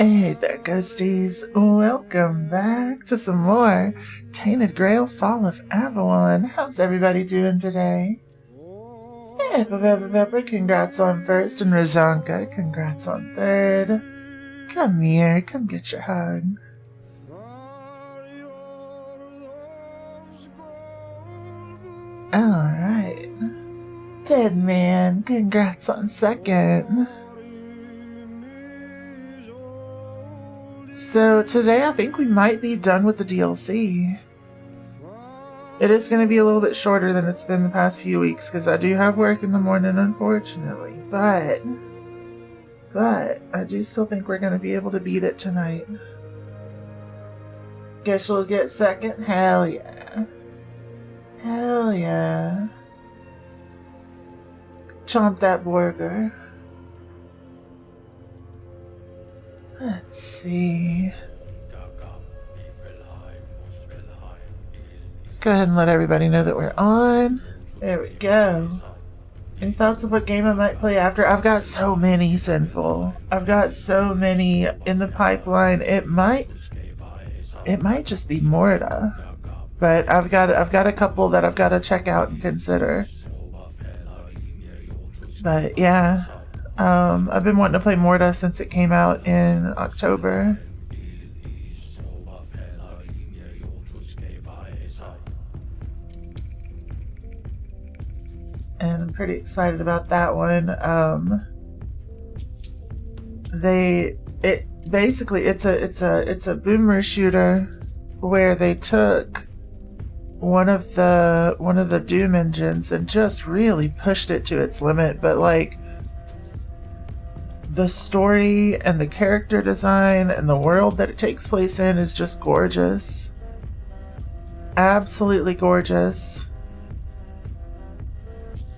Hey there, ghosties. Welcome back to some more Tainted Grail Fall of Avalon. How's everybody doing today? Pepper, congrats on first, and Rajanka, congrats on third. Come here, come get your hug. Alright. Dead Man, congrats on second. So today I think we might be done with the DLC. It is going to be a little bit shorter than it's been the past few weeks because I do have work in the morning, unfortunately. But I do still think we're going to be able to beat it tonight. Guess we'll get second? Hell yeah. Hell yeah. Chomp that burger. Let's see. Let's go ahead and let everybody know that we're on. There we go. Any thoughts of what game I might play after? I've got so many, Sinful. I've got so many in the pipeline. It might just be Morta. But I've got a couple that I've got to check out and consider. But yeah. I've been wanting to play Morta since it came out in October. And I'm pretty excited about that one. It's a boomer shooter where they took one of the Doom engines and just really pushed it to its limit, but like the story and the character design and the world that it takes place in is just gorgeous. Absolutely gorgeous.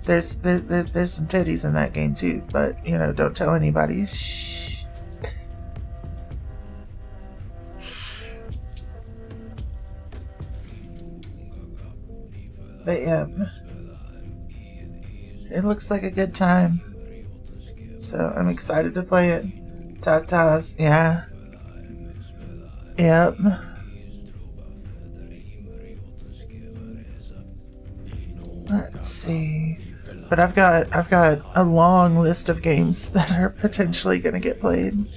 There's some titties in that game too, but you know, don't tell anybody. Shh. But yeah, it looks like a good time. So I'm excited to play it. Tatas, yeah. Yep. Let's see. But I've got a long list of games that are potentially gonna get played.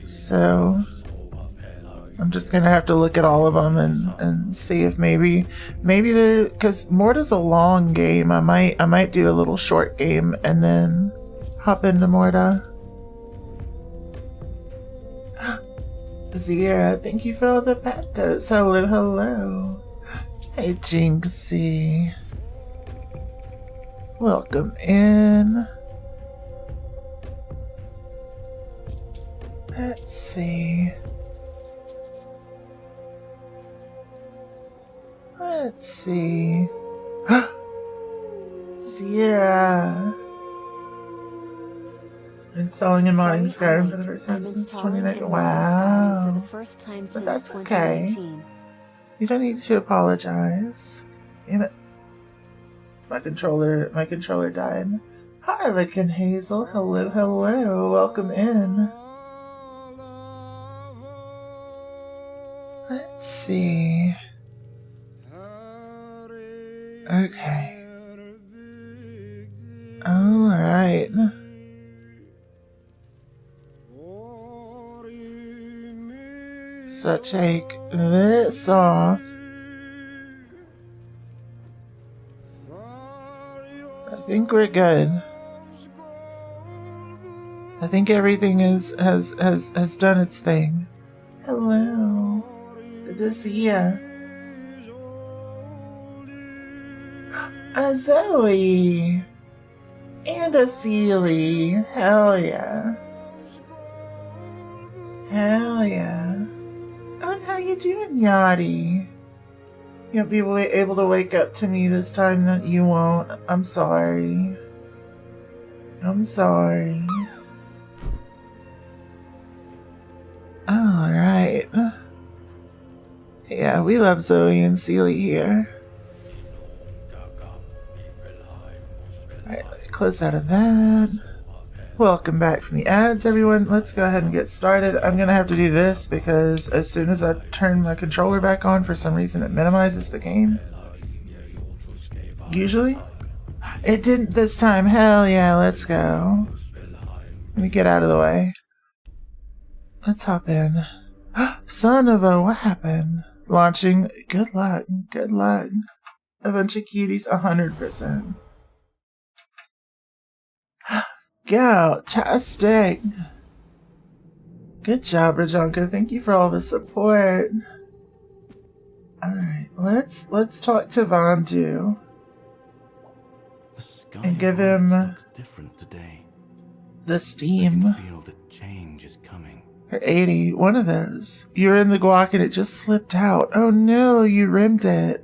So I'm just gonna have to look at all of them and see if maybe because Morta's a long game. I might do a little short game and then hop into Morta. Zira, thank you for all the patos. Hello. Hey Jinxie. Welcome in. Let's see. Sierra. Installing and modding Skyrim for the first time since 2019. Wow. But that's okay. You don't need to apologize. Damn it. My controller died. Harlequin Hazel, hello. Welcome in. Let's see. Okay. Alright. So take this off. I think we're good. I think everything has done its thing. Hello. Good to see ya. A Zoe. And a Sealy. Hell yeah. Hell yeah. Oh, how you doing, Yachty? You'll be able to wake up to me this time, that you won't. I'm sorry. Alright. Yeah, we love Zoe and Sealy here. Alright, let me close out of that. Welcome back from the ads, everyone. Let's go ahead and get started. I'm going to have to do this because as soon as I turn my controller back on, for some reason it minimizes the game. Usually. It didn't this time. Hell yeah, let's go. Let me get out of the way. Let's hop in. Son of a, what happened? Launching. Good luck. Good luck. A bunch of cuties, 100%. Go, tastic. Good job, Rajonka. Thank you for all the support. Alright, let's talk to Vandu. And give him different today. The steam. I can feel that change is coming. Or 80, one of those. You were in the guac and it just slipped out. Oh no, you rimmed it.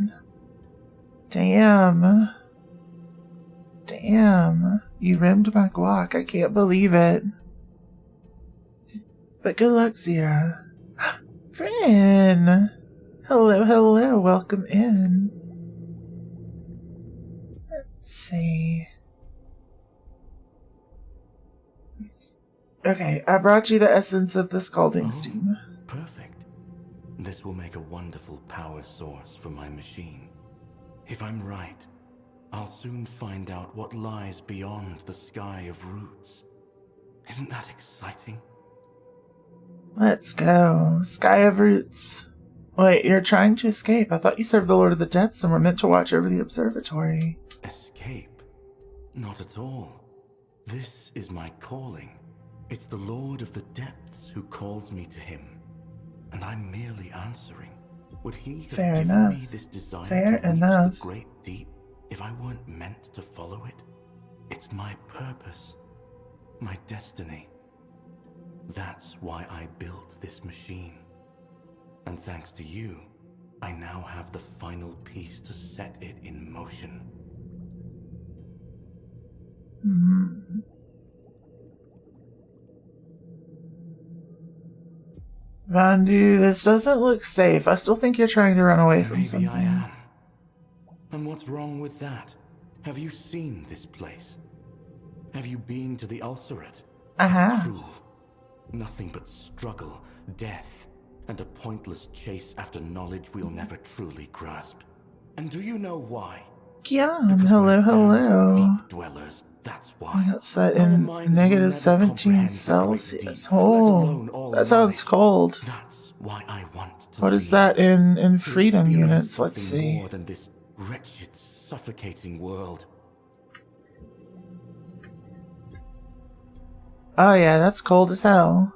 Damn. Damn. You rimmed my guac. I can't believe it. But good luck, Zia. Friend. Hello, hello. Welcome in. Let's see. Okay, I brought you the essence of the scalding steam. Perfect. This will make a wonderful power source for my machine. If I'm right, I'll soon find out what lies beyond the sky of roots. Isn't that exciting? Let's go. Sky of Roots. Wait, you're trying to escape. I thought you served the Lord of the Depths and were meant to watch over the observatory. Escape? Not at all. This is my calling. It's the Lord of the Depths who calls me to him. And I'm merely answering. Would he have given me this desire to reach the great deep if I weren't meant to follow it? It's my purpose, my destiny. That's why I built this machine. And thanks to you, I now have the final piece to set it in motion. Vandu, this doesn't look safe. I still think you're trying to run away from something. Maybe I am. And what's wrong with that? Have you seen this place? Have you been to the Ulcerate? I have. Cruel. Nothing but struggle, death, and a pointless chase after knowledge we'll never truly grasp. And do you know why? Gian, hello, hello. Deep dwellers, that's why. I got set in negative 17 Celsius. Oh, that sounds cold. That's why I want to What is that in freedom units? Let's see. More than this wretched, suffocating world. Oh yeah, that's cold as hell.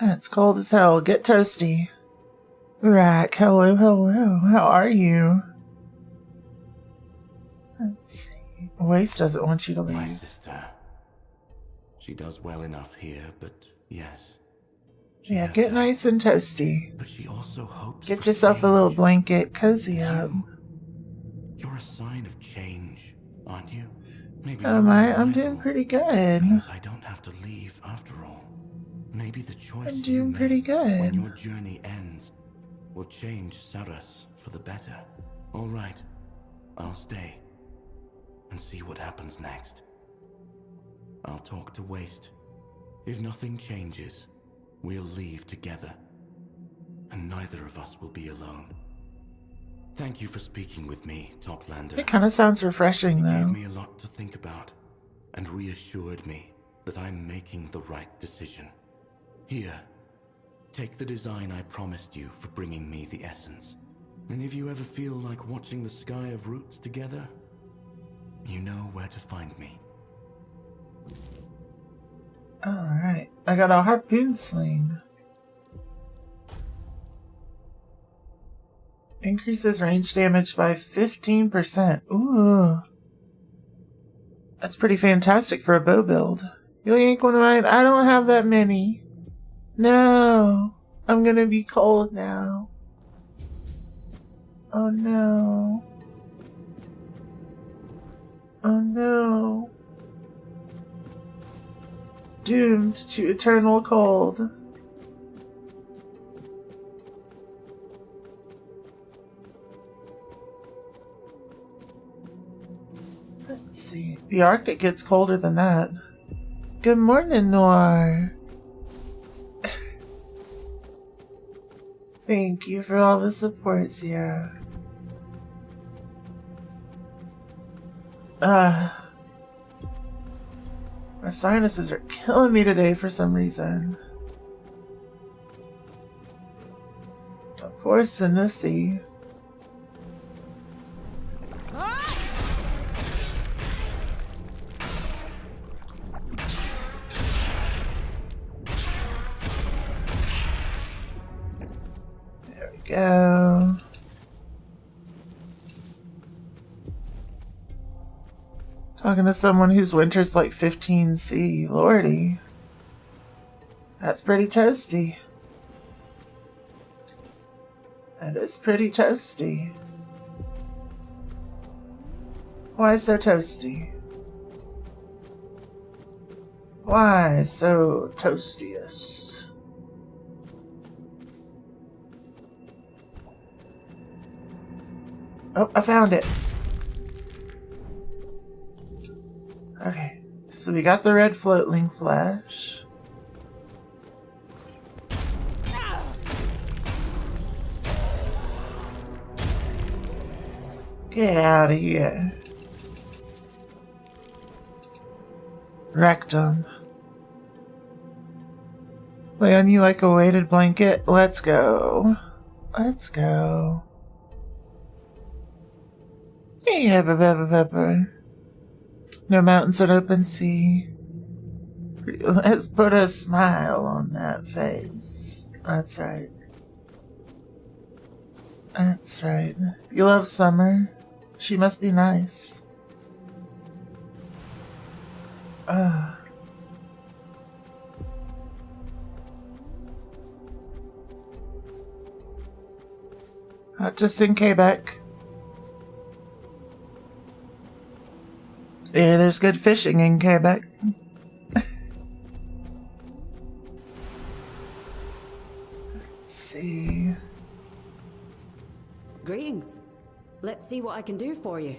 That's cold as hell. Get toasty. Rack, hello, hello. How are you? Let's see. Waste doesn't want you to leave. My sister. She does well enough here, but yes. Yeah, get nice and toasty. But she also hopes get yourself a little blanket, cozy up. You're a sign of change, aren't you? Maybe I'm doing pretty good. Means I don't have to leave after all. Maybe the choice I'm doing pretty good. When your journey ends will change Sarras for the better. All right, I'll stay and see what happens next. I'll talk to Waste. If nothing changes, we'll leave together, and neither of us will be alone. Thank you for speaking with me, Toplander. It kind of sounds refreshing, though. It gave me a lot to think about, and reassured me that I'm making the right decision. Here, take the design I promised you for bringing me the essence. And if you ever feel like watching the sky of roots together, you know where to find me. Alright, I got a harpoon sling. Increases range damage by 15%. Ooh. That's pretty fantastic for a bow build. You'll yank one of mine? I don't have that many. No. I'm gonna be cold now. Oh no. Oh no. Doomed to eternal cold. Let's see. The Arctic gets colder than that. Good morning, Noir. Thank you for all the support, Sierra. My sinuses are killing me today for some reason. Poor Sanusi. There we go. Talking to someone whose winter's like 15°C. Lordy. That's pretty toasty. That is pretty toasty. Why so toasty? Why so toastious? Oh, I found it. Okay, so we got the red floatling flesh. Get out of here. Rectum. Lay on you like a weighted blanket. Let's go. Let's go. Hey, pepper. No mountains and open sea. Let's put a smile on that face. That's right. That's right. You love summer? She must be nice. Just in Quebec. Yeah, there's good fishing in Quebec. Let's see. Greetings. Let's see what I can do for you.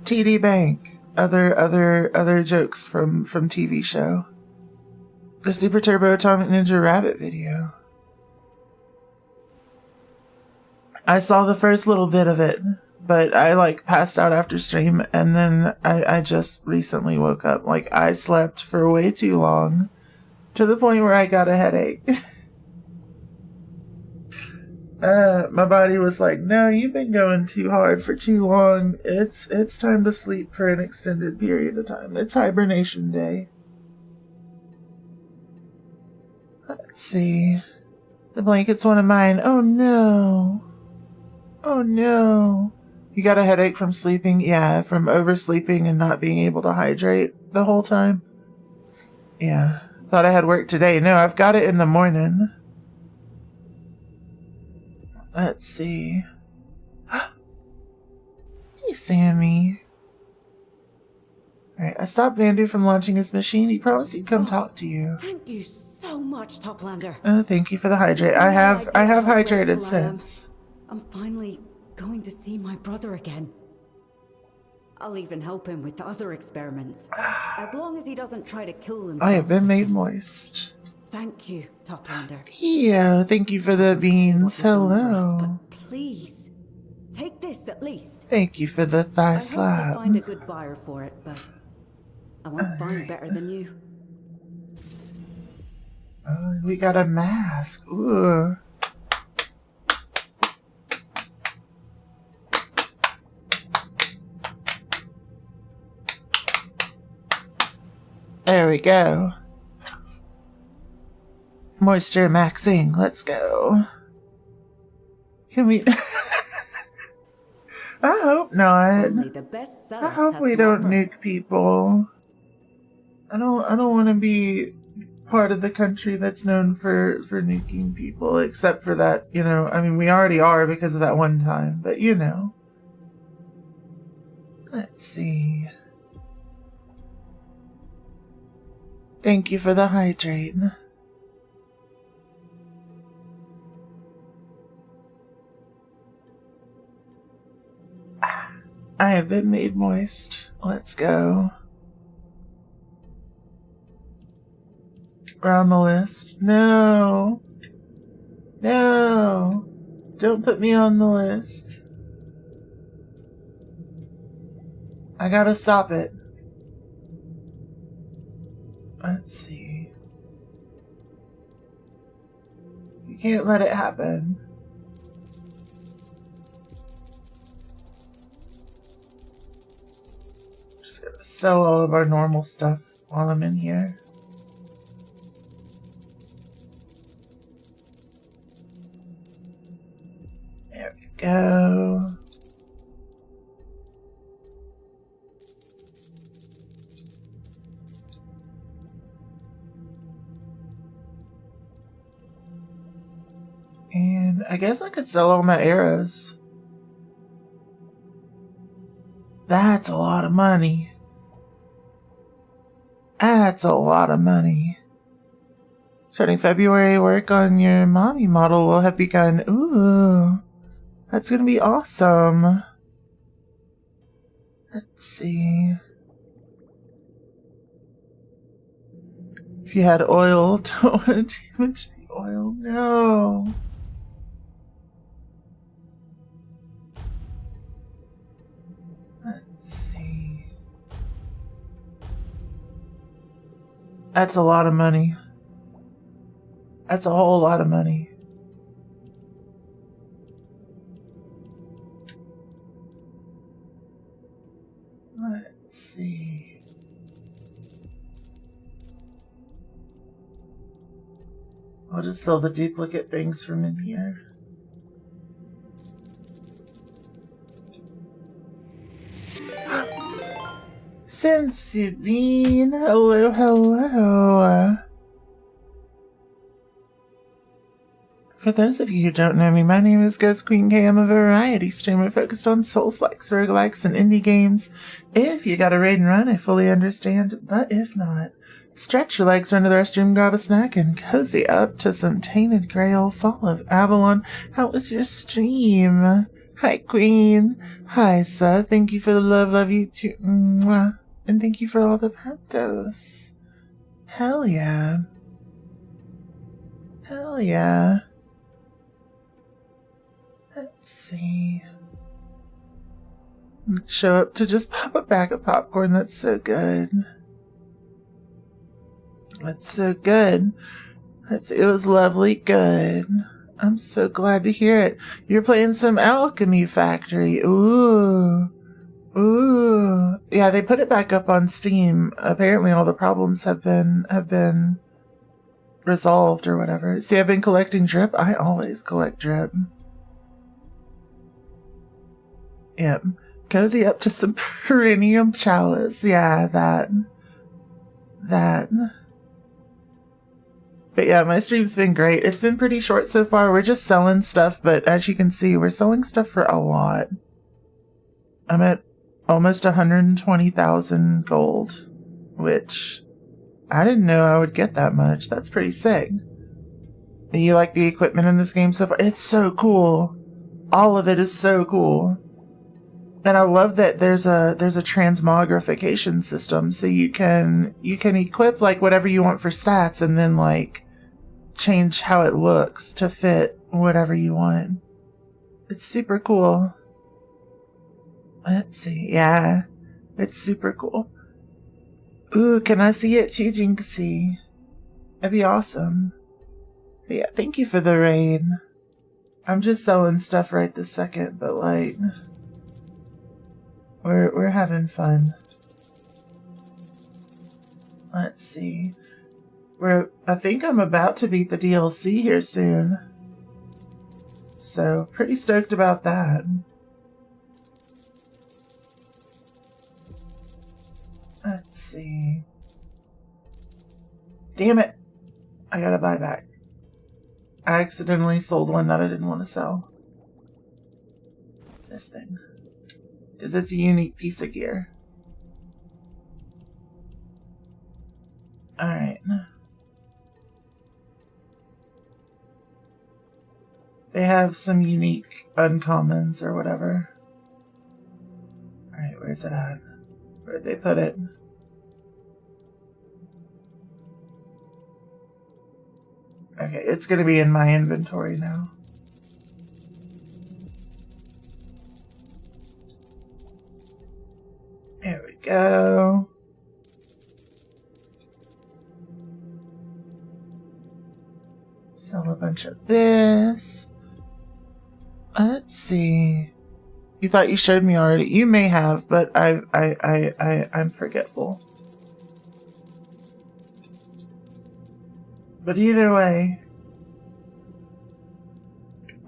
TD Bank. Other jokes from TV show. The Super Turbo Atomic Ninja Rabbit video. I saw the first little bit of it, but I passed out after stream, and then I just recently woke up. I slept for way too long, to the point where I got a headache. My body was like, no, you've been going too hard for too long. It's time to sleep for an extended period of time. It's hibernation day. Let's see. The blanket's one of mine. Oh no. Oh no. You got a headache from sleeping? Yeah, from oversleeping and not being able to hydrate the whole time. Yeah. Thought I had work today. No, I've got it in the morning. Let's see. Hey, Sammy. Alright, I stopped Vandu from launching his machine. He promised he'd come talk to you. Thank you so much, Toplander. Oh, thank you for the hydrate. I have hydrated since. I'm finally going to see my brother again. I'll even help him with the other experiments. As long as he doesn't try to kill himself. I have been made moist. Thank you, Toplander. Yeah, thank you for the beans. Hello. But please, take this at least. Thank you for the thigh I hope to slap. find a good buyer for it, but I won't find better than you. Oh, we got a mask. Ooh. There we go. Moisture maxing. Let's go. Can we... I hope not. Only the best Sarras I hope has we to don't offer. nuke people. I don't want to be part of the country that's known for nuking people, except for that, you know, I mean, we already are because of that one time, but you know. Let's see. Thank you for the hydrate. I have been made moist. Let's go. We're on the list. No. No. Don't put me on the list. I gotta stop it. Let's see. You can't let it happen. Just gonna sell all of our normal stuff while I'm in here. There we go. And I guess I could sell all my arrows. That's a lot of money. That's a lot of money. Starting February, work on your mommy model will have begun. Ooh, that's gonna be awesome. Let's see. If you had oil, don't want to damage the oil. No. Let's see. That's a lot of money. That's a whole lot of money. Let's see. I'll just sell the duplicate things from in here. Since you've been, hello, hello. For those of you who don't know me, my name is Ghost Queen K. I'm a variety streamer focused on Souls-likes, roguelikes, and indie games. If you got a raid and run, I fully understand, but if not, stretch your legs, run to the restroom, grab a snack, and cozy up to some Tainted Grail, Fall of Avalon. How was your stream? Hi, Queen. Hi, Seth. Thank you for the love you too. Mwah. And thank you for all the pentos. Hell yeah. Hell yeah. Let's see. Show up to just pop a bag of popcorn. That's so good. That's so good. It was lovely good. I'm so glad to hear it. You're playing some Alchemy Factory. Ooh. Ooh. Yeah, they put it back up on Steam. Apparently all the problems have been resolved or whatever. See, I've been collecting drip. I always collect drip. Yep. Cozy up to some Perennium Chalice. Yeah, that. But yeah, my stream's been great. It's been pretty short so far. We're just selling stuff, but as you can see, we're selling stuff for a lot. I'm at almost 120,000 gold, which I didn't know I would get that much. That's pretty sick. You like the equipment in this game so far? It's so cool. All of it is so cool. And I love that there's a transmogrification system, so you can equip like whatever you want for stats and then like change how it looks to fit whatever you want. It's super cool. Let's see. Yeah, it's super cool. Ooh, can I see it too, Jinxie? That'd be awesome. But yeah, thank you for the raid. I'm just selling stuff right this second, but like, we're having fun. Let's see. I think I'm about to beat the DLC here soon. So, pretty stoked about that. Let's see. Damn it! I gotta buy back. I accidentally sold one that I didn't want to sell. This thing. Because it's a unique piece of gear. Alright. They have some unique uncommons or whatever. Where's it at? Where'd they put it? Okay, it's gonna be in my inventory now. There we go. Sell a bunch of this. Let's see. You thought you showed me already. You may have, but I'm forgetful. But either way,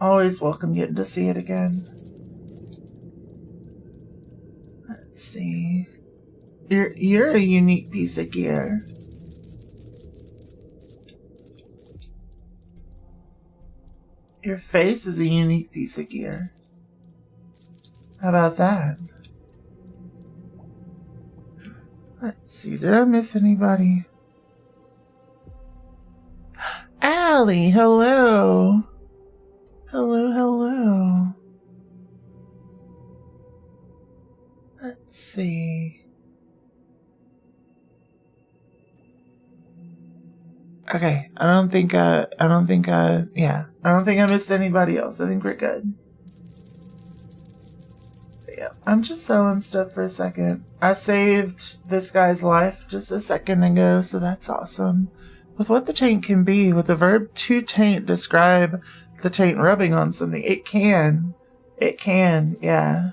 always welcome getting to see it again. Let's see. You're a unique piece of gear. Your face is a unique piece of gear. How about that? Let's see, did I miss anybody? Allie, hello. Hello. Let's see. Okay, I don't think I missed anybody else. I think we're good. So yeah, I'm just selling stuff for a second. I saved this guy's life just a second ago, so that's awesome. With what the taint can be, with the verb to taint describe the taint rubbing on something, it can, yeah.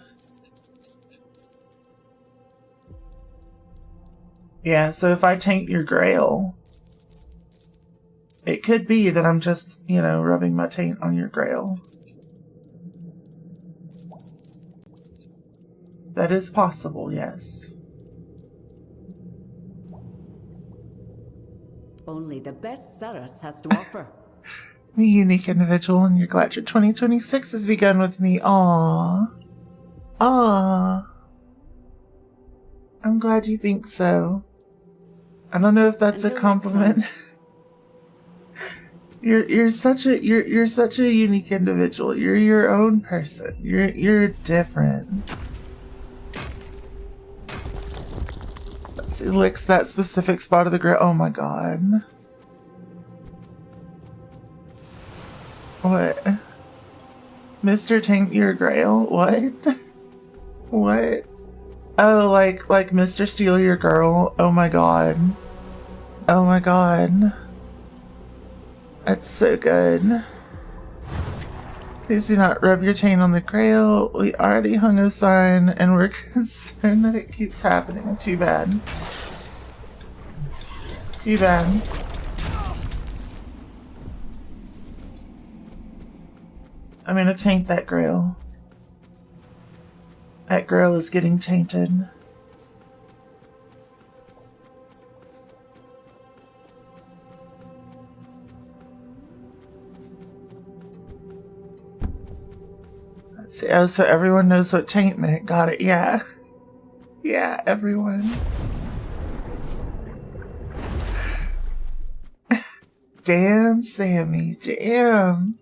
Yeah, so if I taint your grail, it could be that I'm just, rubbing my taint on your grail. That is possible, yes. Only the best Sarras has to offer. Me, unique individual, and you're glad your 2026 has begun with me. Aww. I'm glad you think so. I don't know if that's a compliment. You're such a unique individual. You're your own person. You're different. Let's see, licks that specific spot of the grail. Oh my god. What? Mr. Taint your grail? What? What? Oh, like Mr. Steal your girl? Oh my god. Oh my god. That's so good. Please do not rub your taint on the grail. We already hung a sign and we're concerned that it keeps happening. Too bad. Too bad. I'm gonna taint that grail. That grail is getting tainted. Let's see. Oh, so everyone knows what taint meant. Got it. Yeah. Yeah, everyone. Damn, Sammy. Damn.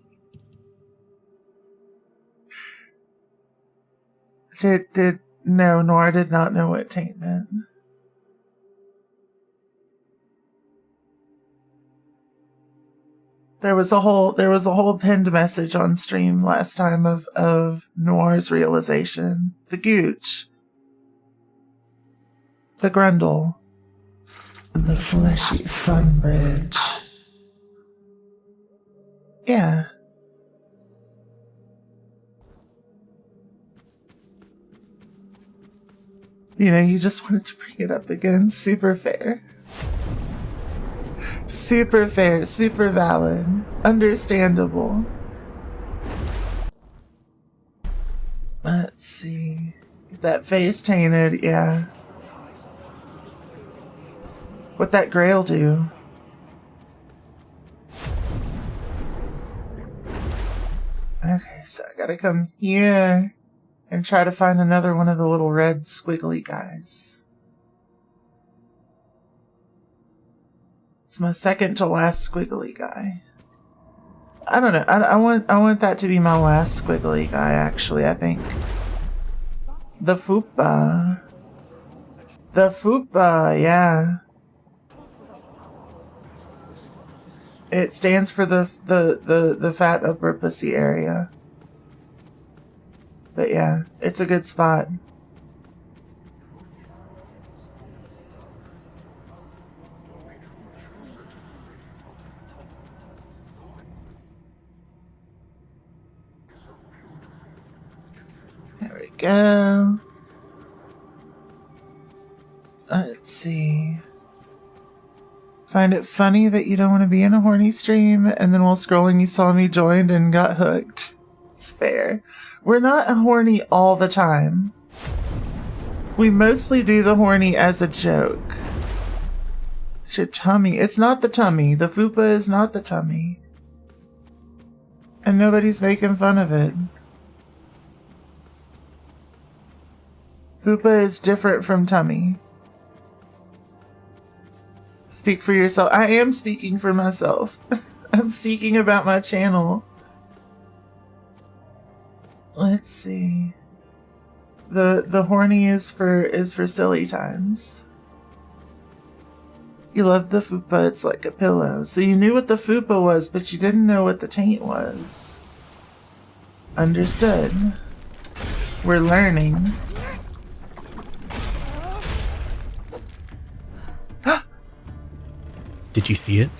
No, Nora did not know what taint meant. There was a whole pinned message on stream last time of Noir's realization. The Gooch. The Grundle. And the fleshy fun bridge. Yeah. You just wanted to bring it up again. Super fair. Super fair, super valid. Understandable. Let's see. Get that face tainted, yeah. What'd that grail do? Okay, so I gotta come here and try to find another one of the little red squiggly guys. It's my second to last squiggly guy. I don't know. I want that to be my last squiggly guy, actually, I think. The fupa. The fupa, yeah. It stands for the fat upper pussy area. But yeah, it's a good spot. There we go. Let's see. Find it funny that you don't want to be in a horny stream, and then while scrolling you saw me joined and got hooked. It's fair. We're not horny all the time. We mostly do the horny as a joke. It's your tummy. It's not the tummy. The fupa is not the tummy. And nobody's making fun of it. Fupa is different from tummy. Speak for yourself. I am speaking for myself. I'm speaking about my channel. Let's see. The horny is for silly times. You love the fupa, it's like a pillow. So you knew what the fupa was, but you didn't know what the taint was. Understood. We're learning. Did you see it?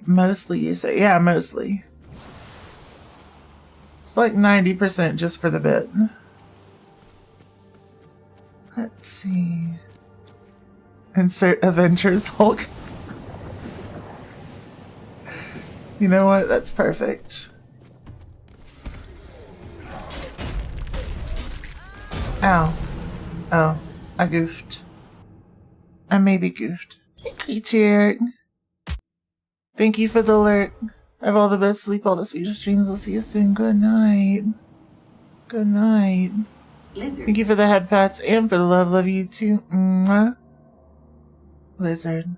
Mostly, you say. Yeah, mostly. It's like 90% just for the bit. Let's see. Insert Avengers Hulk. You know what? That's perfect. Ow. Oh, I goofed. I maybe goofed. Hey, Cheer. Thank you for the alert. Have all the best sleep, all the sweetest dreams. I'll see you soon. Good night. Good night. Lizard. Thank you for the head pats and for the love. Love you too. Mwah. Lizard.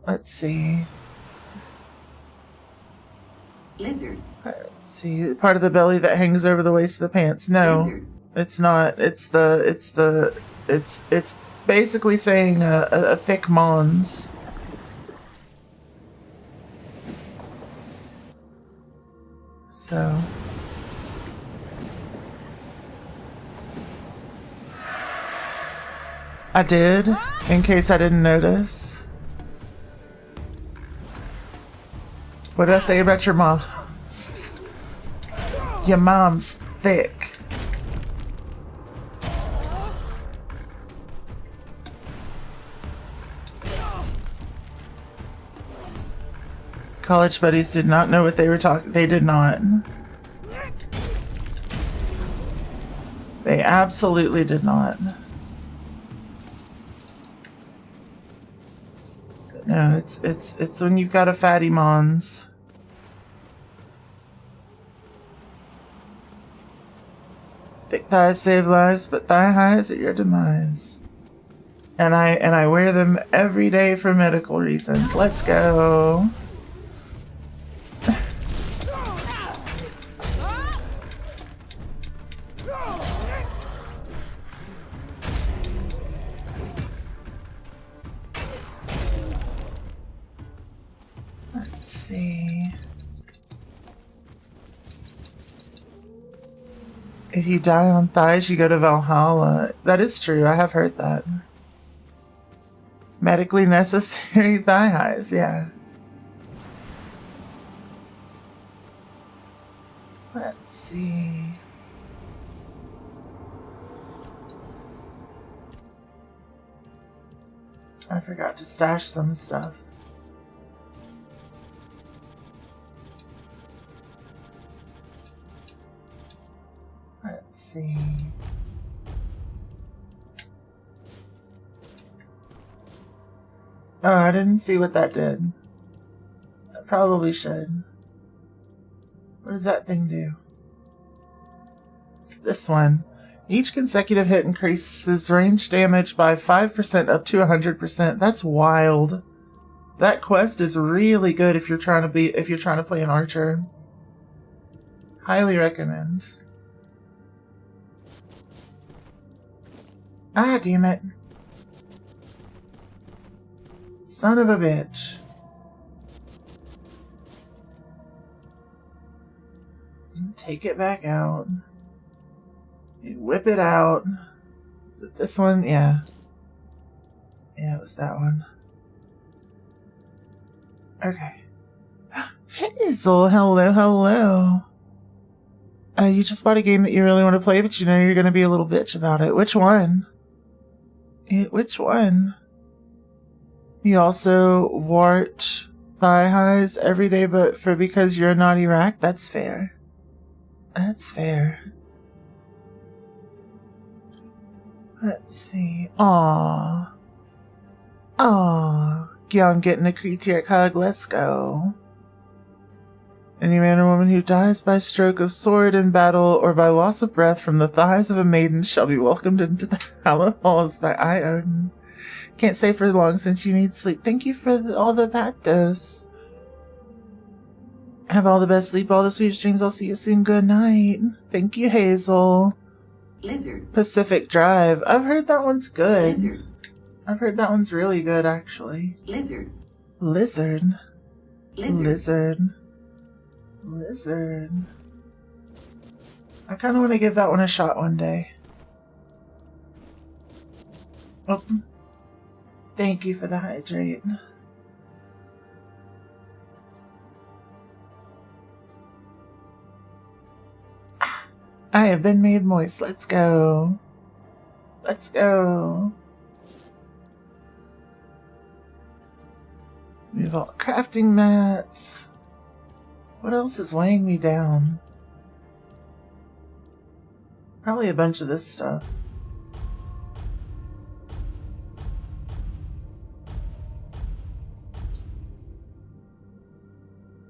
Let's see. Lizard. Let's see. Part of the belly that hangs over the waist of the pants. No. Lizard. It's not. It's basically saying a thick mons. So. I did, in case I didn't notice. What did I say about your mom? Your mom's thick. College buddies did not know what they were talking. They did not. They absolutely did not. No, it's when you've got a fatty mons. Thick thighs save lives, but thigh highs are your demise. And I wear them every day for medical reasons. Let's go. Let's see. If you die on thighs, you go to Valhalla. That is true. I have heard that. Medically necessary thigh highs, yeah. Let's see. I forgot to stash some stuff. Let's see. Oh, I didn't see what that did. I probably should. What does that thing do? It's this one. Each consecutive hit increases range damage by 5% up to 100%. That's wild. That quest is really good if you're trying to play an archer. Highly recommend. Ah, damn it. Son of a bitch. Take it back out. You whip it out. Is it this one? Yeah. Yeah, it was that one. Okay. Hazel, hello, hello. You just bought a game that you really want to play, but you know you're going to be a little bitch about it. Which one? Which one? You also wart thigh highs every day, but because you're a naughty rack? That's fair. That's fair. Let's see. Aww. Aww. Yeah, I'm getting a creature hug. Let's go. Any man or woman who dies by stroke of sword in battle or by loss of breath from the thighs of a maiden shall be welcomed into the hallowed halls by Odin. Can't stay for long since you need sleep. Thank you for all the pactos. Have all the best sleep, all the sweetest dreams. I'll see you soon. Good night. Thank you, Hazel. Lizard. Pacific Drive. I've heard that one's good. Lizard. I've heard that one's really good, actually. Lizard. Lizard. Lizard. Lizard. Lizard. I kind of want to give that one a shot one day. Oh. Thank you for the hydrate. I have been made moist. Let's go. Let's go. We have all crafting mats. What else is weighing me down? Probably a bunch of this stuff.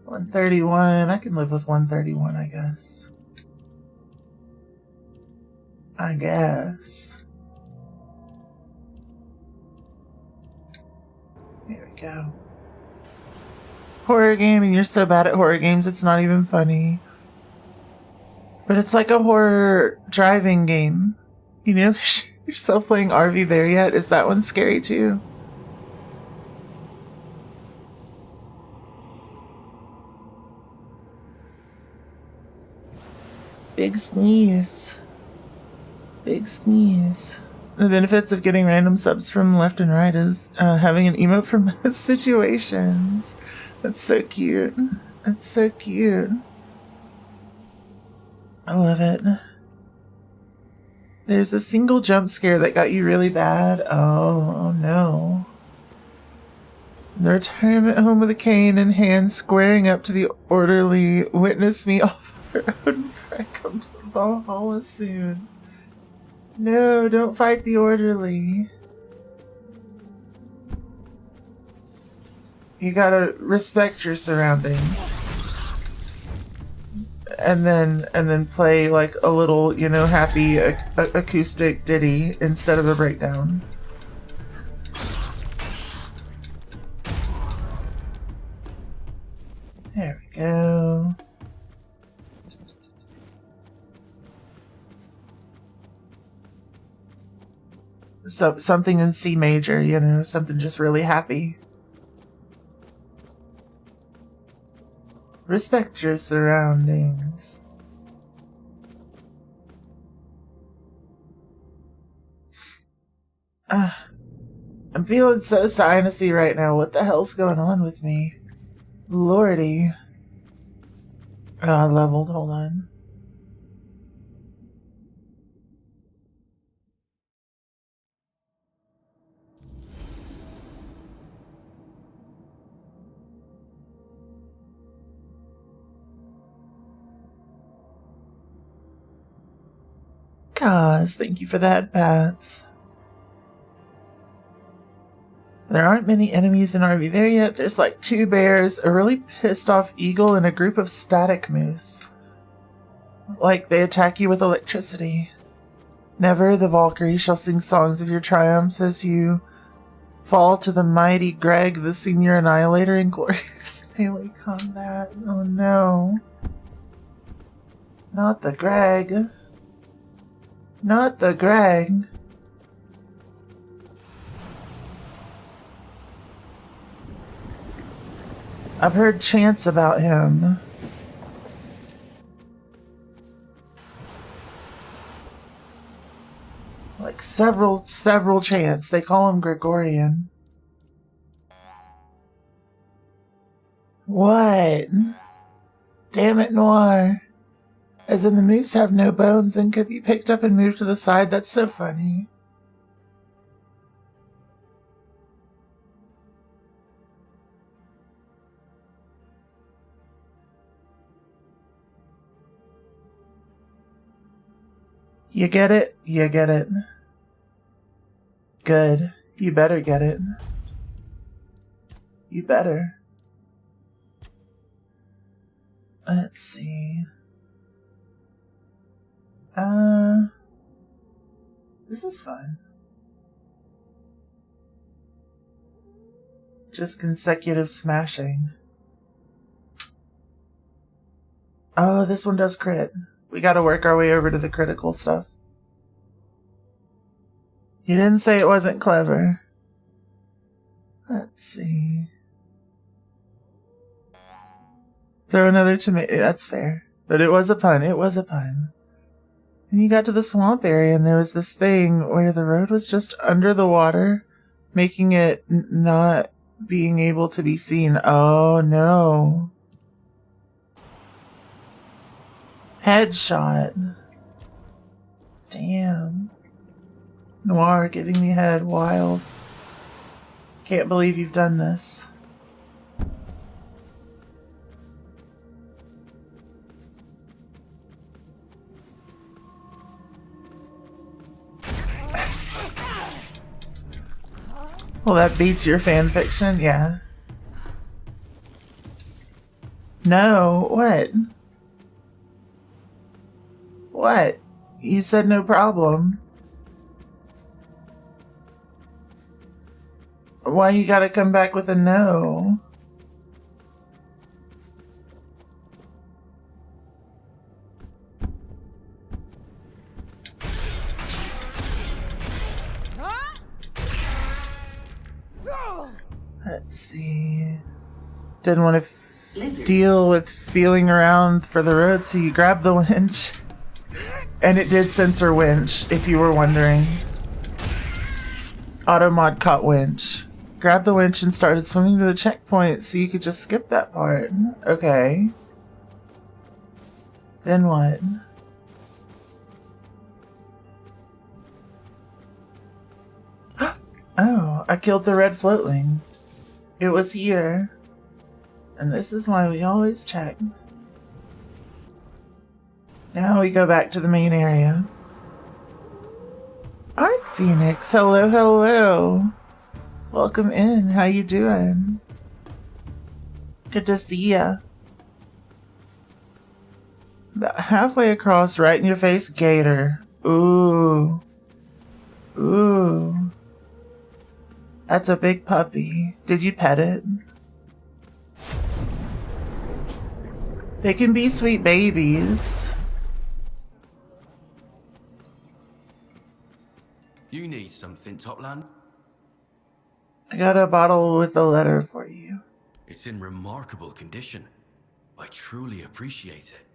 $131. I can live with $131, I guess. I guess. Here we go. Horror game, and you're so bad at horror games, it's not even funny. But it's like a horror driving game. You know, yourself playing RV there yet? Is that one scary too? Big sneeze. Big sneeze. The benefits of getting random subs from left and right is having an emote for most situations. That's so cute. That's so cute. I love it. There's a single jump scare that got you really bad. Oh no. The retirement home with a cane in hand, squaring up to the orderly. Witness me off her own friend. Come to Valhalla soon. No, don't fight the orderly. You gotta respect your surroundings. And then play like a little, you know, happy acoustic ditty instead of a breakdown. There we go. So something in C major, you know, something just really happy. Respect your surroundings. I'm feeling so sinusy right now. What the hell's going on with me? Lordy. Oh, I leveled. Hold on. Cause, thank you for that, Bats. There aren't many enemies in RV there yet. There's like 2 bears, a really pissed off eagle, and a group of static moose. Like they attack you with electricity. Never the Valkyrie shall sing songs of your triumphs as you fall to the mighty Greg, the senior annihilator in glorious melee combat. Oh no. Not the Greg. Not the Greg. I've heard chants about him. Like several chants. They call him Gregorian. What? Damn it, Noir. As in the moose have no bones and could be picked up and moved to the side. That's so funny. You get it? You get it. Good. You better get it. You better. Let's see. This is fun. Just consecutive smashing. Oh, this one does crit. We gotta work our way over to the critical stuff. You didn't say it wasn't clever. Let's see. Throw another tomato. That's fair. But it was a pun. It was a pun. And you got to the swamp area and there was this thing where the road was just under the water, making it not being able to be seen. Oh no. Headshot. Damn. Noir giving me head. Wild. Can't believe you've done this. Well, that beats your fan fiction, yeah. No, what? What? You said no problem. Why you gotta come back with a no? Let's see. Didn't want to deal with feeling around for the road, so you grabbed the winch. And it did censor winch, if you were wondering. Automod caught winch. Grabbed the winch and started swimming to the checkpoint so you could just skip that part. Okay. Then what? Oh, I killed the red floatling. It was here. And this is why we always check. Now we go back to the main area. Art Phoenix, hello, hello. Welcome in, how you doing? Good to see ya. About halfway across, right in your face, gator. Ooh. Ooh. That's a big puppy. Did you pet it? They can be sweet babies. You need something, Topland? I got a bottle with a letter for you. It's in remarkable condition. I truly appreciate it.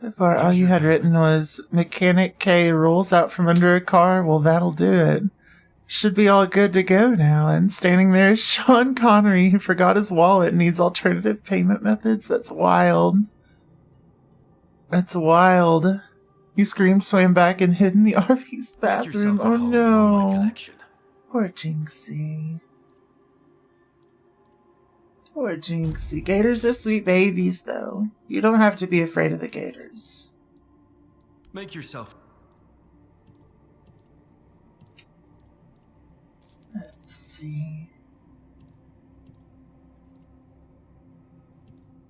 If all you had written was, Mechanic K rolls out from under a car, well, that'll do it. Should be all good to go now. And standing there is Sean Connery, who forgot his wallet and needs alternative payment methods. That's wild. That's wild. He screamed, swam back, and hid in the RV's bathroom. Oh no. Poor Jinxie. Poor Jinxie. Gators are sweet babies, though. You don't have to be afraid of the gators. Make yourself... Let's see.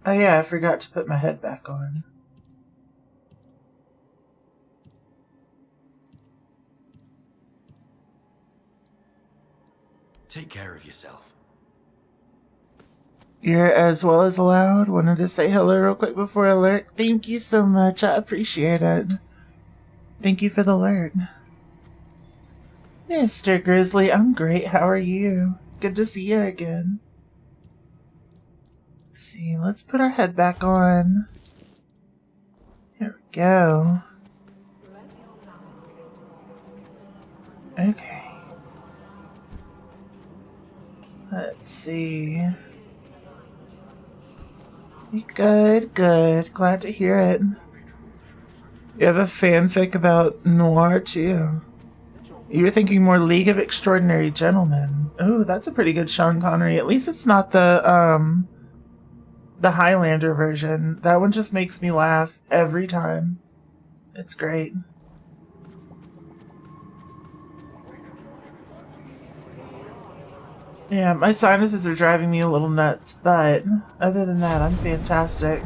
Oh yeah, I forgot to put my head back on. Take care of yourself. You're as well as allowed. Wanted to say hello real quick before alert. Thank you so much. I appreciate it. Thank you for the alert. Mr. Grizzly, I'm great. How are you? Good to see you again. Let's see, let's put our head back on. Here we go. Okay. Let's see. Good, good. Glad to hear it. You have a fanfic about noir, too. You were thinking more League of Extraordinary Gentlemen. Oh, that's a pretty good Sean Connery. At least it's not the Highlander version. That one just makes me laugh every time. It's great. Yeah, my sinuses are driving me a little nuts, but other than that, I'm fantastic.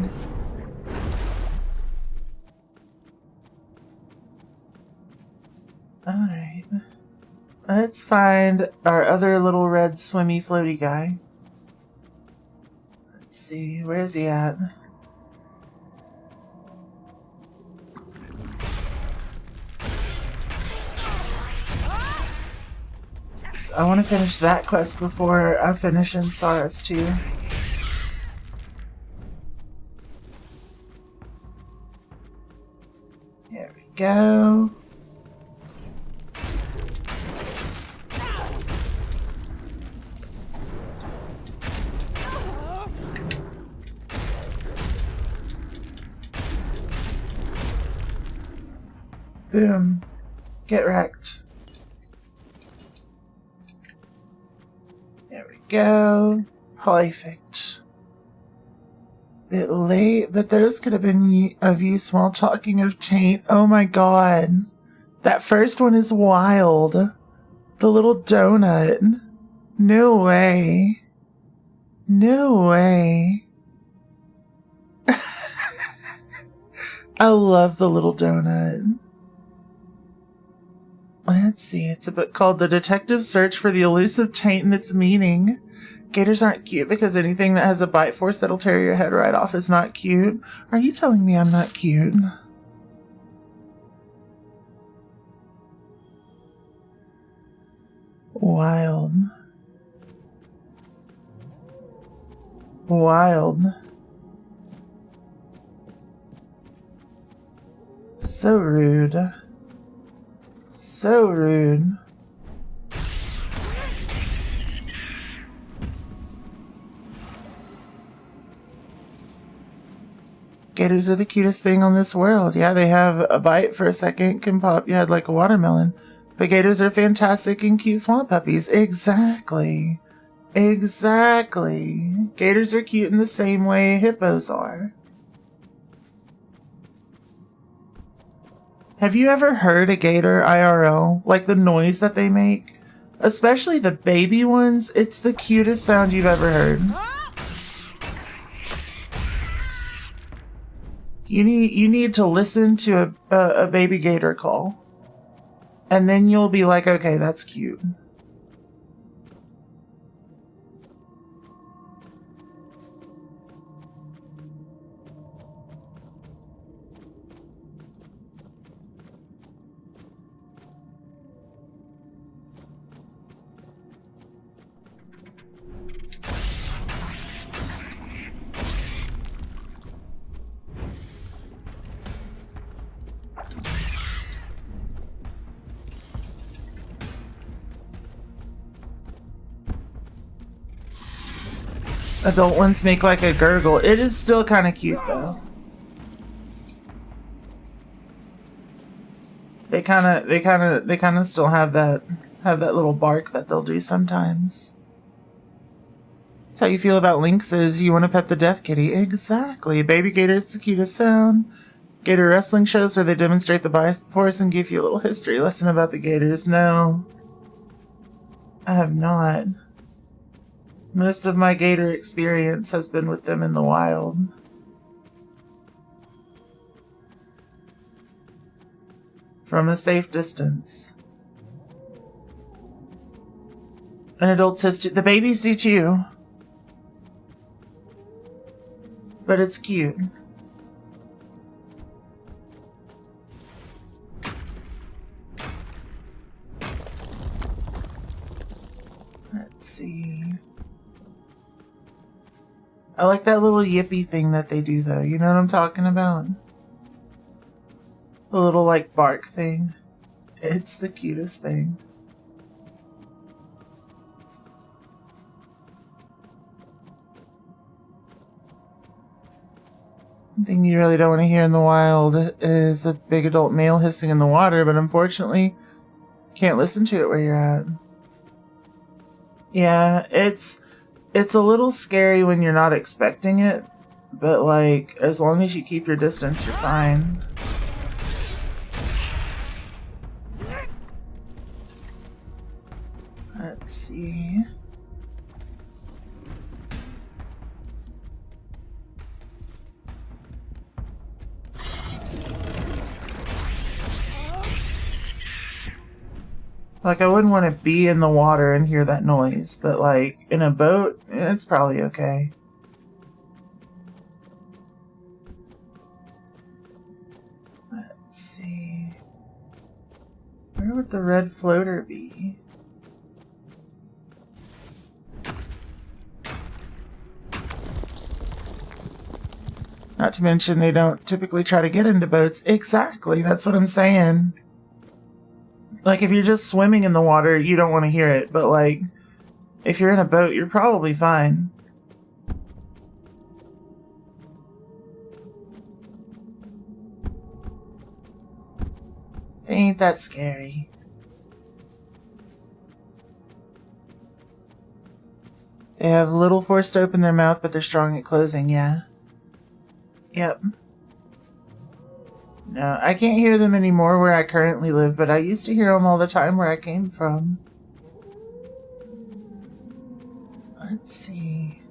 Alright. Let's find our other little red swimmy floaty guy. Let's see, where's he at? So I want to finish that quest before I finish in Sarras too. There we go. Boom. Get wrecked. There we go. Perfect. Bit late, but those could have been of use while talking of taint. Oh my god. That first one is wild. The little donut. No way. No way. I love the little donut. Let's see, it's a book called The Detective's Search for the Elusive Taint and Its Meaning. Gators aren't cute because anything that has a bite force that'll tear your head right off is not cute. Are you telling me I'm not cute? Wild. Wild. So rude. So rude. Gators are the cutest thing on this world. Yeah, they have a bite for a second, can pop your head like a watermelon. But gators are fantastic and cute swamp puppies. Exactly. Exactly. Gators are cute in the same way hippos are. Have you ever heard a gator IRL? Like the noise that they make? Especially the baby ones. It's the cutest sound you've ever heard. You need to listen to a baby gator call. And then you'll be like, okay, that's cute. Adult ones make like a gurgle. It is still kind of cute though. They kind of still have that little bark that they'll do sometimes. That's how you feel about lynxes. You want to pet the death kitty. Exactly. Baby gator's the cutest sound. Gator wrestling shows where they demonstrate the bite force and give you a little history lesson about the gators. No, I have not. Most of my gator experience has been with them in the wild. From a safe distance. And adults too. The babies do too. But it's cute. Let's see. I like that little yippy thing that they do though. You know what I'm talking about? The little like bark thing. It's the cutest thing. One thing you really don't want to hear in the wild is a big adult male hissing in the water, but unfortunately, can't listen to it where you're at. Yeah, it's a little scary when you're not expecting it, but like, as long as you keep your distance, you're fine. Let's see. Like, I wouldn't want to be in the water and hear that noise, but like, in a boat, it's probably okay. Let's see. Where would the red floater be? Not to mention, they don't typically try to get into boats. Exactly, that's what I'm saying. Like, if you're just swimming in the water, you don't want to hear it. But, like, if you're in a boat, you're probably fine. They ain't that scary. They have little force to open their mouth, but they're strong at closing, yeah. Yep. No, I can't hear them anymore where I currently live, but I used to hear them all the time where I came from. Let's see.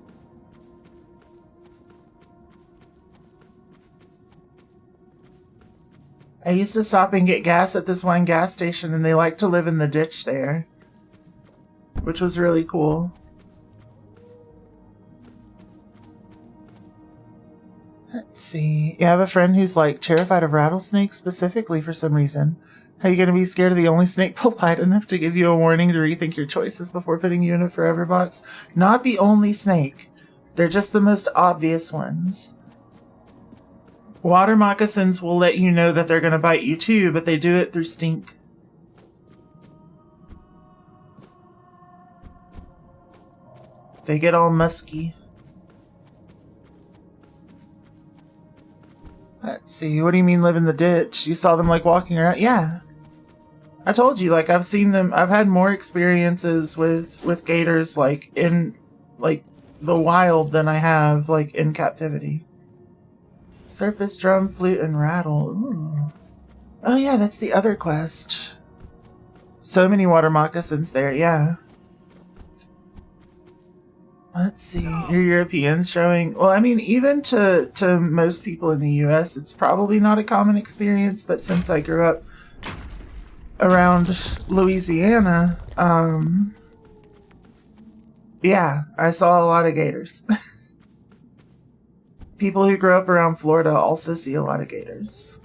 I used to stop and get gas at this one gas station, and they like to live in the ditch there, which was really cool. Let's see. You have a friend who's like terrified of rattlesnakes specifically for some reason. Are you going to be scared of the only snake polite enough to give you a warning to rethink your choices before putting you in a forever box? Not the only snake. They're just the most obvious ones. Water moccasins will let you know that they're going to bite you too, but they do it through stink. They get all musky. Let's see, what do you mean live in the ditch? You saw them like walking around? Yeah. I told you, like, I've seen them, I've had more experiences with gators, like, in, like, the wild than I have, like, in captivity. Surface, drum, flute, and rattle. Ooh. Oh yeah, that's the other quest. So many water moccasins there, yeah. Let's see, your Europeans showing... Well, I mean, even to most people in the US, it's probably not a common experience, but since I grew up around Louisiana, yeah, I saw a lot of gators. People who grew up around Florida also see a lot of gators.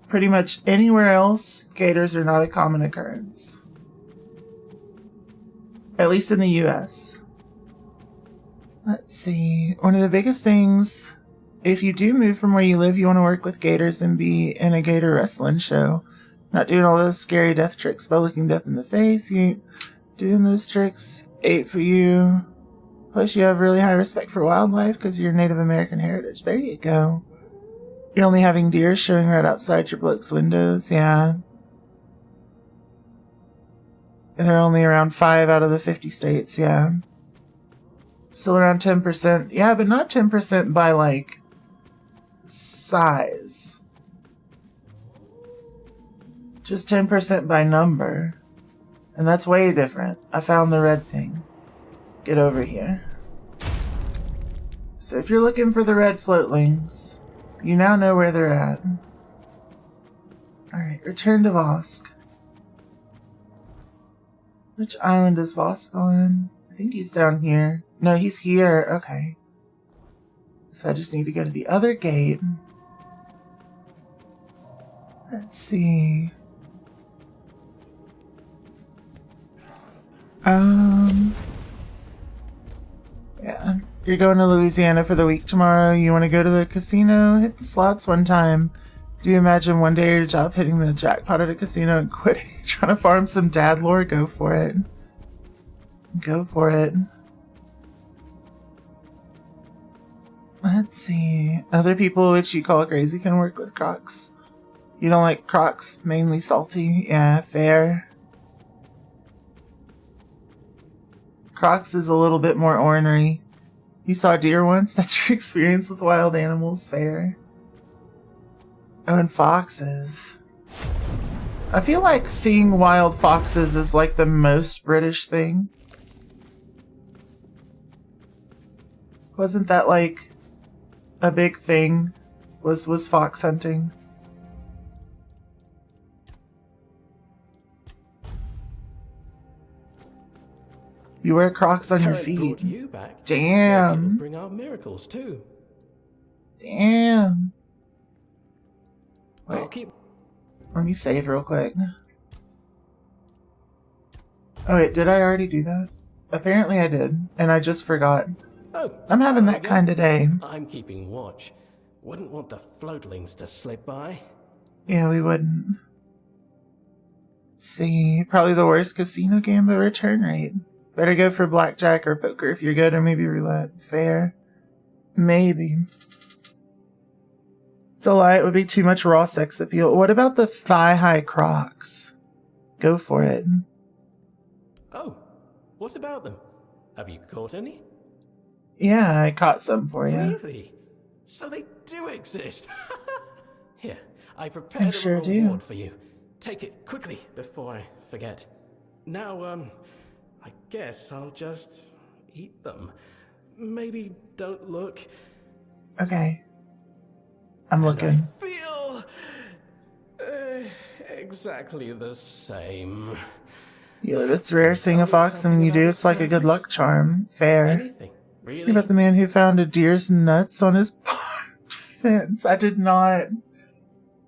Pretty much anywhere else, gators are not a common occurrence. At least in the US. Let's see. One of the biggest things, if you do move from where you live, you want to work with gators and be in a gator wrestling show. Not doing all those scary death tricks by looking death in the face. You ain't doing those tricks. 8 for you. Plus you have really high respect for wildlife because of your Native American heritage. There you go. You're only having deer showing right outside your bloke's windows. Yeah. And they're only around 5 out of the 50 states, yeah. Still around 10%. Yeah, but not 10% by, like, size. Just 10% by number. And that's way different. I found the red thing. Get over here. So if you're looking for the red floatlings, you now know where they're at. Alright, return to Vosk. Which island is Voss on? I think he's down here. No, he's here. Okay. So I just need to go to the other gate. Let's see. Yeah. You're going to Louisiana for the week tomorrow. You want to go to the casino? Hit the slots one time. Do you imagine one day your job hitting the jackpot at a casino and quitting, trying to farm some dad lore? Go for it. Go for it. Let's see. Other people which you call crazy can work with Crocs. You don't like Crocs, mainly salty? Yeah, fair. Crocs is a little bit more ornery. You saw deer once? That's your experience with wild animals? Fair. Oh, and foxes. I feel like seeing wild foxes is like the most British thing. Wasn't that like a big thing? Was fox hunting? You wear Crocs on your feet. You back. Damn. Bring out miracles too. Damn. I'll Wait, keep. let me save real quick. Oh wait, did I already do that? Apparently I did, and I just forgot. Oh, I'm having that again. kind of day. I'm keeping watch. Wouldn't want the floatlings to slip by. Yeah, we wouldn't. See, probably the worst casino game, but return rate. Better go for blackjack or poker if you're good, or maybe roulette. Fair. Maybe. It's a lie, it would be too much raw sex appeal. What about the thigh-high Crocs? Go for it. Oh, what about them? Have you caught any? Yeah, I caught some for you. Really? So they do exist. Here, I prepared sure a do. reward for you. Take it quickly before I forget. Now, I guess I'll just eat them. Maybe don't look. Okay. I'm looking. I feel exactly the same. Yeah, it's rare seeing a fox, and when you do, it's like a good luck charm. Fair. Anything, What really? about the man who found a deer's nuts on his park fence? I did not.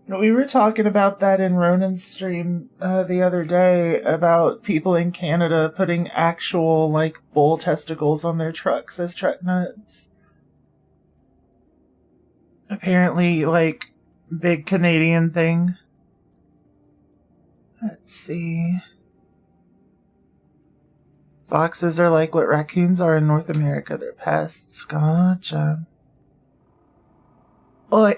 We were talking about that in Ronan's stream the other day about people in Canada putting actual, like, bull testicles on their trucks as truck nuts. Apparently, like, big Canadian thing. Let's see. Foxes are like what raccoons are in North America. They're pests. Gotcha. Oi.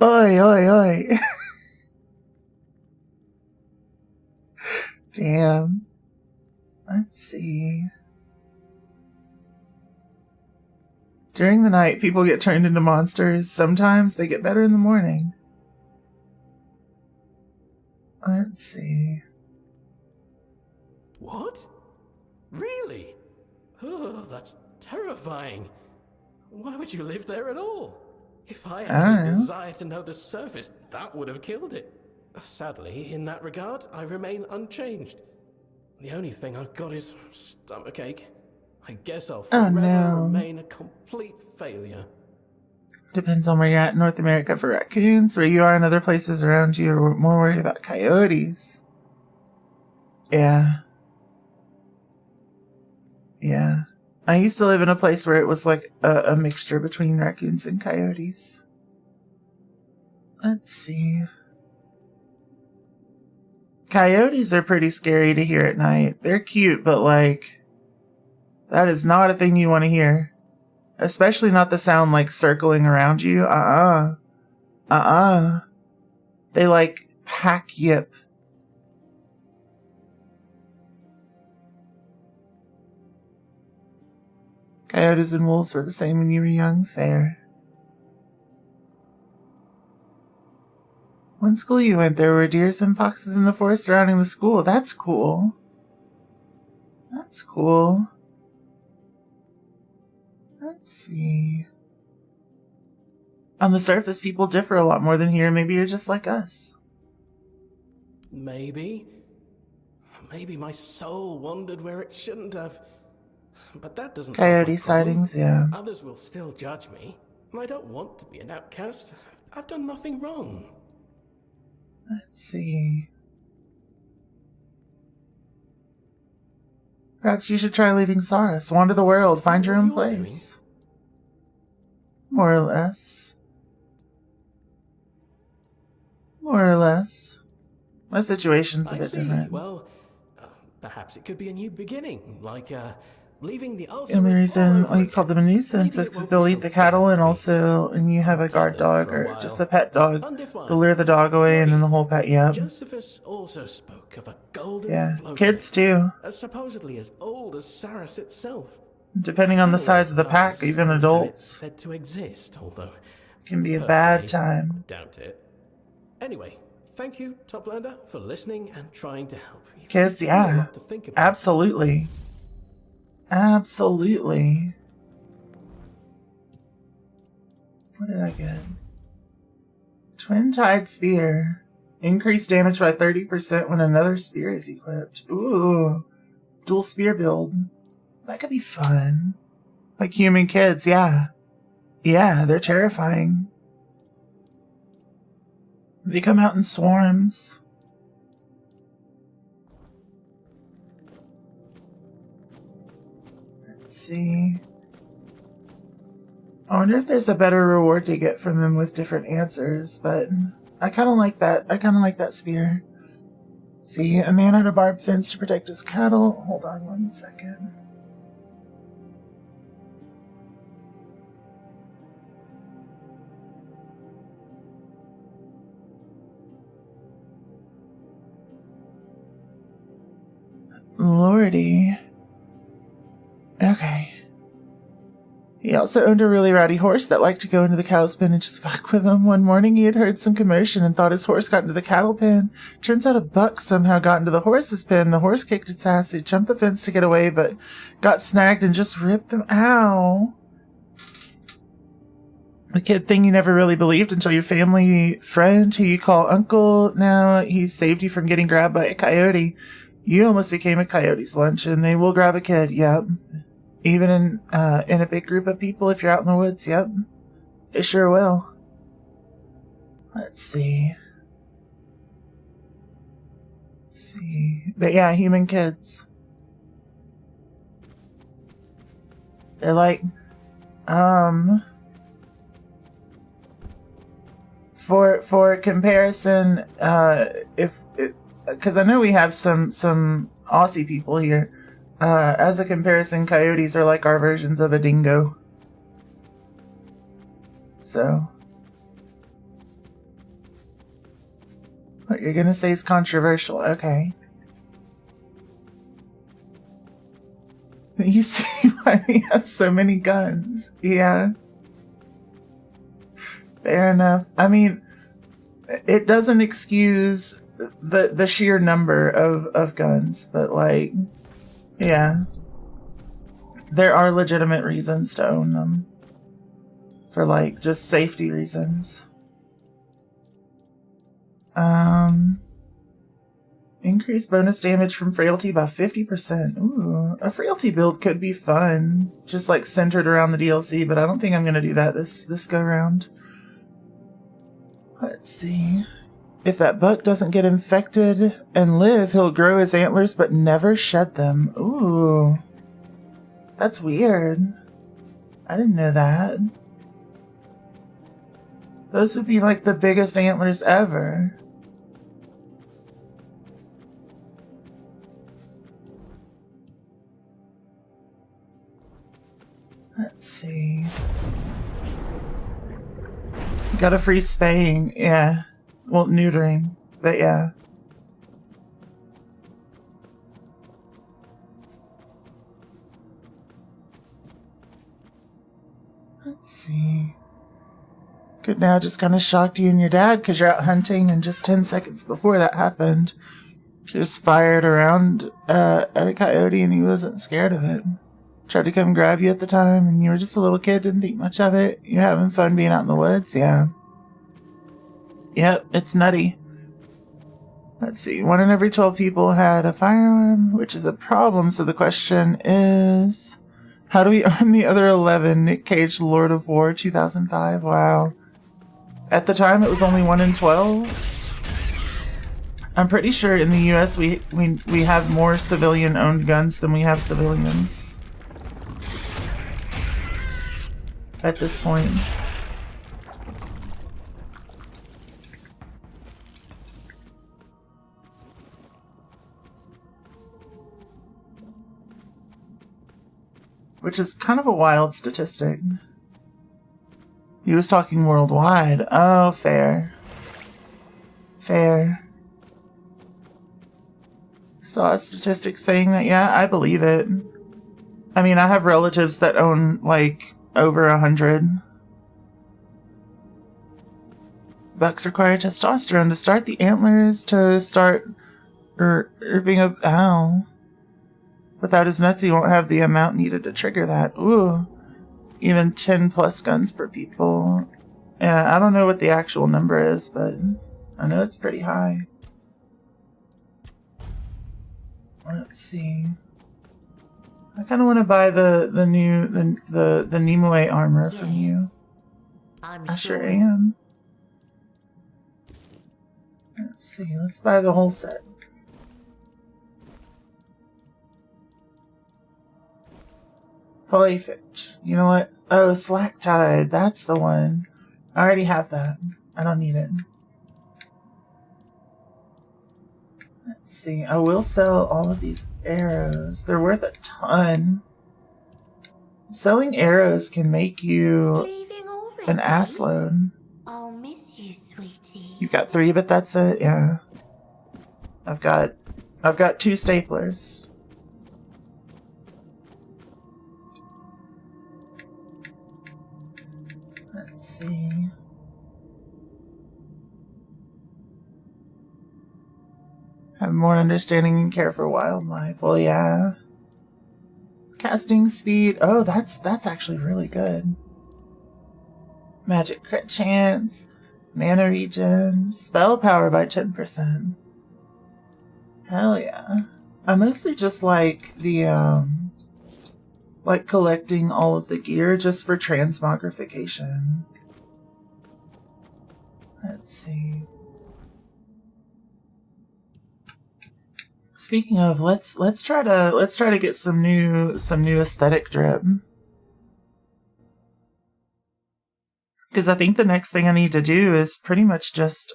Oi, oi, oi. Damn. Let's see. During the night, people get turned into monsters. Sometimes they get better in the morning. Let's see. What? Really? Oh, that's terrifying. Why would you live there at all? If I had any desire to know the surface, that would have killed it. Sadly, in that regard, I remain unchanged. The only thing I've got is stomachache. I guess I'll forever remain a complete failure. Depends on where you're at in North America for raccoons. Where you are in other places around you, you're more worried about coyotes. Yeah. Yeah. I used to live in a place where it was like a mixture between raccoons and coyotes. Let's see. Coyotes are pretty scary to hear at night. They're cute, but like, that is not a thing you want to hear. Especially not the sound like circling around you. They like pack yip. Coyotes and wolves were the same when you were young. Fair. When school you went, there were deers and foxes in the forest surrounding the school. That's cool. That's cool. Let's see. On the surface, people differ a lot more than here. Maybe you're just like us. Maybe. Maybe my soul wandered where it shouldn't have. But that doesn't solve my Coyote problem. sightings, yeah. Others will still judge me. I don't want to be an outcast. I've done nothing wrong. Let's see. Perhaps you should try leaving Sarras. Wander the world. Find your own place. More or less. More or less. My situation's a bit different. Well, perhaps it could be a new beginning, like leaving the The only reason why you call them a nuisance is because they'll eat the cattle and you have a guard dog or just a pet dog. They'll lure the dog away and then the whole pet, yep. Josephus also spoke of a golden Yeah, floater, kids too. supposedly as old as Sarras itself. Depending on the size of the pack, even It's adults said to exist, although can be a bad personally, time. doubt it. Anyway, thank you, Toplander, for listening and trying to help. Kids, You've given me a yeah. lot to think about. Absolutely. Absolutely. What did I get? Twin Tide Spear. Increased damage by 30% when another spear is equipped. Ooh. Dual spear build. That could be fun. Like human kids, yeah. Yeah, they're terrifying. They come out in swarms. Let's see. I wonder if there's a better reward to get from them with different answers, but I kind of like that. I kind of like that spear. See, a man had a barbed fence to protect his cattle. Hold on 1 second. Lordy. Okay. He also owned a really rowdy horse that liked to go into the cow's pen and just fuck with him. One morning he had heard some commotion and thought his horse got into the cattle pen. Turns out a buck somehow got into the horse's pen. The horse kicked its ass. He jumped the fence to get away, but got snagged and just ripped them. Ow. The kid thing you never really believed until your family friend, who you call uncle, now he saved you from getting grabbed by a coyote. You almost became a coyote's lunch, and they will grab a kid, yep. Even in a big group of people, if you're out in the woods, yep. They sure will. Let's see. But yeah, human kids. They're like, for comparison, because I know we have some Aussie people here. As a comparison, coyotes are like our versions of a dingo. So, what you're gonna say is controversial, okay. You see why we have so many guns, yeah. Fair enough. I mean, it doesn't excuse the sheer number of guns, but like, yeah, there are legitimate reasons to own them for like just safety reasons. Increased bonus damage from frailty by 50%. Ooh, a frailty build could be fun, just like centered around the DLC, but I don't think I'm gonna do that this go round. Let's see. If that buck doesn't get infected and live, he'll grow his antlers but never shed them. Ooh. That's weird. I didn't know that. Those would be like the biggest antlers ever. Let's see. Got a free spaying, yeah. Well, neutering, but yeah. Let's see. Good, now just kind of shocked you and your dad because you're out hunting, and just 10 seconds before that happened, you just fired around at a coyote and he wasn't scared of it. tried to come grab you at the time and you were just a little kid, didn't think much of it. You're having fun being out in the woods? Yeah. Yep, it's nutty. Let's see, 1 in every 12 people had a firearm, which is a problem. So the question is, how do we arm the other 11? Nick Cage, Lord of War, 2005. Wow. At the time, it was only 1 in 12. I'm pretty sure in the US we have more civilian-owned guns than we have civilians. At this point. Which is kind of a wild statistic. He was talking worldwide. Oh, fair. Fair. Saw a statistic saying that, yeah, I believe it. I mean, I have relatives that own, like, over 100. Bucks require testosterone to start the antlers, to start being a... Ow. Without his nuts, he won't have the amount needed to trigger that. Ooh. Even 10 plus guns per people. Yeah, I don't know what the actual number is, but I know it's pretty high. Let's see. I kind of want to buy the Nimue armor from you. I sure am. Let's see. Let's buy the whole set. Perfect. You know what? Oh, Slack Tide. That's the one. I already have that. I don't need it. Let's see. I will sell all of these arrows. They're worth a ton. Selling arrows can make you an ass load. I'll miss you, sweetie. You've got 3, but that's it. Yeah. I've got 2 staplers. Let's see. Have more understanding and care for wildlife. Well, yeah. Casting speed. Oh, that's actually really good. Magic crit chance. Mana regen. Spell power by 10%. Hell yeah. I mostly just like the, like collecting all of the gear just for transmogrification. Let's see. Speaking of, let's try to get some new aesthetic drip. Because I think the next thing I need to do is pretty much just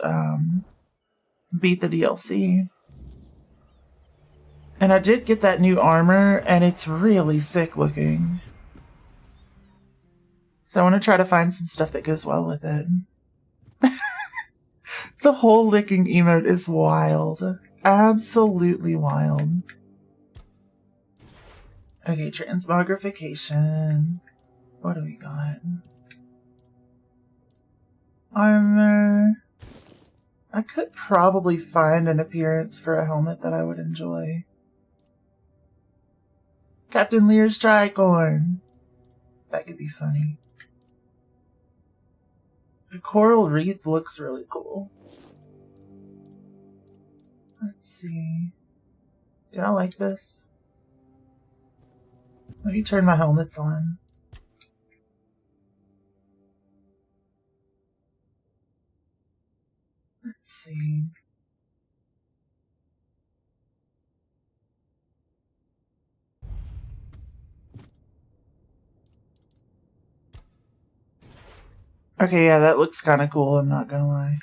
beat the DLC. And I did get that new armor, and it's really sick looking. So I want to try to find some stuff that goes well with it. The whole licking emote is wild. Absolutely wild. Okay, transmogrification. What do we got? Armor. I could probably find an appearance for a helmet that I would enjoy. Captain Lear's Tricorn. That could be funny. The coral wreath looks really cool. Let's see. Do I like this? Let me turn my helmets on. Let's see. Okay, yeah, that looks kind of cool, I'm not gonna lie.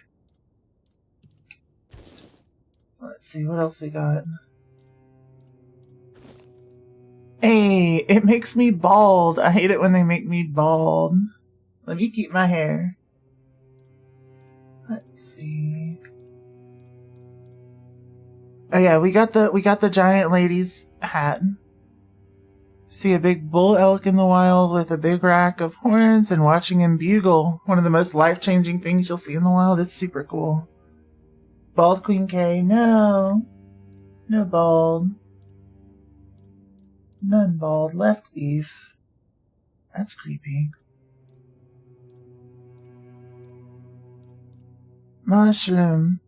Let's see, what else we got? Hey, it makes me bald. I hate it when they make me bald. Let me keep my hair. Let's see. Oh yeah, we got the giant lady's hat. See a big bull elk in the wild with a big rack of horns and watching him bugle. One of the most life-changing things you'll see in the wild. It's super cool. Bald Queen K. No. No bald. None bald, left beef. That's creepy. Mushroom.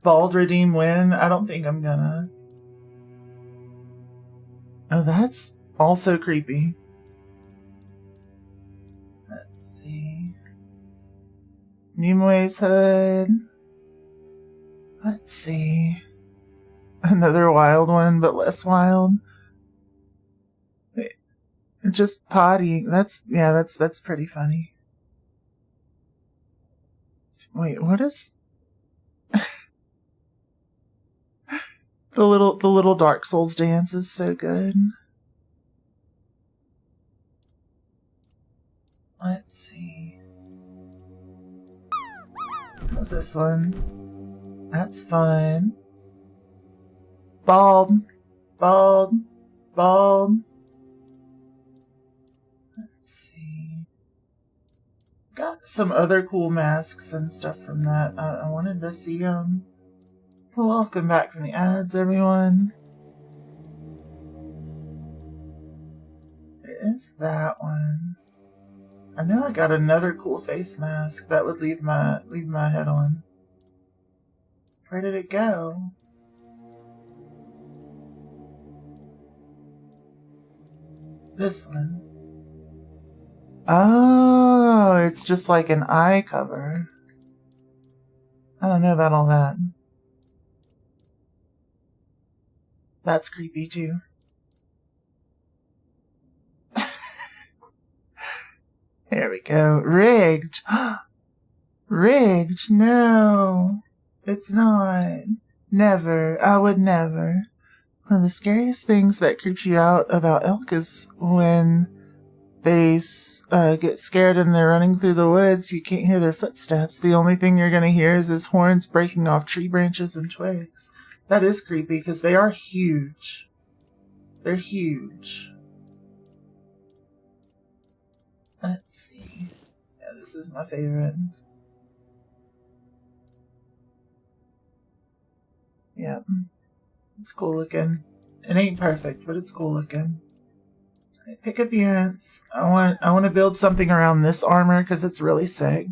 Bald redeem win? I don't think I'm gonna. Oh, that's also creepy. Let's see. Nimue's hood. Let's see. Another wild one, but less wild. Wait, just potty. That's pretty funny. Wait, what is the little Dark Souls dance is so good. Let's see. What's this one? That's fun. Bald. Bald. Bald. Let's see. Got some other cool masks and stuff from that. I wanted to see them. Welcome back from the ads, everyone. There is that one. I know I got another cool face mask that would leave my head on. Where did it go? This one. Oh, it's just like an eye cover. I don't know about all that. That's creepy too. There we go. Rigged. Rigged? No. It's not. Never. I would never. One of the scariest things that creeps you out about elk is when they get scared and they're running through the woods. You can't hear their footsteps. The only thing you're going to hear is his horns breaking off tree branches and twigs. That is creepy because they are huge. They're huge. Let's see. Yeah, this is my favorite. Yep. It's cool looking. It ain't perfect, but it's cool looking. Pick appearance. I want to build something around this armor because it's really sick.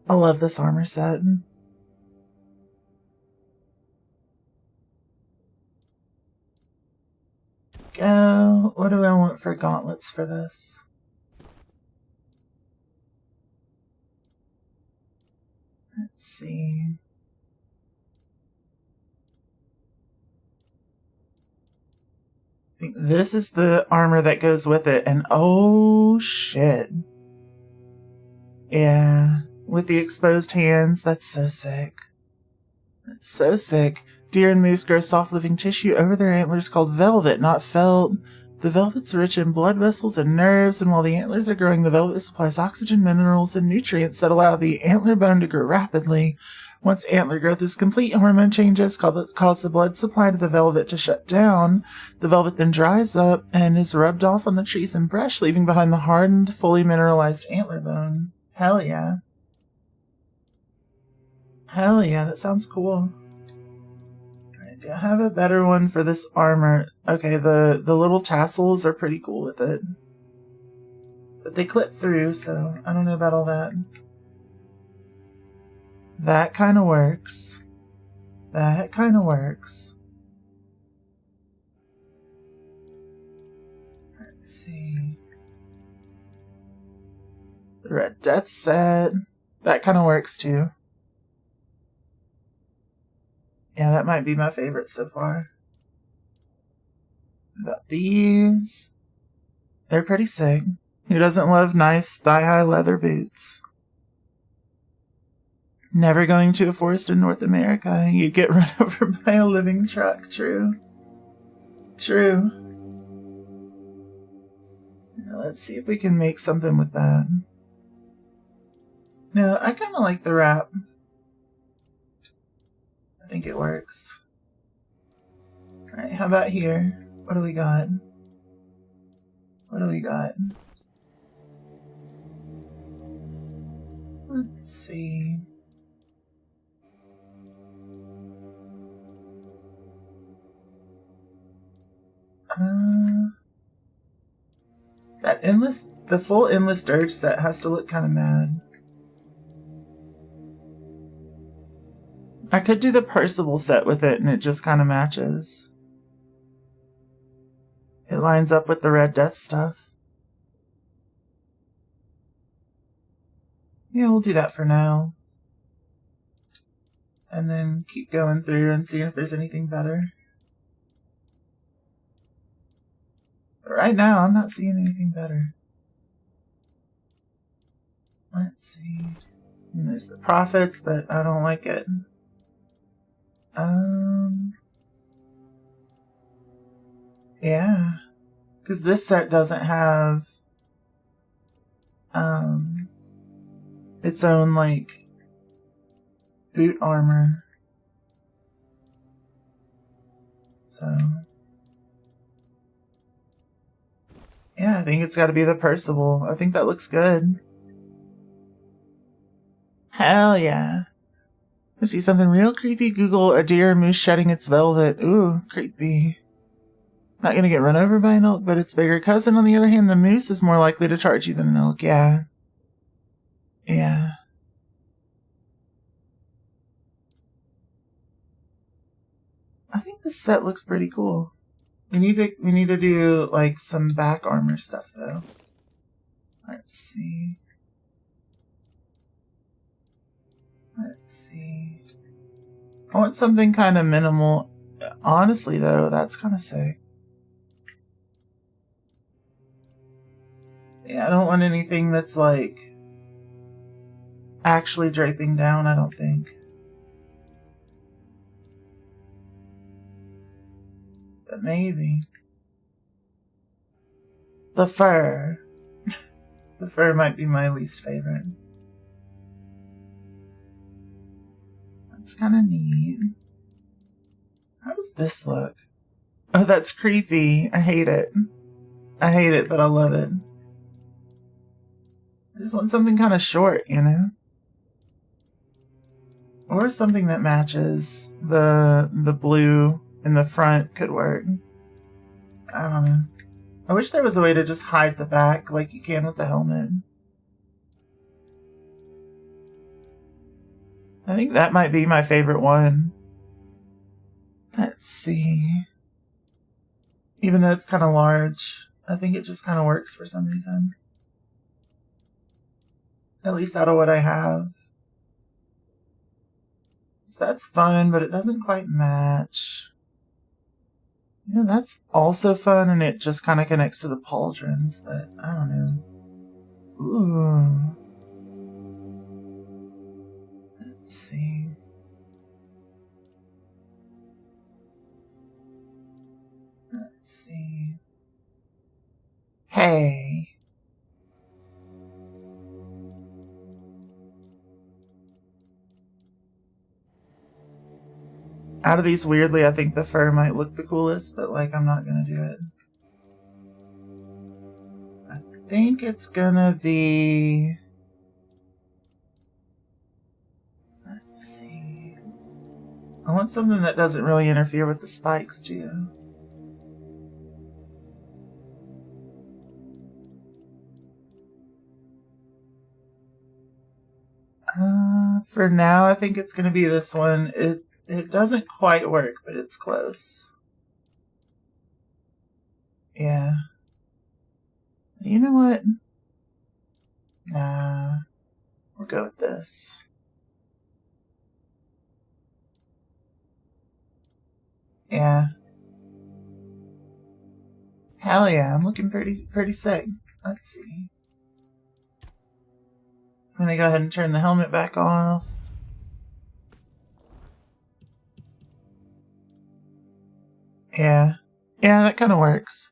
I love this armor set. Go. What do I want for gauntlets for this? Let's see. I think this is the armor that goes with it, and oh shit. Yeah, with the exposed hands, that's so sick. That's so sick. Deer and moose grow soft living tissue over their antlers called velvet, not felt. The velvet's rich in blood vessels and nerves, and while the antlers are growing, the velvet supplies oxygen, minerals, and nutrients that allow the antler bone to grow rapidly. Once antler growth is complete, hormone changes cause the blood supply to the velvet to shut down. The velvet then dries up and is rubbed off on the trees and brush, leaving behind the hardened, fully mineralized antler bone. Hell yeah. Hell yeah, that sounds cool. I have a better one for this armor. Okay, the little tassels are pretty cool with it. But they clip through, so I don't know about all that. That kind of works. That kind of works. Let's see. The Red Death set. That kind of works too. Yeah, that might be my favorite so far. About these. They're pretty sick. Who doesn't love nice thigh-high leather boots? Never going to a forest in North America. You'd get run over by a living truck. True. True. Now let's see if we can make something with that. No, I kind of like the wrap. I think it works. Alright, how about here? What do we got? What do we got? Let's see. The full Endless Dirge set has to look kind of mad. I could do the Percival set with it and it just kind of matches. It lines up with the Red Death stuff. Yeah, we'll do that for now. And then keep going through and see if there's anything better. But right now, I'm not seeing anything better. Let's see. And there's the Prophets, but I don't like it. Yeah. Because this set doesn't have its own, like, boot armor. So yeah, I think it's got to be the Percival. I think that looks good. Hell yeah. I see something real creepy. Google a deer or moose shedding its velvet. Ooh, creepy. Not gonna get run over by an elk, but its bigger cousin, on the other hand, the moose, is more likely to charge you than an elk. Yeah. Yeah. I think this set looks pretty cool. We need to do like some back armor stuff though. Let's see. I want something kind of minimal. Honestly though, that's kind of sick. Yeah, I don't want anything that's like actually draping down, I don't think. But maybe. The fur. The fur might be my least favorite. That's kind of neat. How does this look? Oh, that's creepy. I hate it. I hate it, but I love it. I just want something kind of short, you know? Or something that matches the blue in the front could work. I don't know. I wish there was a way to just hide the back like you can with the helmet. I think that might be my favorite one. Let's see. Even though it's kind of large, I think it just kind of works for some reason. At least out of what I have. So that's fun, but it doesn't quite match. You know, that's also fun, and it just kind of connects to the pauldrons, but I don't know. Ooh. Let's see. Let's see. Hey. Out of these, weirdly, I think the fur might look the coolest, but, like, I'm not gonna do it. I think it's gonna be... Let's see... I want something that doesn't really interfere with the spikes, too. For now, I think it's gonna be this one. It doesn't quite work, but it's close. Yeah. You know what? Nah. We'll go with this. Yeah. Hell yeah, I'm looking pretty sick. Let's see. I'm gonna go ahead and turn the helmet back off. Yeah. Yeah, that kind of works.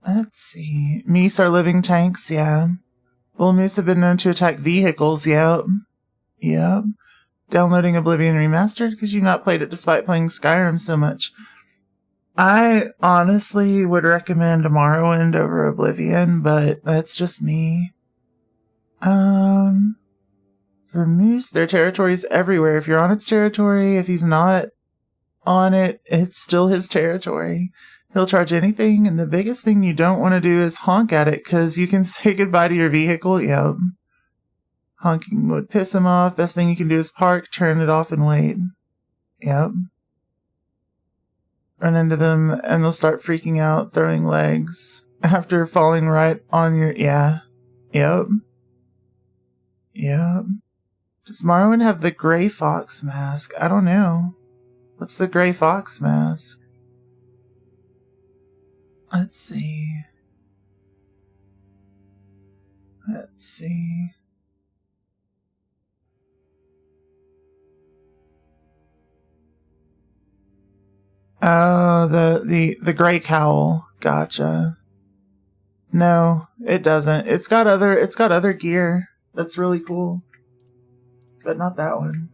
Let's see. Meese are living tanks, yeah. Bull moose have been known to attack vehicles, yep. Yep. Downloading Oblivion Remastered because you've not played it despite playing Skyrim so much. I honestly would recommend Morrowind over Oblivion, but that's just me. For moose, their territory's everywhere. If you're on its territory, if he's not on it, it's still his territory. He'll charge anything, and the biggest thing you don't want to do is honk at it, because you can say goodbye to your vehicle. Yep. Honking would piss him off. Best thing you can do is park, turn it off, and wait. Yep. Run into them, and they'll start freaking out, throwing legs after falling right on your... Yeah. Yep. Yep. Does Morrowind have the Gray Fox mask? I don't know. What's the Gray Fox mask? Let's see. Let's see. Oh, the gray cowl. Gotcha. No, it doesn't. It's got other gear. That's really cool. But not that one.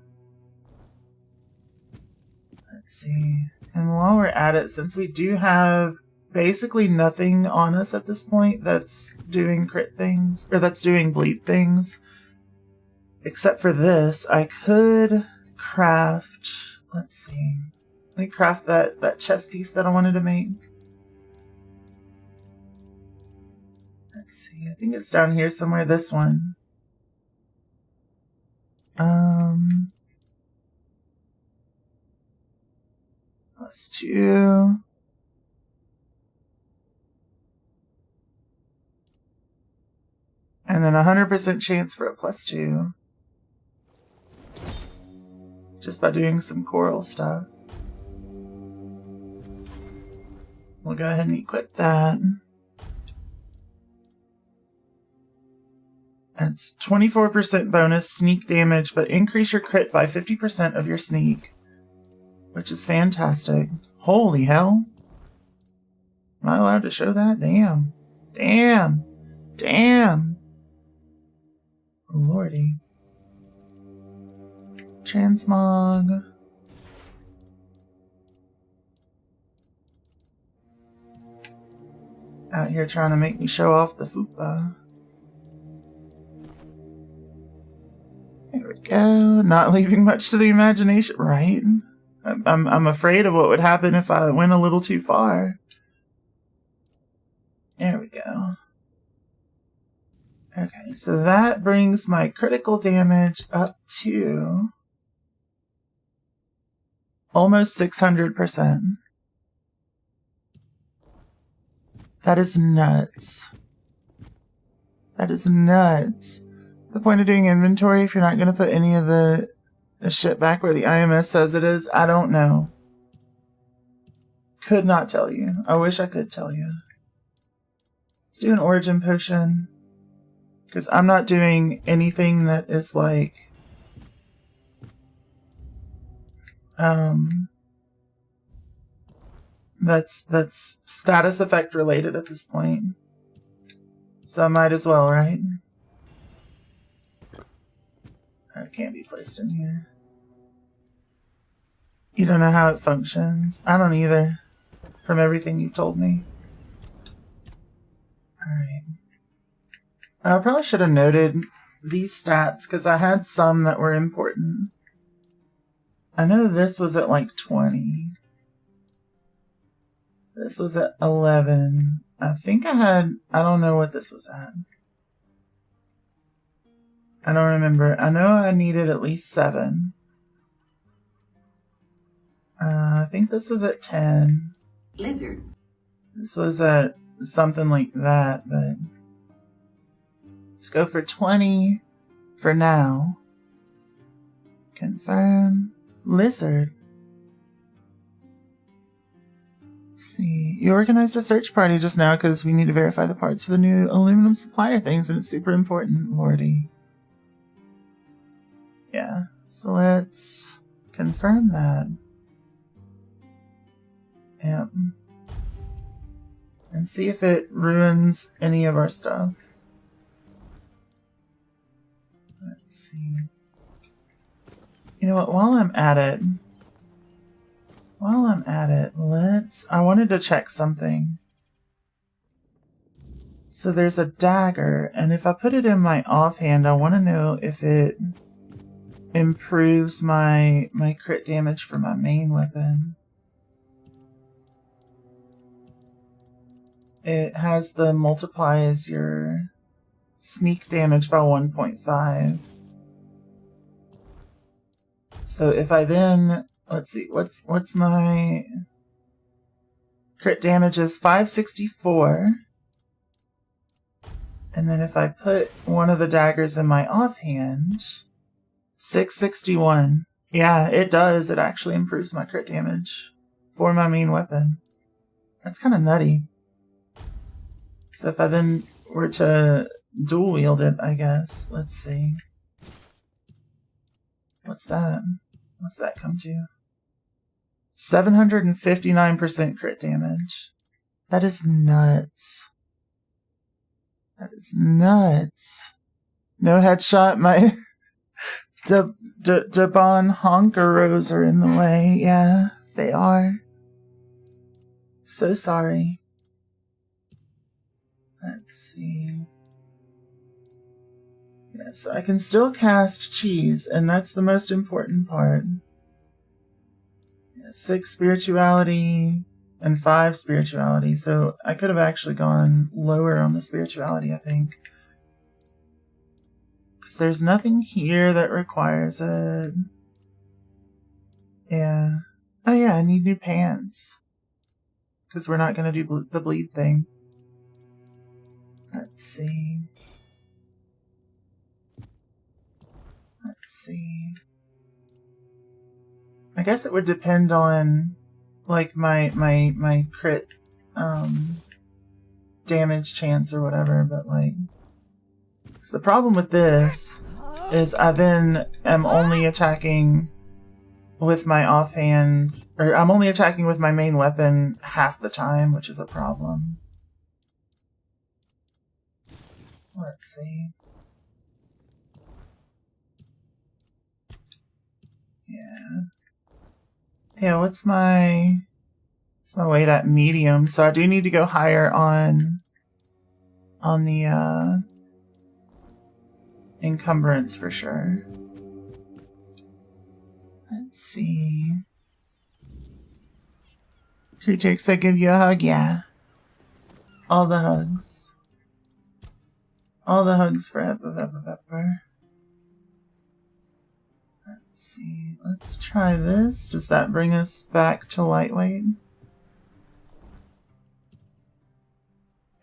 Let's see. And while we're at it, since we do have basically nothing on us at this point that's doing crit things, or that's doing bleed things, except for this, I could craft... Let's see. Let me craft that chest piece that I wanted to make. Let's see. I think it's down here somewhere, this one. +2. And then 100% chance for a +2. Just by doing some coral stuff. We'll go ahead and equip that. That's 24% bonus sneak damage, but increase your crit by 50% of your sneak. Which is fantastic. Holy hell. Am I allowed to show that? Damn. Damn. Damn. Lordy. Transmog. Out here trying to make me show off the fupa. There we go. Not leaving much to the imagination, right? I'm afraid of what would happen if I went a little too far. There we go. Okay, so that brings my critical damage up to almost 600%. That is nuts. That is nuts. The point of doing inventory, if you're not going to put any of the shit back where the IMS says it is, I don't know. Could not tell you. I wish I could tell you. Let's do an origin potion. Because I'm not doing anything that is like... That's status effect related at this point. So I might as well, right? It can't be placed in here. You don't know how it functions? I don't either. From everything you told me. Alright. I probably should have noted these stats, because I had some that were important. I know this was at like 20. This was at 11. I think I don't know what this was at. I don't remember. I know I needed at least 7. I think this was at 10. Lizard. This was at something like that, but... Let's go for 20 for now. Confirm. Lizard. Let's see. You organized a search party just now because we need to verify the parts for the new aluminum supplier things, and it's super important, Lordy. Yeah, so let's confirm that. Yep. And see if it ruins any of our stuff. Let's see. You know what, while I'm at it, I wanted to check something. So there's a dagger, and if I put it in my offhand, I want to know if it improves my crit damage for my main weapon. it has the multiplies your sneak damage by 1.5. So if I then, let's see, what's my crit damage is 564. And then if I put one of the daggers in my offhand, 661. Yeah, it does. It actually improves my crit damage for my main weapon. That's kind of nutty. So if I then were to dual wield it, I guess. Let's see. What's that? What's that come to? 759% crit damage. That is nuts. That is nuts. No headshot. My Debon Honkeros are in the way. Yeah, they are. So sorry. Let's see. Yeah, so I can still cast cheese, and that's the most important part. Yeah, 6 spirituality and 5 spirituality, so I could have actually gone lower on the spirituality, I think. Because there's nothing here that requires it. Yeah. Oh yeah, I need new pants. Because we're not going to do the bleed thing. Let's see. Let's see. I guess it would depend on, like, my crit, damage chance or whatever, but, like... So the problem with this is I then am only attacking with my offhand, or I'm only attacking with my main weapon half the time, which is a problem. Let's see. Yeah. Yeah, what's my weight at medium? So I do need to go higher on the encumbrance for sure. Let's see. Creatures that give you a hug, yeah. All the hugs. All the hugs for Pepper. Let's see. Let's try this. Does that bring us back to lightweight?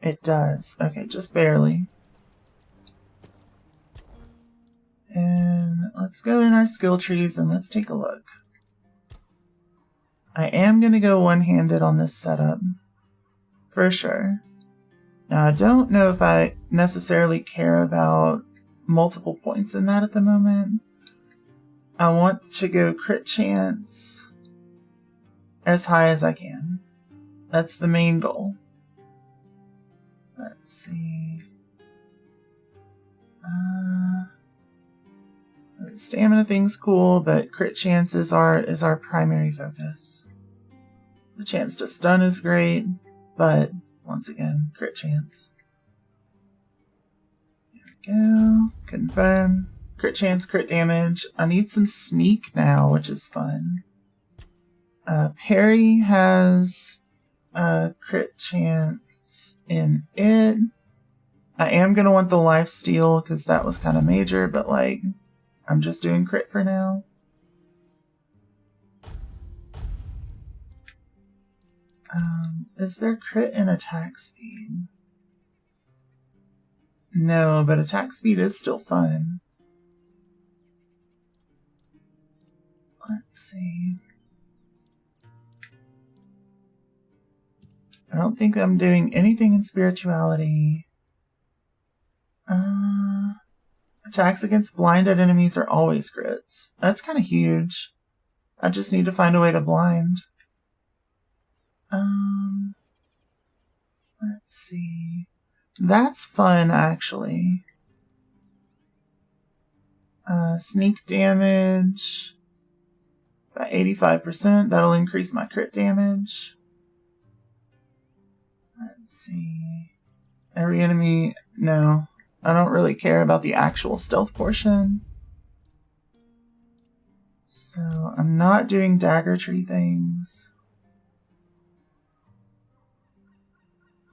It does. Okay, just barely. And let's go in our skill trees and let's take a look. I am going to go one-handed on this setup. For sure. Now, I don't know if I necessarily care about multiple points in that at the moment. I want to go crit chance as high as I can. That's the main goal. Let's see. The stamina thing's cool, but crit chance is our primary focus. The chance to stun is great, but once again, crit chance. There we go. Confirm. Crit chance, crit damage. I need some sneak now, which is fun. Parry has a crit chance in it. I am going to want the lifesteal because that was kind of major, but like, I'm just doing crit for now. Is there crit and attack speed? No, but attack speed is still fun. Let's see. I don't think I'm doing anything in spirituality. Attacks against blinded enemies are always crits. That's kind of huge. I just need to find a way to blind. Let's see. That's fun, actually. Sneak damage. About 85%. That'll increase my crit damage. Let's see. Every enemy... No. I don't really care about the actual stealth portion. So, I'm not doing dagger tree things.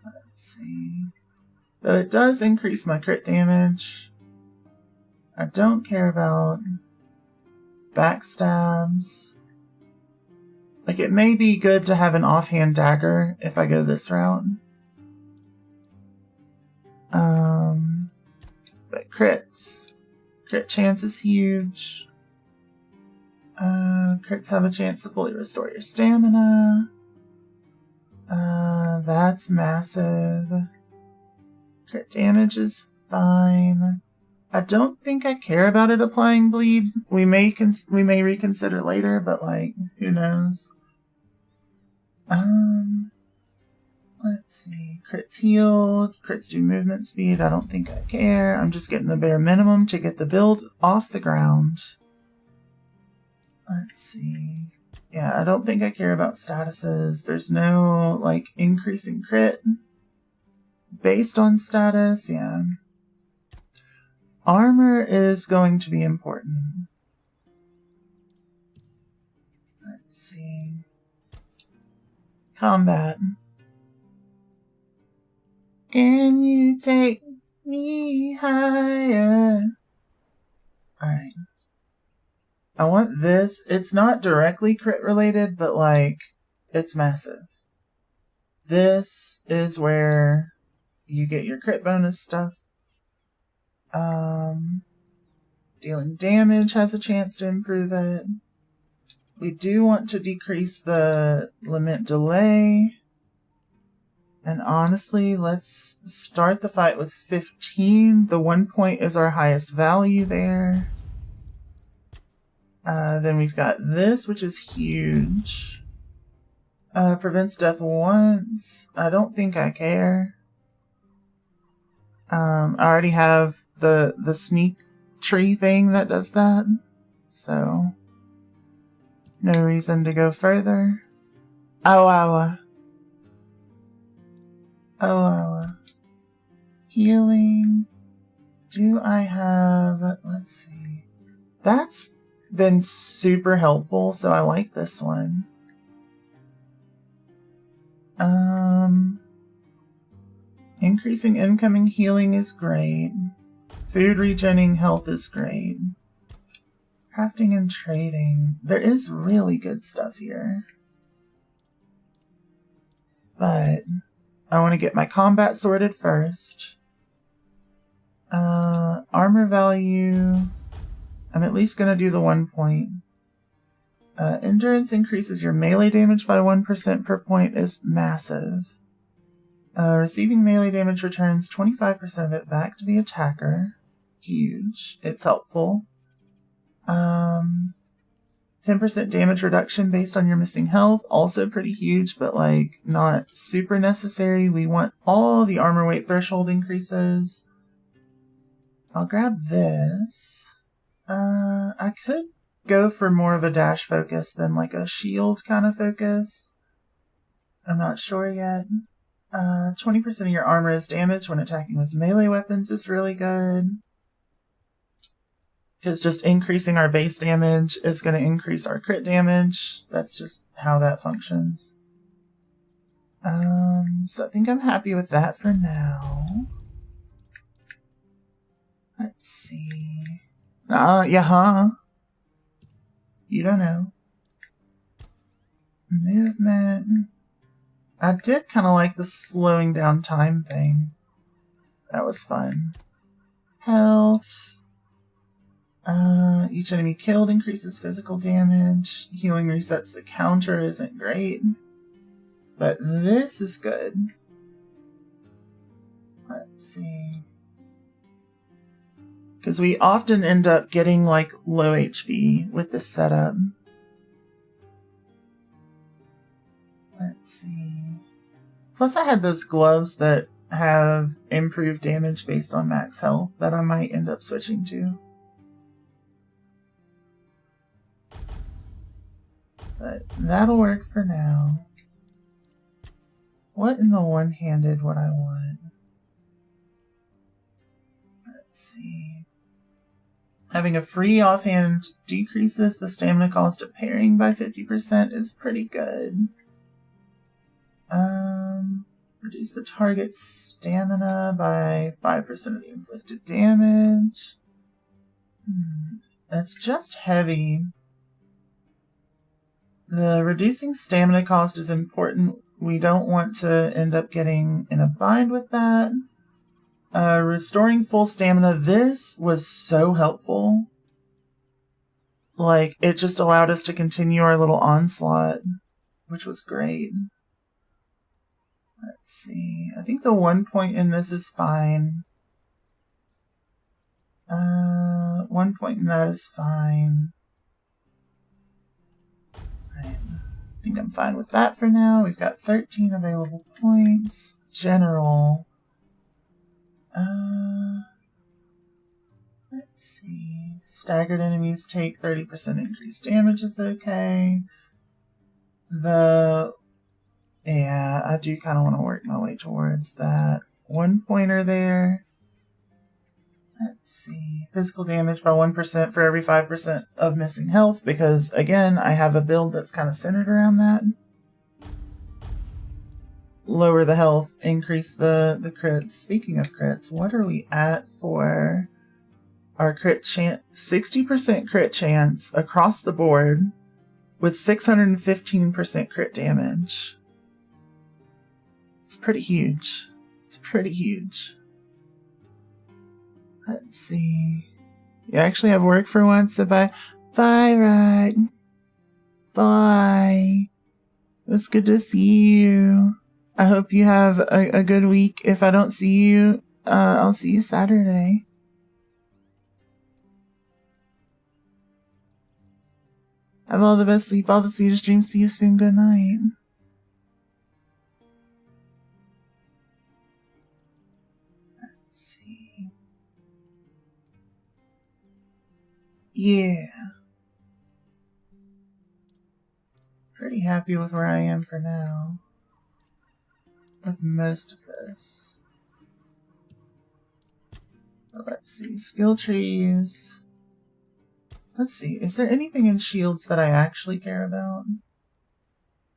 Let's Let's see. Though it does increase my crit damage. I don't care about backstabs. Like, it may be good to have an offhand dagger if I go this route. But crits. Crit chance is huge. Crits have a chance to fully restore your stamina. That's massive. Crit damage is fine. I don't think I care about it applying bleed. We may reconsider later, but like, who knows? Let's see. Crits healed. Crits do movement speed. I don't think I care. I'm just getting the bare minimum to get the build off the ground. Let's see. Yeah, I don't think I care about statuses. There's no, like, increasing crit based on status. Yeah. Armor is going to be important. Let's see. Combat. Can you take me higher? Alright. I want this. It's not directly crit related, but like, it's massive. This is where you get your crit bonus stuff. Dealing damage has a chance to improve it. We do want to decrease the lament delay. And honestly, let's start the fight with 15. The 1 point is our highest value there. Then we've got this, which is huge. Prevents death once. I don't think I care. I already have the sneak tree thing that does that. So, no reason to go further. Ow. Healing. Do I have... Let's see. That's been super helpful, so I like this one. Increasing incoming healing is great. Food regenerating health is great. Crafting and trading. There is really good stuff here. But I want to get my combat sorted first. Armor value. I'm at least going to do the 1 point. Endurance increases your melee damage by 1% per point is massive. Receiving melee damage returns 25% of it back to the attacker. Huge. It's helpful. 10% damage reduction based on your missing health. Also pretty huge, but like not super necessary. We want all the armor weight threshold increases. I'll grab this. I could go for more of a dash focus than like a shield kind of focus. I'm not sure yet. 20% of your armor is damaged when attacking with melee weapons is really good. Because just increasing our base damage is going to increase our crit damage. That's just how that functions. So I think I'm happy with that for now. Let's see. You don't know. Movement. I did kind of like the slowing down time thing. That was fun. Health. Each enemy killed increases physical damage. Healing resets the counter isn't great. But this is good. Let's see. Because we often end up getting like low HP with this setup. Let's see. Plus I had those gloves that have improved damage based on max health that I might end up switching to. But that'll work for now. What in the one-handed would I want? Let's see. Having a free offhand decreases the stamina cost of parrying by 50% is pretty good. Reduce the target's stamina by 5% of the inflicted damage. That's just heavy. The reducing stamina cost is important. We don't want to end up getting in a bind with that. Restoring full stamina. This was so helpful. Like, it just allowed us to continue our little onslaught, which was great. Let's see. I think the 1 point in this is fine. 1 point in that is fine. Right. I think I'm fine with that for now. We've got 13 available points. General. Let's see. Staggered enemies take 30% increased damage is okay. Yeah, I do kind of want to work my way towards that 1 pointer there. Let's see. Physical damage by 1% for every 5% of missing health, because, again, I have a build that's kind of centered around that. Lower the health, increase the crits. Speaking of crits, what are we at for our crit chance? 60% crit chance across the board with 615% crit damage. It's pretty huge. It's pretty huge. Let's see. You actually have work for once, so bye. Bye, Rod. Bye. It was good to see you. I hope you have a good week. If I don't see you, I'll see you Saturday. Have all the best sleep, all the sweetest dreams. See you soon. Good night. Let's see. Yeah. Pretty happy with where I am for now. With most of this. Let's see. Skill trees. Let's see. Is there anything in shields that I actually care about?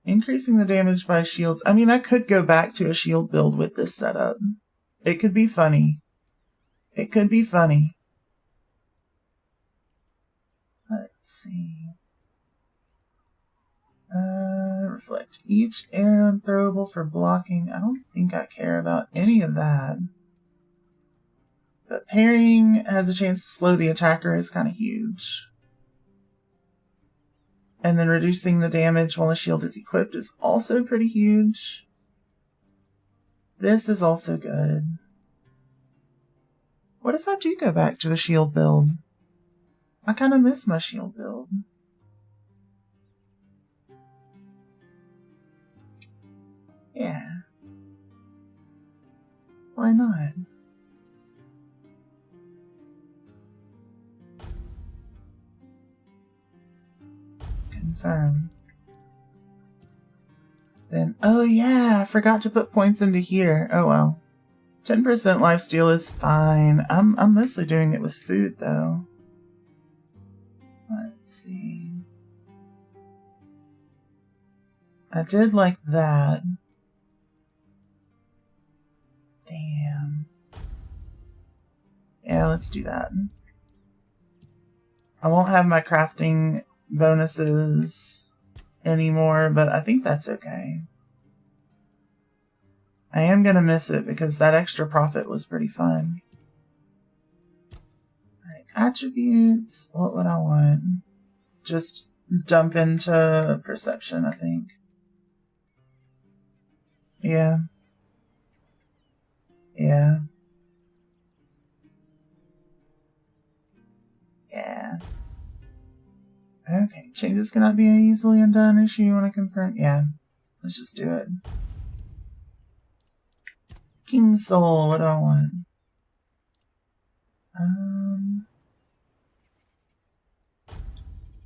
Increasing the damage by shields. I mean, I could go back to a shield build with this setup. It could be funny. It could be funny. Let's see. Reflect each arrow and throwable for blocking. I don't think I care about any of that. But parrying has a chance to slow the attacker is kind of huge. And then reducing the damage while a shield is equipped is also pretty huge. This is also good. What if I do go back to the shield build? I kind of miss my shield build. Yeah. Why not? Confirm. Then, oh yeah, I forgot to put points into here. Oh well. 10% lifesteal is fine. I'm mostly doing it with food though. Let's see. I did like that. Damn. Yeah, let's do that. I won't have my crafting bonuses anymore, but I think that's okay. I am gonna miss it because that extra profit was pretty fun. Alright, attributes. What would I want? Just dump into perception, I think. Yeah. Yeah. Yeah. Okay, changes cannot be easily undone. Issue you want to confirm? Yeah. Let's just do it. King Soul, what do I want?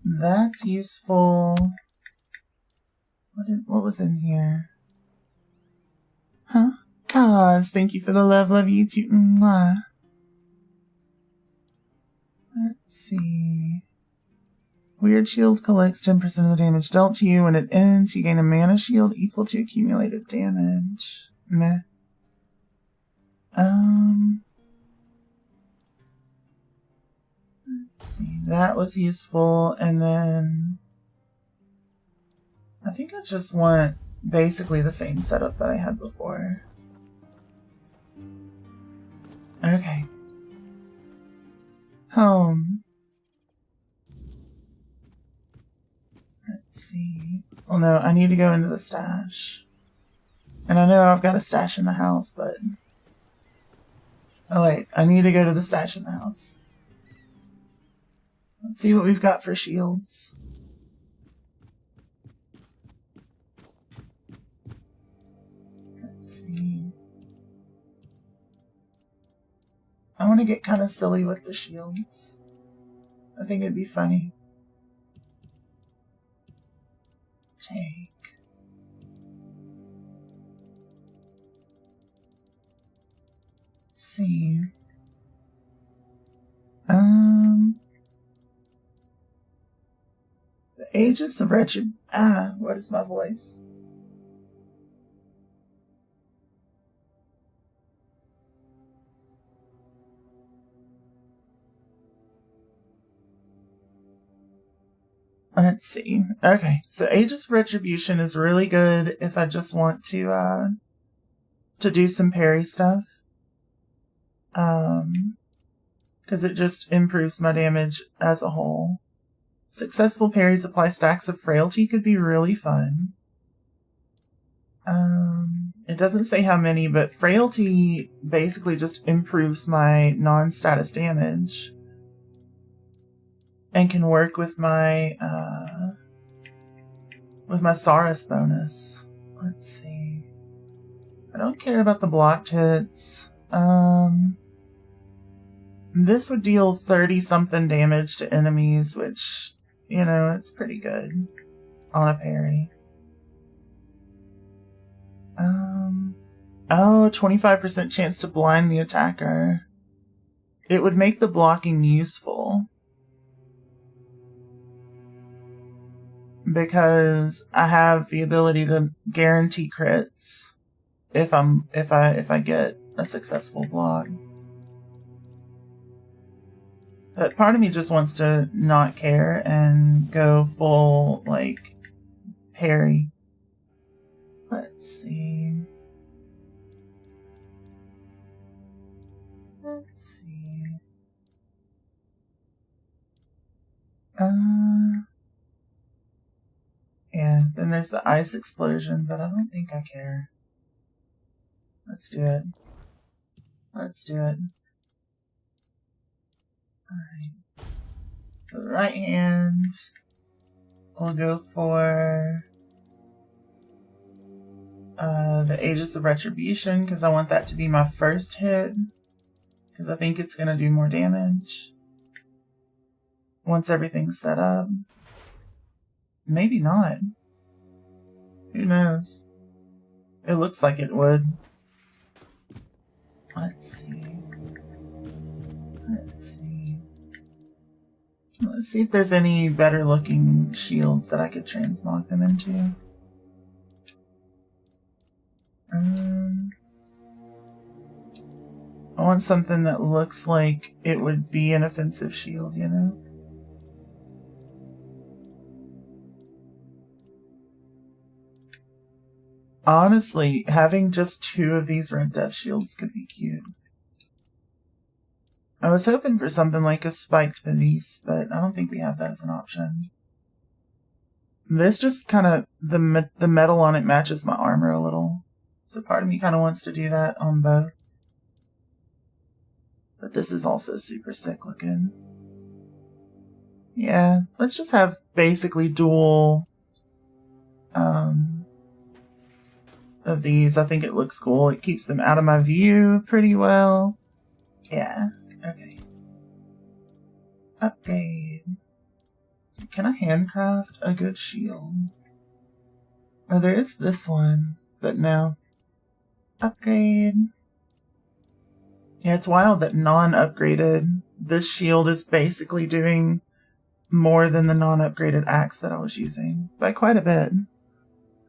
That's useful. What was in here? Huh? Cause, thank you for the love you too. Mwah. Let's see. Weird shield collects 10% of the damage dealt to you. When it ends, you gain a mana shield equal to accumulated damage. Meh. Let's see, that was useful, and then I think I just want basically the same setup that I had before. Okay. Home. Let's see. Well, no, I need to go into the stash. And I know I've got a stash in the house, but... Oh wait, I need to go to the stash in the house. Let's see what we've got for shields. Let's see. I want to get kind of silly with the shields. I think it'd be funny. Take. Let's see. The Aegis of Wretched. What is my voice? Let's see. Okay, so Aegis of Retribution is really good if I just want to do some parry stuff. Because it just improves my damage as a whole. Successful parries apply stacks of frailty could be really fun. It doesn't say how many, but frailty basically just improves my non-status damage. And can work with my Sarras bonus. Let's see. I don't care about the blocked hits. This would deal 30-something damage to enemies, which, you know, it's pretty good on a parry. Oh, 25% chance to blind the attacker. It would make the blocking useful. Because I have the ability to guarantee crits if I get a successful block. But part of me just wants to not care and go full, like, parry. Let's see. Let's see. Yeah, then there's the ice explosion, but I don't think I care. Let's do it. Let's do it. Alright. So the right hand, we'll go for the Aegis of Retribution, because I want that to be my first hit, because I think it's going to do more damage once everything's set up. Maybe not. Who knows? It looks like it would. Let's see. Let's see. Let's see if there's any better looking shields that I could transmog them into. I want something that looks like it would be an offensive shield, you know? Honestly, having just 2 of these Red Death shields could be cute. I was hoping for something like a spiked Pavise, but I don't think we have that as an option. This just kind of, the metal on it matches my armor a little. So part of me kind of wants to do that on both. But this is also super sick looking. Yeah, let's just have basically dual of these. I think it looks cool. It keeps them out of my view pretty well. Yeah, okay. Upgrade. Can I handcraft a good shield? Oh, there is this one, but no. Upgrade. Yeah, it's wild that non-upgraded, this shield is basically doing more than the non-upgraded axe that I was using. By quite a bit.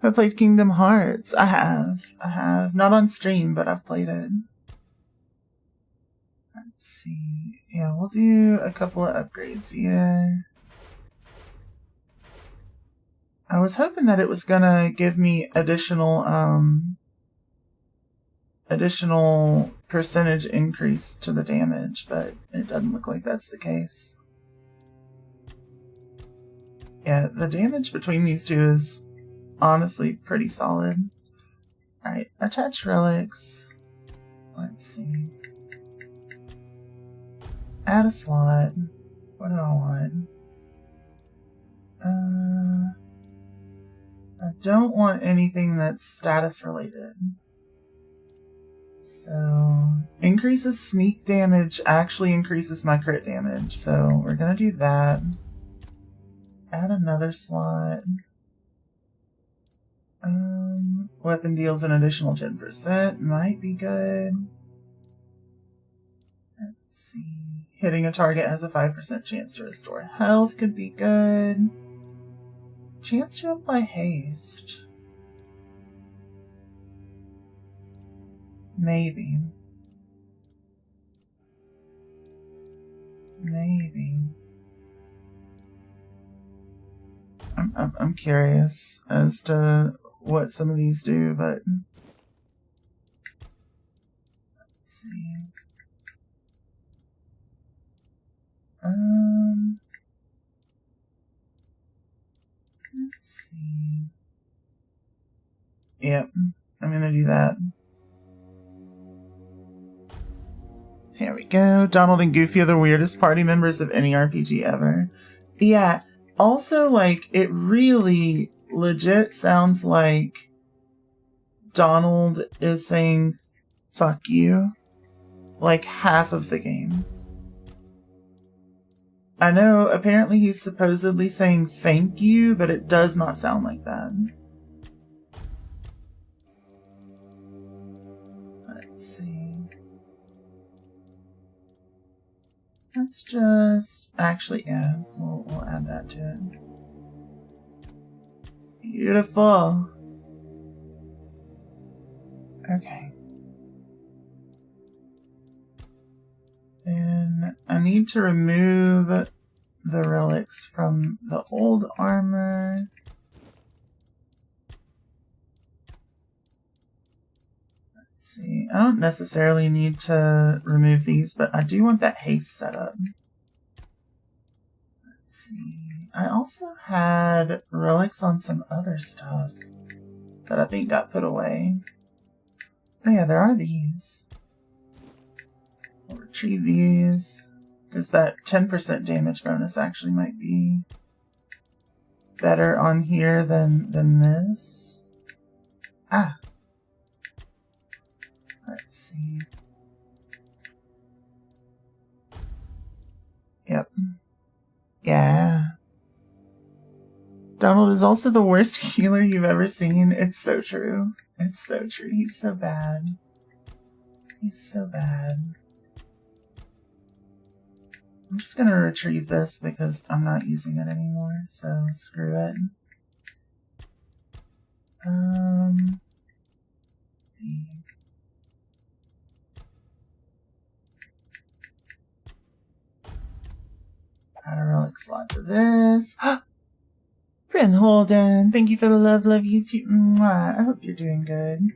I played Kingdom Hearts. I have. Not on stream, but I've played it. Let's see. Yeah, we'll do a couple of upgrades here. I was hoping that it was gonna give me additional percentage increase to the damage, but it doesn't look like that's the case. Yeah, the damage between these two is honestly pretty solid. Alright, attach relics. Let's see. Add a slot. What do I want? I don't want anything that's status related. So, increases sneak damage actually increases my crit damage. So, we're gonna do that. Add another slot. Weapon deals an additional 10%. Might be good. Let's see. Hitting a target has a 5% chance to restore health could be good. Chance to apply haste. Maybe. I'm curious as to what some of these do, but let's see. Let's see. Yep, I'm gonna do that. There we go. Donald and Goofy are the weirdest party members of any RPG ever. Yeah, also, like, it really legit sounds like Donald is saying fuck you like half of the game. I know apparently he's supposedly saying thank you, but it does not sound like that. Let's see. Let's just... Actually, yeah, we'll add that to it. Beautiful. Okay. Then I need to remove the relics from the old armor. Let's see. I don't necessarily need to remove these, but I do want that haste set up. Let's see. I also had relics on some other stuff that I think got put away. Oh yeah, there are these. I'll retrieve these, because that 10% damage bonus actually might be better on here than this. Ah. Let's see. Yep. Yeah. Donald is also the worst healer you've ever seen. It's so true. It's so true. He's so bad. He's so bad. I'm just gonna retrieve this because I'm not using it anymore, so screw it. Add a relic slot to this. Friend Holden, thank you for the love you too. Mwah. I hope you're doing good.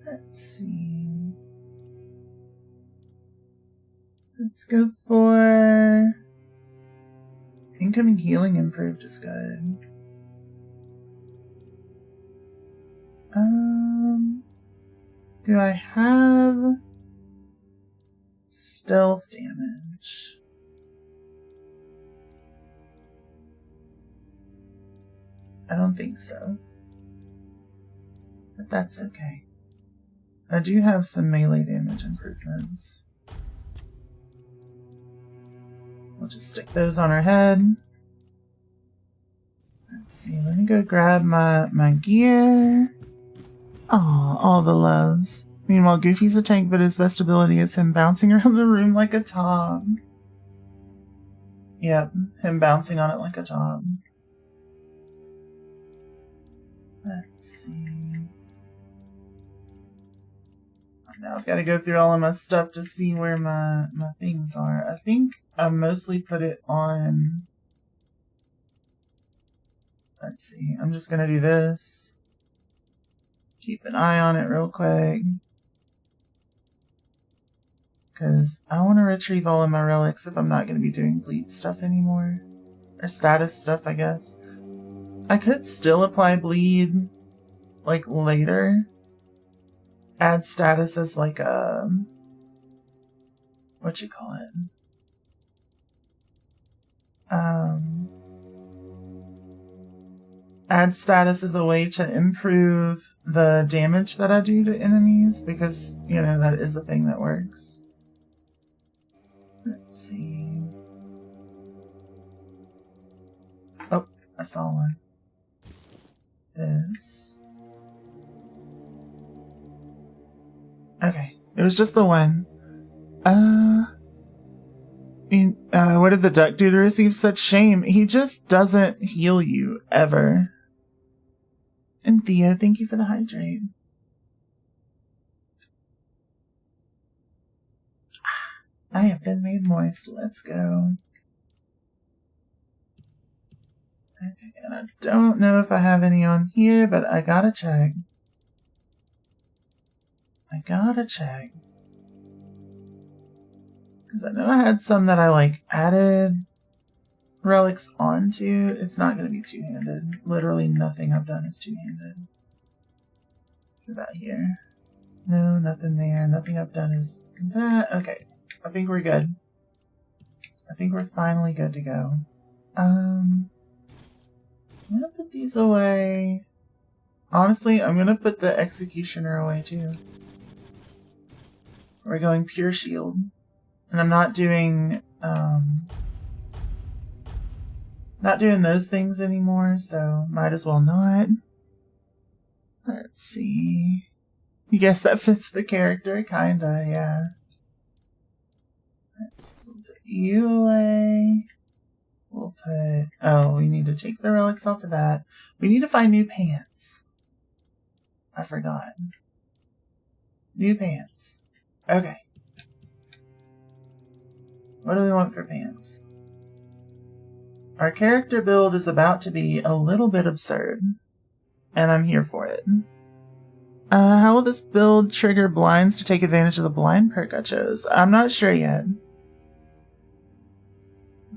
Let's see. Let's go for... Incoming healing improved is good. Do I have stealth damage? I don't think so. But that's okay. I do have some melee damage improvements. We'll just stick those on our head. Let's see, let me go grab my gear. Aw, all the loves. Meanwhile, Goofy's a tank, but his best ability is him bouncing around the room like a top. Yep, him bouncing on it like a top. Let's see. Now I've got to go through all of my stuff to see where my things are. I think I mostly put it on... Let's see. I'm just going to do this. Keep an eye on it real quick. Because I want to retrieve all of my relics if I'm not going to be doing bleed stuff anymore. Or status stuff, I guess. I could still apply bleed, like, later. Add status as, like, what you call it? Add status as a way to improve the damage that I do to enemies, because, you know, that is a thing that works. Let's see. Oh, I saw one. This. Okay, it was just the one. What did the duck do to receive such shame? He just doesn't heal you, ever. And Theo, thank you for the hydrate. I have been made moist. Let's go. Okay, and I don't know if I have any on here, but I gotta check. I gotta check. Because I know I had some that I, like, added relics onto. It's not going to be two-handed. Literally nothing I've done is two-handed. What about here? No, nothing there. Nothing I've done is that. Okay, I think we're good. I think we're finally good to go. I'm going to put these away. Honestly, I'm going to put the Executioner away, too. We're going pure shield. And I'm not doing those things anymore, so might as well not. Let's see. You guess that fits the character? Kinda, yeah. Let's put you away. We'll put... Oh, we need to take the relics off of that. We need to find new pants. I forgot. New pants. Okay. What do we want for pants? Our character build is about to be a little bit absurd, and I'm here for it. How will this build trigger blinds to take advantage of the blind perk I chose? I'm not sure yet.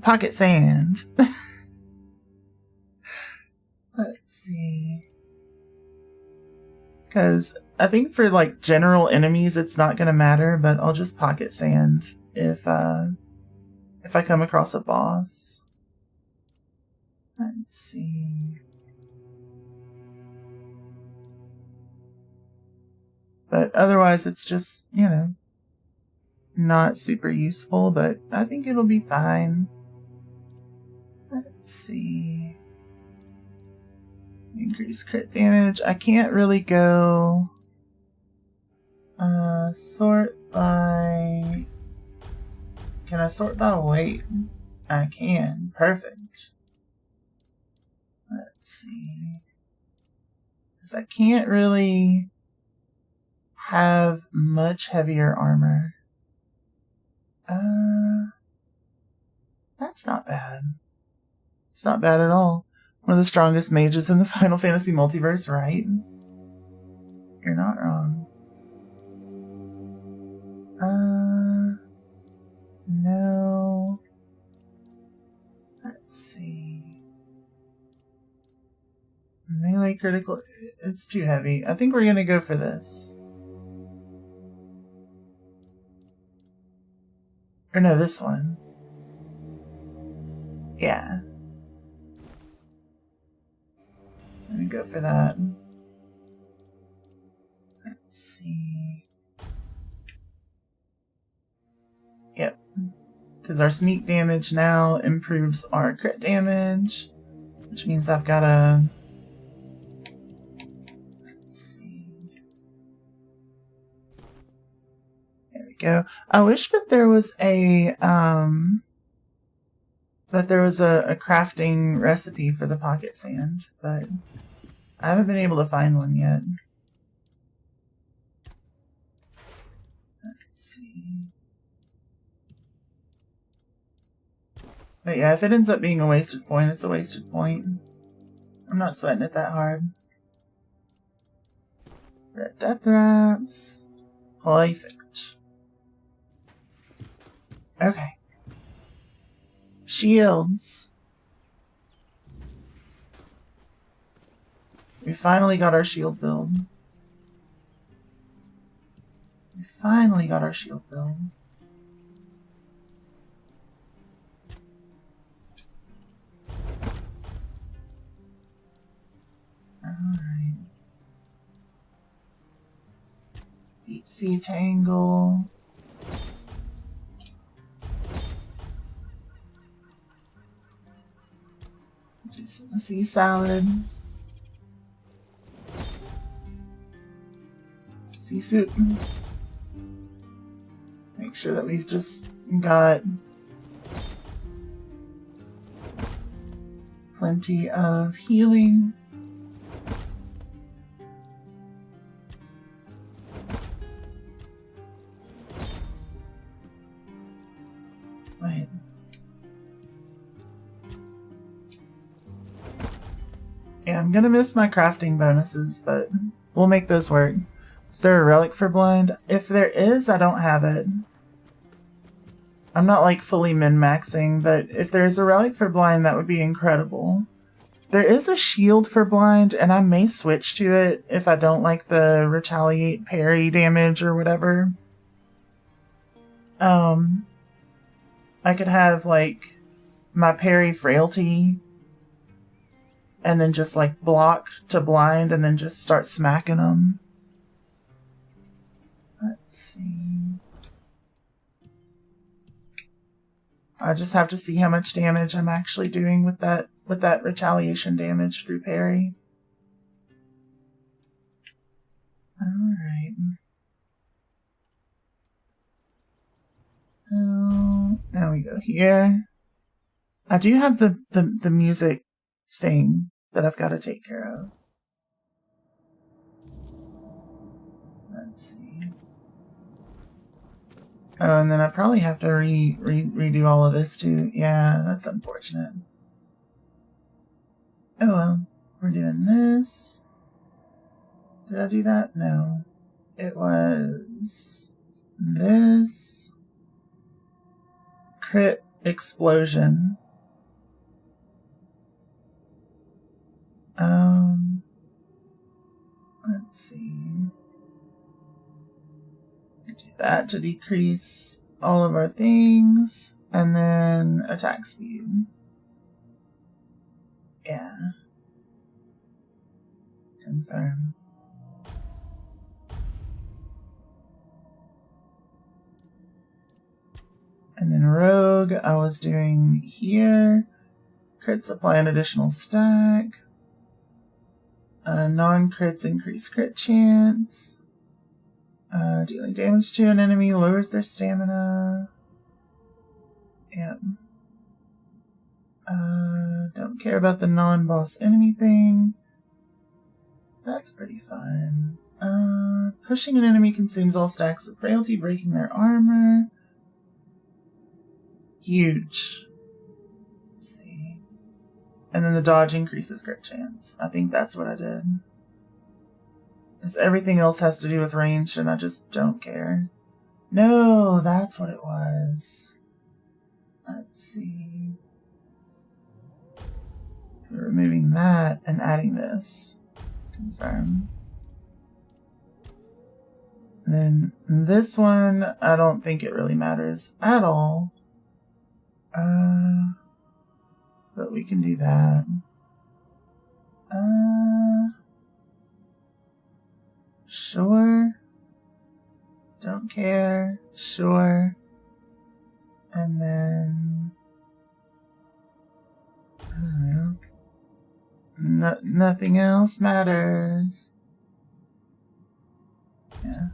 Pocket sand. Let's see. Because I think for, like, general enemies it's not going to matter, but I'll just pocket sand if I come across a boss. Let's see. But otherwise it's just, you know, not super useful, but I think it'll be fine. Let's see. Increase crit damage. I can't really go sort by... Can I sort by weight? I can. Perfect. Let's see. Because I can't really have much heavier armor. That's not bad. It's not bad at all. One of the strongest mages in the Final Fantasy multiverse, right? You're not wrong. No. Let's see. Melee critical. It's too heavy. I think we're gonna go for this. Or no, this one. Yeah. I'm gonna go for that. Let's see. Yep. Because our sneak damage now improves our crit damage, which means I've gotta... Let's see. There we go. I wish that there was a crafting recipe for the pocket sand, but I haven't been able to find one yet. Let's see. But yeah, if it ends up being a wasted point, it's a wasted point. I'm not sweating it that hard. Red death wraps. Perfect. Okay. Shields. We finally got our shield build. We finally got our shield build. Alright. Deep sea tangle. Do some sea salad. Sea soup. Make sure that we've just got plenty of healing. Wait. Yeah, I'm gonna miss my crafting bonuses, but we'll make those work. Is there a relic for blind? If there is, I don't have it. I'm not like fully min-maxing, but if there's a relic for blind, that would be incredible. There is a shield for blind, and I may switch to it if I don't like the retaliate parry damage or whatever. I could have like my parry frailty and then just like block to blind and then just start smacking them. Let's see. I just have to see how much damage I'm actually doing with that retaliation damage through parry. Alright. So now we go here. I do have the music thing that I've got to take care of. Let's see. Oh, and then I probably have to redo all of this too. Yeah, that's unfortunate. Oh well, we're doing this. Did I do that? No. It was this. Crit explosion. Let's see. Do that to decrease all of our things, and then attack speed. Yeah. Confirm. And then rogue, I was doing here. Crits apply an additional stack. Non-crits increase crit chance. Dealing damage to an enemy lowers their stamina. Yep. Don't care about the non-boss enemy thing. That's pretty fun. Pushing an enemy consumes all stacks of frailty, breaking their armor. Huge. Let's see. And then the dodge increases crit chance. I think that's what I did. Because everything else has to do with range, and I just don't care. No, that's what it was. Let's see. We're removing that and adding this. Confirm. And then this one, I don't think it really matters at all. But we can do that. Sure. Don't care. Sure. And then... I don't know. Nothing else matters. Yeah.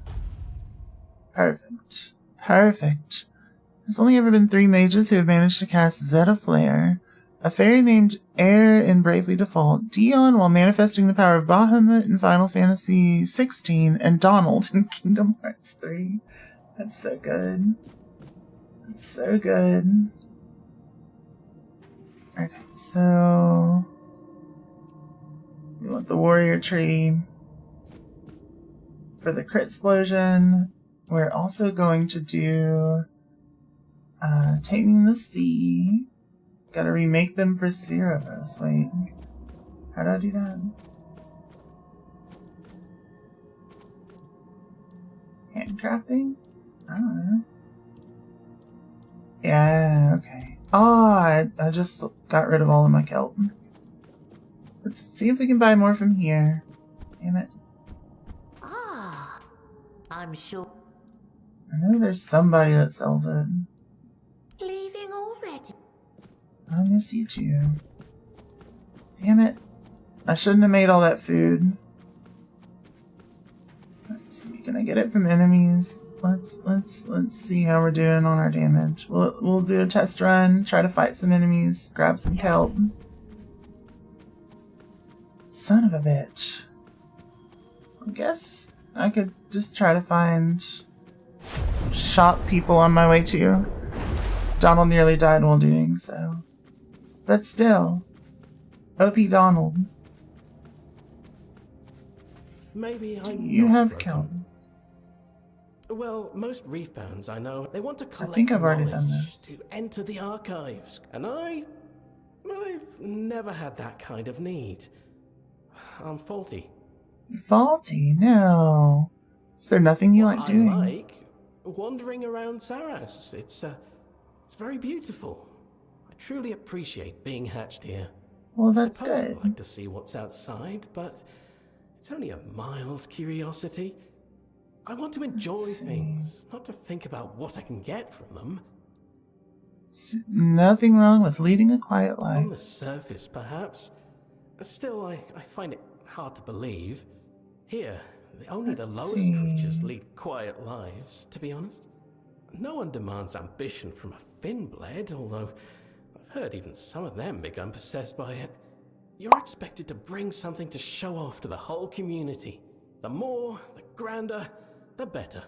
Perfect. Perfect. There's only ever been 3 mages who have managed to cast Zeta Flare, A fairy named Air in Bravely Default, Dion while manifesting the power of Bahamut in Final Fantasy 16, and Donald in Kingdom Hearts 3. That's so good. That's so good. Okay, so we want the warrior tree. For the crit explosion, we're also going to do Taming the Sea. Gotta remake them for Sarras. Wait, how do I do that? Handcrafting? I don't know. Yeah, okay. Oh, I just got rid of all of my kelp. Let's see if we can buy more from here. Damn it. Ah, I'm sure. I know there's somebody that sells it. Leaving already? I miss you too. Damn it. I shouldn't have made all that food. Let's see, can I get it from enemies? Let's see how we're doing on our damage. We'll do a test run, try to fight some enemies, grab some kelp. Son of a bitch. I guess I could just try to find shop people on my way to. Donald nearly died while doing so. But still, OP Donald. Maybe I'm You not have broken. kelp. Well, most reefbounds I know, they want to collect think I've already knowledge done this. to enter the archives, and I've never had that kind of need. I'm faulty. Faulty? No. Is there nothing you like doing? I like wandering around Sarras. It's very beautiful. I truly appreciate being hatched here. Well, I that's suppose good. I'd like to see what's outside, but it's only a mild curiosity. I want to enjoy Let's see. things, not to think about what I can get from them. Nothing wrong with leading a quiet life. On the surface, perhaps. Still, I find it hard to believe. Here, only the Let's lowest see. creatures lead quiet lives, to be honest. No one demands ambition from a Finblade, although I've heard even some of them become possessed by it. You're expected to bring something to show off to the whole community. The more, the grander, the better.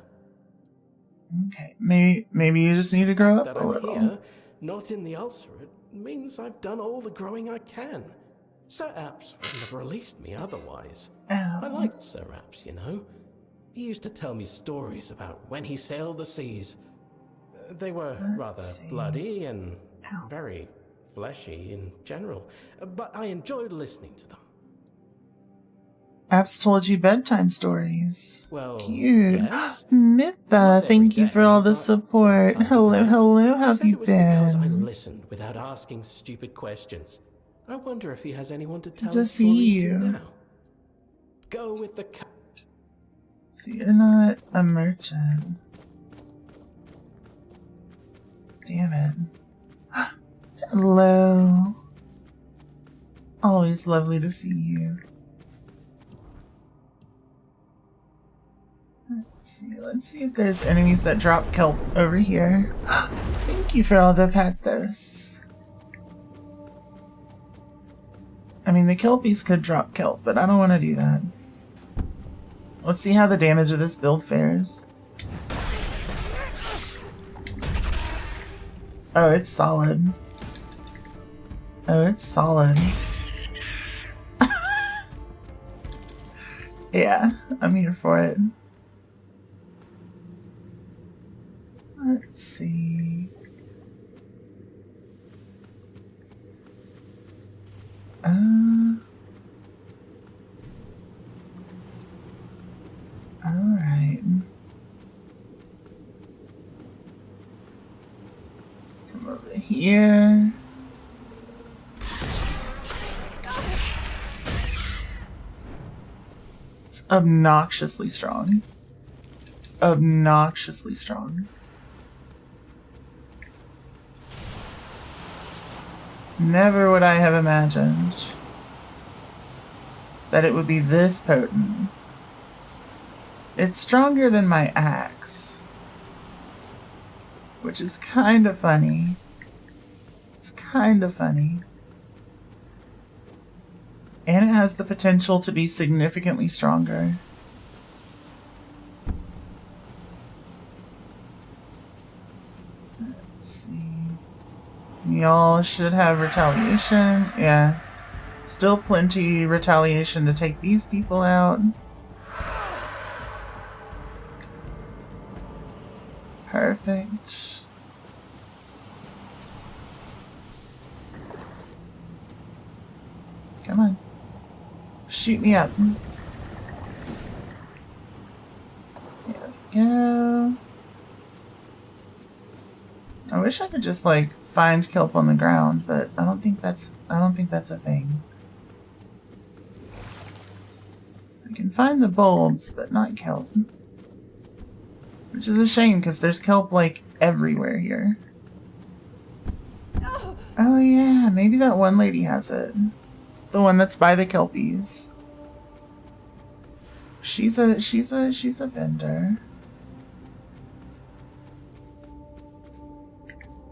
Okay, maybe you just need to grow up That a I'm little. here, not in the Ulcerate, means I've done all the growing I can. Sir Apps wouldn't have released me otherwise. I liked Sir Apps, you know. He used to tell me stories about when he sailed the seas. They were rather see. bloody and very fleshy in general, but I enjoyed listening to them. Apps told you bedtime stories. Well, Cute. yes. Mitha, Not thank every you for all the day, but support. time to Hello, time. hello, how have Said you it was because I been? listened without asking stupid questions. I wonder if he has anyone to tell to his see stories you. to now. Go with the So you're not a merchant. Damn it. Hello. Always lovely to see you. Let's see if there's enemies that drop kelp over here. Thank you for all the pathos. I mean, the kelpies could drop kelp, but I don't want to do that. Let's see how the damage of this build fares. Oh, it's solid. Oh, it's solid. Yeah, I'm here for it. Let's see. Alright. Come over here. It's obnoxiously strong. Obnoxiously strong. Never would I have imagined that it would be this potent. It's stronger than my axe, which is kind of funny. It's kind of funny. And it has the potential to be significantly stronger. Let's see. Y'all should have retaliation. Yeah. Still plenty retaliation to take these people out. Perfect. Come on. Shoot me up. There we go. I wish I could just like find kelp on the ground, but I don't think that's a thing. I can find the bulbs, but not kelp. Which is a shame because there's kelp like everywhere here. Oh yeah, maybe that one lady has it. The one that's by the kelpies. She's a vendor.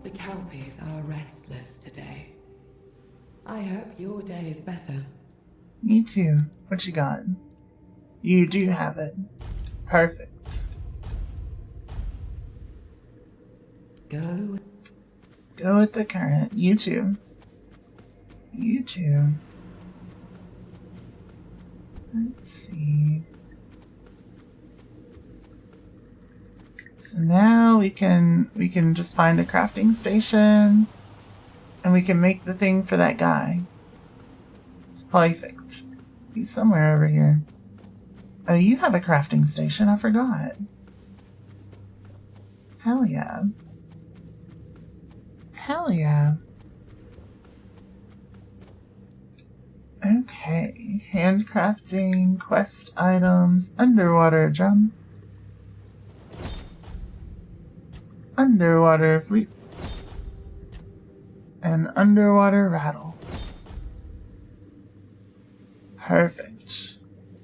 The kelpies are restless today. I hope your day is better. Me too. What you got? You do have it. Perfect. Go. Go with the current. You too. You too. Let's see. So now we can just find a crafting station and we can make the thing for that guy. It's perfect. He's somewhere over here. Oh, you have a crafting station. I forgot. Hell yeah. Hell yeah. Okay. Handcrafting, quest items, underwater drum. Underwater flute. And underwater rattle. Perfect.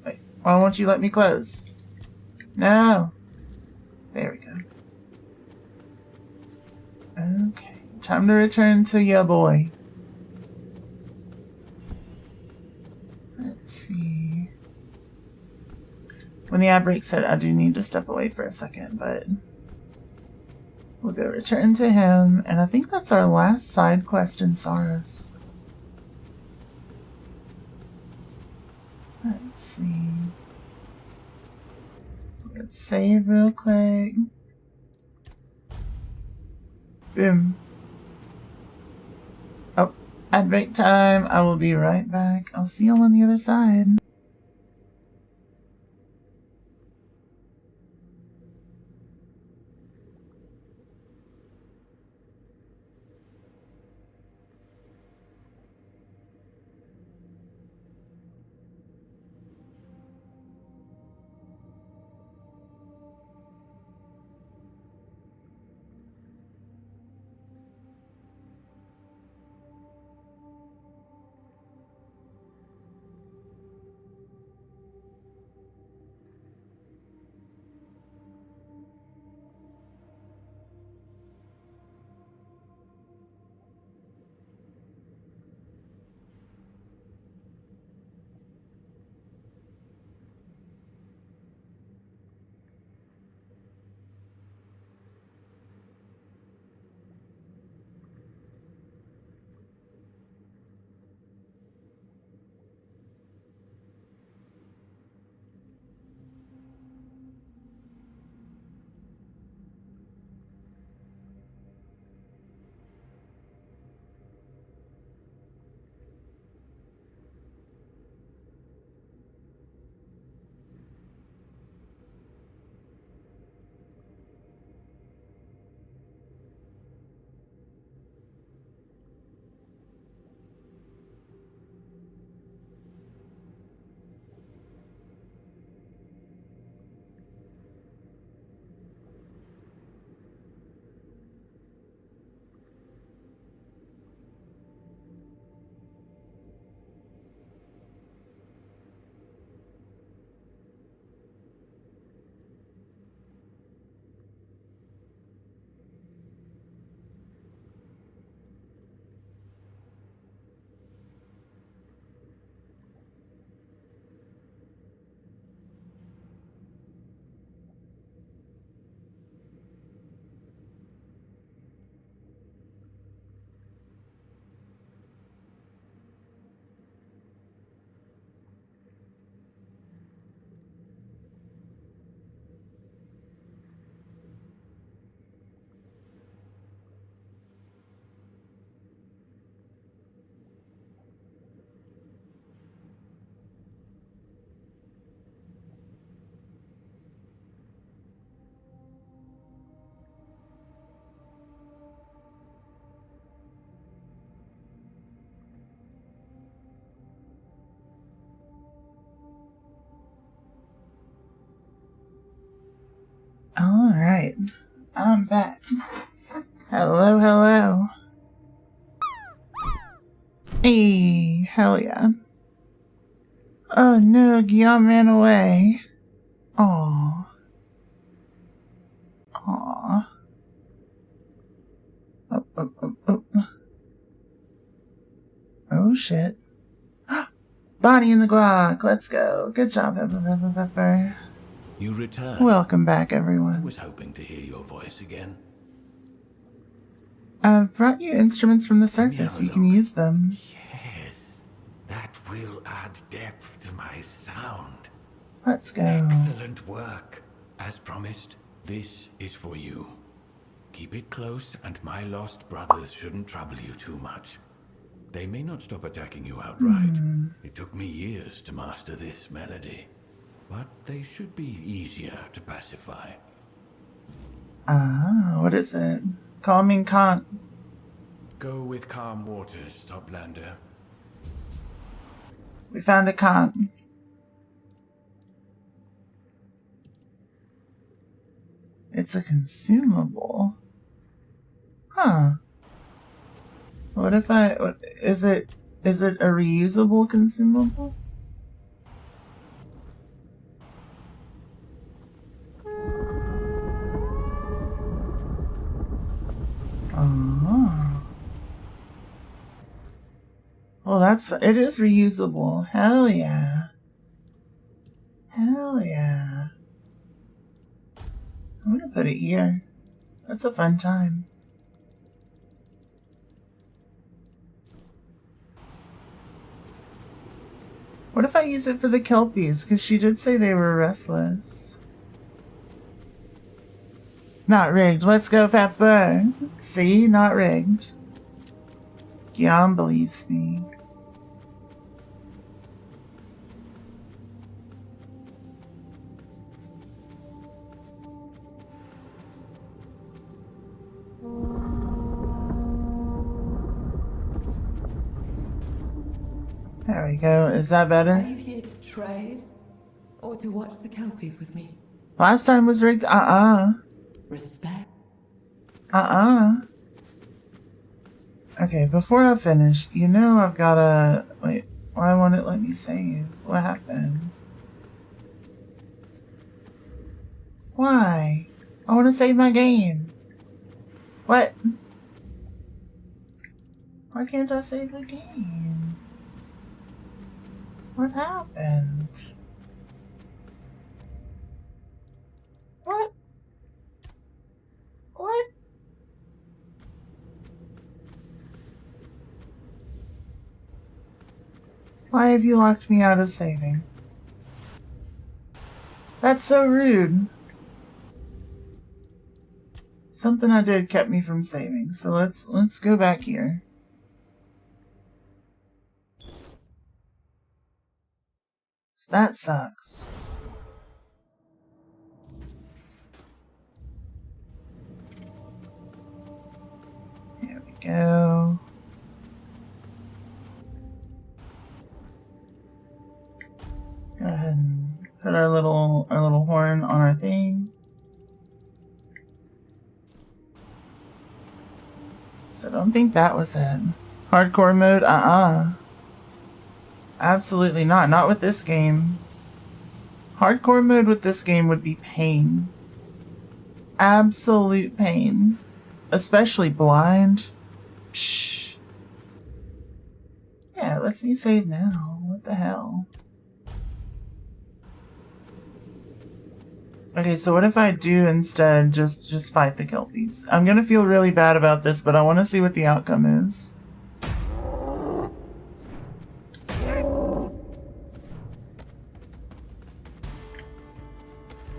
Wait, why won't you let me close? No. There we go. Okay, time to return to ya boy. Let's see. When the ad break said I do need to step away for a second, but we'll go return to him, and I think that's our last side quest in Sarras. Let's see. So let's save real quick. Boom. Oh, at break time. I will be right back. I'll see y'all on the other side. Alright. I'm back. Hello, hello. Hey, hell yeah. Oh no, Guillaume ran away. Aww. Aww. Oh. Oh shit. Bonnie in the guac. Let's go. Good job, Pepper. You returned. Welcome back, I everyone. was hoping to hear your voice again. I've brought you instruments from the Let me have surface. a You can look. use them. Yes, that will add depth to my sound. Let's go. Excellent work. As promised, this is for you. Keep it close, and my lost brothers shouldn't trouble you too much. They may not stop attacking you outright. It took me years to master this melody, but they should be easier to pacify. Ah, what is it? Calming conch. Go with calm waters, Toplander. We found a conch. It's a consumable. Huh. What if is it a reusable consumable? Oh. Well, it is reusable. Hell yeah. Hell yeah. I'm gonna put it here. That's a fun time. What if I use it for the Kelpies? Because she did say they were restless. Not rigged. Let's go, Pepper. See? Not rigged. Guillaume believes me. There we go. Is that Are better? you here to trade? Or to watch the Kelpies with me? Last time was rigged. Respect. Okay, before I finish, you know I've gotta... Wait, why won't it let me save? What happened? Why? I want to save my game. What? Why can't I save the game? What happened? What? What? Why have you locked me out of saving? That's so rude. Something I did kept me from saving, so let's go back here. That sucks. There we go. Go ahead and put our little horn on our thing. So I don't think that was it. Hardcore mode? Absolutely not. Not with this game. Hardcore mode with this game would be pain. Absolute pain. Especially blind. Psh. Yeah, it lets me save now. What the hell? Okay, so what if I do instead just fight the Kelpies? I'm gonna feel really bad about this, but I want to see what the outcome is.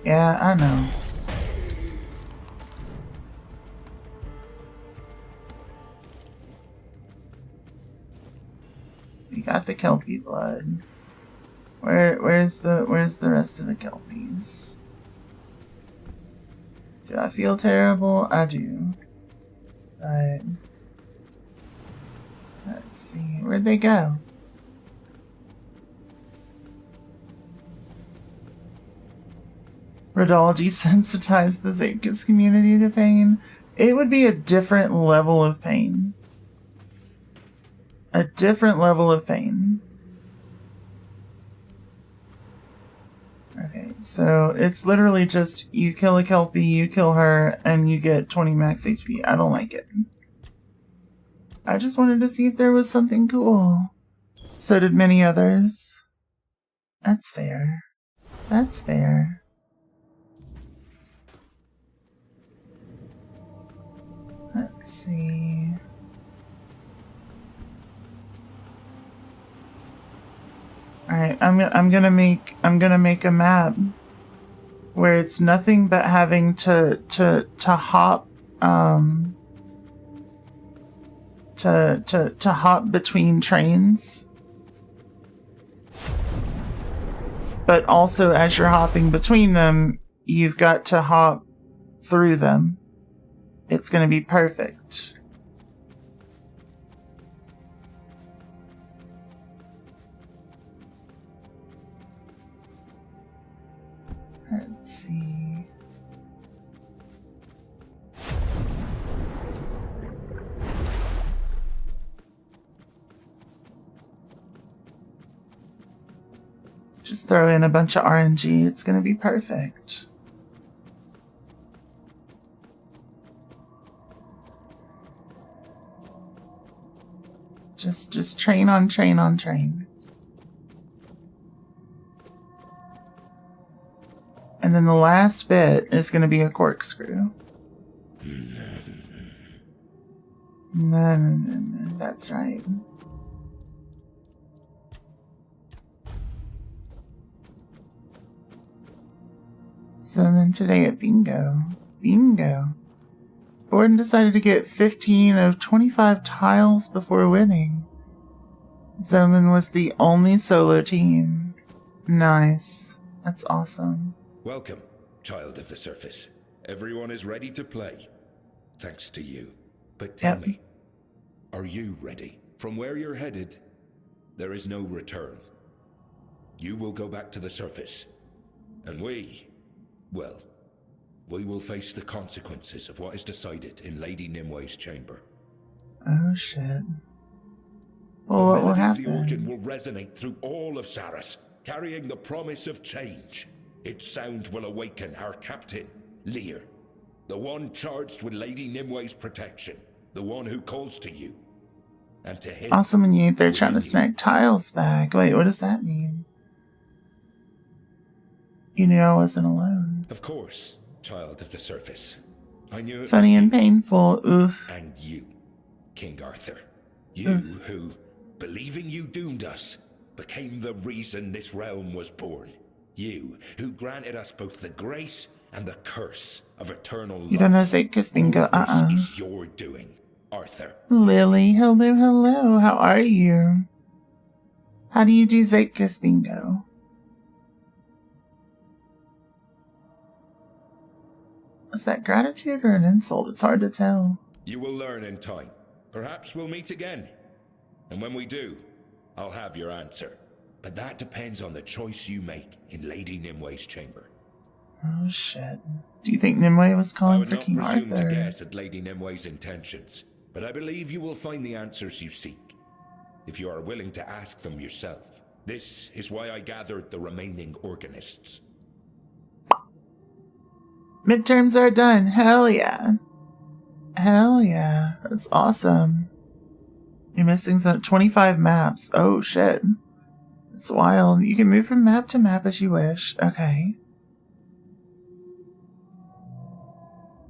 Yeah, I know. We got the Kelpie blood. Where's the rest of the Kelpies? Do I feel terrible? I do. But let's see. Where'd they go? Rodal desensitized the Zeitgeist community to pain. It would be a different level of pain. A different level of pain. Okay, so it's literally just you kill a Kelpie, you kill her, and you get 20 max HP. I don't like it. I just wanted to see if there was something cool. So did many others. That's fair. That's fair. Let's see. Alright, I'm gonna make a map where it's nothing but having to hop to hop between trains. But also as you're hopping between them, you've got to hop through them. It's gonna be perfect. Let's see. Just throw in a bunch of RNG. It's gonna be perfect. Just train on train on train. And then the last bit is going to be a corkscrew. No, that's right. So then today at Bingo. Gordon decided to get 15 of 25 tiles before winning. Zoman was the only solo team. Nice. That's awesome. Welcome, child of the surface. Everyone is ready to play. Thanks to you. But tell me, are you ready? From where you're headed, there is no return. You will go back to the surface. And we will face the consequences of what is decided in Lady Nimwe's chamber. Oh shit. Well, what will happen? The organ will resonate through all of Sarras, carrying the promise of change. Its sound will awaken our captain, Lear, the one charged with Lady Nimwe's protection, the one who calls to you. And to him... Awesome when you ain't there trying to snag tiles back. Wait, what does that mean? You knew I wasn't alone. Of course, child of the surface. I knew it funny was and painful, oof. And you, King Arthur. You who, believing you doomed us, became the reason this realm was born. You, who granted us both the grace and the curse of eternal life. You don't know Zeitgeist Bingo, This is your doing, Arthur. Lily, hello, how are you? How do you do Zeitgeist Bingo? Was that gratitude or an insult? It's hard to tell. You will learn in time. Perhaps we'll meet again. And when we do, I'll have your answer. But that depends on the choice you make in Lady Nimwe's chamber. Oh shit. Do you think Nimue was calling for King I would not presume Arthur? to guess at Lady Nimwe's intentions, but I believe you will find the answers you seek, if you are willing to ask them yourself. This is why I gathered the remaining organists. Midterms are done. Hell yeah. Hell yeah. That's awesome. You're missing 25 maps. Oh shit. It's wild. You can move from map to map as you wish. Okay.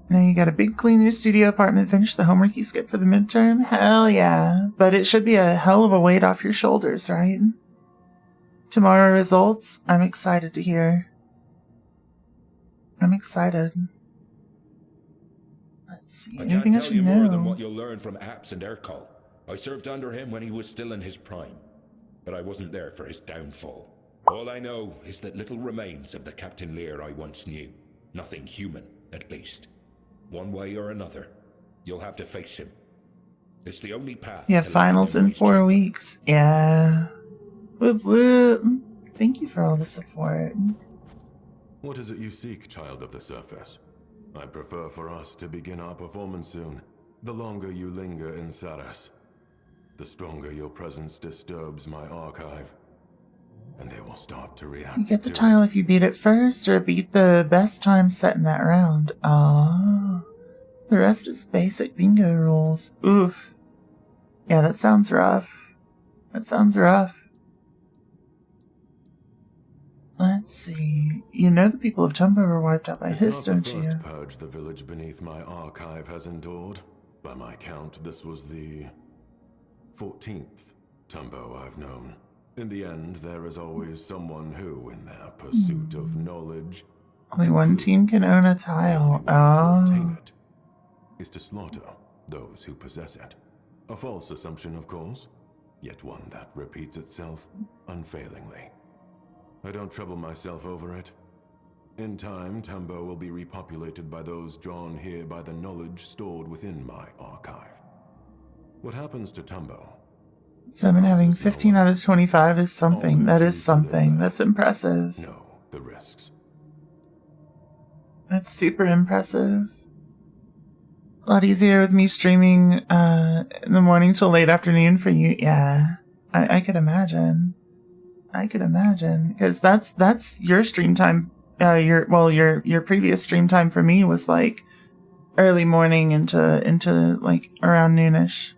Now you got a big clean new studio apartment, finish the homework you skipped for the midterm? Hell yeah. But it should be a hell of a weight off your shoulders, right? Tomorrow results? I'm excited to hear. I'm excited. Let's see. Anything I should know? More than what you'll learn from Apps and Ercol. I served under him when he was still in his prime, but I wasn't there for his downfall. All I know is that little remains of the Captain Lear I once knew. Nothing human, at least. One way or another, you'll have to face him. It's the only path. Yeah, finals in 4 weeks. Yeah. Whoop whoop. Thank you for all the support. What is it you seek, child of the surface? I prefer for us to begin our performance soon. The longer you linger in Sarras, the stronger your presence disturbs my archive. And they will start to react. You get the tile if you beat it first, or beat the best time set in that round. Oh. The rest is basic bingo rules. Oof. Yeah, that sounds rough. That sounds rough. Let's see. You know the people of Tumbo were wiped out by Hiss, don't you? It's not the first purge the village beneath my archive has endured. By my count, this was the 14th Tumbo I've known. In the end, there is always someone who, in their pursuit of knowledge... Only one team can own a tile. To obtain it is to slaughter those who possess it. A false assumption, of course, yet one that repeats itself unfailingly. I don't trouble myself over it. In time, Tumbo will be repopulated by those drawn here by the knowledge stored within my archive. What happens to Tumbo? Summon having 15 out of 25 is something. That is something. That's impressive. No, the risks. That's super impressive. A lot easier with me streaming in the morning till late afternoon for you. Yeah, I could imagine. I could imagine, because that's your stream time. Your previous stream time for me was like early morning into like around noonish.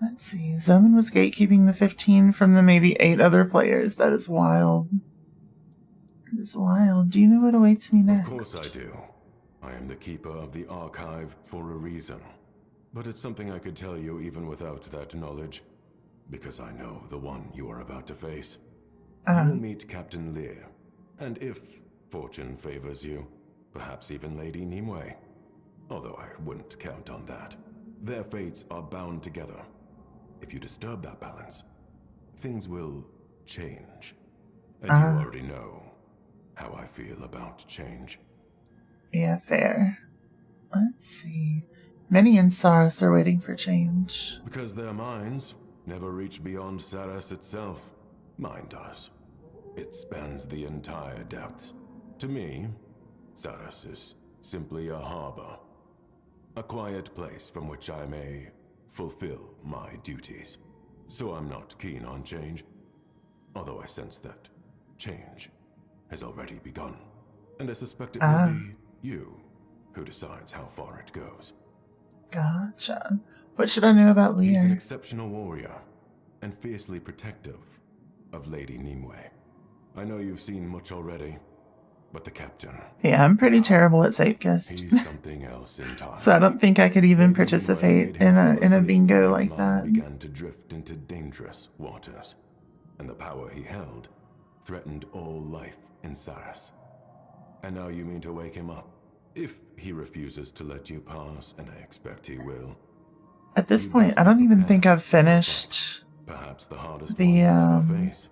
Let's see. Zoman was gatekeeping the 15 from the maybe 8 other players. That is wild. That is wild. Do you know what awaits me next? Of course I do. I am the keeper of the archive for a reason. But it's something I could tell you even without that knowledge. Because I know the one you are about to face. You'll meet Captain Lear. And if fortune favors you, perhaps even Lady Nimue. Although I wouldn't count on that. Their fates are bound together. If you disturb that balance, things will change. And you already know how I feel about change. Yeah, fair. Let's see. Many in Sarras are waiting for change. Because their minds never reach beyond Sarras itself. Mine does. It spans the entire depths. To me, Sarras is simply a harbor. A quiet place from which I may fulfill my duties. So I'm not keen on change. Although I sense that change has already begun. And I suspect it will be you who decides how far it goes. Gotcha. What should I know about Lear? He's an exceptional warrior, and fiercely protective of Lady Nimue. I know you've seen much already, but the captain... Yeah, I'm pretty terrible at Zeitgeist. He's something else in time. So I don't think I could even participate in a bingo like that. Began to drift into dangerous waters, and the power he held threatened all life in Sarras. And now you mean to wake him up? If he refuses to let you pass, and I expect he will. At this point, I don't even think I've finished perhaps the hardest the one you'll ever face.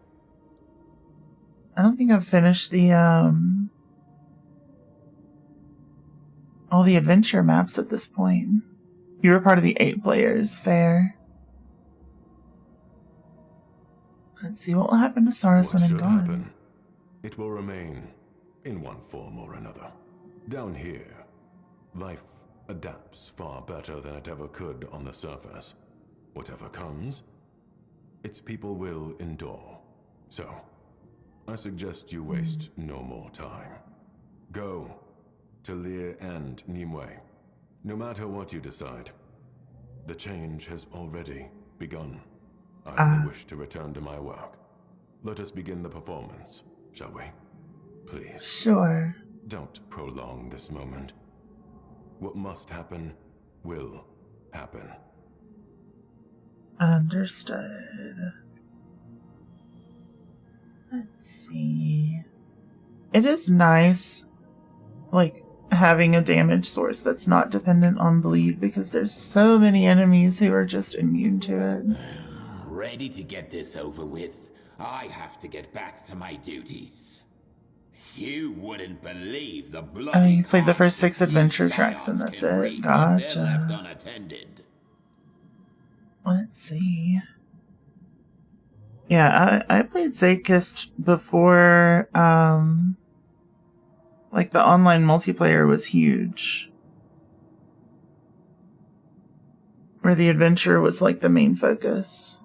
I don't think I've finished the all the adventure maps at this point. You were part of the 8 players, fair. Let's see what will happen to Sarras when I'm gone. Happen? It will remain in one form or another. Down here, life adapts far better than it ever could on the surface. Whatever comes, its people will endure. So, I suggest you waste no more time. Go to Lear and Nimue. No matter what you decide, the change has already begun. I only wish to return to my work. Let us begin the performance, shall we? Please. Sure. Don't prolong this moment. What must happen will happen. Understood. Let's see. It is nice, like, having a damage source that's not dependent on bleed, because there's so many enemies who are just immune to it. Ready to get this over with. I have to get back to my duties. You wouldn't believe the bloody... You played the first 6 adventure tracks and that's it. Gotcha. Let's see. Yeah, I played Zadekist before, like the online multiplayer was huge. Where the adventure was like the main focus.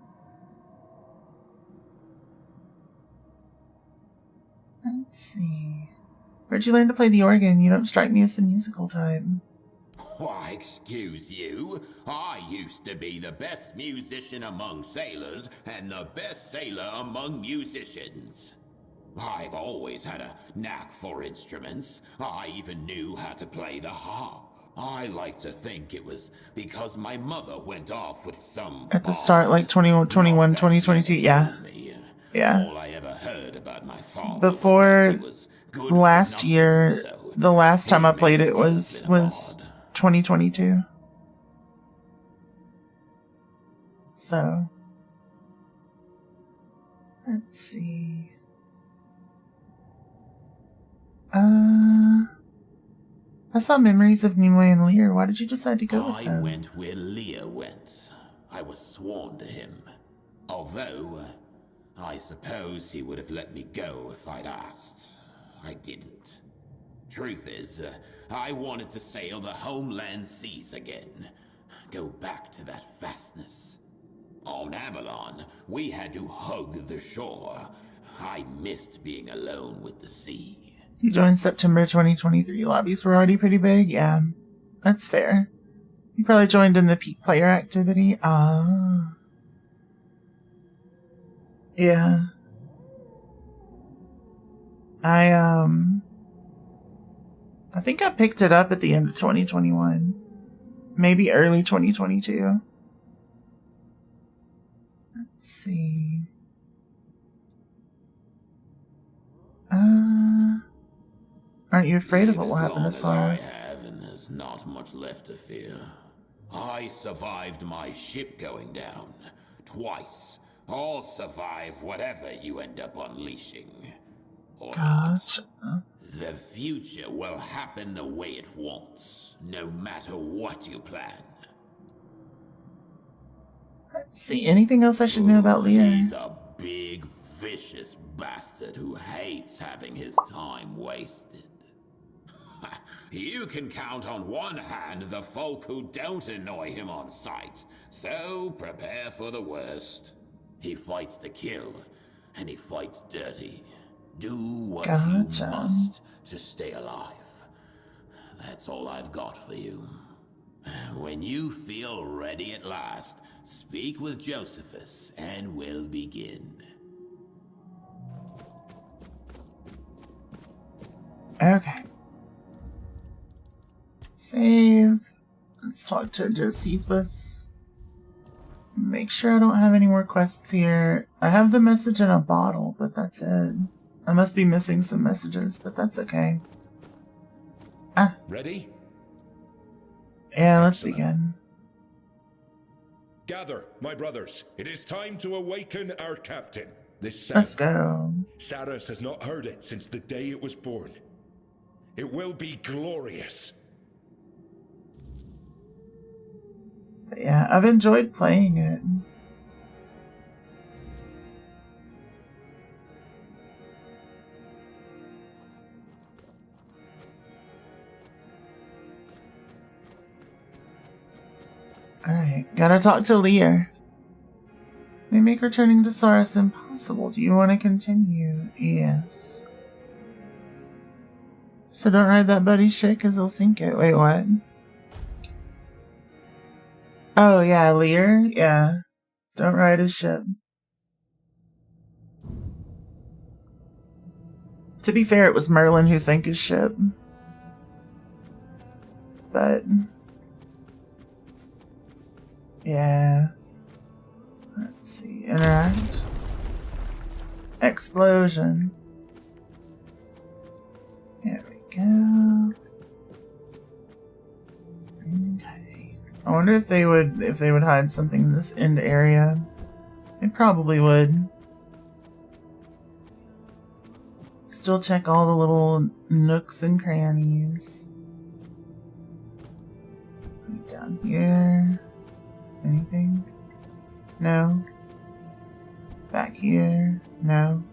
Let's see. Where'd you learn to play the organ? You don't strike me as the musical type. Why, excuse you. I used to be the best musician among sailors and the best sailor among musicians. I've always had a knack for instruments. I even knew how to play the harp. I like to think it was because my mother went off with some at the start, like 2021, 2022, yeah. Yeah. All I ever heard about my father before was good last for nothing, year, so the last time he I may played as it well have was been a bard. 2022. So, let's see. I saw Memories of Nimue and Lear. Why did you decide to go with I them? went where Lear went. I was sworn to him. Although, I suppose he would have let me go if I'd asked. I didn't. Truth is, I wanted to sail the homeland seas again. Go back to that vastness. On Avalon, we had to hug the shore. I missed being alone with the sea. You joined September 2023. Lobbies were already pretty big. Yeah, that's fair. You probably joined in the peak player activity. Ah. Yeah. I think I picked it up at the end of 2021. Maybe early 2022. Let's see. Aren't you afraid of what will happen to Sarras? And there's not much left to fear. I survived my ship going down. Twice. I'll survive whatever you end up unleashing. Or Gotcha. not. The future will happen the way it wants, no matter what you plan. Let's see. Anything else I should know about Lear? He's a big, vicious bastard who hates having his time wasted. You can count on one hand the folk who don't annoy him on sight, so prepare for the worst. He fights to kill, and he fights dirty. Do what you must to stay alive. That's all I've got for you. When you feel ready at last, speak with Josephus, and we'll begin. Okay. Save. Let's talk to Josephus. Make sure I don't have any more quests here. I have the message in a bottle, but that's it. I must be missing some messages, but that's okay. Ah. Ready? Yeah, let's begin. Gather, my brothers. It is time to awaken our captain. This sound. Let's go. Sarras has not heard it since the day it was born. It will be glorious. But yeah, I've enjoyed playing it. Alright, gotta talk to Lear. They make returning to Sarras impossible. Do you want to continue? Yes. So don't ride that buddy shit because he'll sink it. Wait, what? Oh, yeah, Lear? Yeah. Don't ride his ship. To be fair, it was Merlin who sank his ship. But... yeah. Let's see. Interact. Explosion. There we go. Okay. I wonder if they would hide something in this end area. They probably would. Still check all the little nooks and crannies. Down here. Anything? No? Back here. No.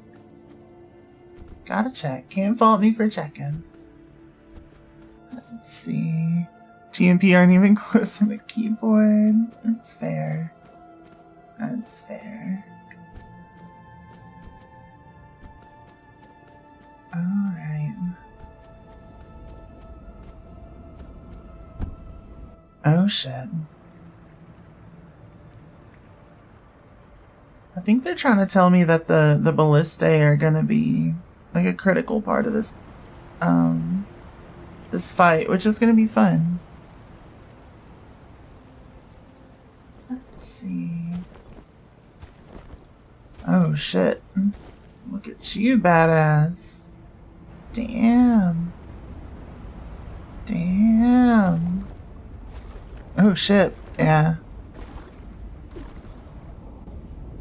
Gotta check. Can't fault me for checking. Let's see. TMP aren't even close on the keyboard. That's fair. That's fair. Alright. Oh shit. I think they're trying to tell me that the ballistae are gonna be like a critical part of this this fight, which is gonna be fun. Let's see. Oh shit. Look at you, badass. Damn. Damn. Oh shit. Yeah.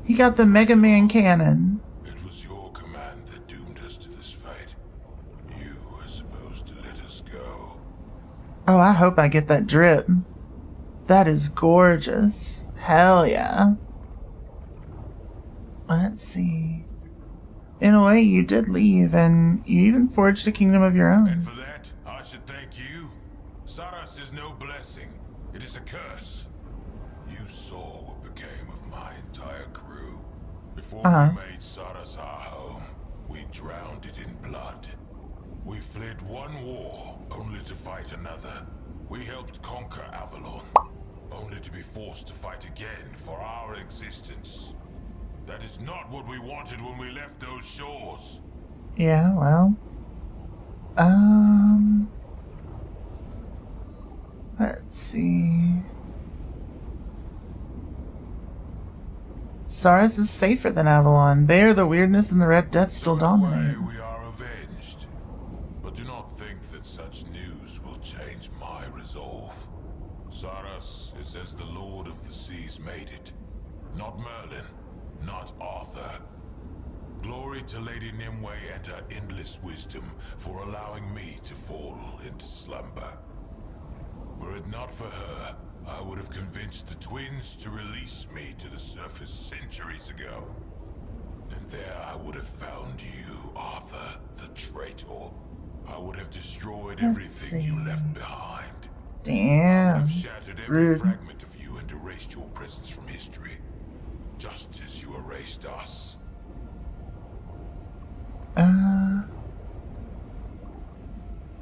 He got the Mega Man cannon. It was your command that doomed us to this fate. You were supposed to let us go. Oh, I hope I get that drip. That is gorgeous. Hell yeah. Let's see. In a way, you did leave, and you even forged a kingdom of your own. And for that, I should thank you. Sarras is no blessing. It is a curse. You saw what became of my entire crew. Before we made Sarras our home, we drowned it in blood. We fled one war, only to fight another. We helped conquer Avalon, only to be forced to fight again for our existence. That is not what we wanted when we left those shores. Yeah, well. Let's see. Sarras is safer than Avalon. There, the weirdness and the Red Death still dominate. We are avenged. But do not think that such news will change my resolve. Sarras is as the Lord of the Seas made it. Not Merlin, not Arthur. Glory to Lady Nimue and her endless wisdom for allowing me to fall into slumber. Were it not for her, I would have convinced the twins to release me to the surface centuries ago. And there I would have found you, Arthur, the traitor. I would have destroyed everything you left behind. Damn. I would have shattered every fragment of you and erased your presence from history. Just as you erased us.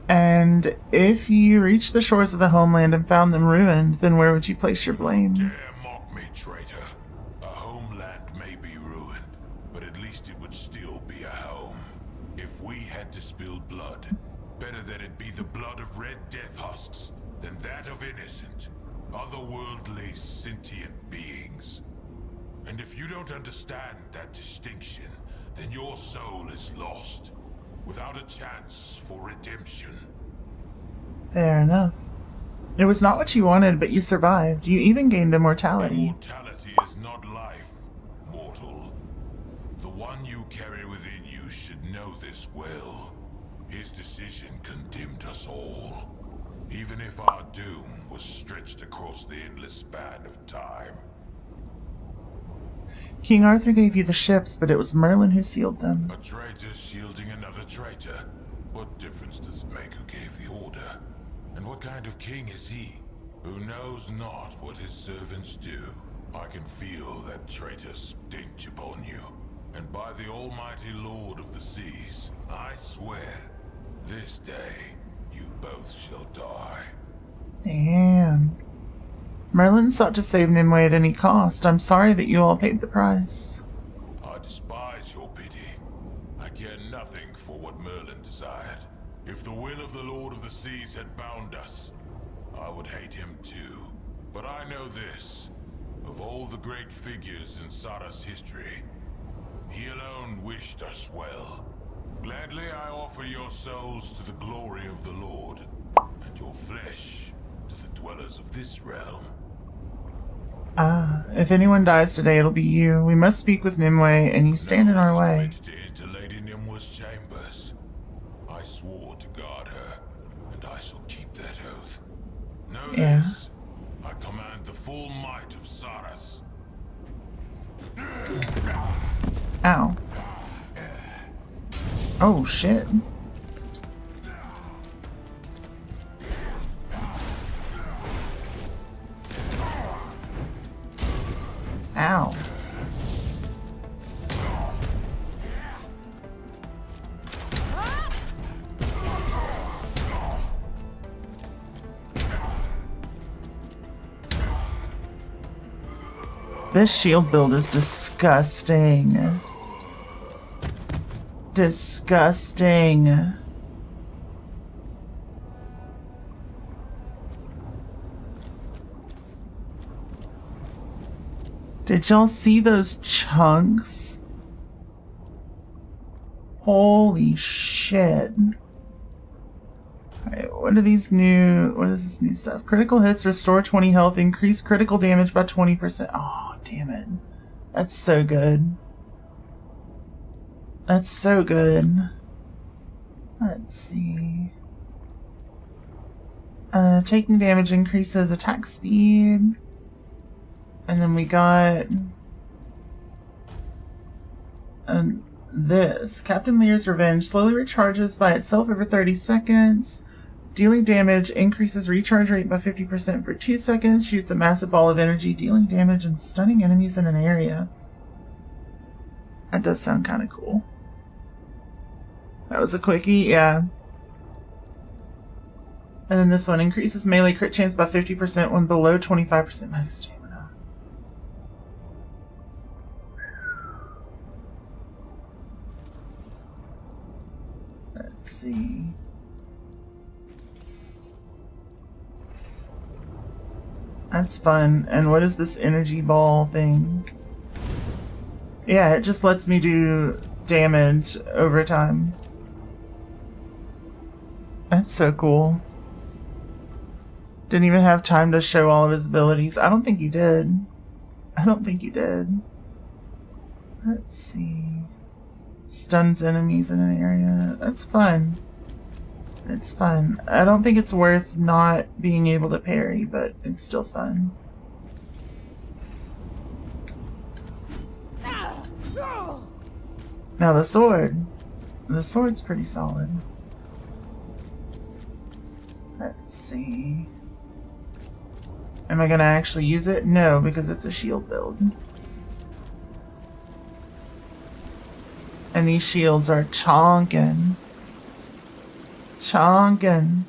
And if you reached the shores of the homeland and found them ruined, then where would you place your blame? Dare mock me, traitor. A homeland may be ruined, but at least it would still be a home. If we had to spill blood, better that it be the blood of red death husks than that of innocent, otherworldly, sentient beings. And if you don't understand that distinction, then your soul is lost, without a chance for redemption. Fair enough. It was not what you wanted, but you survived. You even gained immortality. Immortality is not life, mortal. The one you carry within you should know this well. His decision condemned us all, even if our doom was stretched across the endless span of time. King Arthur gave you the ships, but it was Merlin who sealed them. A traitor shielding another traitor. What difference does it make who gave the order? And what kind of king is he, who knows not what his servants do? I can feel that traitor stench upon you. And by the almighty Lord of the Seas, I swear, this day you both shall die. Damn. Merlin sought to save Nimue at any cost. I'm sorry that you all paid the price. I despise your pity. I care nothing for what Merlin desired. If the will of the Lord of the Seas had bound us, I would hate him too. But I know this. Of all the great figures in Sarras history, he alone wished us well. Gladly I offer your souls to the glory of the Lord, and your flesh to the dwellers of this realm. If anyone dies today, it'll be you. We must speak with Nimue, and you stand in our way. To enter Lady Nimue's chambers. I swore to guard her, and I shall keep that oath. Know this, I command the full might of Sarras. Ow. Oh, shit. Ow. This shield build is disgusting. Disgusting. Did y'all see those chunks? Holy shit. Alright, what is this new stuff? Critical hits, restore 20 health, increase critical damage by 20%. Oh, damn it. That's so good. That's so good. Let's see. Taking damage increases attack speed. And then we got this. Captain Lear's Revenge slowly recharges by itself every 30 seconds. Dealing damage increases recharge rate by 50% for 2 seconds. Shoots a massive ball of energy, dealing damage and stunning enemies in an area. That does sound kind of cool. That was a quickie, yeah. And then this one increases melee crit chance by 50% when below 25% max stamina. Let's see. That's fun. And what is this energy ball thing? Yeah, it just lets me do damage over time. That's so cool. Didn't even have time to show all of his abilities. I don't think he did. I don't think he did. Let's see. Stuns enemies in an area. That's fun. It's fun. I don't think it's worth not being able to parry, but it's still fun. Now the sword. The sword's pretty solid. Let's see. Am I gonna actually use it? No, because it's a shield build. And these shields are chonkin'. Chonkin'.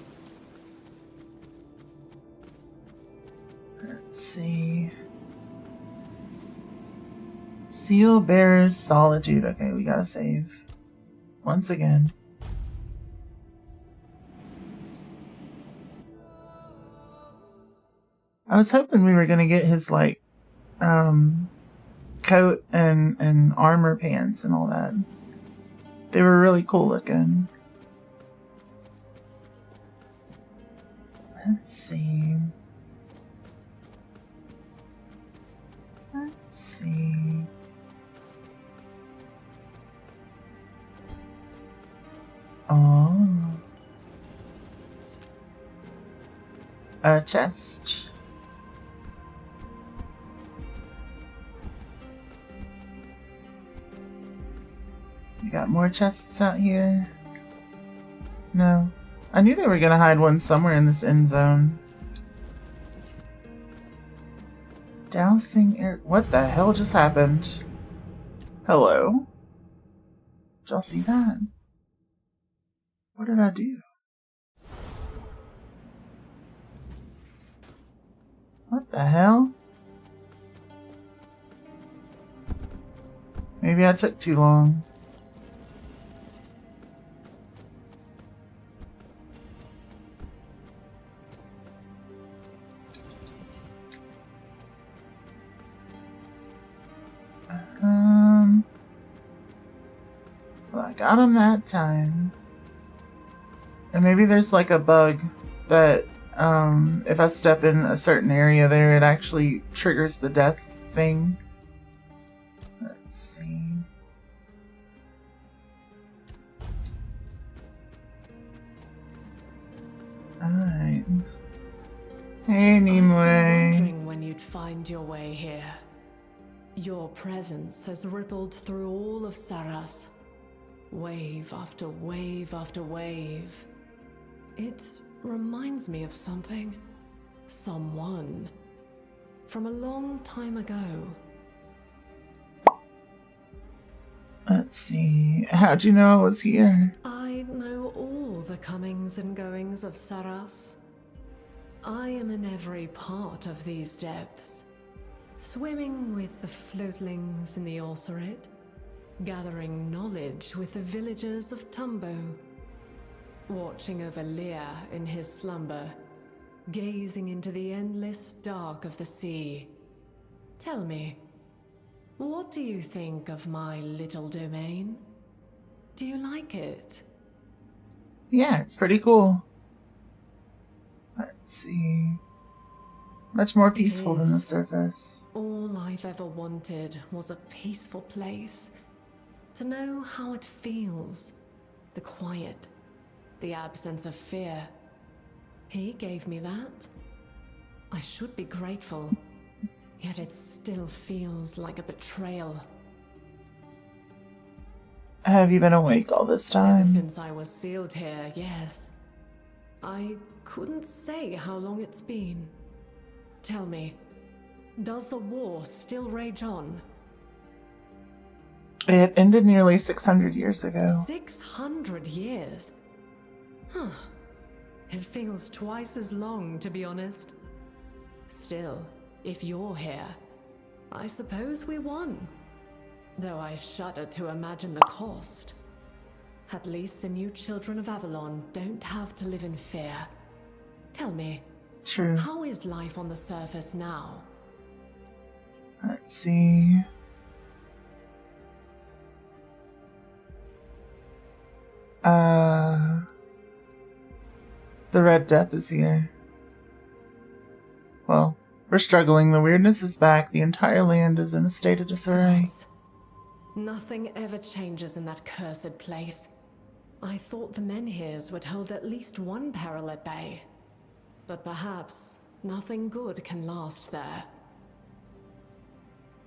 Let's see. Seal Bearer's Solitude. Okay, we gotta save. Once again. I was hoping we were gonna get his, like, coat and armor pants and all that. They were really cool looking. Let's see. Let's see. Oh. A chest. You got more chests out here? No. I knew they were gonna hide one somewhere in this end zone. Dousing air. What the hell just happened? Hello? Did y'all see that? What did I do? What the hell? Maybe I took too long. Well, I got him that time. And maybe there's like a bug that if I step in a certain area there, it actually triggers the death thing. Let's see. Alright. Hey, Nimue. Wondering when you'd find your way here. Your presence has rippled through all of Sarras. Wave after wave after wave. It reminds me of something. Someone. From a long time ago. Let's see. How'd you know I was here? I know all the comings and goings of Sarras. I am in every part of these depths. Swimming with the floatlings in the Orserid, gathering knowledge with the villagers of Tumbo, watching over Lear in his slumber, gazing into the endless dark of the sea. Tell me, what do you think of my little domain? Do you like it? Yeah, it's pretty cool. Let's see. Much more peaceful than the surface. All I've ever wanted was a peaceful place. To know how it feels. The quiet. The absence of fear. He gave me that. I should be grateful. Yet it still feels like a betrayal. Have you been awake all this time? Ever since I was sealed here, yes. I couldn't say how long it's been. Tell me, does the war still rage on? It ended nearly 600 years ago. 600 years? Huh. It feels twice as long, to be honest. Still, if you're here, I suppose we won. Though I shudder to imagine the cost. At least the new children of Avalon don't have to live in fear. Tell me, true. How is life on the surface now? Let's see. The Red Death is here. Well, we're struggling. The weirdness is back. The entire land is in a state of disarray. Nothing ever changes in that cursed place. I thought the Menhirs would hold at least one peril at bay. But perhaps nothing good can last there.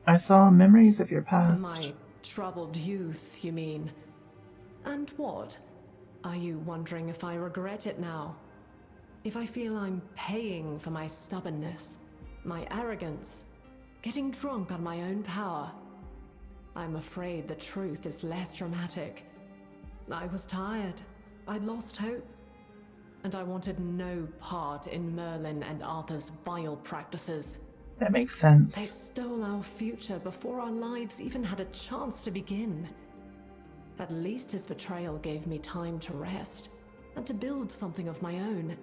I saw memories of your past. My troubled youth, you mean? And what? Are you wondering if I regret it now? If I feel I'm paying for my stubbornness, my arrogance, getting drunk on my own power? I'm afraid the truth is less dramatic. I was tired. I'd lost hope. And I wanted no part in Merlin and Arthur's vile practices. That makes sense. They stole our future before our lives even had a chance to begin. At least his betrayal gave me time to rest and to build something of my own.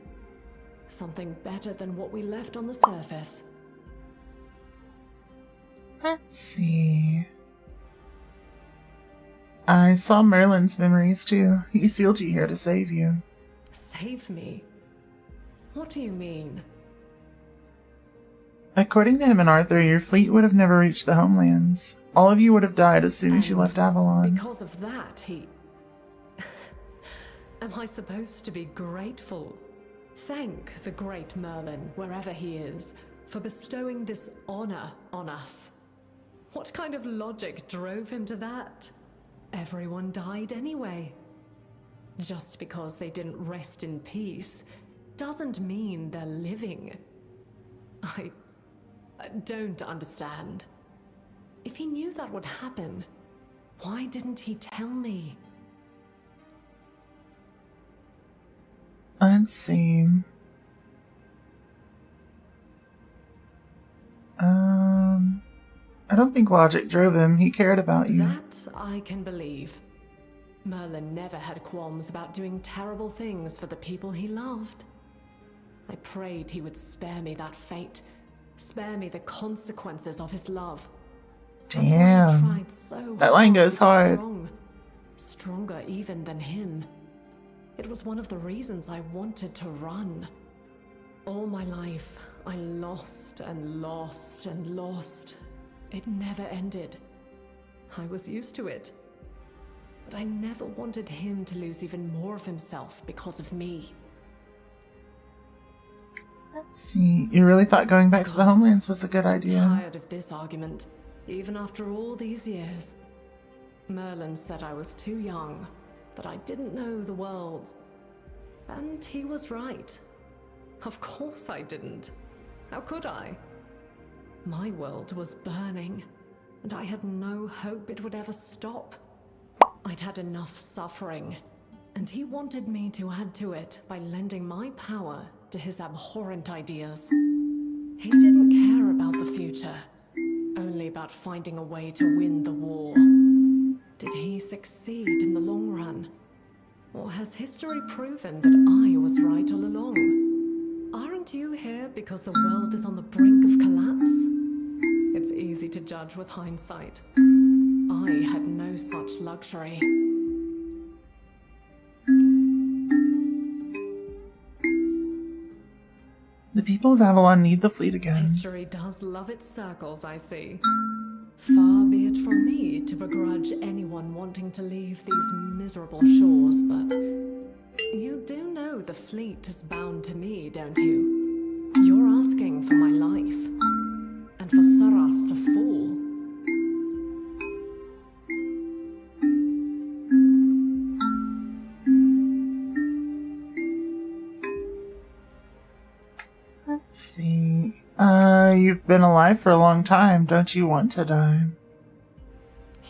Something better than what we left on the surface. Let's see. I saw Merlin's memories too. He sealed you here to save you. Save me? What do you mean? According to him and Arthur, your fleet would have never reached the homelands. All of you would have died as soon as you left Avalon. Because of that, he... Am I supposed to be grateful? Thank the great Merlin, wherever he is, for bestowing this honor on us. What kind of logic drove him to that? Everyone died anyway. Just because they didn't rest in peace doesn't mean they're living. I don't understand. If he knew that would happen, why didn't he tell me? Let's see. I don't think logic drove him. He cared about you. That I can believe. Merlin never had qualms about doing terrible things for the people he loved. I prayed he would spare me that fate, spare me the consequences of his love. Damn. Tried so that line goes hard. Stronger even than him. It was one of the reasons I wanted to run. All my life, I lost and lost and lost. It never ended. I was used to it. But I never wanted him to lose even more of himself because of me. Let's see. You really thought going back to the homelands was a good idea? I'm tired of this argument. even after all these years. Merlin said I was too young, that I didn't know the world. And he was right. Of course I didn't. How could I? My world was burning, and I had no hope it would ever stop. I'd had enough suffering, and he wanted me to add to it by lending my power to his abhorrent ideas. He didn't care about the future, only about finding a way to win the war. Did he succeed in the long run? Or has history proven that I was right all along? Aren't you here because the world is on the brink of collapse? It's easy to judge with hindsight. I had no such luxury. The people of Avalon need the fleet again. History does love its circles, I see. Far be it from me to begrudge anyone wanting to leave these miserable shores, but you do know the fleet is bound to me, don't you? You're asking for my life, and for Sarras to fall. Let's see. You've been alive for a long time. Don't you want to die?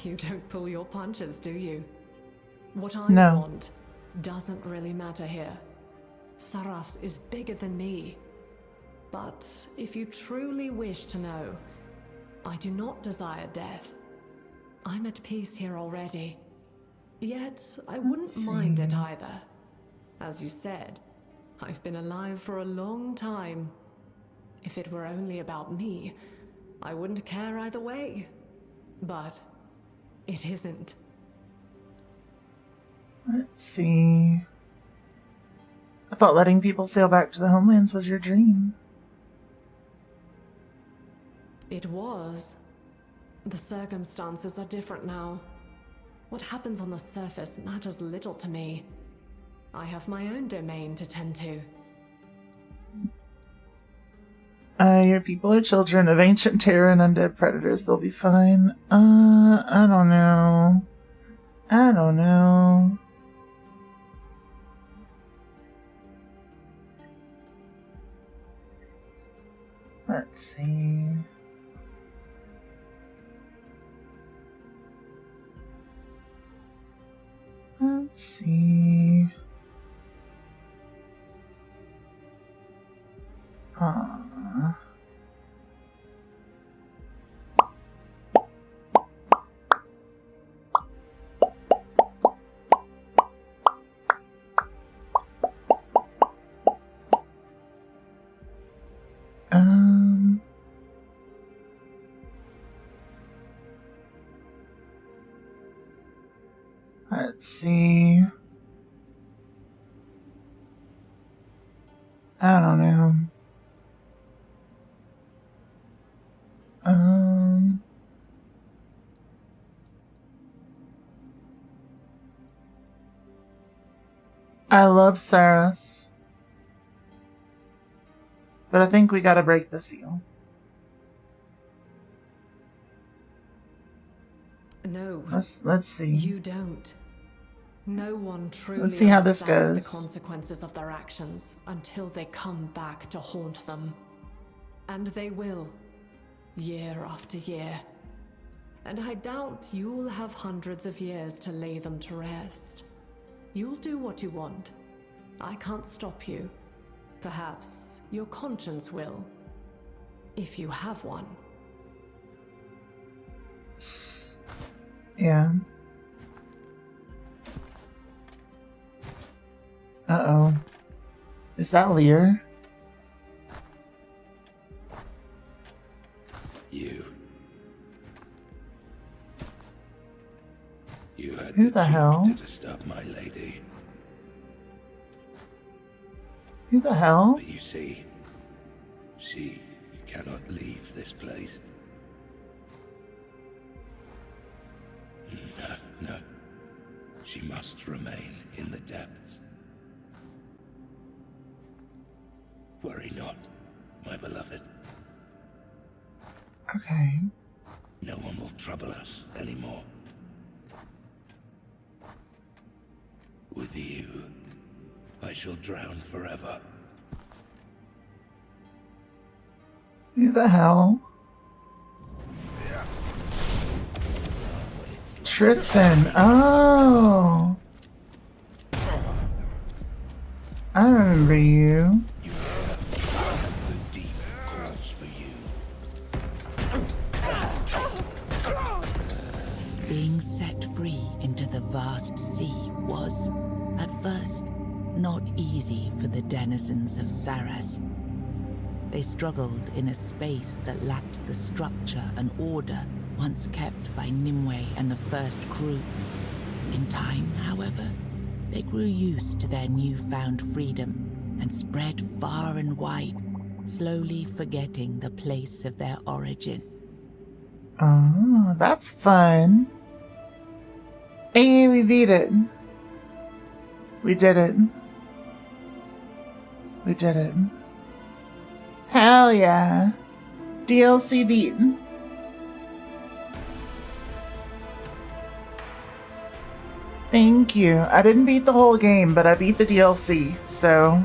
You don't pull your punches, do you? What I No. want doesn't really matter here. Sarras is bigger than me. But if you truly wish to know, I do not desire death. I'm at peace here already. Yet, I wouldn't mind it either. As you said, I've been alive for a long time. If it were only about me, I wouldn't care either way. But it isn't. Let's see. I thought letting people sail back to the homelands was your dream. It was. The circumstances are different now. What happens on the surface matters little to me. I have my own domain to tend to. Your people are children of ancient terror and undead predators. They'll be fine. I don't know. I don't know. Let's see. Let's see. Let's see. I don't know. I love Sarras, but I think we gotta break the seal. No. Let's see. You don't. No one truly Let's see how this understands goes. the consequences of their actions until they come back to haunt them. And they will, year after year. And I doubt you'll have hundreds of years to lay them to rest. You'll do what you want. I can't stop you. Perhaps your conscience will. If you have one. Yeah. Uh-oh. Is that Lear? You had Who the hell? cheek to disturb my lady. Who the hell? But you see, she cannot leave this place. No. She must remain in the depths. Worry not, my beloved. Okay. no one will trouble us anymore. With you, I shall drown forever. Who the hell? Tristan. Oh. I remember you. The deep calls for you. Being set free into the vast sea was, at first, not easy for the denizens of Sarras. They struggled in a space that lacked the structure and order once kept by Nimue and the first crew. In time, however, they grew used to their newfound freedom and spread far and wide, slowly forgetting the place of their origin. Oh, that's fun. Hey, we beat it. We did it. We did it. Hell yeah. DLC beaten. Thank you. I didn't beat the whole game, but I beat the DLC, so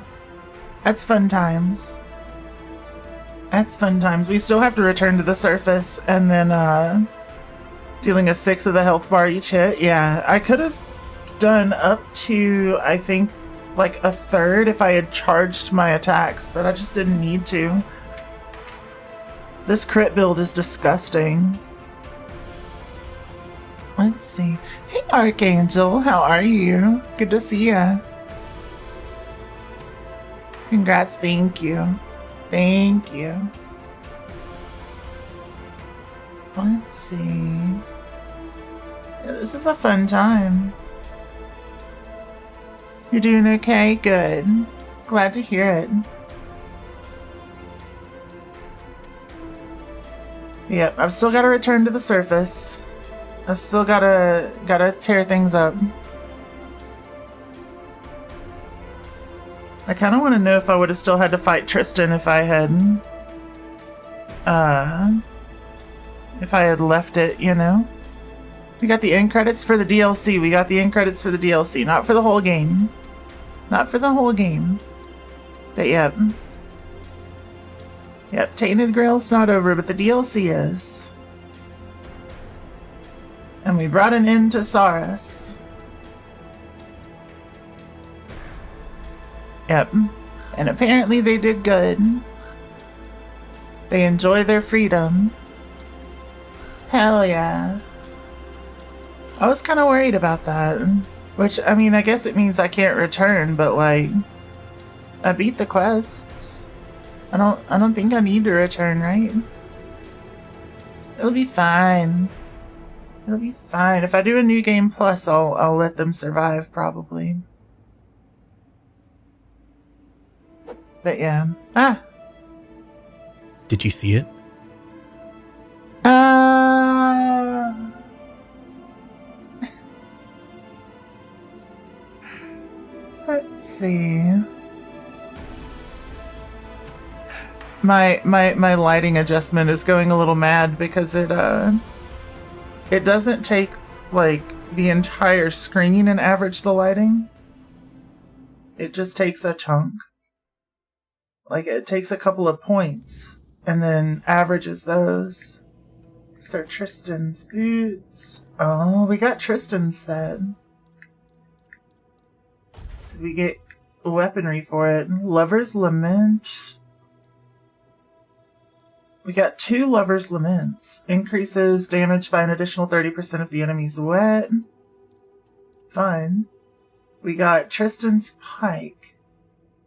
that's fun times. That's fun times. We still have to return to the surface and then dealing a 6 of the health bar each hit. Yeah, I could have done up to, I think, like a third if I had charged my attacks, but I just didn't need to. This crit build is disgusting. Let's see. Hey, Archangel, how are you? Good to see ya. Congrats, thank you. Thank you. Let's see. Yeah, this is a fun time. You're doing okay? Good. Glad to hear it. Yep, I've still got to return to the surface. I've still gotta tear things up. I kind of want to know if I would have still had to fight Tristan if I had left it, you know? We got the end credits for the DLC. We got the end credits for the DLC, not for the whole game. Not for the whole game. But yep. Yep, Tainted Grail's not over, but the DLC is. And we brought an end to Sarras. Yep. And apparently they did good. They enjoy their freedom. Hell yeah. I was kind of worried about that. Which, I mean, I guess it means I can't return, but like, I beat the quests. I don't think I need to return, right? It'll be fine. It'll be fine. If I do a new game plus, I'll let them survive, probably. But yeah. Ah! Did you see it? Let's see. My lighting adjustment is going a little mad because it doesn't take like the entire screen and average the lighting. It just takes a chunk. Like it takes a couple of points and then averages those. Sir Tristan's boots. Oh, we got Tristan's set. Did we get weaponry for it? Lover's Lament. We got 2 Lover's Laments. Increases damage by an additional 30% if the enemy's wet. Fun. We got Tristan's Pike.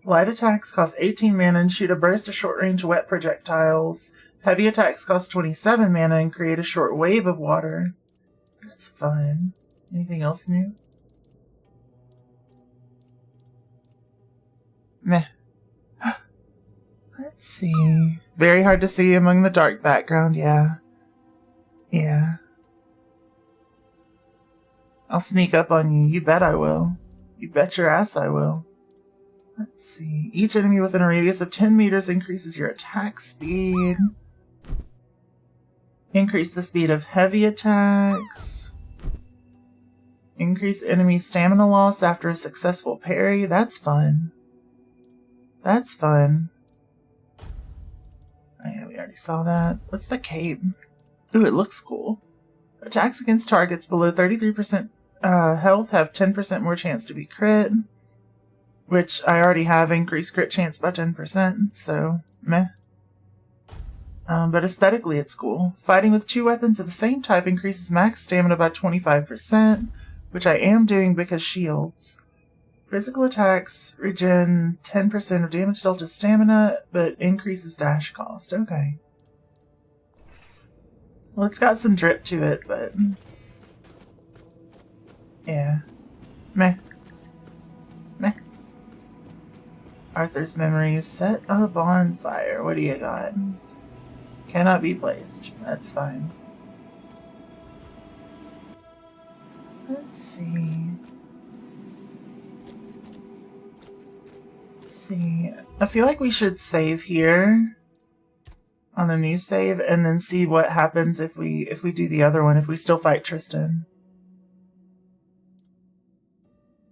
Light attacks cost 18 mana and shoot a burst of short-range wet projectiles. Heavy attacks cost 27 mana and create a short wave of water. That's fun. Anything else new? Meh. Let's see. Very hard to see among the dark background, yeah. Yeah. I'll sneak up on you. You bet I will. You bet your ass I will. Let's see. Each enemy within a radius of 10 meters increases your attack speed. Increase the speed of heavy attacks. Increase enemy stamina loss after a successful parry. That's fun. That's fun. Oh yeah, we already saw that. What's the cape? Ooh, it looks cool. Attacks against targets below 33% health have 10% more chance to be crit. Which I already have increased crit chance by 10%, so meh. But aesthetically it's cool. Fighting with 2 weapons of the same type increases max stamina by 25%, which I am doing because shields. Physical attacks regen 10% of damage dealt to stamina, but increases dash cost. Okay. Well, it's got some drip to it, but... yeah. Meh. Meh. Arthur's memories. Set a bonfire. What do you got? Cannot be placed. That's fine. Let's see. Let's see. I feel like we should save here on a new save and then see what happens if we do the other one, if we still fight Tristan.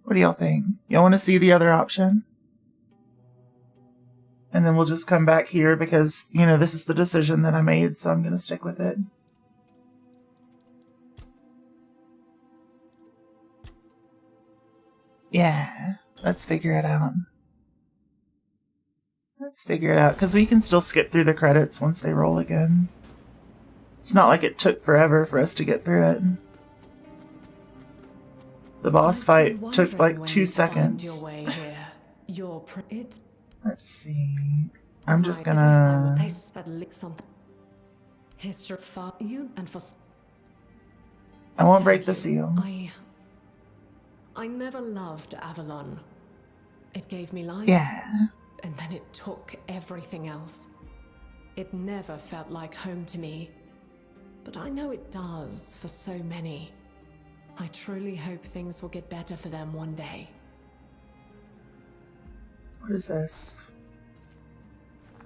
What do y'all think? Y'all want to see the other option? And then we'll just come back here because, you know, this is the decision that I made, so I'm going to stick with it. Yeah, let's figure it out. Let's figure it out, because we can still skip through the credits once they roll again. It's not like it took forever for us to get through it. The boss fight took like 2 seconds. Let's see. I'm just gonna... I won't break the seal. I never loved Avalon. It gave me life. Yeah. And then it took everything else. It never felt like home to me. But I know it does for so many. I truly hope things will get better for them one day. What is this?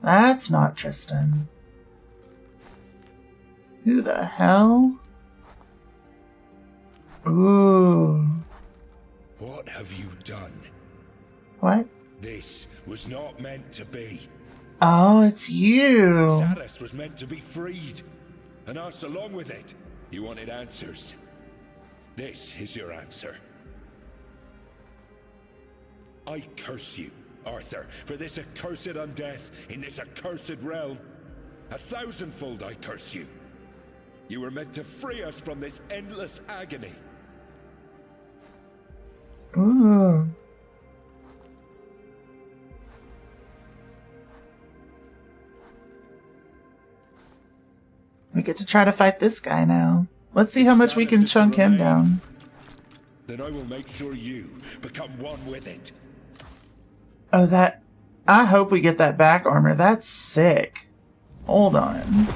That's not Tristan. Who the hell? Ooh. What have you done? What? This was not meant to be. Oh, it's you. Sarras was meant to be freed, and us along with it. You wanted answers. This is your answer. I curse you, Arthur, for this accursed undeath in this accursed realm. 1,000-fold I curse you. You were meant to free us from this endless agony. Ooh. We get to try to fight this guy now. Let's see how much we can chunk him down. Then I will make sure you become one with it. Oh, that... I hope we get that back armor. That's sick. Hold on.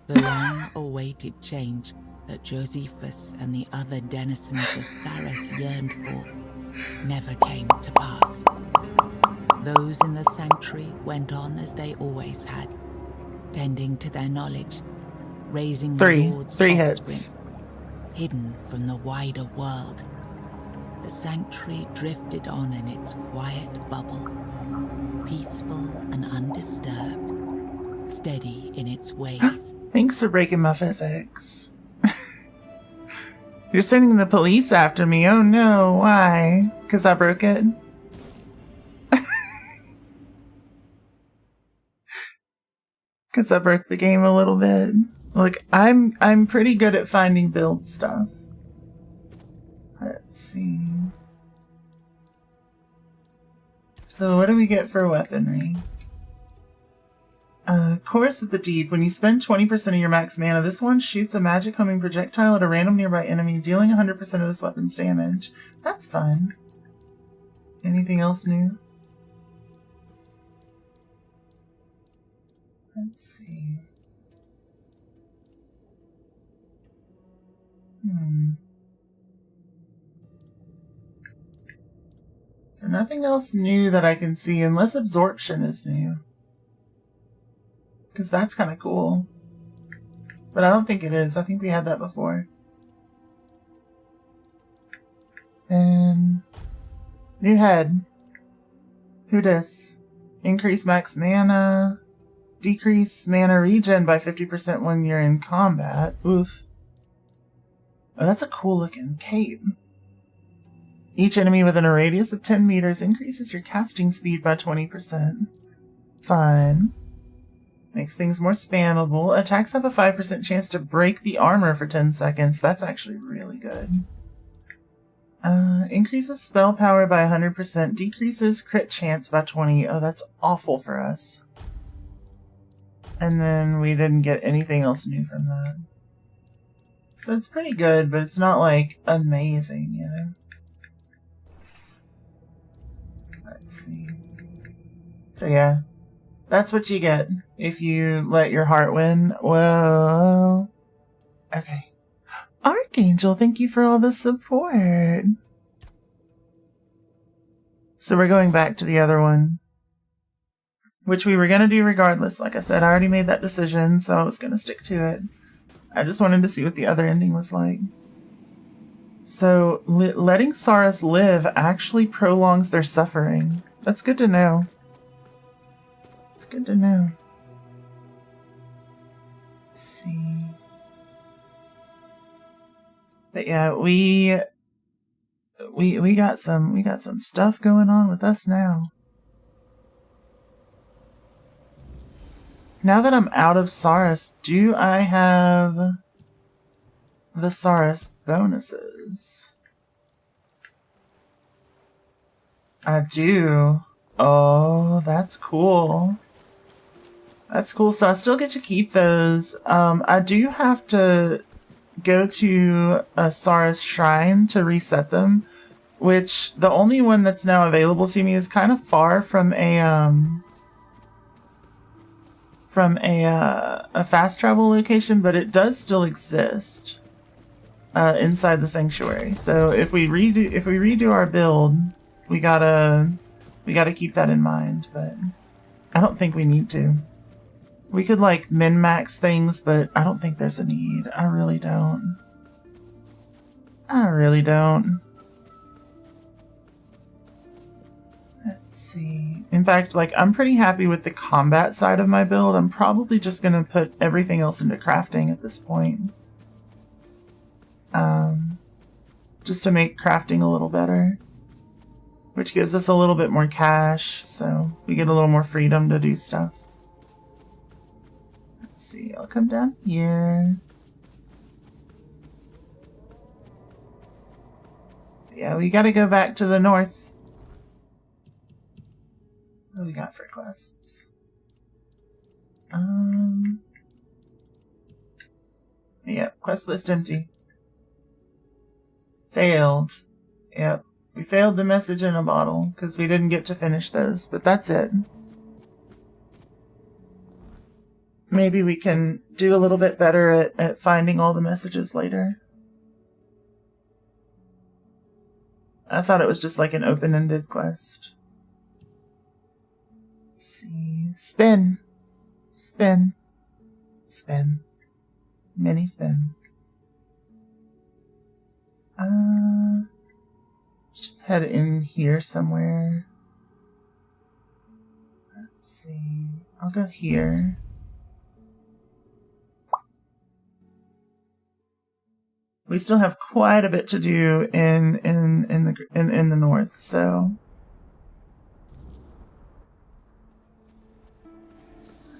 The long-awaited change that Josephus and the other denizens of Sarras yearned for never came to pass. Those in the sanctuary went on as they always had, tending to their knowledge, raising the Lord's Three offspring, hits. hidden from the wider world. The sanctuary drifted on in its quiet bubble, peaceful and undisturbed, steady in its ways. Thanks for breaking my physics. You're sending the police after me. Oh no, why? Because I broke it? Because I broke the game a little bit. Look, I'm pretty good at finding build stuff. Let's see. So what do we get for weaponry? Chorus of the Deep. When you spend 20% of your max mana, this one shoots a magic homing projectile at a random nearby enemy, dealing 100% of this weapon's damage. That's fun. Anything else new? Let's see. So nothing else new that I can see, unless absorption is new. Because that's kind of cool. But I don't think it is. I think we had that before. And new head. Who dis? Increase max mana. Decrease mana regen by 50% when you're in combat. Oof. Oh, that's a cool looking cape. Each enemy within a radius of 10 meters increases your casting speed by 20%. Fun. Makes things more spammable. Attacks have a 5% chance to break the armor for 10 seconds. That's actually really good. Increases spell power by 100%. Decreases crit chance by 20. Oh, that's awful for us. And then we didn't get anything else new from that. So it's pretty good, but it's not, like, amazing, you know? Let's see. So yeah. That's what you get if you let your heart win. Whoa. Okay. Archangel, thank you for all the support. So we're going back to the other one, which we were going to do regardless. Like I said, I already made that decision, so I was going to stick to it. I just wanted to see what the other ending was like. So letting Sarras live actually prolongs their suffering. That's good to know. It's good to know. Let's see. But yeah, we got some stuff going on with us now. Now that I'm out of Sarras, do I have the Sarras bonuses? I do. Oh, that's cool. That's cool. So I still get to keep those. I do have to go to a Sarras shrine to reset them, which the only one that's now available to me is kind of far from a fast travel location, but it does still exist inside the sanctuary. So if we redo our build, we gotta keep that in mind, but I don't think we need to. We could, like, min-max things, but I don't think there's a need. I really don't. I really don't. Let's see. In fact, like, I'm pretty happy with the combat side of my build. I'm probably just gonna put everything else into crafting at this point. Just to make crafting a little better. Which gives us a little bit more cash, so we get a little more freedom to do stuff. Let's see, I'll come down here. Yeah, we gotta go back to the north. What do we got for quests? Yep, quest list empty. Failed. Yep, we failed the message in a bottle because we didn't get to finish those, but that's it. Maybe we can do a little bit better at finding all the messages later. I thought it was just like an open-ended quest. Let's see. Spin. Spin. Spin. Mini spin. Let's just head in here somewhere. Let's see. I'll go here. We still have quite a bit to do in the north, so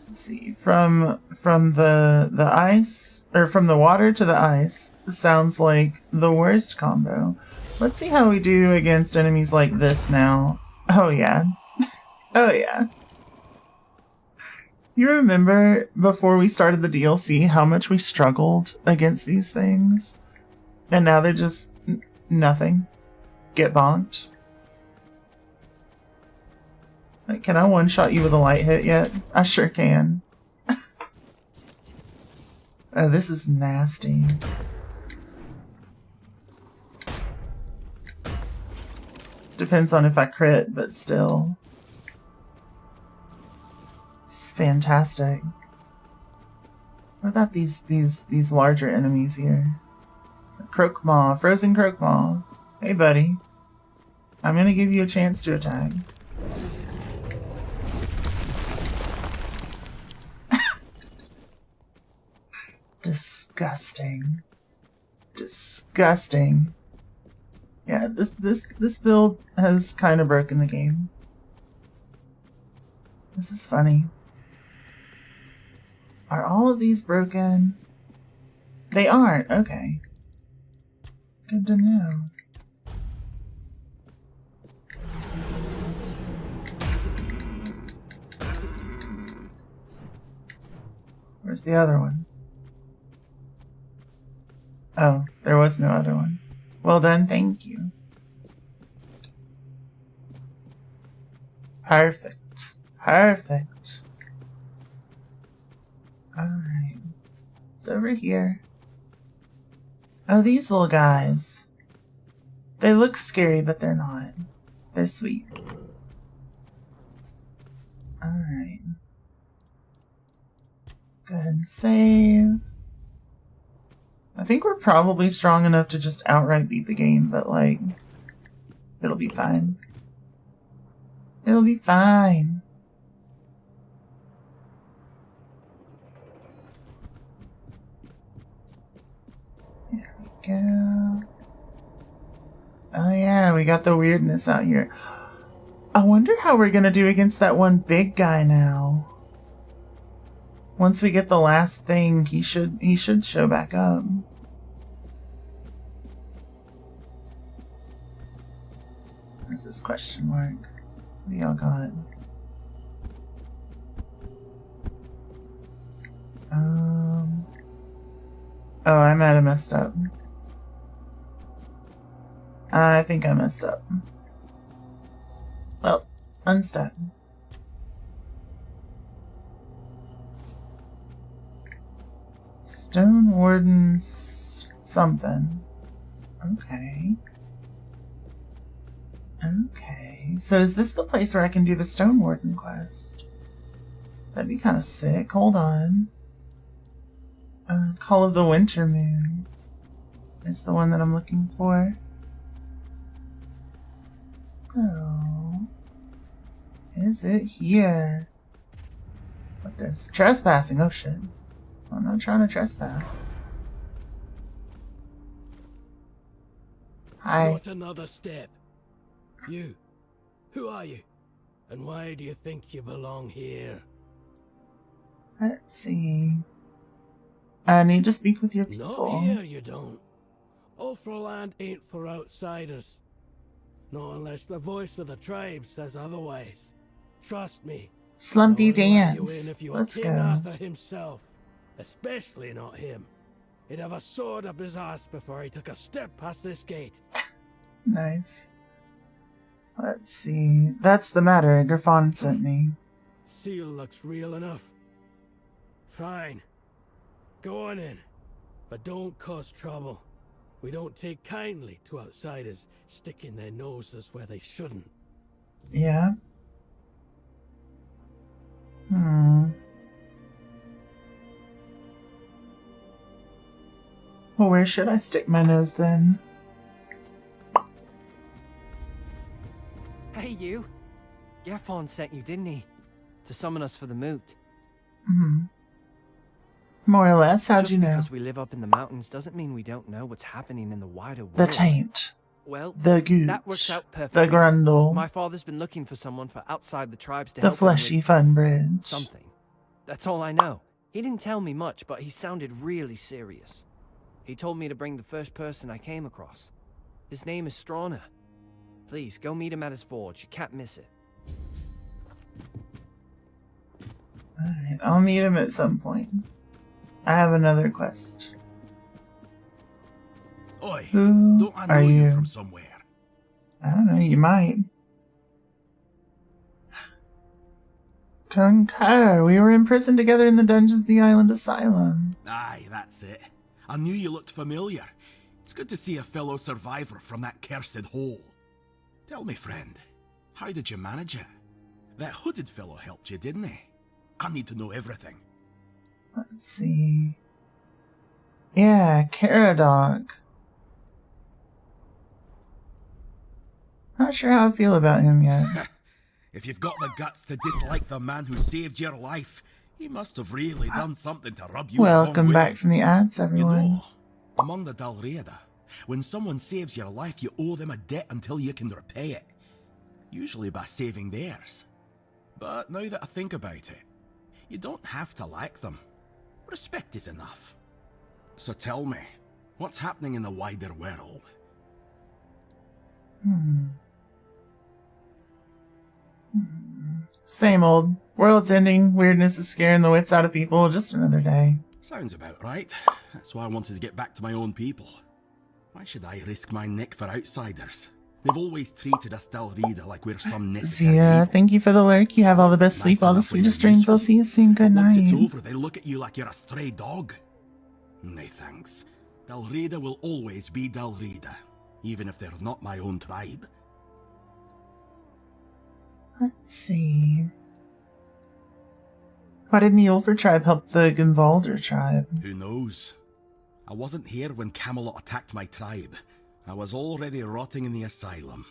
let's see. From the ice, or from the water to the ice sounds like the worst combo. Let's see how we do against enemies like this now. Oh yeah. Oh yeah. You remember before we started the DLC how much we struggled against these things? And now they're just nothing. Get bonked. Like, can I one-shot you with a light hit yet? I sure can. Oh, this is nasty. Depends on if I crit, but still. It's fantastic. What about these larger enemies here? Croakmaw, frozen Croakmaw. Hey buddy. I'm gonna give you a chance to attack. Disgusting. Disgusting. Yeah, this build has kind of broken the game. This is funny. Are all of these broken? They aren't. Okay. Good to know. Where's the other one? Oh, there was no other one. Well done, thank you. Perfect. Perfect. Alright. It's over here. Oh, these little guys. They look scary, but they're not. They're sweet. Alright. Go ahead and save. I think we're probably strong enough to just outright beat the game, but like, it'll be fine. It'll be fine. There we go. Oh yeah, we got the weirdness out here. I wonder how we're gonna do against that one big guy now. Once we get the last thing, he should show back up. What's this question mark? What do y'all got? Oh, I might have messed up. I think I messed up. Well, unstuck. Stone Warden's something. Okay. Okay. So is this the place where I can do the Stone Warden quest? That'd be kind of sick. Hold on. Call of the Winter Moon is the one that I'm looking for. Oh. Is it here? What this? Trespassing. Oh shit. I'm not trying to trespass. Hi. Not another step. You. Who are you? And why do you think you belong here? Let's see. I need to speak with your people. Not here, you don't. Ulfraland ain't for outsiders. Not unless the voice of the tribe says otherwise. Trust me. Slumpy no one will let you dance. in if you Let's King go. Arthur himself. Especially not him. He'd have a sword up his ass before he took a step past this gate. Nice. Let's see. That's the matter. Griffon sent me. Seal looks real enough. Fine. Go on in. But don't cause trouble. We don't take kindly to outsiders sticking their noses where they shouldn't. Yeah. Well, where should I stick my nose then? Hey, you. Gefon sent you, didn't he? To summon us for the moot. More or less, how'd Just you know? because we live up in the mountains doesn't mean we don't know what's happening in the wider world. The taint. Well, the gooch. That works out perfectly. The grundle. My father's been looking for someone for outside the tribes to the help him fleshy with fun bridge. something. That's all I know. He didn't tell me much, but he sounded really serious. He told me to bring the first person I came across. His name is Strana. Please, go meet him at his forge. You can't miss it. Alright, I'll meet him at some point. I have another quest. Oi, Who don't I know are you? from somewhere? I don't know, you might. Concur, we were imprisoned together in the dungeons of the Island Asylum. Aye, that's it. I knew you looked familiar. It's good to see a fellow survivor from that cursed hole. Tell me, friend, how did you manage it? That hooded fellow helped you, didn't he? I need to know everything. Let's see. Yeah, Caradog. Not sure how I feel about him yet. If you've got the guts to dislike the man who saved your life, he must have really done something to rub you the wrong Welcome way. back from the ads, everyone. You know, among the Dalriada, when someone saves your life, you owe them a debt until you can repay it. Usually by saving theirs. But now that I think about it, you don't have to like them. Respect is enough. So tell me, what's happening in the wider world? Same old. World's ending. Weirdness is scaring the wits out of people. Just another day. Sounds about right. That's why I wanted to get back to my own people. Why should I risk my neck for outsiders? They've always treated us Dalrida like we're some necessary Zia, evil. thank you for the lurk. You have all the best sleep, all the sweetest dreams. I'll see you soon. Good Once it's night. over, they look at you like you're a stray dog. Nay, thanks. Dalrida will always be Dalrida, even if they're not my own tribe. Let's see. Why didn't the Ulfer tribe help the Gunvalder tribe? Who knows? I wasn't here when Camelot attacked my tribe. I was already rotting in the asylum.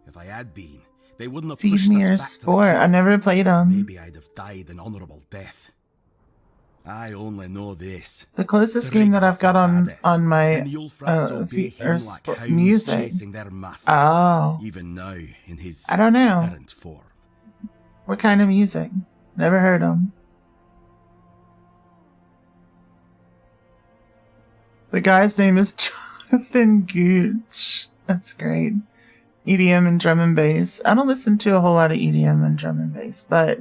If I had been, they wouldn't have Feed pushed me us your back to the sport. camp. I never played them. Maybe I'd have died an honourable death. I only know this. The closest game that I've got on my music. Their master, Oh, even now in his I don't know. current form. What kind of music? Never heard them. The guy's name is Jonathan Gooch. That's great. EDM and drum and bass. I don't listen to a whole lot of EDM and drum and bass, but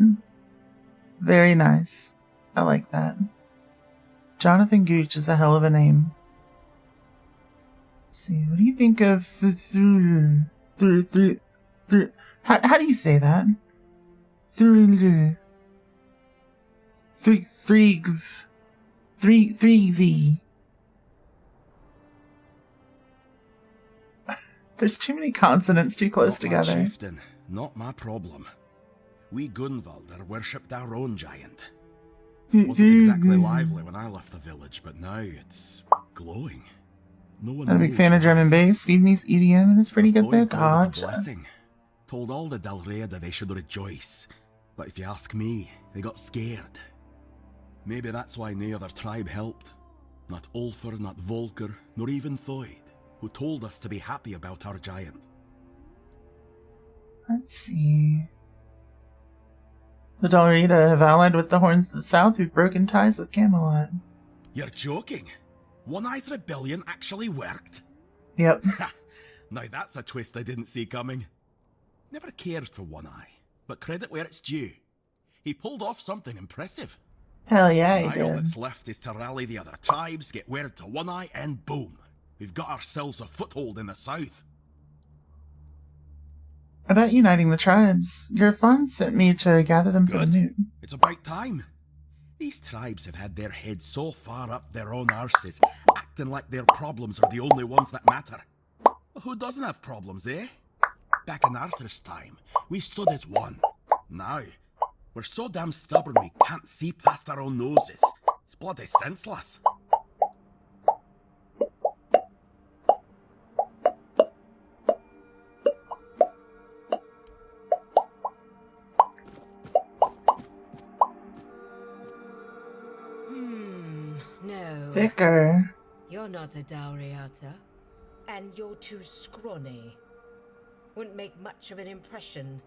very nice. I like that. Jonathan Gooch is a hell of a name. Let's see, what do you think of how do you say that? Three V. There's too many consonants too close together. Chieftain, not my problem. We Gunvalder worshipped our own giant. Wasn't exactly lively when I left the village, but now it's glowing. No one I'm a big knows fan of drum why. and bass. Feed me's EDM and it's pretty good though. Floyd called it a Gotcha. blessing. Told all the Dalriada they should rejoice. But if you ask me, they got scared. Maybe that's why no other tribe helped. Not Ulfr, not Volker, nor even Thoyd, who told us to be happy about our giant. Let's see. The Dalrida have allied with the Horns of the South who've broken ties with Camelot. You're joking? One Eye's rebellion actually worked? Yep. Now that's a twist I didn't see coming. Never cared for One Eye, but credit where it's due. He pulled off something impressive. Hell yeah, he Now all did. that's left is to rally the other tribes, get word to One Eye, and boom. We've got ourselves a foothold in the south. About uniting the tribes, your fund sent me to gather them for the moot. It's about time. These tribes have had their heads so far up their own arses, acting like their problems are the only ones that matter. Well, who doesn't have problems, eh? Back in Arthur's time, we stood as one. Now, we're so damn stubborn we can't see past our own noses. It's bloody senseless. No. Thicker. You're not a Dalriata. And you're too scrawny. Wouldn't make much of an impression.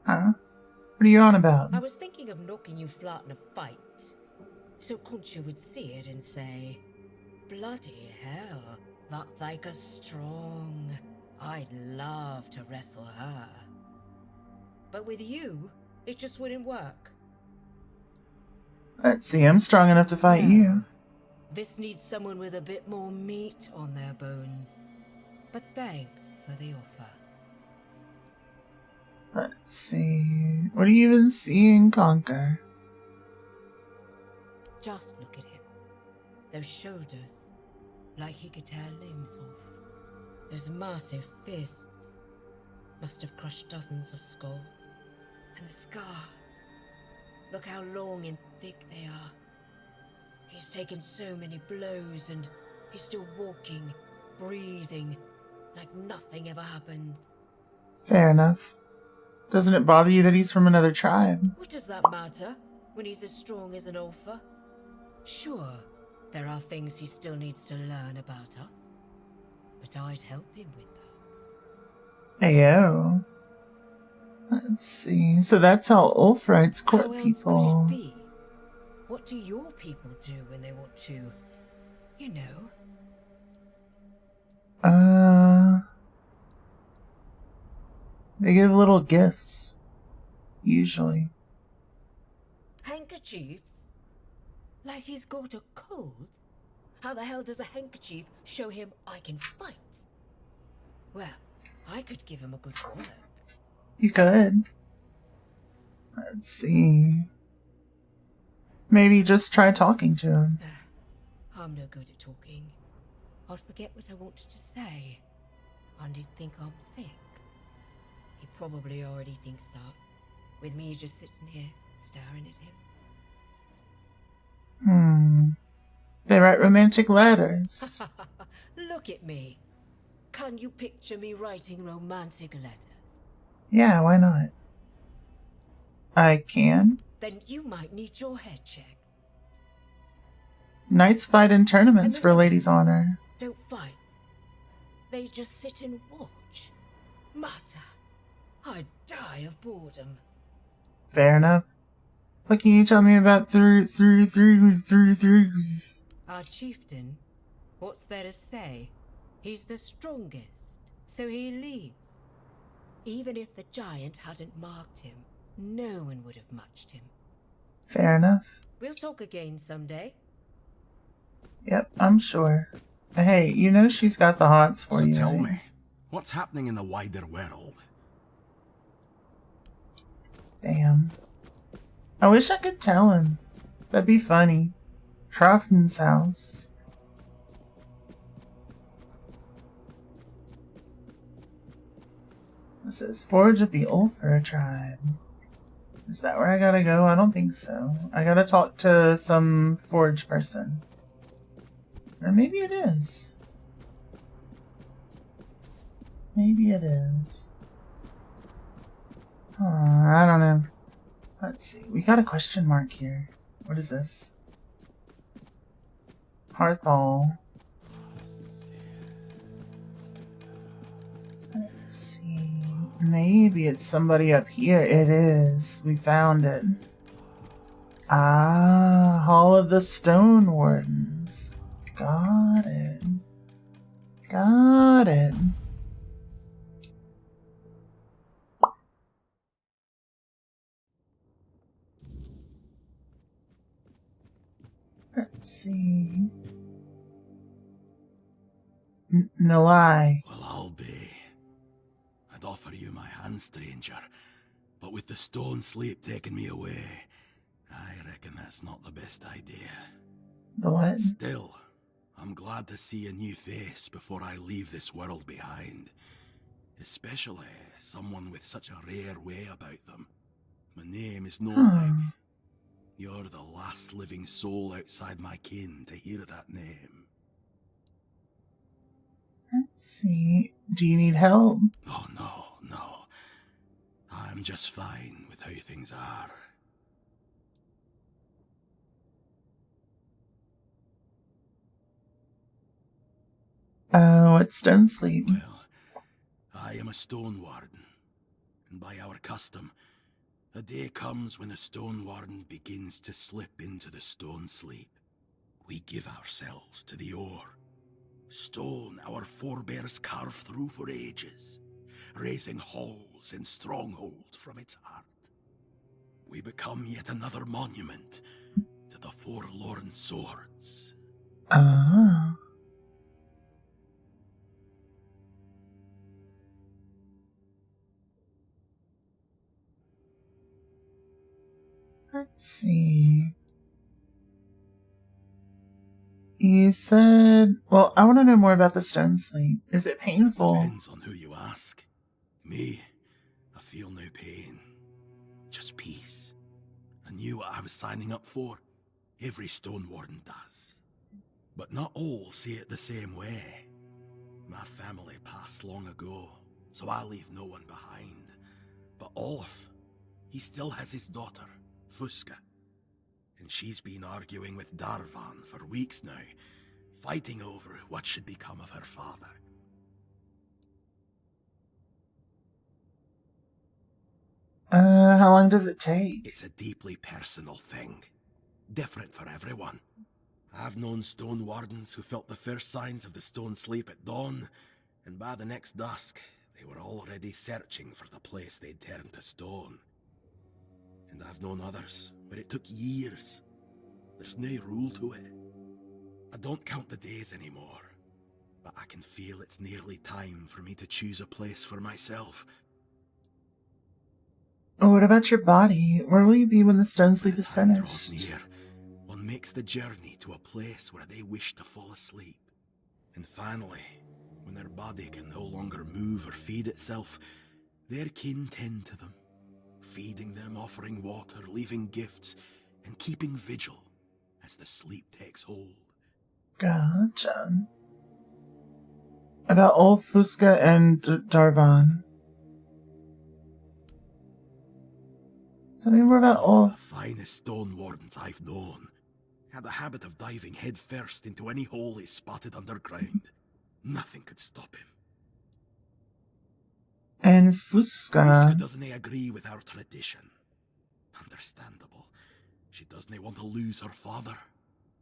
Huh? What are you on about? I was thinking of knocking you flat in a fight. So Concha would see it and say, bloody hell, that Thyka's strong. I'd love to wrestle her. But with you, it just wouldn't work. Let's see, I'm strong enough to fight you. This needs someone with a bit more meat on their bones. But thanks for the offer. Let's see. What do you even see in Conquer? Just look at him. Those shoulders, like he could tear limbs off. Those massive fists, Must have crushed dozens of skulls. And the scars. Look how long and thick they are. He's taken so many blows and he's still walking, breathing, like nothing ever happened. Fair enough. Doesn't it bother you that he's from another tribe? What does that matter when he's as strong as an Ulfa? Sure, there are things he still needs to learn about us, but I'd help him with that. Heyo. Let's see. So that's how Ulfrites court How else people. could it be? What do your people do when they want to, you know? They give little gifts. Usually. Handkerchiefs? Like he's got a cold? How the hell does a handkerchief show him I can fight? Well, I could give him a good wallop. You could. Let's see. Maybe just try talking to him. I'm no good at talking. I'd forget what I wanted to say. And he'd think I'm thick. He probably already thinks that, with me just sitting here, staring at him. They write romantic letters. Look at me. Can you picture me writing romantic letters? Yeah, why not? I can. Then you might need your head checked. Knights fight in tournaments for ladies' honor. Don't fight. They just sit and watch. Mata, I'd die of boredom. Fair enough. What can you tell me about through? Our chieftain? What's there to say? He's the strongest, so he leads. Even if the giant hadn't marked him, no one would have matched him. Fair enough. We'll talk again someday. Yep, I'm sure. Hey, you know she's got the hots for you. Tell right? me, what's happening in the wider world? Damn. I wish I could tell him. That'd be funny. Crofton's house. This is Forge of the Ulfur tribe. Is that where I gotta go? I don't think so. I gotta talk to some Forge person. Or maybe it is. Maybe it is. I don't know. Let's see. We got a question mark here. What is this? Hearthall. Let's see. Maybe it's somebody up here. It is. We found it. Ah, Hall of the Stone Wardens. Got it. Got it. Let's see. No lie. Well, I'll be. I'd offer you my hand, stranger, but with the stone sleep taking me away, I reckon that's not the best idea. The what? Still, I'm glad to see a new face before I leave this world behind. Especially someone with such a rare way about them. My name is no like. You're the last living soul outside my kin to hear that name. Let's see. Do you need help? Oh, no. I'm just fine with how things are. What's Stone Sleep? Well, I am a stone warden, and by our custom, a day comes when the stone warden begins to slip into the stone sleep. We give ourselves to the ore. Stone our forebears carved through for ages, raising halls and strongholds from its heart. We become yet another monument to the forlorn swords. Ah. Let's see. You said... Well, I want to know more about the Stone Sleep. Is it painful? Depends on who you ask. Me, I feel no pain, just peace. I knew what I was signing up for. Every Stone Warden does. But not all see it the same way. My family passed long ago, so I leave no one behind. But Olaf, he still has his daughter, Fusca. And she's been arguing with Darvan for weeks now, fighting over what should become of her father. How long does it take? It's a deeply personal thing. Different for everyone. I've known Stone Wardens who felt the first signs of the stone sleep at dawn, and by the next dusk, they were already searching for the place they'd turned to stone. And I've known others where it took years. There's no rule to it. I don't count the days anymore, but I can feel it's nearly time for me to choose a place for myself. What about your body? Where will you be when the stone sleep is finished? Near, one makes the journey to a place where they wish to fall asleep. And finally, when their body can no longer move or feed itself, their kin tend to them, feeding them, offering water, leaving gifts, and keeping vigil as the sleep takes hold. Gotcha. About old Fusca and Darvan. Tell me more about all. The finest Stone Wardens I've known had a habit of diving head first into any hole they spotted underground. Nothing could stop him. And Fusca doesn't agree with our tradition. Understandable. She doesn't want to lose her father.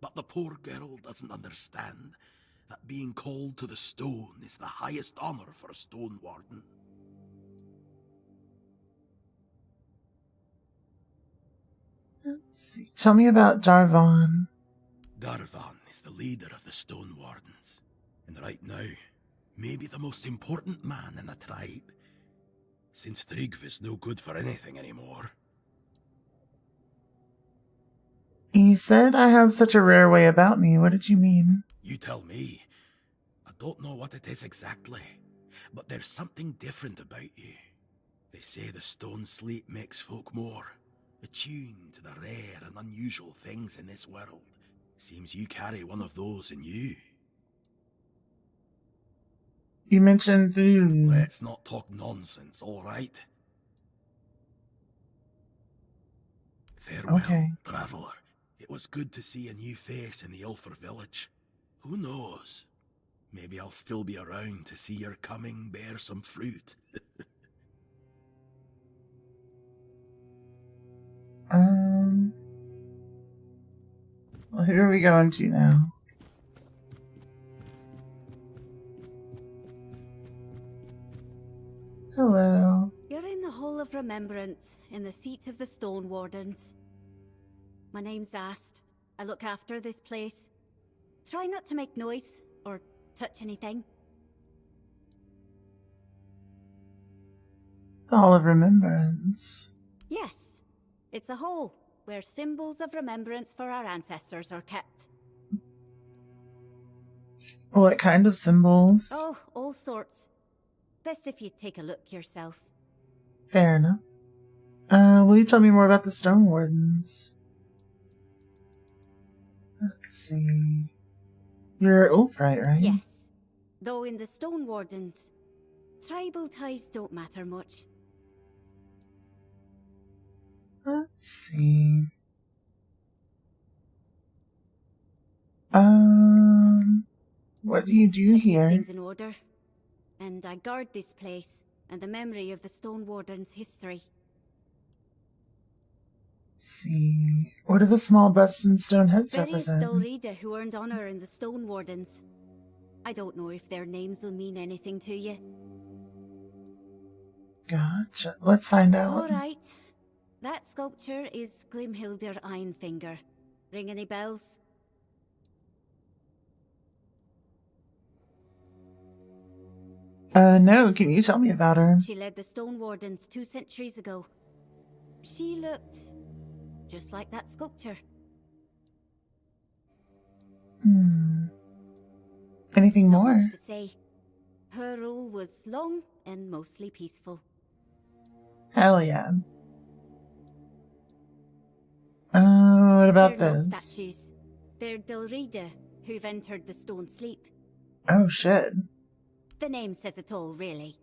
But the poor girl doesn't understand that being called to the stone is the highest honor for a Stone Warden. Let's see. Tell me about Darvan. Darvan is the leader of the Stone Wardens, and right now, maybe the most important man in the tribe, since Tryggva's no good for anything anymore. You said I have such a rare way about me. What did you mean? You tell me. I don't know what it is exactly, but there's something different about you. They say the stone sleep makes folk more attuned to the rare and unusual things in this world. Seems you carry one of those in you. You mentioned Let's not talk nonsense, all right? Farewell, traveler. It was good to see a new face in the Ulfr village. Who knows? Maybe I'll still be around to see your coming bear some fruit. Well, who are we going to now? Hello. You're in the Hall of Remembrance, in the seat of the Stone Wardens. My name's Ast. I look after this place. Try not to make noise, or touch anything. The Hall of Remembrance. Yes. It's a hall, where symbols of remembrance for our ancestors are kept. What kind of symbols? Oh, all sorts. Best if you take a look yourself. Fair enough. Will you tell me more about the Stone Wardens? Let's see. You're Ulfrite, right? Yes. Though in the Stone Wardens, tribal ties don't matter much. Let's see. What do you do here? Things in order. And I guard this place, and the memory of the Stone Warden's history. Let's see. What do the small busts and stone heads Very represent? Stilrida who earned honor in the Stone Wardens. I don't know if their names will mean anything to you. Gotcha. Let's find out. Alright. That sculpture is Glimhildur Ironfinger. Ring any bells? No. Can you tell me about her? She led the Stone Wardens 2 centuries ago. She looked just like that sculpture. Anything Not more? much to say. Her rule was long and mostly peaceful. Hell yeah. What about They're not this? statues. They're Dilrida, who've entered the stone sleep. Oh shit. The name says it all, really.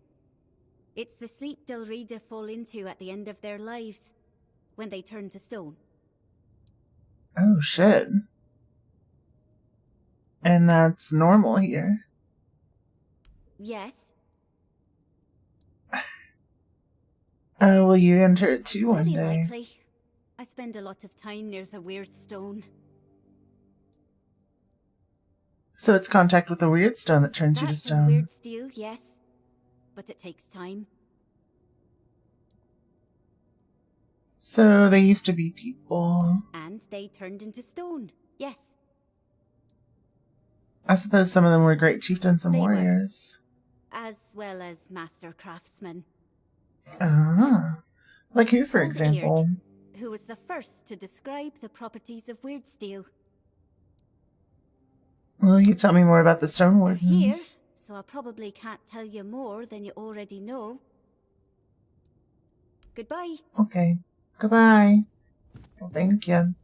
It's the sleep Dilrida fall into at the end of their lives, when they turn to stone. Oh shit. And that's normal here. Yes. Will you enter it too one Very day? likely. I spend a lot of time near the weird stone. So it's contact with the weird stone that turns you to That's a stone. weird steel, yes. But it takes time. So they used to be people. And they turned into stone, yes. I suppose some of them were great chieftains and They were. warriors. As well as master craftsmen. Ah. Like who, for Old example? Aird, who was the first to describe the properties of weird steel. Will you tell me more about the stone Here, wardens? so I probably can't tell you more than you already know. Goodbye. Okay. Goodbye. Well, thank you.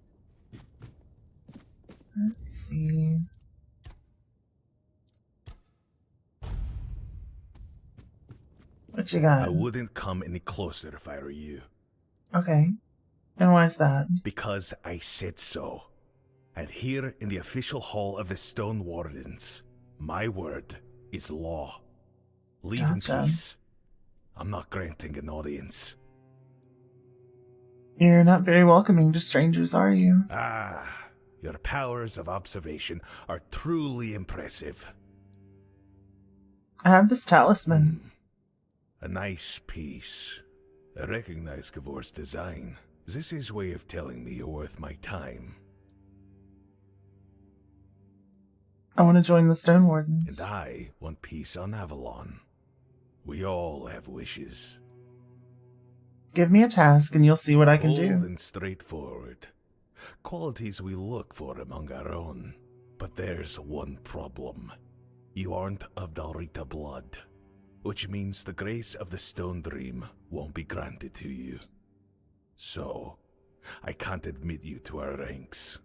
Let's see. What you got? I wouldn't come any closer if I were you. Okay. And why's that? Because I said so. And here in the official hall of the Stone Wardens, my word is law. Leave Gotcha. in peace. I'm not granting an audience. You're not very welcoming to strangers, are you? Ah, your powers of observation are truly impressive. I have this talisman. A nice piece. I recognize Gavor's design. Is this his way of telling me you're worth my time? I want to join the Stone Wardens. And I want peace on Avalon. We all have wishes. Give me a task and you'll see what I can Bold do. and straightforward. Qualities we look for among our own. But there's one problem. You aren't of Dalrita blood, which means the grace of the Stone Dream won't be granted to you. So, I can't admit you to our ranks.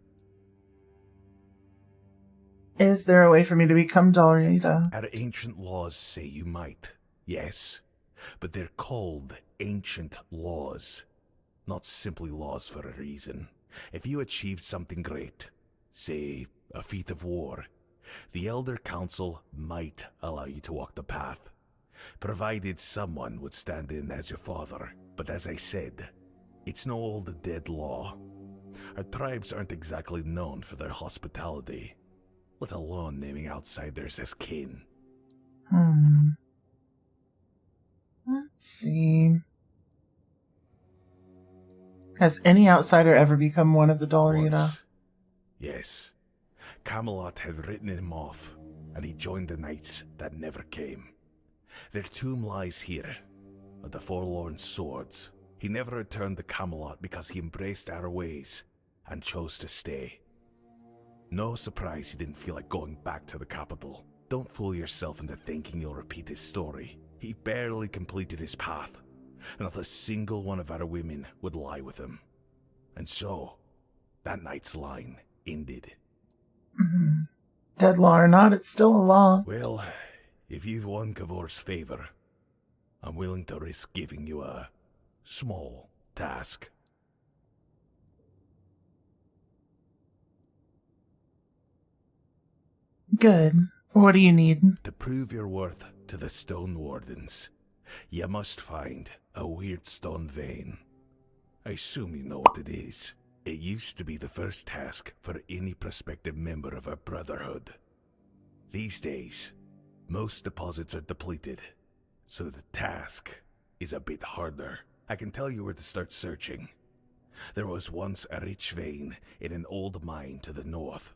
Is there a way for me to become Dalrita? Our ancient laws say you might, yes. But they're called ancient laws, not simply laws for a reason. If you achieved something great, say a feat of war, the Elder Council might allow you to walk the path, provided someone would stand in as your father. But as I said, it's no old dead law. Our tribes aren't exactly known for their hospitality, let alone naming outsiders as kin. Let's see. Has any outsider ever become one of the Dalrita? Yes. Camelot had written him off, and he joined the knights that never came. Their tomb lies here, at the Forlorn Swords. He never returned to Camelot because he embraced our ways and chose to stay. No surprise he didn't feel like going back to the capital. Don't fool yourself into thinking you'll repeat his story. He barely completed his path, and not a single one of our women would lie with him. And so, that night's line ended. Dead law or not, it's still a law. Well, if you've won Gavor's favor, I'm willing to risk giving you a small task. Good. What do you need? To prove your worth to the Stone Wardens, you must find a weird stone vein. I assume you know what it is. It used to be the first task for any prospective member of our brotherhood. These days, most deposits are depleted, so the task is a bit harder. I can tell you where to start searching. There was once a rich vein in an old mine to the north.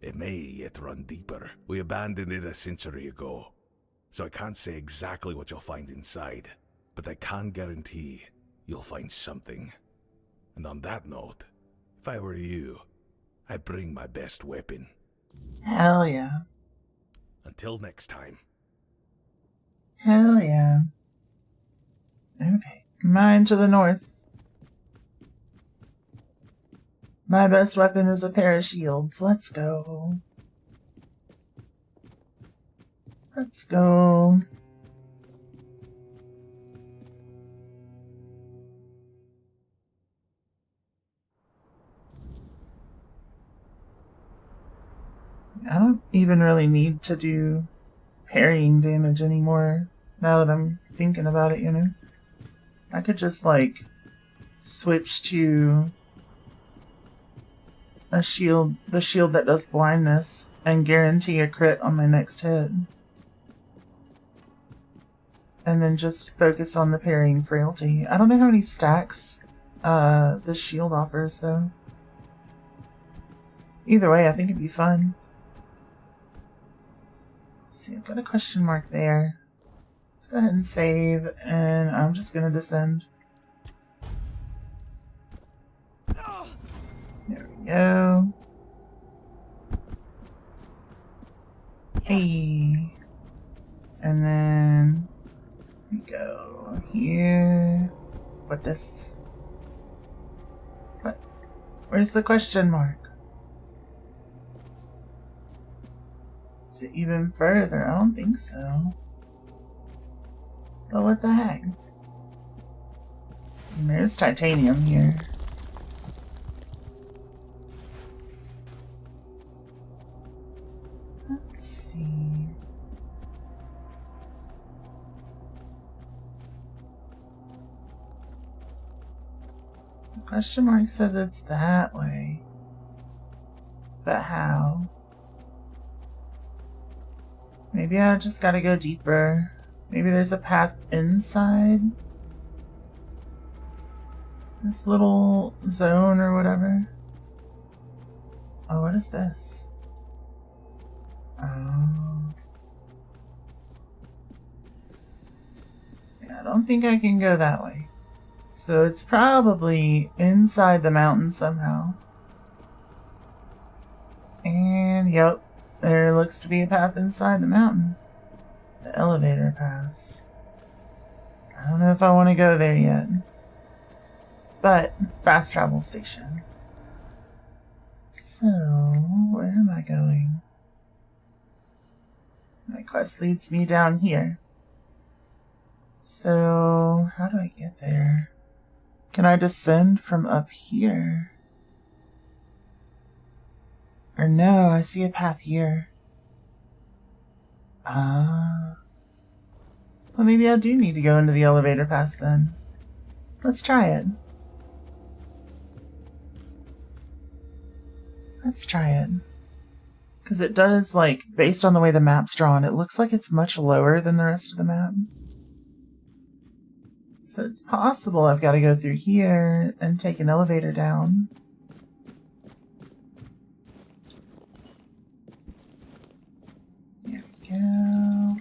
It may yet run deeper. We abandoned it a century ago, so I can't say exactly what you'll find inside, but I can guarantee you'll find something. And on that note, if I were you, I'd bring my best weapon. Hell yeah. Until next time, Hell yeah. Okay, mine to the north. My best weapon is a pair of shields. Let's go. Let's go. I don't even really need to do parrying damage anymore, now that I'm thinking about it, you know? I could just, like, switch to a shield, the shield that does blindness, and guarantee a crit on my next hit. And then just focus on the parrying frailty. I don't know how many stacks this shield offers, though. Either way, I think it'd be fun. Let's see, I've got a question mark there. Let's go ahead and save, and I'm just gonna descend. There we go. Hey. And then we go here. What this? What? Where's the question mark? Is it even further? I don't think so. But what the heck? And there's titanium here. Let's see. The question mark says it's that way. But how? Maybe I just gotta go deeper. Maybe there's a path inside this little zone or whatever. Oh, what is this? Oh. Yeah, I don't think I can go that way. So it's probably inside the mountain somehow. And yep, there looks to be a path inside the mountain. The elevator pass. I don't know if I want to go there yet. But, fast travel station. So, where am I going? My quest leads me down here. So, how do I get there? Can I descend from up here? Or no, I see a path here. Ah. Well, maybe I do need to go into the elevator pass then. Let's try it. Let's try it. Because it does, like, based on the way the map's drawn, it looks like it's much lower than the rest of the map. So it's possible I've got to go through here and take an elevator down. There we go.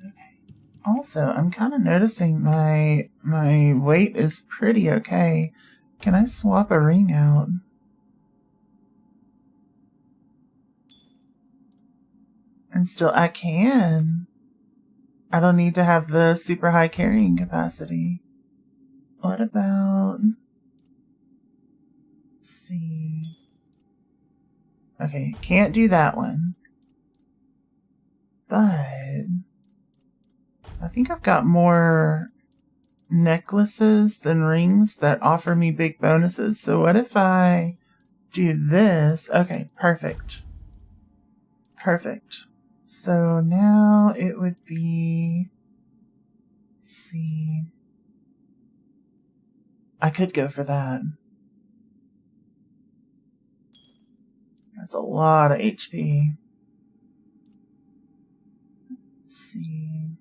Okay. Also, I'm kind of noticing my weight is pretty okay. Can I swap a ring out? And still, I can. I don't need to have the super high carrying capacity. What about... Let's see... Okay, can't do that one. But... I think I've got more necklaces than rings that offer me big bonuses. So what if I do this? Okay, perfect. Perfect. So now it would be, let's see, I could go for that. That's a lot of HP. Let's see.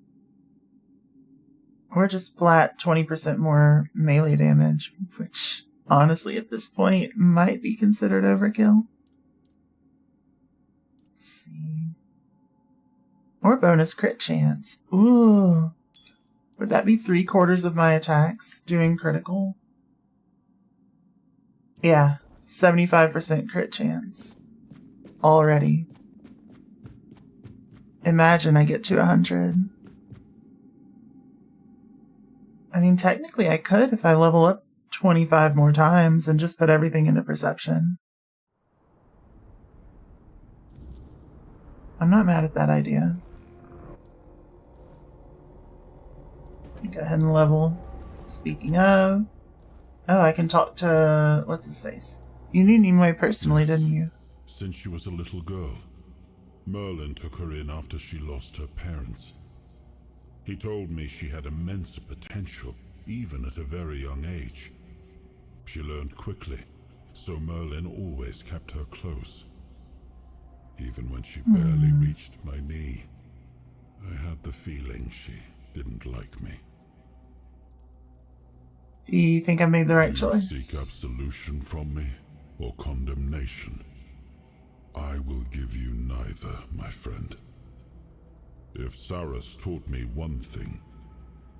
Or just flat 20% more melee damage, which honestly at this point might be considered overkill. Let's see. Or bonus crit chance. Ooh. Would that be 3/4 of my attacks doing critical? Yeah, 75% crit chance. Already. imagine I get to 100. I mean, technically I could if I level up 25 more times and just put everything into perception. I'm not mad at that idea. Go ahead and level. Speaking of... Oh, I can talk to... What's his face? You knew Nimue personally, didn't you? Since she was a little girl, Merlin took her in after she lost her parents. He told me she had immense potential, even at a very young age. She learned quickly, so Merlin always kept her close. Even when she barely reached my knee, I had the feeling she didn't like me. Do you think I made the right choice? Seek absolution from me or condemnation. I will give you neither, my friend. If Sarras taught me one thing,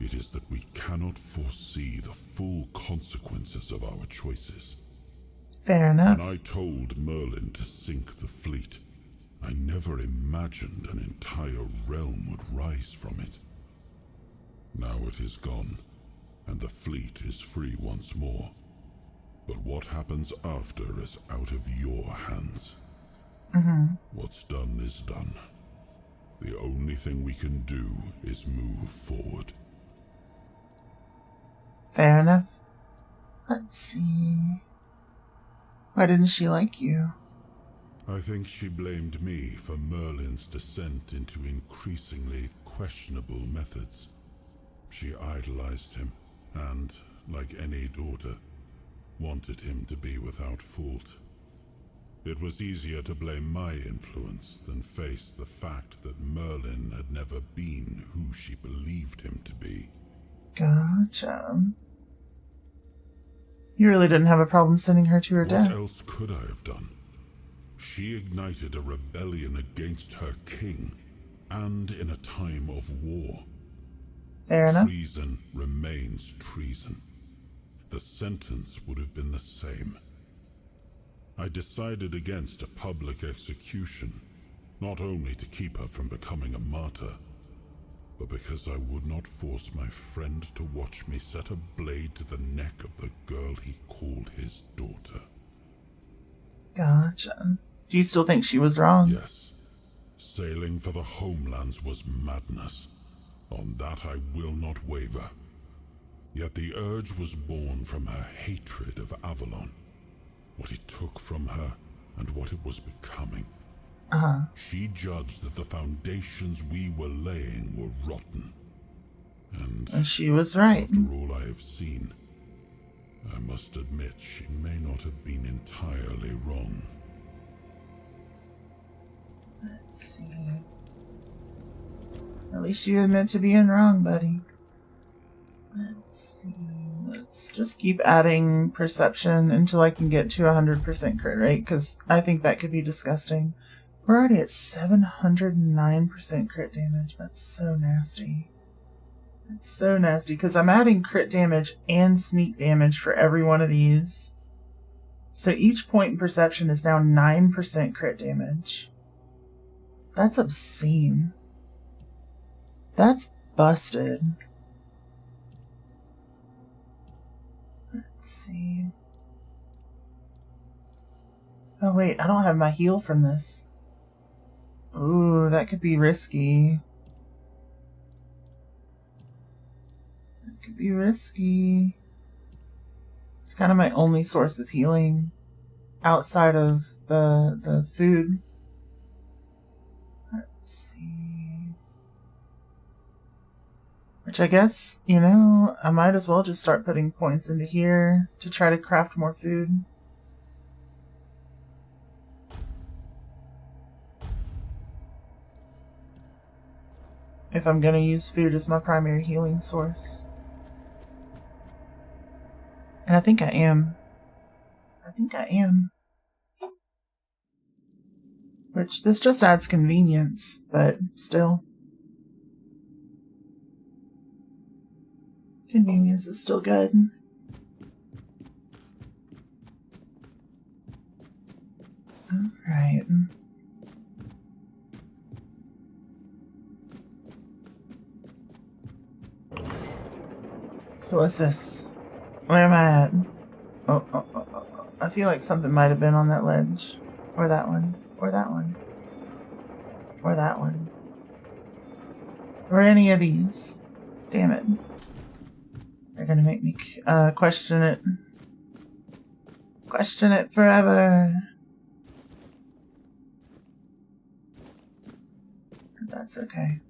it is that we cannot foresee the full consequences of our choices. Fair enough. When I told Merlin to sink the fleet, I never imagined an entire realm would rise from it. Now it is gone, and the fleet is free once more. But what happens after is out of your hands. What's done is done. The only thing we can do is move forward. Fair enough. Let's see. Why didn't she like you? I think she blamed me for Merlin's descent into increasingly questionable methods. She idolized him and, like any daughter, wanted him to be without fault. It was easier to blame my influence than face the fact that Merlin had never been who she believed him to be. Gotcha. You really didn't have a problem sending her to her death. What else could I have done? She ignited a rebellion against her king, and in a time of war. Fair enough. Treason remains treason. The sentence would have been the same. I decided against a public execution, not only to keep her from becoming a martyr, but because I would not force my friend to watch me set a blade to the neck of the girl he called his daughter. Gotcha. Do you still think she was wrong? Yes. Sailing for the homelands was madness. On that I will not waver. Yet the urge was born from her hatred of Avalon, what it took from her and what it was becoming. She judged that the foundations we were laying were rotten. And she was right. After all I have seen, I must admit she may not have been entirely wrong. Let's see. At least you admit to being wrong, buddy. Let's see. Let's just keep adding perception until I can get to 100% crit rate, because I think that could be disgusting. We're already at 709% crit damage. That's so nasty. It's so nasty, because I'm adding crit damage and sneak damage for every one of these. So each point in perception is now 9% crit damage. That's obscene. That's busted. Let's see. Oh wait, I don't have my heal from this. Ooh, that could be risky. That could be risky. It's kind of my only source of healing outside of the food. Let's see. Which I guess, you know, I might as well just start putting points into here to try to craft more food. If I'm gonna use food as my primary healing source. And I think I am. Which, this just adds convenience, but still. Convenience is still good. Alright. So what's this? Where am I at? Oh. I feel like something might have been on that ledge. Or that one. Or that one. Or that one. Or any of these. Damn it. They're gonna make me question it. Question it forever. That's okay.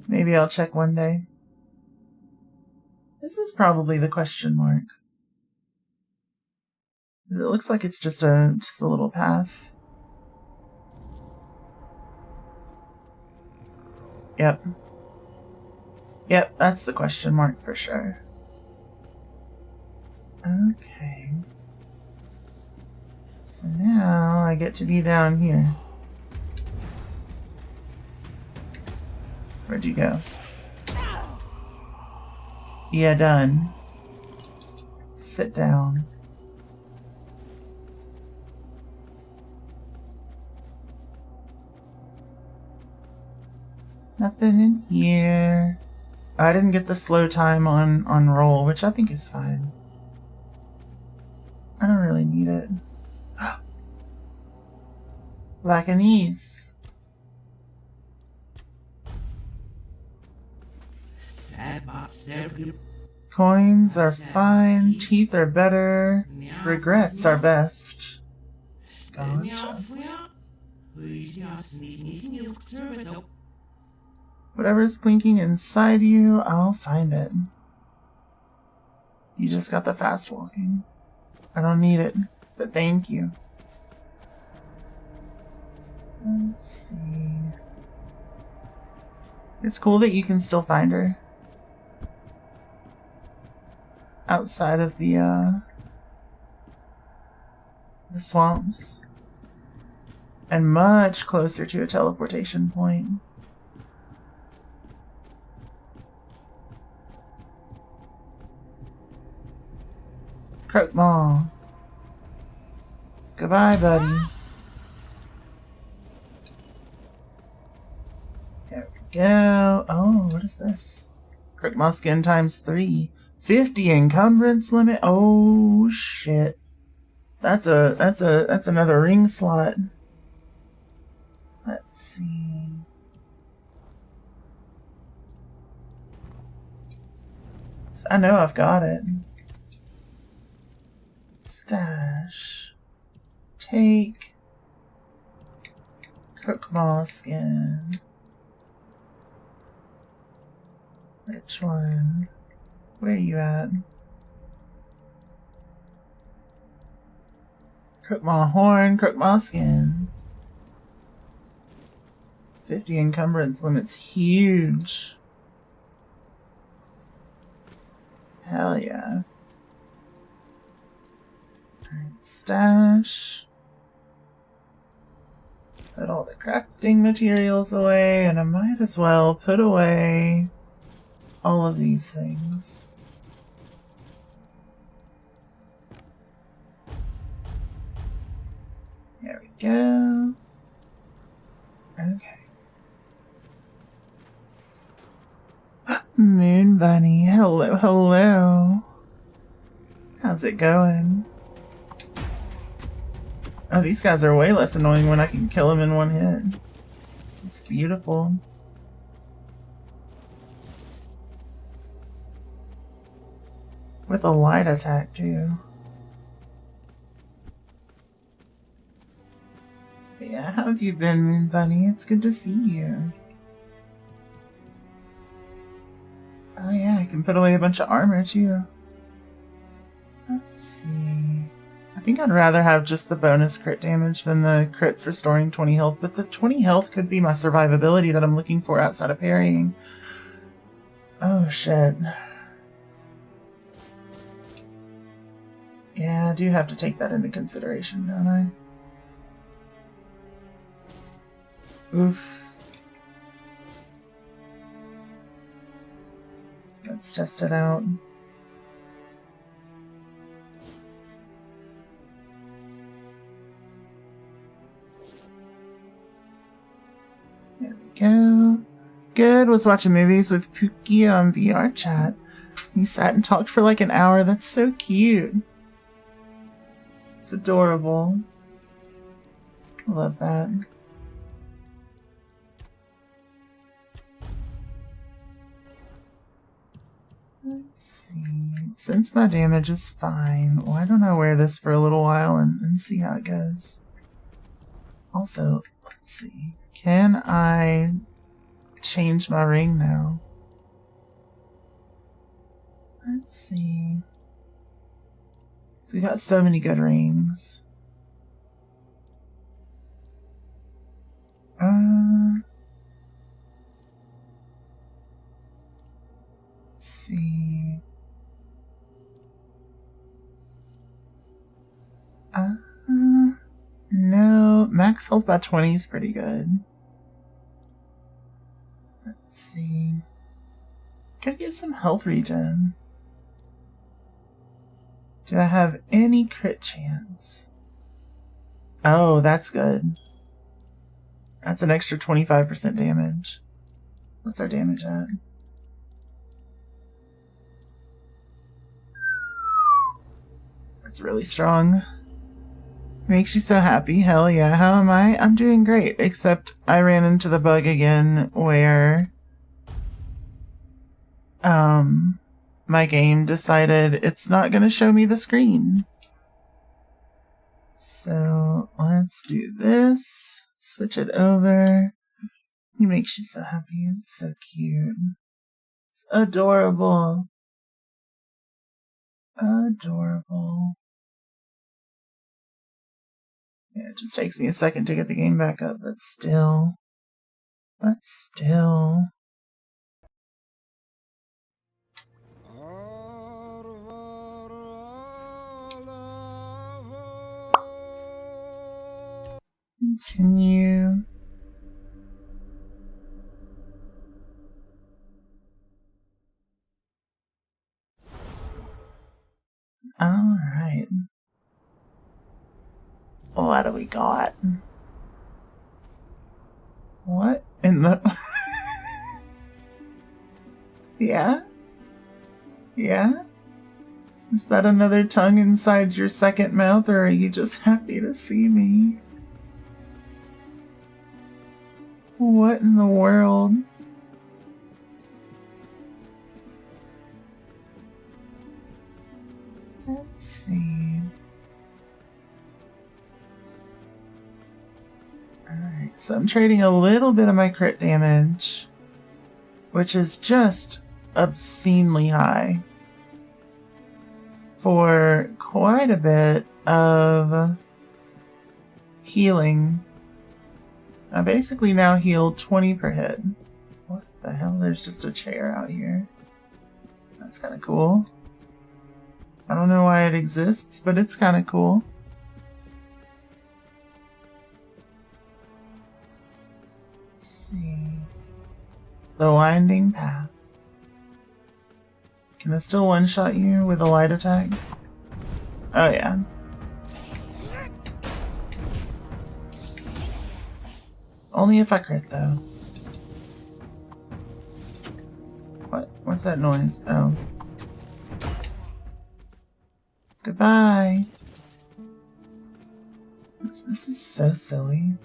Maybe I'll check one day. This is probably the question mark. It looks like it's just a little path. Yep. Yep, that's the question mark for sure. Okay. So now I get to be down here. Where'd you go? Yeah, done. Sit down. Nothing in here. I didn't get the slow time on roll, which I think is fine. I don't really need it. Black anise. Coins are fine. Teeth are better. Regrets are best. Gotcha. Whatever's clinking inside you, I'll find it. You just got the fast walking. I don't need it, but thank you. Let's see. It's cool that you can still find her. Outside of the swamps. And much closer to a teleportation point. Croakmaw. Goodbye, buddy. There we go. Oh, what is this? Croakmaw skin times 3. 50 encumbrance limit. Oh shit. That's another ring slot. Let's see. I know I've got it. Stash. Take. Croakmaw skin. Which one? Where are you at? Croakmaw horn, Croakmaw skin. 50 encumbrance limit's huge. Hell yeah. Alright, stash. Put all the crafting materials away, and I might as well put away all of these things. There we go. Okay. Moon Bunny, hello, hello. How's it going? Oh, these guys are way less annoying when I can kill them in one hit. It's beautiful. With a light attack, too. But yeah, how have you been, Moon Bunny? It's good to see you. Oh yeah, I can put away a bunch of armor, too. Let's see. I think I'd rather have just the bonus crit damage than the crits restoring 20 health, but the 20 health could be my survivability that I'm looking for outside of parrying. Oh shit. Yeah, I do have to take that into consideration, don't I? Oof. Let's test it out. There we go. Good. Was watching movies with Pookie on VR chat. He sat and talked for like an hour. That's so cute. It's adorable. I love that. Let's see. Since my damage is fine, why don't I wear this for a little while and see how it goes? Also, let's see. Can I change my ring now? Let's see. So we got so many good rings. Let's see. No, max health by 20 is pretty good. Let's see. Could get some health regen. Do I have any crit chance? Oh, that's good. That's an extra 25% damage. What's our damage at? That's really strong. Makes you so happy. Hell yeah. How am I? I'm doing great. Except I ran into the bug again where my game decided it's not going to show me the screen. So let's do this. Switch it over. He makes you so happy. It's so cute. It's adorable. Adorable. Yeah, it just takes me a second to get the game back up, but still. Continue. Alright. What do we got? What in the... Yeah? Yeah? Is that another tongue inside your second mouth, or are you just happy to see me? What in the world? Let's see. Alright, so I'm trading a little bit of my crit damage, which is just obscenely high, for quite a bit of healing. I basically now heal 20 per hit. What the hell? There's just a chair out here. That's kind of cool. I don't know why it exists, but it's kind of cool. Let's see. The winding path. Can I still one-shot you with a light attack? Oh yeah. Only if I crit though. What? What's that noise? Oh. Goodbye. This is so silly.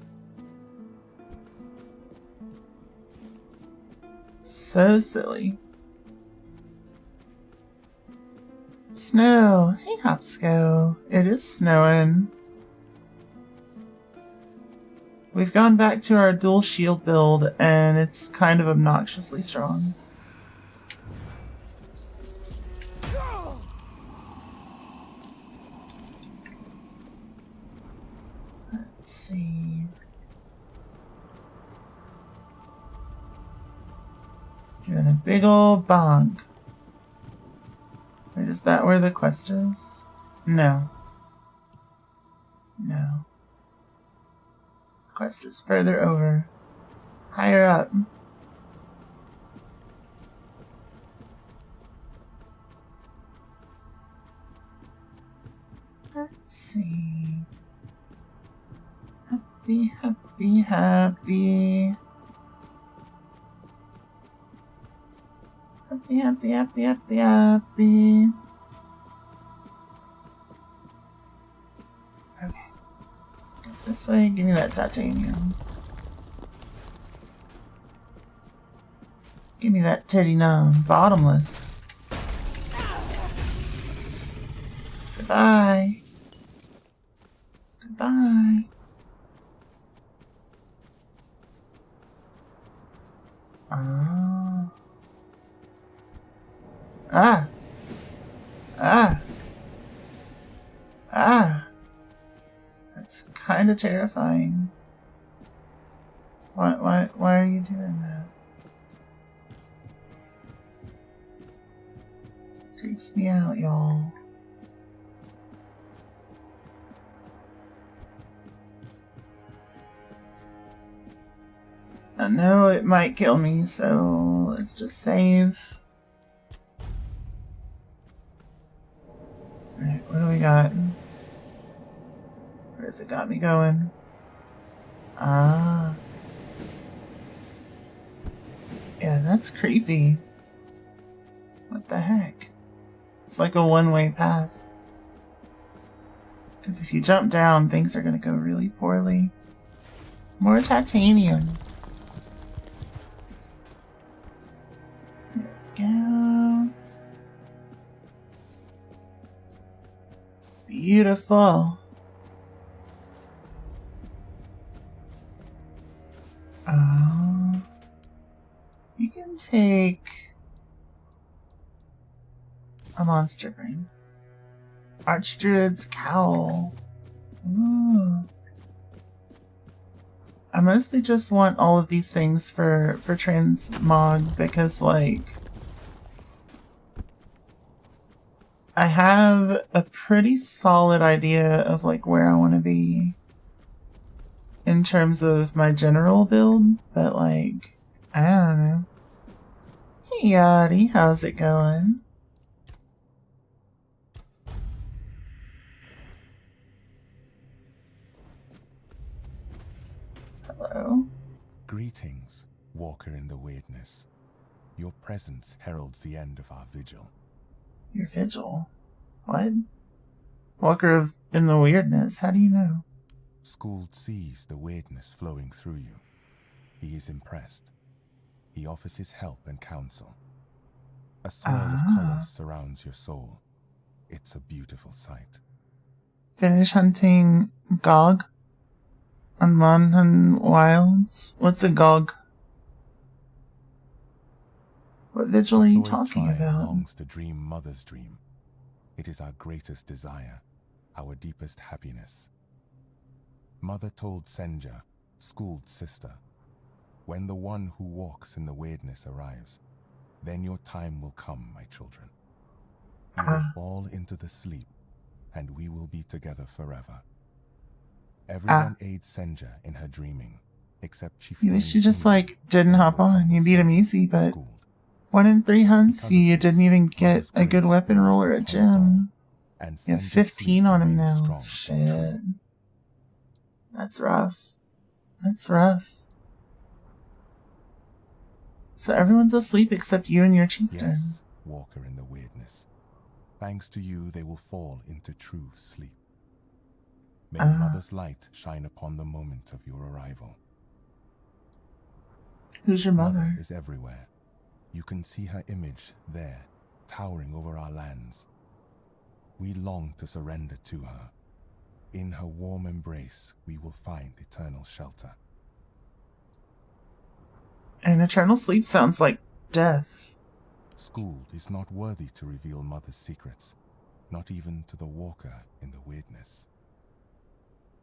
So silly. Snow. Hey, Hopsco. It is snowing. We've gone back to our dual shield build, and it's kind of obnoxiously strong. Let's see. Doing a big old bonk. Wait, is that where the quest is? No. No. Quest is further over. Higher up. Let's see. Happy, happy, happy. Happy. Okay. Get this way. Give me that titanium. Give me that teddy numb. Bottomless. Goodbye. Goodbye. Oh. Ah. Ah. Ah. That's kind of terrifying. Why are you doing that? Creeps me out, y'all. I know it might kill me, so let's just save. Alright, what do we got? Where has it got me going? Ah. Yeah, that's creepy. What the heck? It's like a one-way path. Because if you jump down, things are going to go really poorly. More titanium. There we go. Beautiful. You can take a monster brain. Archdruid's cowl. Ooh. I mostly just want all of these things for transmog because, like, I have a pretty solid idea of, like, where I want to be in terms of my general build, but, like, I don't know. Hey, Yachty, how's it going? Hello. Greetings, Walker in the Weirdness. Your presence heralds the end of our vigil. Your vigil? What? Walker in the Weirdness, how do you know? Skuld sees the weirdness flowing through you. He is impressed. He offers his help and counsel. A swirl of colors surrounds your soul. It's a beautiful sight. Finish hunting Gog on Monhan Wilds? What's a Gog? What vigil are you talking about? Longs to dream Mother's dream. It is our greatest desire, our deepest happiness. Mother told Senja, Skuld's sister, when the one who walks in the weirdness arrives, then your time will come, my children. You will fall into the sleep, and we will be together forever. Everyone aids Senja in her dreaming, except she. You wish you just, like, didn't hop on. You beat him easy, but 1 in 3 hunts, you didn't even get a good weapon roll or a gem. You have 15 on him now. Shit. That's rough. That's rough. So everyone's asleep except you and your chieftain. Yes, Walker in the Weirdness. Thanks to you, they will fall into true sleep. May Mother's light shine upon the moment of your arrival. Who's your mother? Mother is everywhere. You can see her image there, towering over our lands. We long to surrender to her. In her warm embrace, we will find eternal shelter. And eternal sleep sounds like death. Skuld is not worthy to reveal Mother's secrets, not even to the Walker in the Weirdness.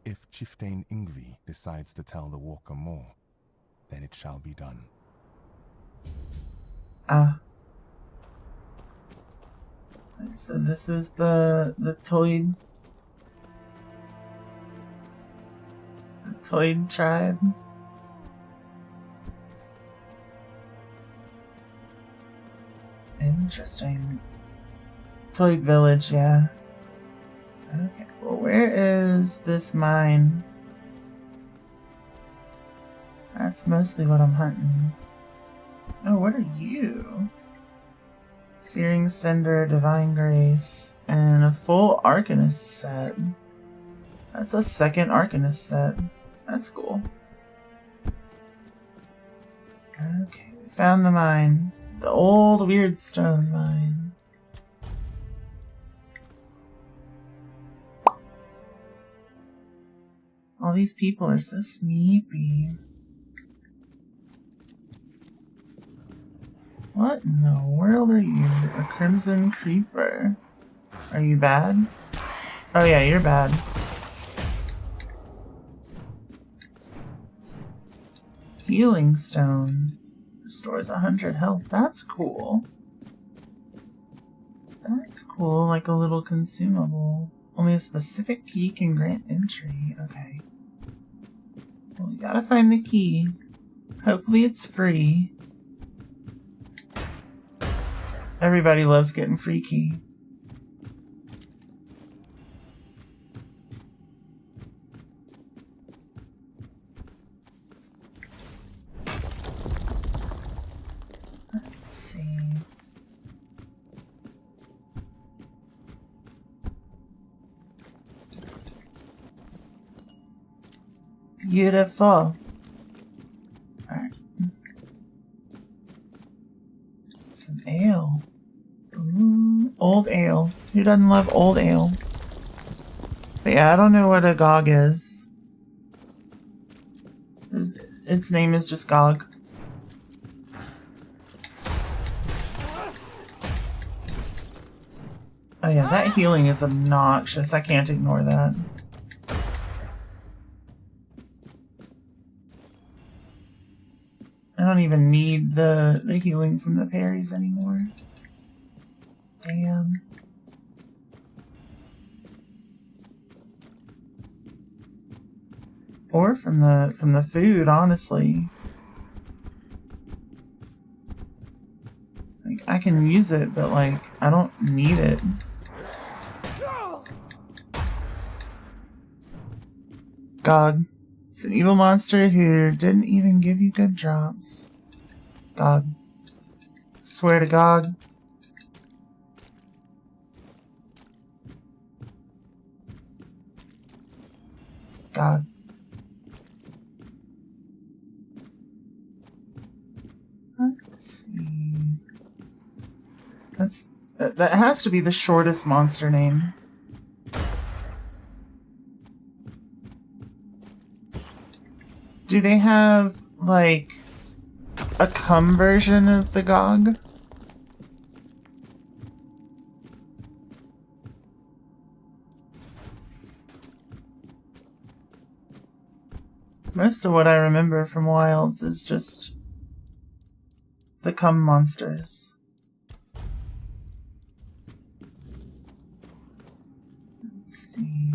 If Chieftain Ingvi decides to tell the Walker more, then it shall be done. So this is the Toid tribe. Interesting. Toid village, yeah. Okay, well, where is this mine? That's mostly what I'm hunting. Oh, what are you? Searing Cinder, Divine Grace, and a full Arcanist set. That's a second Arcanist set. That's cool. Okay, we found the mine. The old weird stone mine. All these people are so sleepy. What in the world are you? A Crimson Creeper. Are you bad? Oh yeah, you're bad. Healing Stone. Restores 100 health. That's cool. That's cool, like a little consumable. Only a specific key can grant entry. Okay. Well, we gotta find the key. Hopefully it's free. Everybody loves getting free key. Let's see. Beautiful. Alright. Some ale. Ooh, old ale. Who doesn't love old ale? But yeah, I don't know what a Gog is. Its name is just Gog. Oh yeah, that healing is obnoxious. I can't ignore that. I don't even need the healing from the parries anymore. Damn. Or from the food, honestly. Like, I can use it, but like, I don't need it. God. It's an evil monster who didn't even give you good drops. God. Swear to God. God. Let's see. That has to be the shortest monster name. Do they have, like, a cum version of the Gog? Most of what I remember from Wilds is just the cum monsters. Let's see.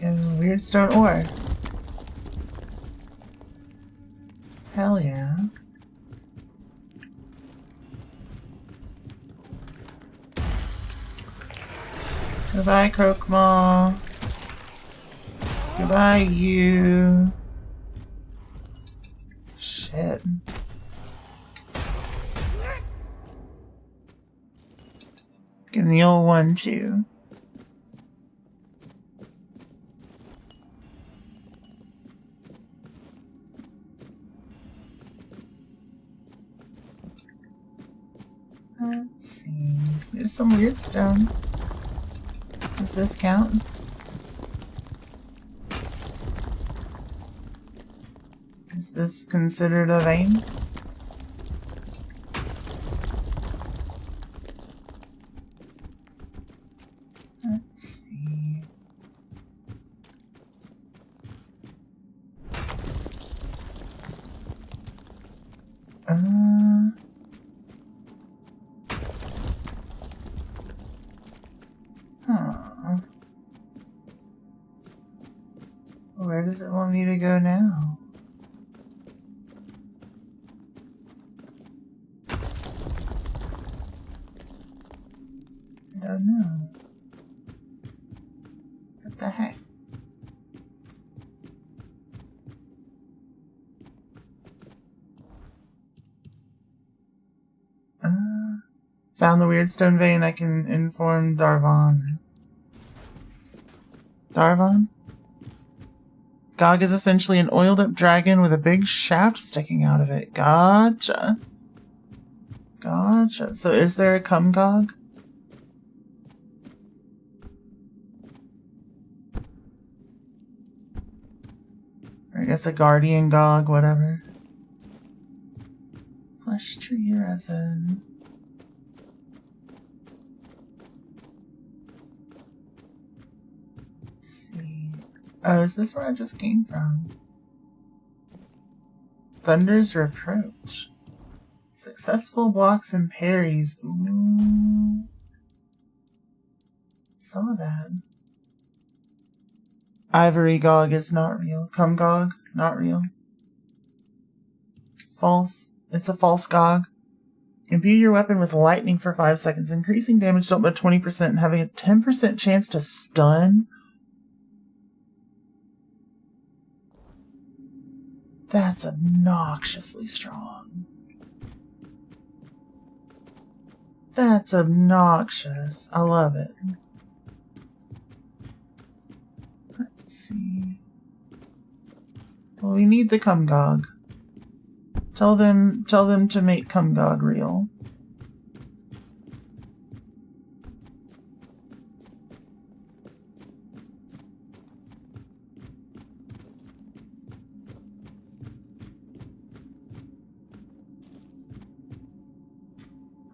Go, weird stone ore. Hell yeah. Goodbye, Croakmaw. Goodbye, you. Shit. Getting the old one, too. Let's see. There's some weird stone. Does this count? Is this considered a vein? Let's see. Where does it want me to go now? I don't know. The heck? Found the weird stone vein. I can inform Darvon. Darvon? Gog is essentially an oiled up dragon with a big shaft sticking out of it. Gotcha. Gotcha. So is there a cum Gog? Or I guess a guardian Gog, whatever. Flesh tree resin. Let's see. Oh, is this where I just came from? Thunder's Reproach. Successful blocks and parries. Ooh. Saw that. Ivory Gog is not real. Cum Gog, not real. False. It's a false Gog. Imbue your weapon with lightning for 5 seconds, increasing damage dealt by 20% and having a 10% chance to stun. That's obnoxiously strong. That's obnoxious. I love it. Let's see. Well, we need the cum Gog. Tell them to make cum Gog real.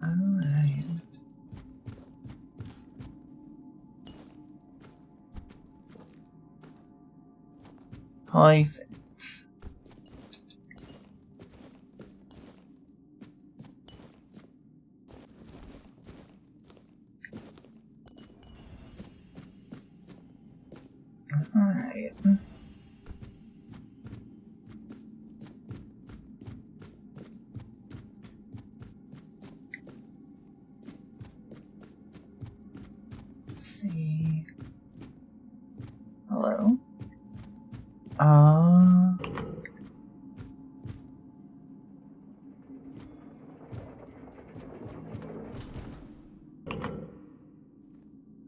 Alright. Perfect. Alright. Let's see. Hello?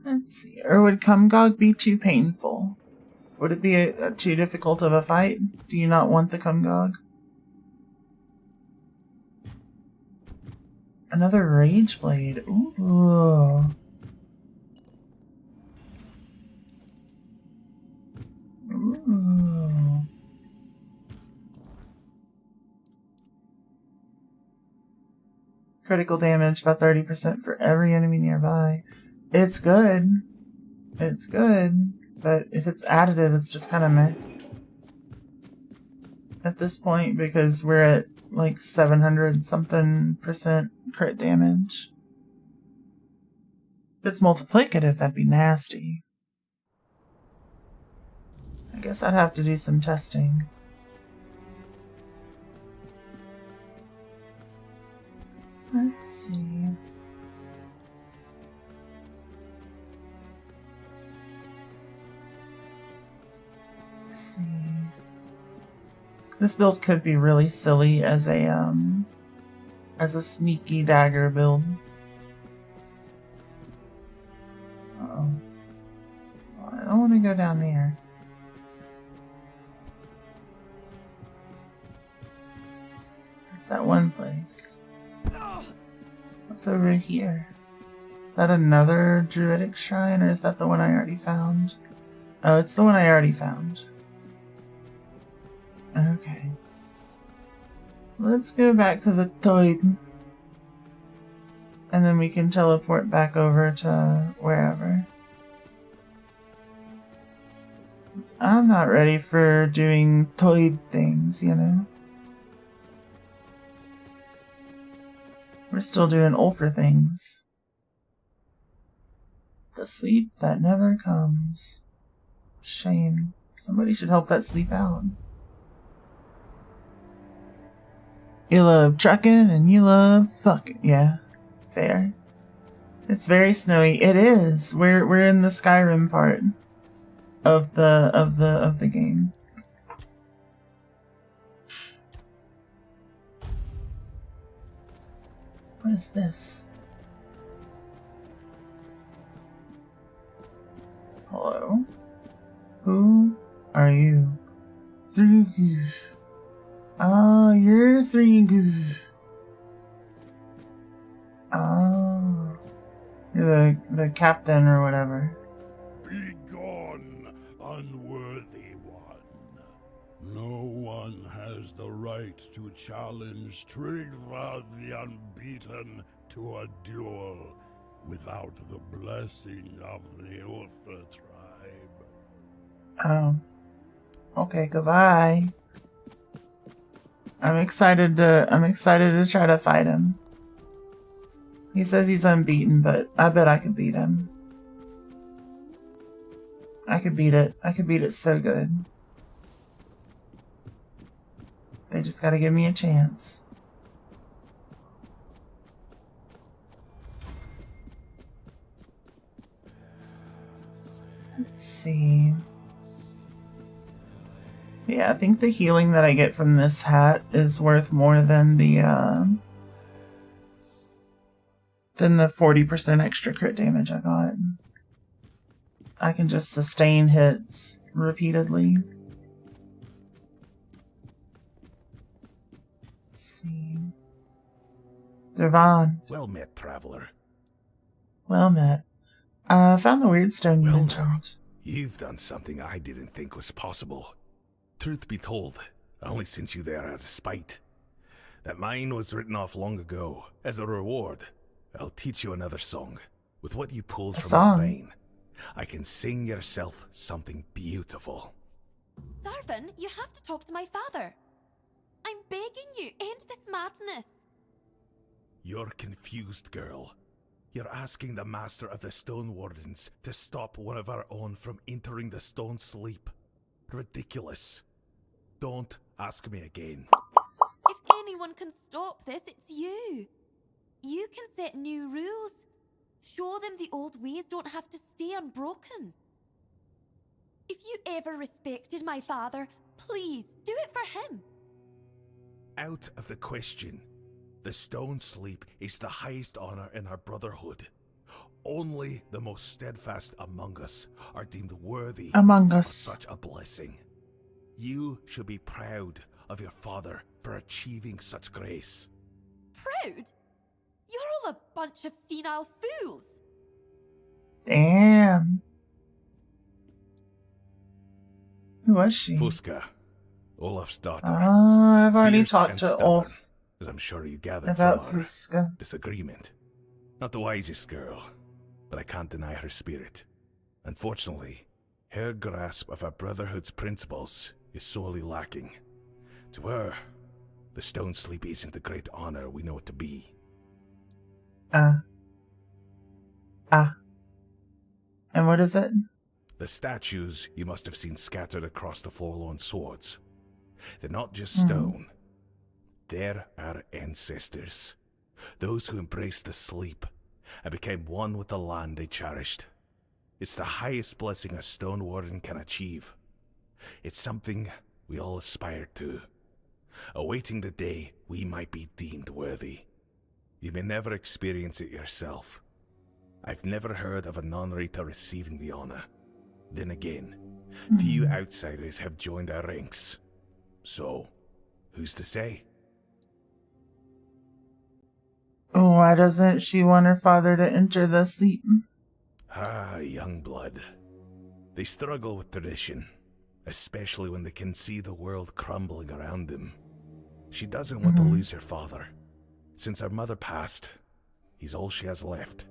Let's see. Or would cum Gog be too painful? Would it be too difficult of a fight? Do you not want the cum Gog? Another Rage Blade. Ooh. Ooh. Critical damage by 30% for every enemy nearby. It's good. It's good. But if it's additive, it's just kind of meh. At this point, because we're at like 700 something % crit damage. If it's multiplicative, that'd be nasty. I guess I'd have to do some testing. Let's see. Let's see. This build could be really silly as a sneaky dagger build. Uh-oh. Well, I don't want to go down there. It's that one place. What's over here? Is that another druidic shrine, or is that the one I already found? Oh, it's the one I already found. Okay. So let's go back to the Toid. And then we can teleport back over to wherever. I'm not ready for doing Toid things, you know? We're still doing Ulfr things. The sleep that never comes. Shame. Somebody should help that sleep out. You love trucking and you love fucking. Yeah, fair. It's very snowy. It is. We're in the Skyrim part. of the game. What is this? Hello? Who are you? Three Goose. Oh, you're Three Goose. Oh. You're the captain or whatever. Be gone, unworthy one. No one has the right to challenge Trigva the Unbeaten to a duel without the blessing of the Ulfa tribe. Oh. Okay, goodbye. I'm excited to try to fight him. He says he's unbeaten, but I bet I could beat him. I could beat it. I could beat it so good. They just gotta give me a chance. Let's see. Yeah, I think the healing that I get from this hat is worth more than the 40% extra crit damage I got. I can just sustain hits repeatedly. Let's see. Devon. Well met, traveler. Well met. I found the weird stone you mentioned. You've done something I didn't think was possible. Truth be told, I only sent you there out of spite. That mine was written off long ago. As a reward, I'll teach you another song. With what you pulled from that vein, I can sing yourself something beautiful. Darvin, you have to talk to my father. I'm begging you, end this madness. You're confused, girl. You're asking the Master of the Stone Wardens to stop one of our own from entering the Stone Sleep. Ridiculous. Don't ask me again. If anyone can stop this, it's you. You can set new rules. Show them the old ways don't have to stay unbroken. If you ever respected my father, please do it for him. Out of the question. The Stone Sleep is the highest honor in our brotherhood. Only the most steadfast among us are deemed worthy of such a blessing. You should be proud of your father for achieving such grace. Proud? You're all a bunch of senile fools. Damn. Who was she? Fusca, Olaf's daughter. Oh, I've already Fierce talked and to stubborn, Olaf as I'm sure you gathered about from our Fusca. disagreement. Not the wisest girl, but I can't deny her spirit. Unfortunately, her grasp of our brotherhood's principles is sorely lacking. To her, the Stone Sleep isn't the great honor we know it to be. And what is it? The statues you must have seen scattered across the forlorn swords. They're not just stone. They're our ancestors. Those who embraced the sleep and became one with the land they cherished. It's the highest blessing a Stone Warden can achieve. It's something we all aspire to, awaiting the day we might be deemed worthy. You may never experience it yourself. I've never heard of a non-Rita receiving the honor. Then again, few outsiders have joined our ranks. So, who's to say? Why doesn't she want her father to enter the sleep? Ah, young blood. They struggle with tradition, especially when they can see the world crumbling around them. She doesn't want to lose her father. Since her mother passed, he's all she has left.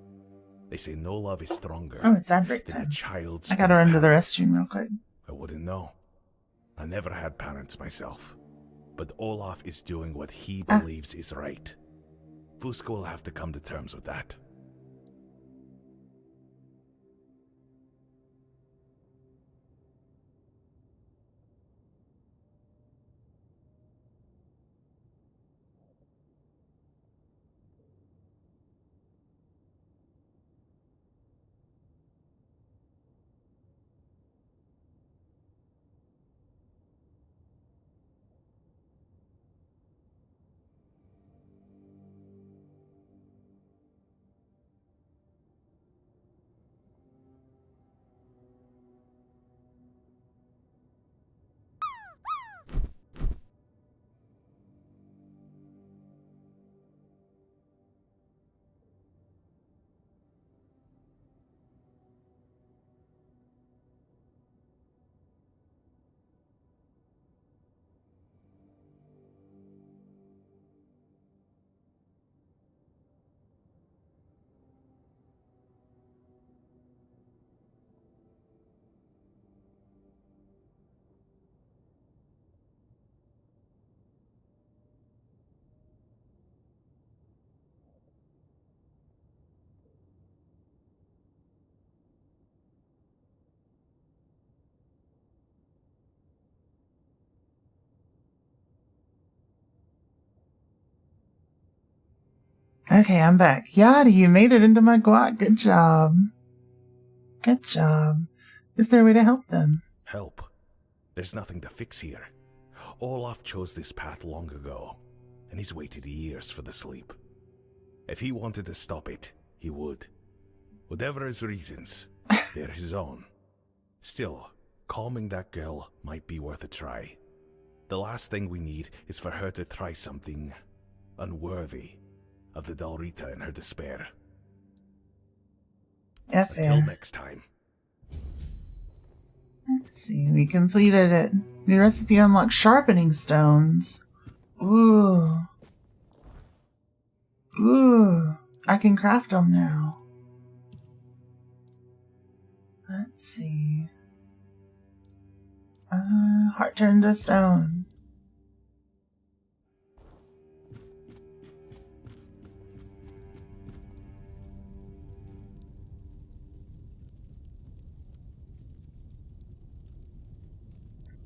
They say no love is stronger Oh, it's advert than a time. child's. I gotta run to the restroom real quick. I wouldn't know. I never had parents myself. But Olaf is doing what he believes is right. Fusca will have to come to terms with that. Okay, I'm back. Yadi, you made it into my guac. Good job. Good job. Is there a way to help them? Help? There's nothing to fix here. Olaf chose this path long ago, and he's waited years for the sleep. If he wanted to stop it, he would. Whatever his reasons, they're his own. Still, calming that girl might be worth a try. The last thing we need is for her to try something unworthy of the Dalrita in her despair. Yeah, Until next time. Let's see, we completed it. New recipe unlocked sharpening stones. Ooh. Ooh. I can craft them now. Let's see. Heart turned to stone.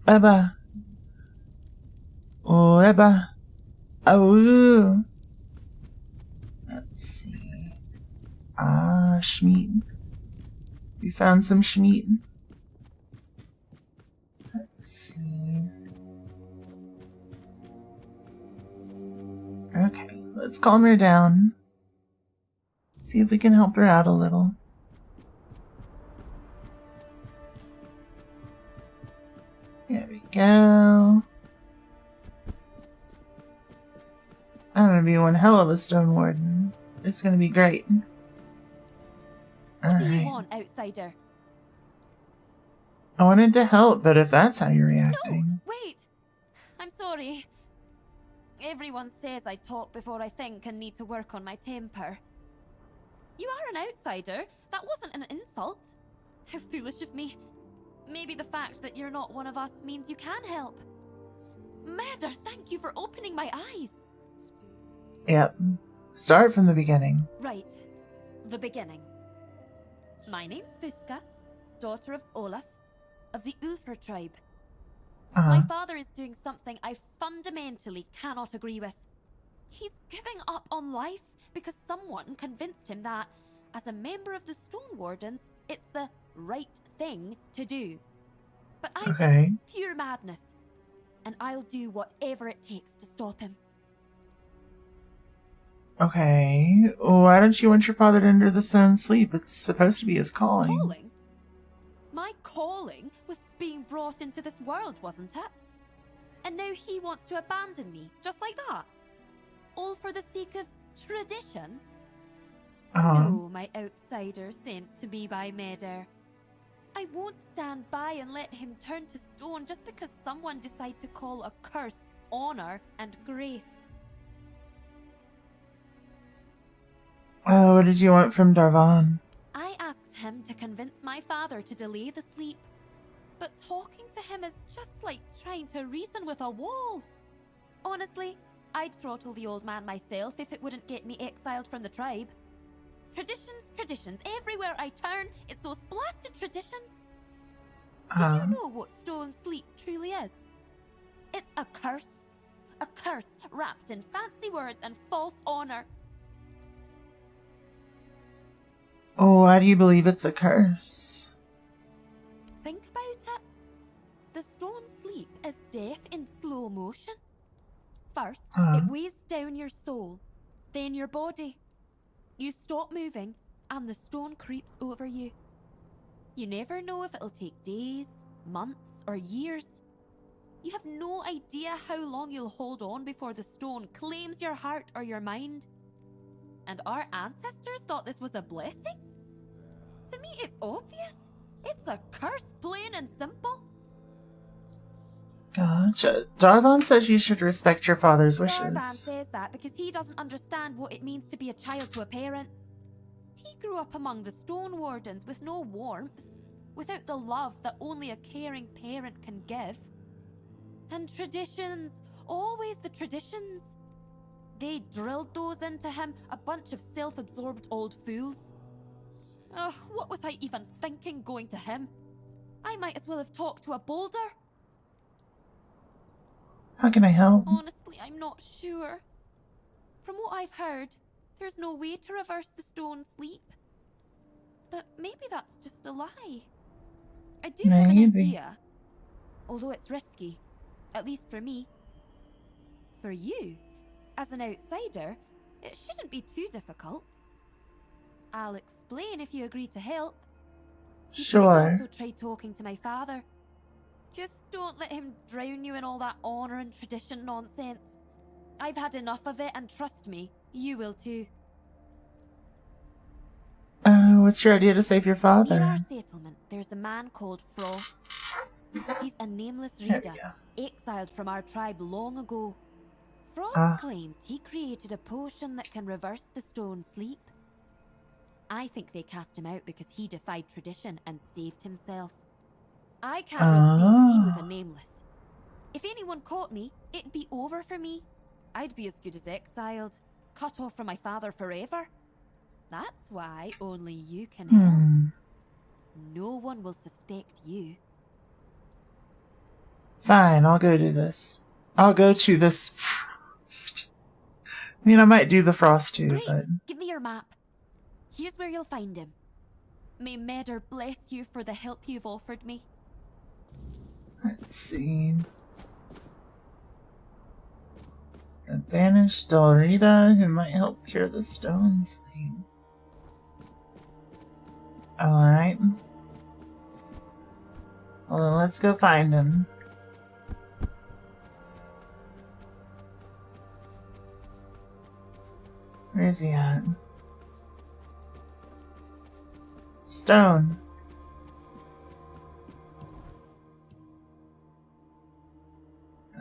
Eba. Oh, Eba. Oh. Let's see. Schmeat. We found some schmeat. Let's see. Okay, let's calm her down. See if we can help her out a little. There we go. I'm gonna be one hell of a stone warden. It's gonna be great. What do you want, outsider? I wanted to help, but if that's how you're reacting. No, wait! I'm sorry. Everyone says I talk before I think and need to work on my temper. You are an outsider. That wasn't an insult. How foolish of me. Maybe the fact that you're not one of us means you can help. Murder, thank you for opening my eyes. Yep. Start from the beginning. Right. The beginning. My name's Fuska, daughter of Olaf, of the Ulfr tribe. My father is doing something I fundamentally cannot agree with. He's giving up on life because someone convinced him that, as a member of the Stone Wardens, it's the right thing to do. But I think it's pure madness, and I'll do whatever it takes to stop him. Okay, why don't you want your father to enter the stone sleep? It's supposed to be his calling. Calling? My calling was being brought into this world, wasn't it? And now he wants to abandon me, just like that? All for the sake of tradition? No, my outsider sent to me by Meder. I won't stand by and let him turn to stone just because someone decided to call a curse honor and grace. What did you want from Darvan? I asked him to convince my father to delay the sleep. But talking to him is just like trying to reason with a wall. Honestly, I'd throttle the old man myself if it wouldn't get me exiled from the tribe. Traditions, traditions. Everywhere I turn, it's those blasted traditions. Do you know what stone sleep truly is? It's a curse. A curse wrapped in fancy words and false honor. Oh, why do you believe it's a curse? Think about it. The stone sleep is death in slow motion. First, it weighs down your soul, then your body. You stop moving, and the stone creeps over you. You never know if it'll take days, months, or years. You have no idea how long you'll hold on before the stone claims your heart or your mind. And our ancestors thought this was a blessing? To me, it's obvious. It's a curse, plain and simple. Gotcha. Darvan says you should respect your father's wishes. Darvan says that because he doesn't understand what it means to be a child to a parent. He grew up among the Stone Wardens with no warmth, without the love that only a caring parent can give. And traditions, always the traditions. They drilled those into him, a bunch of self-absorbed old fools. Ugh, what was I even thinking going to him? I might as well have talked to a boulder. How can I help? Honestly, I'm not sure. From what I've heard, There's no way to reverse the stone sleep. But maybe that's just a lie. I do have an idea. Although it's risky. At least for me. For you, as an outsider, it shouldn't be too difficult. I'll explain if you agree to help. You Sure. could also try talking to my father. Just don't let him drown you in all that honor and tradition nonsense. I've had enough of it, and trust me, you will too. What's your idea to save your Near father? our settlement, there's a man called Frost. He's a nameless reader, exiled from our tribe long ago. Frost claims he created a potion that can reverse the stone sleep. I think they cast him out because he defied tradition and saved himself. I can't risk being seen with a nameless. If anyone caught me, it'd be over for me. I'd be as good as exiled, cut off from my father forever. That's why only you can help. No one will suspect you. Fine, I'll go do this. I'll go to this Frost. I mean, I might do the Frost too, Great. but... Give me your map. Here's where you'll find him. May Medder bless you for the help you've offered me. Let's see. A banished Delrita who might help cure the stone sleep. Alright. Well, let's go find him. Where is he at? Stone.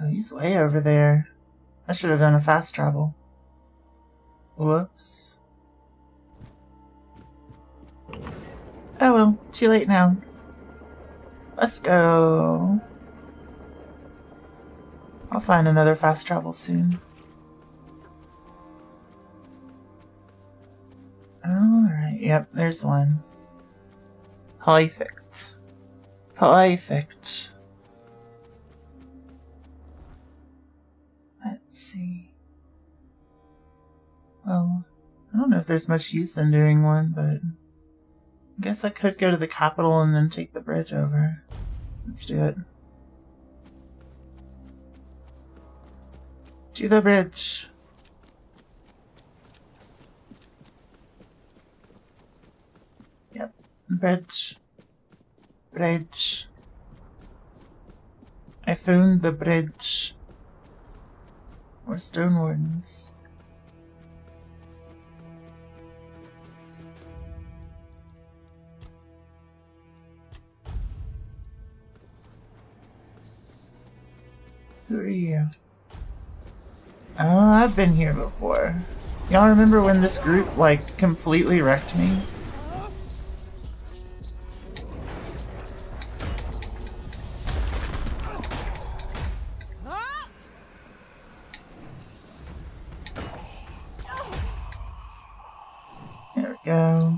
Oh, he's way over there. I should have done a fast travel. Whoops. Oh well, too late now. Let's go. I'll find another fast travel soon. Alright, yep, there's one. Perfect. Perfect. Let's see. Well, I don't know if there's much use in doing one, but I guess I could go to the capital and then take the bridge over. Let's do it. To the bridge. Yep, bridge. Bridge. I found the bridge. More stone wardens. Who are you? Oh, I've been here before. Y'all remember when this group, like, completely wrecked me? There we go.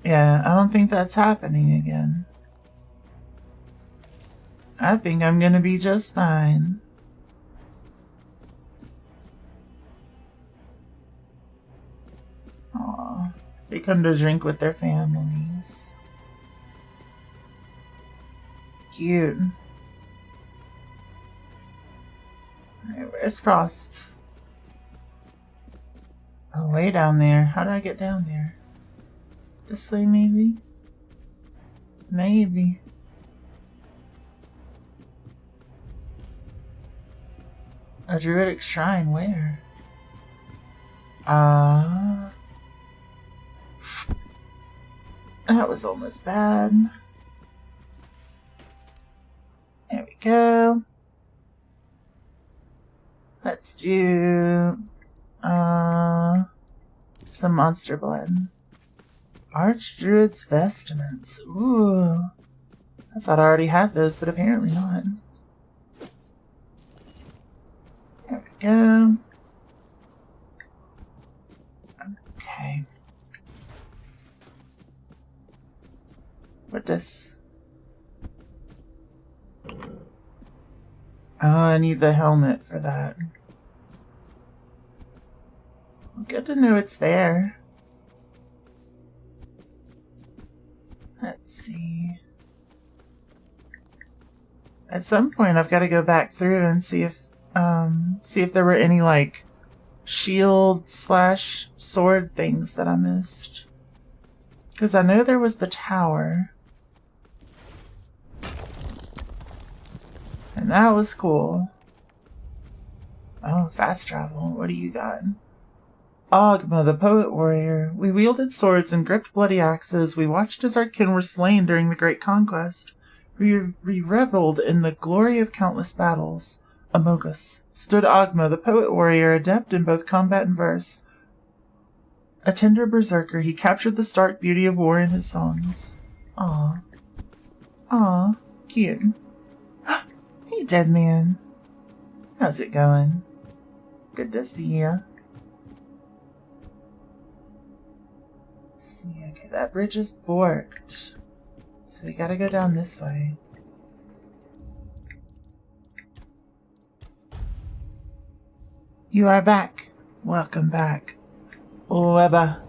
Yeah, I don't think that's happening again. I think I'm gonna be just fine. Aw, they come to drink with their families. Cute. Alright, where's Frost? Oh, way down there. How do I get down there? This way, maybe? Maybe. A druidic shrine, where? That was almost bad. There we go. Let's do some monster blood. Archdruid's vestments. Ooh. I thought I already had those, but apparently not. There we go. Okay. What does... Oh, I need the helmet for that. Good to know it's there. Let's see. At some point, I've got to go back through and see if there were any like shield/sword things that I missed. Because I know there was the tower, and that was cool. Oh, fast travel. What do you got? Ogma, the poet warrior. We wielded swords and gripped bloody axes. We watched as our kin were slain during the Great Conquest. We reveled in the glory of countless battles. Among us stood Ogma, the poet warrior, adept in both combat and verse. A tender berserker, he captured the stark beauty of war in his songs. Aw. Aw. Cute. Hey, dead man. How's it going? Good to see ya. Let's see, okay, that bridge is borked. So we gotta go down this way. You are back. Welcome back. Webba.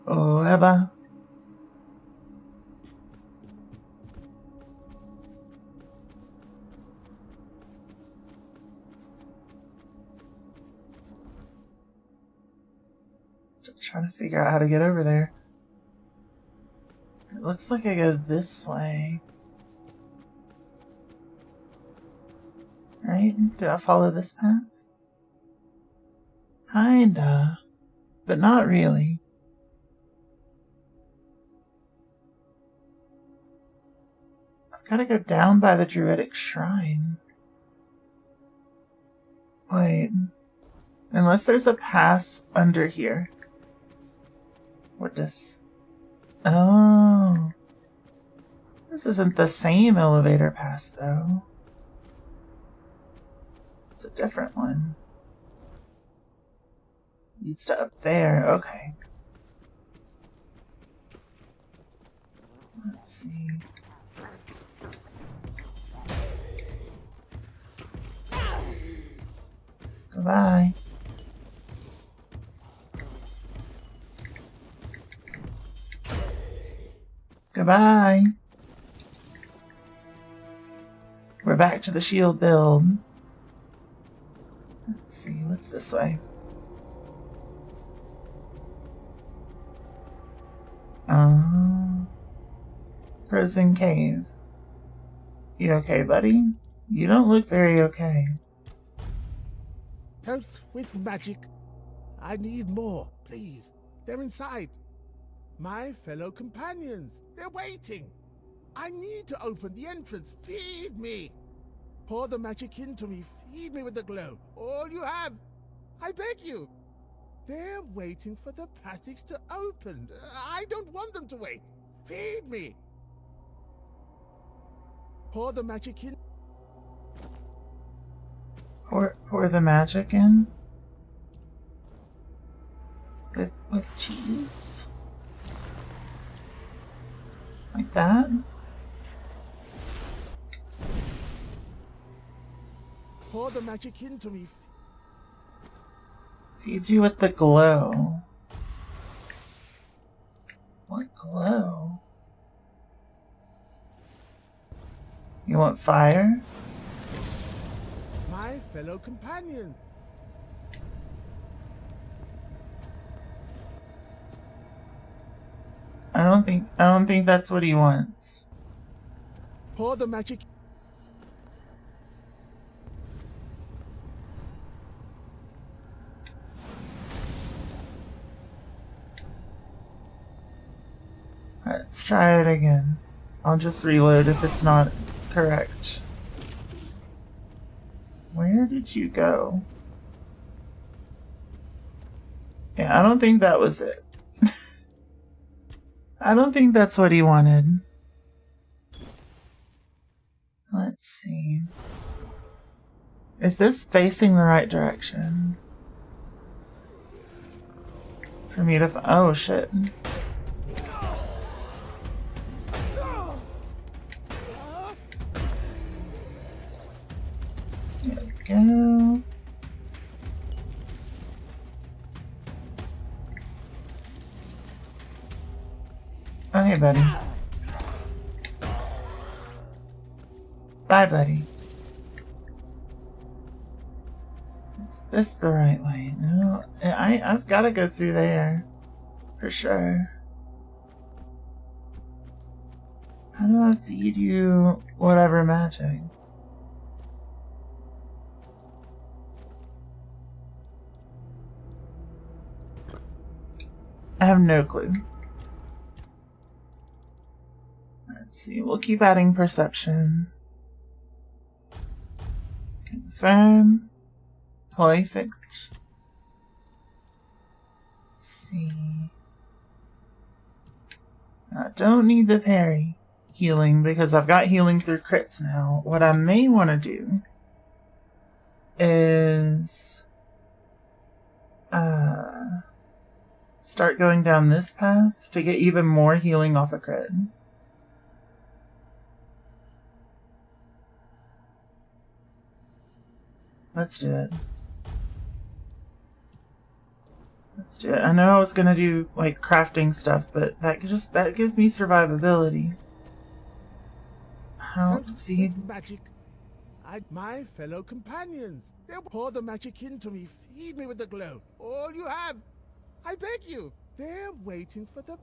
Webba. Trying to figure out how to get over there. It looks like I go this way. Right? Do I follow this path? Kinda. But not really. I've gotta go down by the Druidic Shrine. Wait. Unless there's a pass under here. What this? Oh. This isn't the same elevator pass, though. It's a different one. Leads to up there. Okay. Let's see. Goodbye. Goodbye. We're back to the shield build. Let's see, what's this way? Frozen cave. You okay, buddy? You don't look very okay. Help with magic. I need more, please. They're inside. My fellow companions, they're waiting. I need to open the entrance. Feed me. Pour the magic into me. Feed me with the glow. All you have. I beg you. They're waiting for the passage to open. I don't want them to wait. Feed me. Pour the magic in. Pour the magic in? With cheese? Like that? Pour the magic into me. Feeds you with the glow. What glow? You want fire? My fellow companion. I don't think that's what he wants. Pour the magic. Let's try it again. I'll just reload if it's not correct. Where did you go? Yeah, I don't think that was it. I don't think that's what he wanted. Let's see. Is this facing the right direction? For me to oh shit. go. Okay, buddy. Bye, buddy. Is this the right way? No, I've got to go through there. For sure. How do I feed you whatever magic? I have no clue. Let's see, we'll keep adding perception. Confirm. Perfect. Let's see. I don't need the parry healing because I've got healing through crits now. What I may want to do is start going down this path to get even more healing off a crit. Let's do it. Let's do it. I know I was gonna do like crafting stuff, but that gives me survivability. How feed magic? My fellow companions. They'll pour the magic into me. Feed me with the glow. All you have. I beg you. They're waiting for the.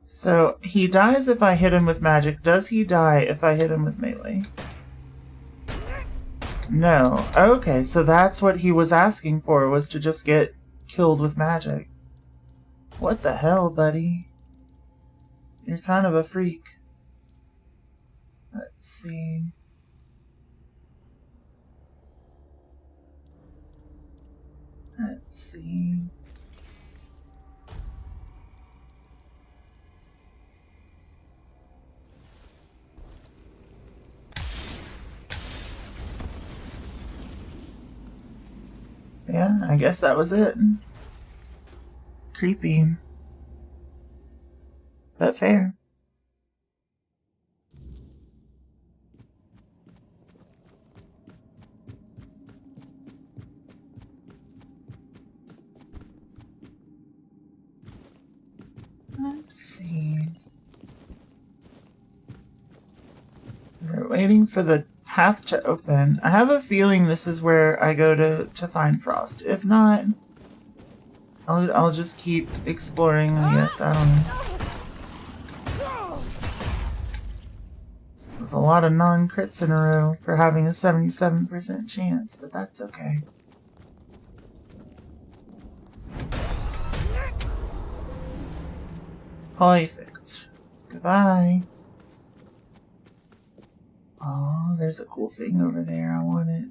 So he dies if I hit him with magic. Does he die if I hit him with melee? No. Okay, so that's what he was asking for, was to just get killed with magic. What the hell, buddy? You're kind of a freak. Let's see. Let's see. Yeah, I guess that was it. Creepy. But fair. Let's see. So they're waiting for the path to open. I have a feeling this is where I go to find Frost. If not, I'll just keep exploring, I guess. I don't know. There's a lot of non-crits in a row for having a 77% chance, but that's okay. Perfect. Goodbye. Oh, there's a cool thing over there. I want it.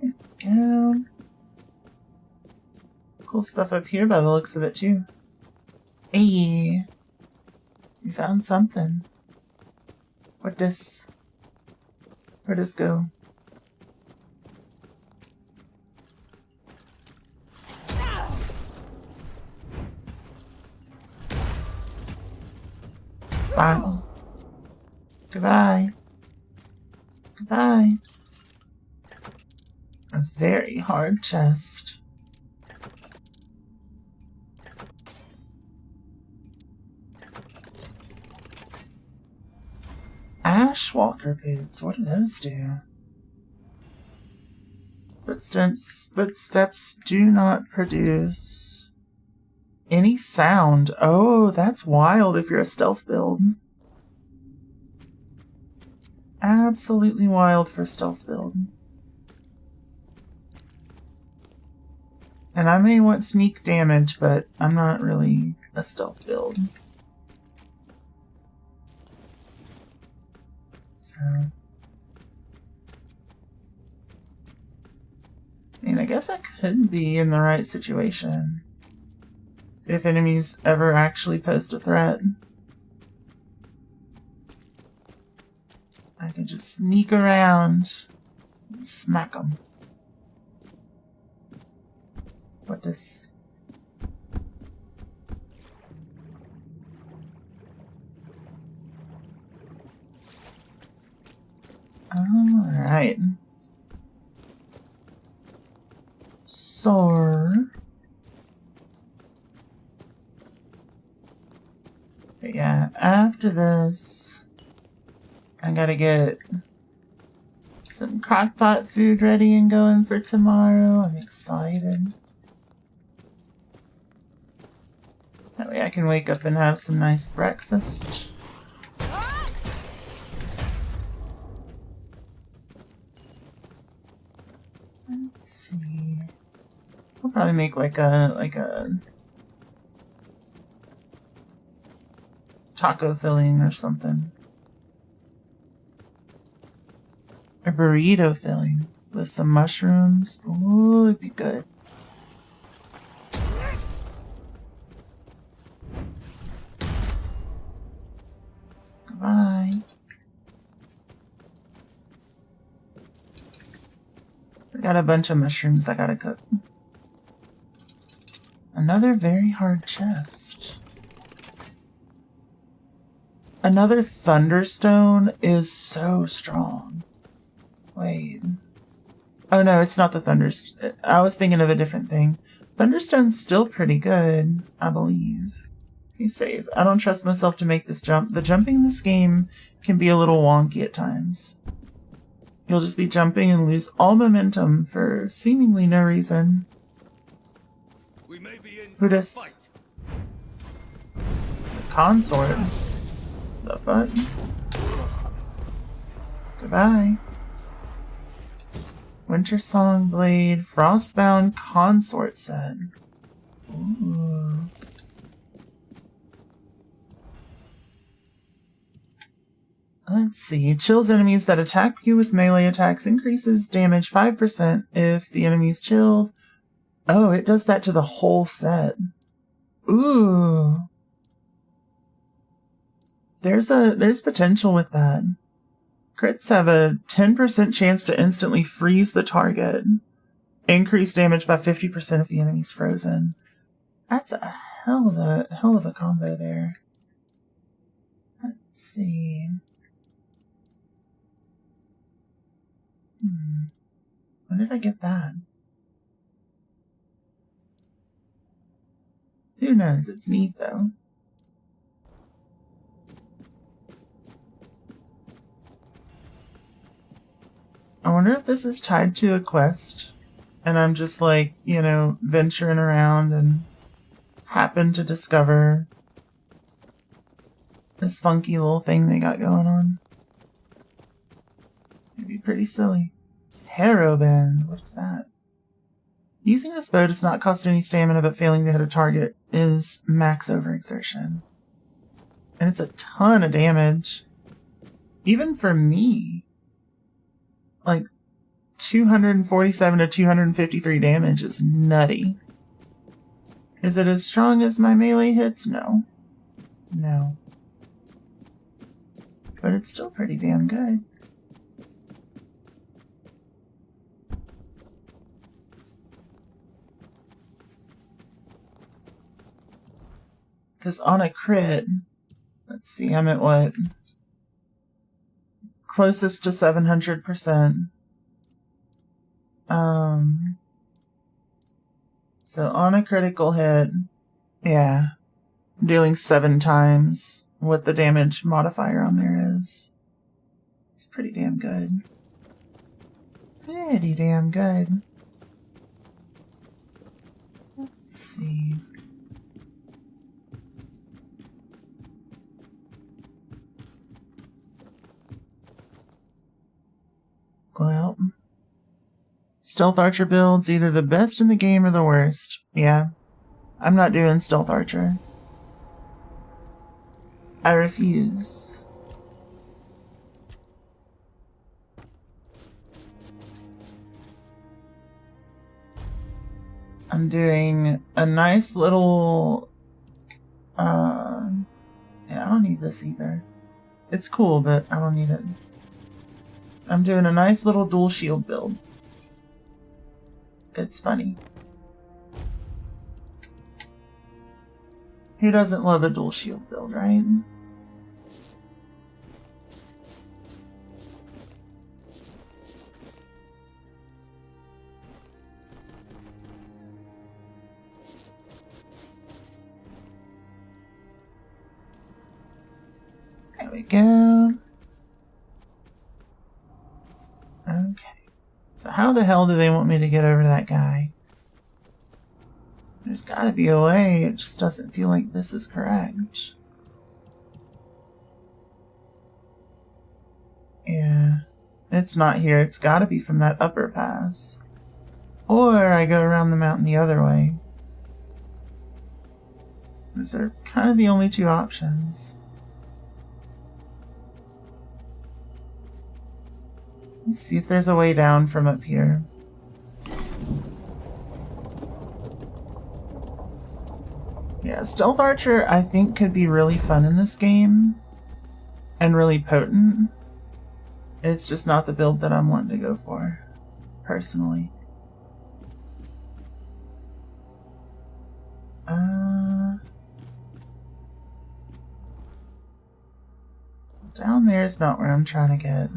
There we go. Cool stuff up here by the looks of it, too. Hey, we found something. Where'd this go? Bye. Goodbye. Goodbye. A very hard chest. Ashwalker boots. What do those do? Footsteps do not produce any sound. Oh, that's wild if you're a stealth build. Absolutely wild for stealth build. And I may want sneak damage, but I'm not really a stealth build. So, I mean, I guess I could be in the right situation if enemies ever actually posed a threat. I could just sneak around and smack them. What does... Alright. So... But yeah, after this, I gotta get some crockpot food ready and going for tomorrow. I'm excited. That way I can wake up and have some nice breakfast. Let's see. We'll probably make like a taco filling or something. A burrito filling with some mushrooms. Ooh, it'd be good. Goodbye. I got a bunch of mushrooms I gotta cook. Another very hard chest. Another Thunderstone is so strong. Wait. Oh no, it's not the Thunderstone. I was thinking of a different thing. Thunderstone's still pretty good, I believe. Be safe. I don't trust myself to make this jump. The jumping in this game can be a little wonky at times. You'll just be jumping and lose all momentum for seemingly no reason. Who does? Consort. The fuck? Goodbye. Winter Song Blade, Frostbound Consort set. Ooh. Let's see. Chills enemies that attack you with melee attacks. Increases damage 5% if the enemy's chilled. Oh, it does that to the whole set. Ooh. There's potential with that. Crits have a 10% chance to instantly freeze the target. Increase damage by 50% if the enemy's frozen. That's a hell of a combo there. Let's see. When did I get that? Who knows? It's neat though. I wonder if this is tied to a quest and I'm just like, you know, venturing around and happen to discover this funky little thing they got going on. It'd be pretty silly. Harrow Bend. What is that? Using this bow does not cost any stamina, but failing to hit a target is max overexertion. And it's a ton of damage. Even for me. Like, 247 to 253 damage is nutty. Is it as strong as my melee hits? No. No. But it's still pretty damn good. Because on a crit, let's see, I'm at what? Closest to 700%. So on a critical hit, yeah, I'm dealing 7 times what the damage modifier on there is. It's pretty damn good. Pretty damn good. Let's see. Well, Stealth Archer build's either the best in the game or the worst. Yeah, I'm not doing Stealth Archer. I refuse. I'm doing a nice little... yeah, I don't need this either. It's cool, but I don't need it. I'm doing a nice little dual shield build. It's funny. Who doesn't love a dual shield build, right? There we go. Okay. So how the hell do they want me to get over to that guy? There's gotta be a way. It just doesn't feel like this is correct. Yeah. It's not here. It's gotta be from that upper pass. Or I go around the mountain the other way. Those are kind of the only two options. Let's see if there's a way down from up here. Yeah, Stealth Archer I think could be really fun in this game. And really potent. It's just not the build that I'm wanting to go for, personally. Down there is not where I'm trying to get.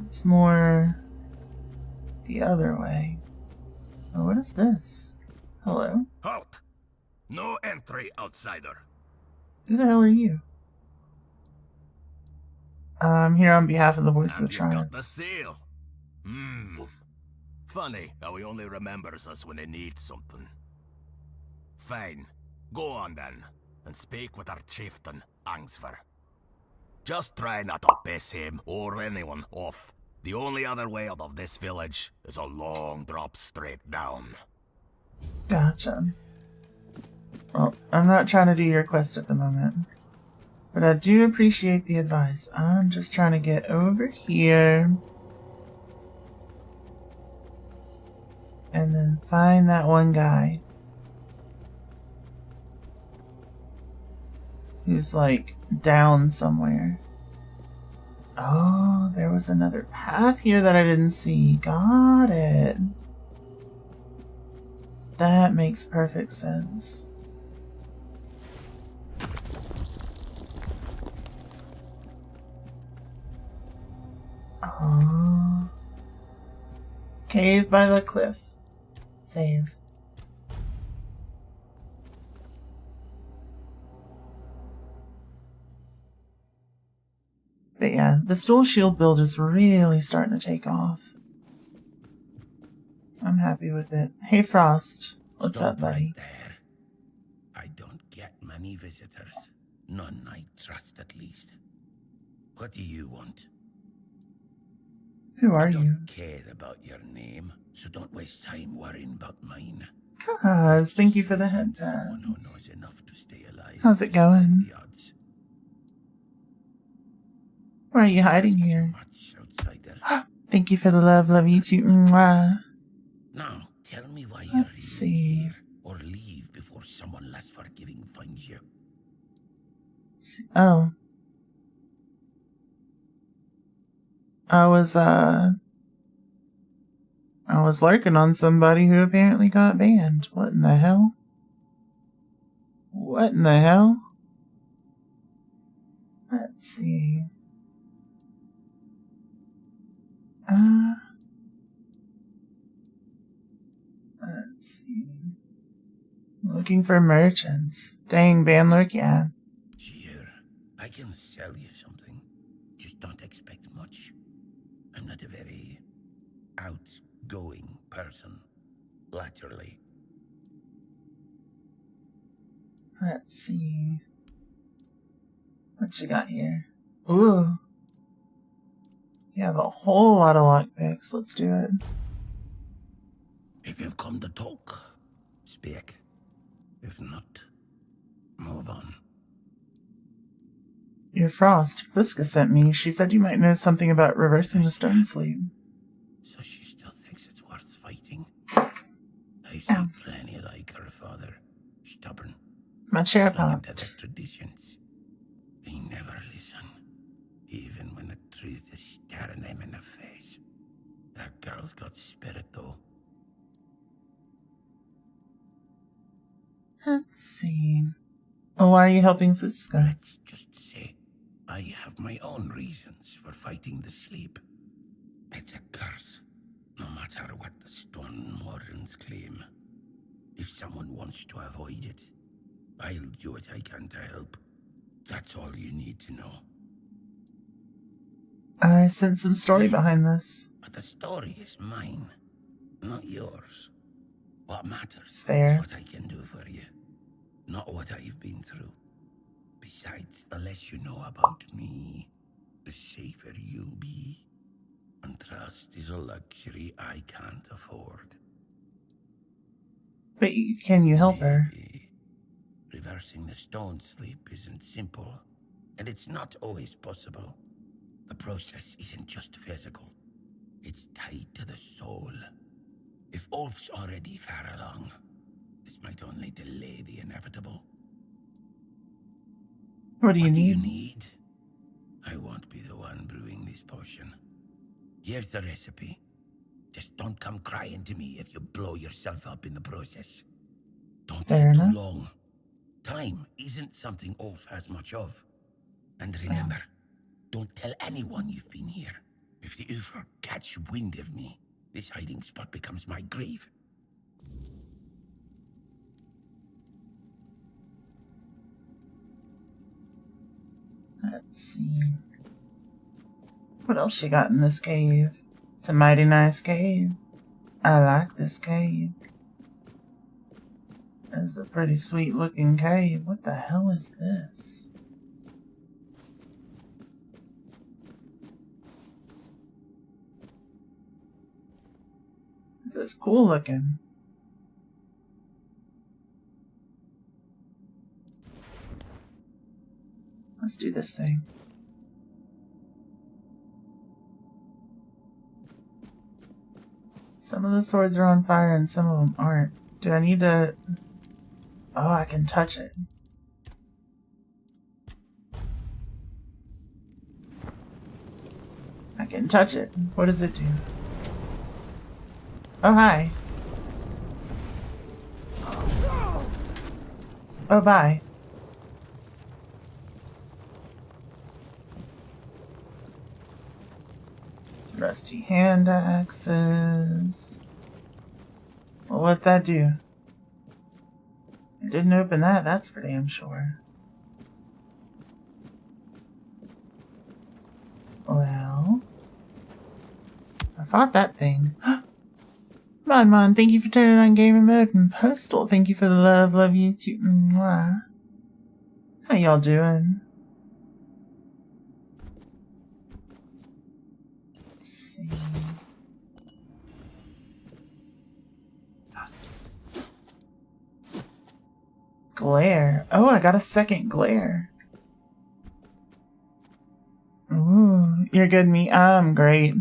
It's more the other way. Oh, what is this? Hello? Halt! No entry, outsider. Who the hell are you? I'm here on behalf of the Voice of the Got the Tribes. seal. Funny how he only remembers us when he needs something. Fine. Go on then, and speak with our chieftain, Angsver. Just try not to piss him or anyone off. The only other way out of this village is a long drop straight down. Gotcha. Well, I'm not trying to do your quest at the moment. But I do appreciate the advice. I'm just trying to get over here. And then find that one guy. Who's like down somewhere. Oh, there was another path here that I didn't see. Got it. That makes perfect sense. Oh. Cave by the cliff. Save. But yeah, the Dual Shield build is really starting to take off. I'm happy with it. Hey Frost, what's up, buddy? There. I don't get many visitors. None I trust, at least. What do you want? Who are you? I don't care about your name, so don't waste time worrying about mine. Cuz, thank you for the headbands. How's it going? Why are you hiding here? Thank you for the love, love you too. Mwah. Now, tell me why you're see. here, or leave before someone less forgiving finds you. Oh. I was lurking on somebody who apparently got banned. What in the hell? What in the hell? Let's see. Let's see. Looking for merchants. Dang, ban lurk, yeah. Sure, I can sell you something. Just don't expect much. I'm not a very outgoing person, laterally. Let's see. What you got here? Ooh. You have a whole lot of lockpicks. Let's do it. If you've come to talk, speak. If not, move on. Your Frost. Fuska sent me. She said you might know something about reversing the stone sleep. So she still thinks it's worth fighting? I've seen plenty like her father. Stubborn. My chair Clinging to popped. their traditions. They never listen. Even when the truth is staring them in the face. That girl's got spirit, though. Let's see. Oh, why are you helping Fuska? Let's just say I have my own reasons for fighting the sleep. It's a curse, no matter what the Stone Wardens claim. If someone wants to avoid it, I'll do what I can to help. That's all you need to know. I sense some story behind this. But the story is mine, not yours. What matters fair. is what I can do for you, not what I've been through. Besides, the less you know about me, the safer you'll be. And trust is a luxury I can't afford. But can you help her? Reversing the stone sleep isn't simple, and it's not always possible. The process isn't just physical. It's tied to the soul. If Ulf's already far along, this might only delay the inevitable. What do you need? I won't be the one brewing this potion. Here's the recipe. Just don't come crying to me if you blow yourself up in the process. Don't Fair take enough. too long. Time isn't something Ulf has much of. And remember, don't tell anyone you've been here. If the Ufr catch wind of me, this hiding spot becomes my grave. Let's see. What else you got in this cave? It's a mighty nice cave. I like this cave. It's a pretty sweet looking cave. What the hell is this? This is cool looking. Let's do this thing. Some of the swords are on fire and some of them aren't. Do I need to... Oh, I can touch it. I can touch it. What does it do? Oh, hi. Oh, bye. Rusty hand axes. Well, what'd that do? It didn't open that, that's for damn sure. Well, I fought that thing. Mon, thank you for turning on gamer mode, and Postal, thank you for the love you too. Mwah. How y'all doing? Let's see. Glare. Oh, I got a second glare. Ooh, you're good, me. I'm great.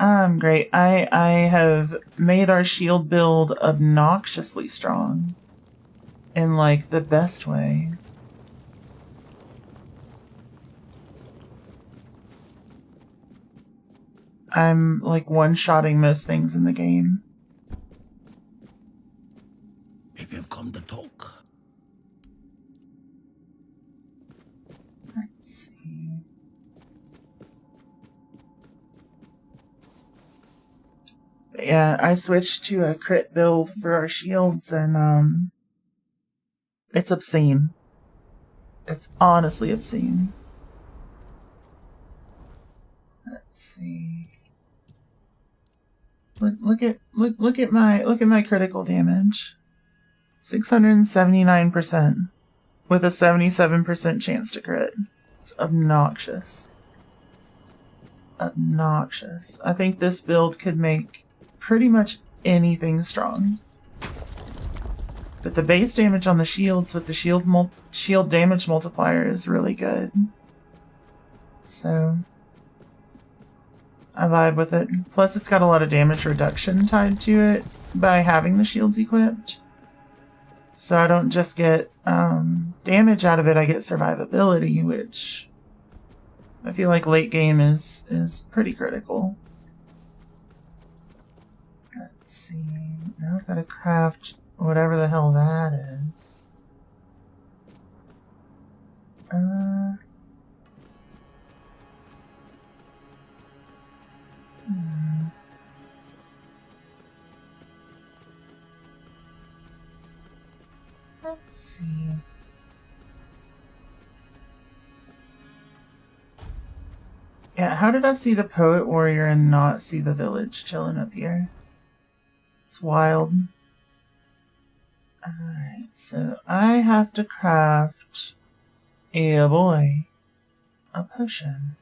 I'm great. I have made our shield build obnoxiously strong. In, like, the best way. I'm, like, one-shotting most things in the game. If you've come to talk. Let's see. But yeah, I switched to a crit build for our shields, and it's obscene. It's honestly obscene. Let's see. Look at my critical damage. 679% with a 77% chance to crit. It's obnoxious. Obnoxious. I think this build could make pretty much anything strong. But the base damage on the shields with the shield damage multiplier is really good. So I vibe with it. Plus it's got a lot of damage reduction tied to it by having the shields equipped. So I don't just get damage out of it, I get survivability, which I feel like late game is pretty critical. Let's see. Now I've got to craft whatever the hell that is. Let's see. Yeah, how did I see the Poet Warrior and not see the village chilling up here? It's wild. Alright, so I have to craft a potion.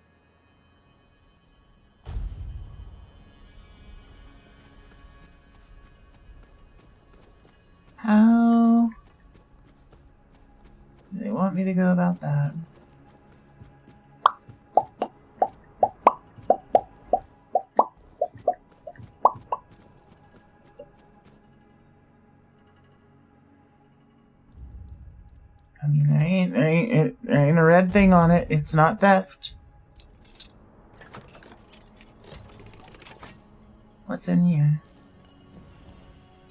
How do they want me to go about that? I mean, there ain't a red thing on it. It's not theft. What's in here?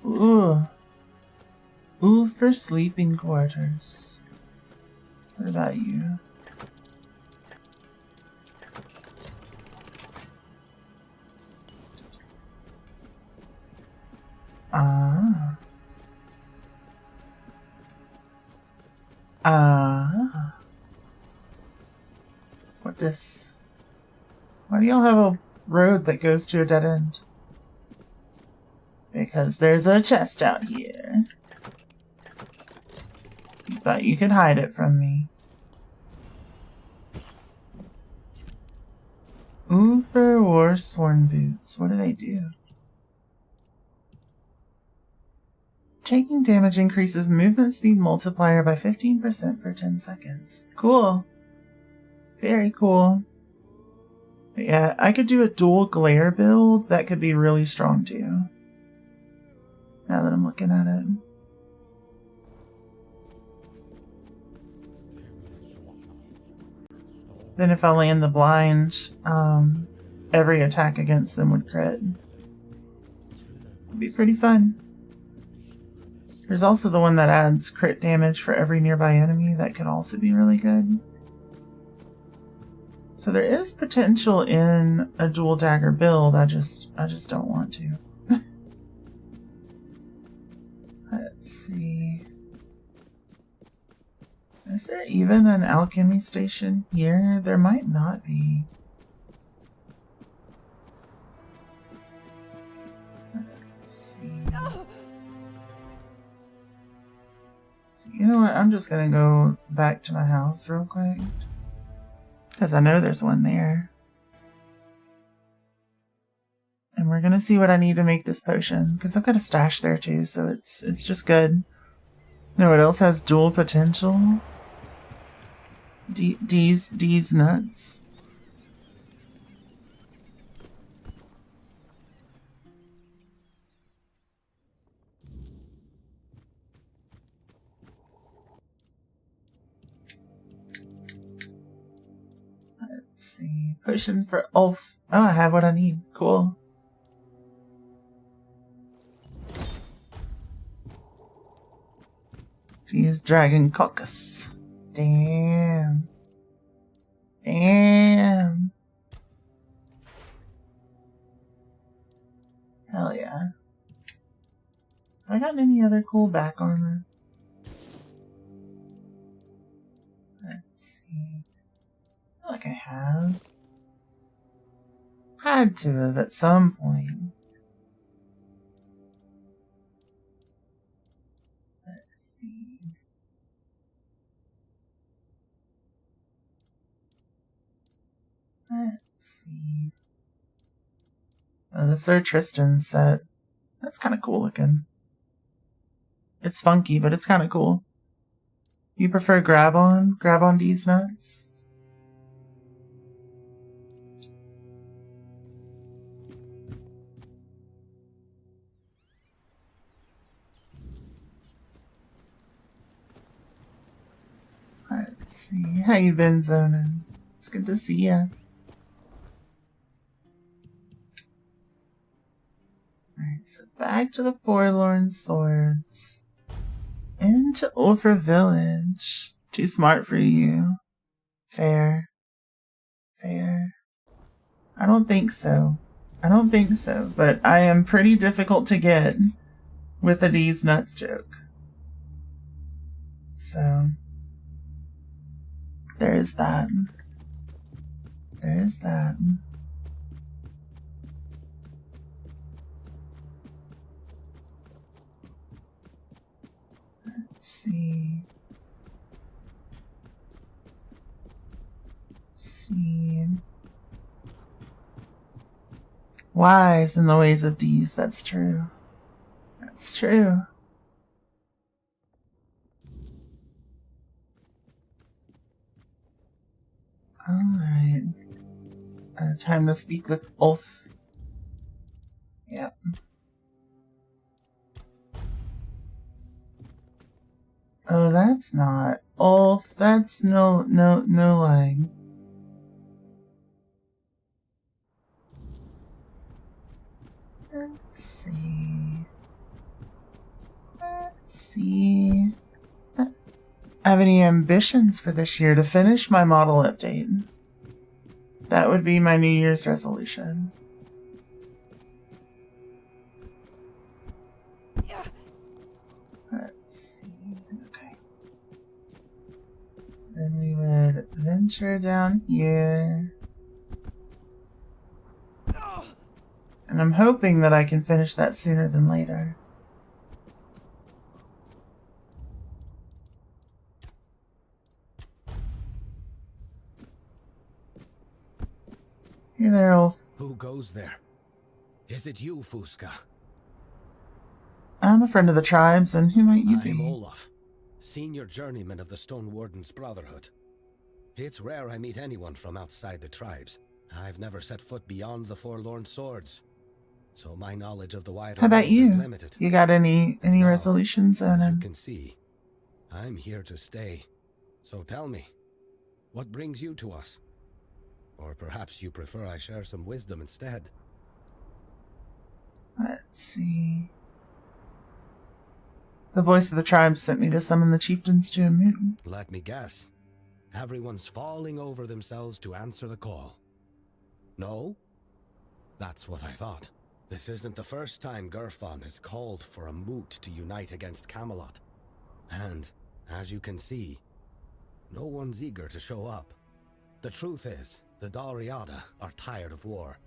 Ooh. Ooh, for sleeping quarters. What about you? Ah. Ah. What this? Why do y'all have a road that goes to a dead end? Because there's a chest out here. You thought you could hide it from me. Ooh, for war sworn boots. What do they do? Taking damage increases movement speed multiplier by 15% for 10 seconds. Cool. Very cool. But yeah, I could do a dual glare build that could be really strong too. Now that I'm looking at it. Then if I land the blind, every attack against them would crit. It'd be pretty fun. There's also the one that adds crit damage for every nearby enemy. That could also be really good. So there is potential in a dual dagger build. I just don't want to. Let's see. Is there even an alchemy station here? There might not be. Let's see. So you know what? I'm just gonna go back to my house real quick. Because I know there's one there. And we're gonna see what I need to make this potion. Because I've got a stash there too, so it's just good. You know what else has dual potential? D's nuts. Let's see. Potion for Ulf. Oh, I have what I need. Cool. She's Dragon Caucus. Damn. Damn. Hell yeah. Have I gotten any other cool back armor? Let's see. I feel like I have. Had to have at some point. Let's see. Let's see. Oh, the Sir Tristan set. That's kind of cool looking. It's funky, but it's kind of cool. You prefer grab on? Grab on these nuts? Let's see. How you been, Zonin? It's good to see ya. Alright, so back to the Forlorn Swords. Into Ulfra Village. Too smart for you. Fair. Fair. I don't think so. I don't think so, but I am pretty difficult to get with a D's nuts joke. So, there is that. There is that. Let's see. Let's see. Wise in the ways of D's. That's true. That's true. Alright. Time to speak with Ulf. Yep. Oh, that's not Ulf. That's no lying. Let's see. Let's see. Have any ambitions for this year to finish my model update? That would be my New Year's resolution. Let's see. Okay. Then we would venture down here. And I'm hoping that I can finish that sooner than later. Hey there, Ulf. Who goes there? Is it you, Fusca? I'm a friend of the tribes, and who might you be? I'm Olaf, senior journeyman of the Stone Warden's Brotherhood. It's rare I meet anyone from outside the tribes. I've never set foot beyond the Forlorn Swords, so my knowledge of the wider How about world is you? limited. You got any resolutions on As you him? can see, I'm here to stay. So tell me, what brings you to us? Or perhaps you prefer I share some wisdom instead. Let's see. The voice of the tribe sent me to summon the chieftains to a meeting. Let me guess. Everyone's falling over themselves to answer the call. No? That's what I thought. This isn't the first time Gerfon has called for a moot to unite against Camelot. And, as you can see, no one's eager to show up. The truth is, the Dalriada are tired of war.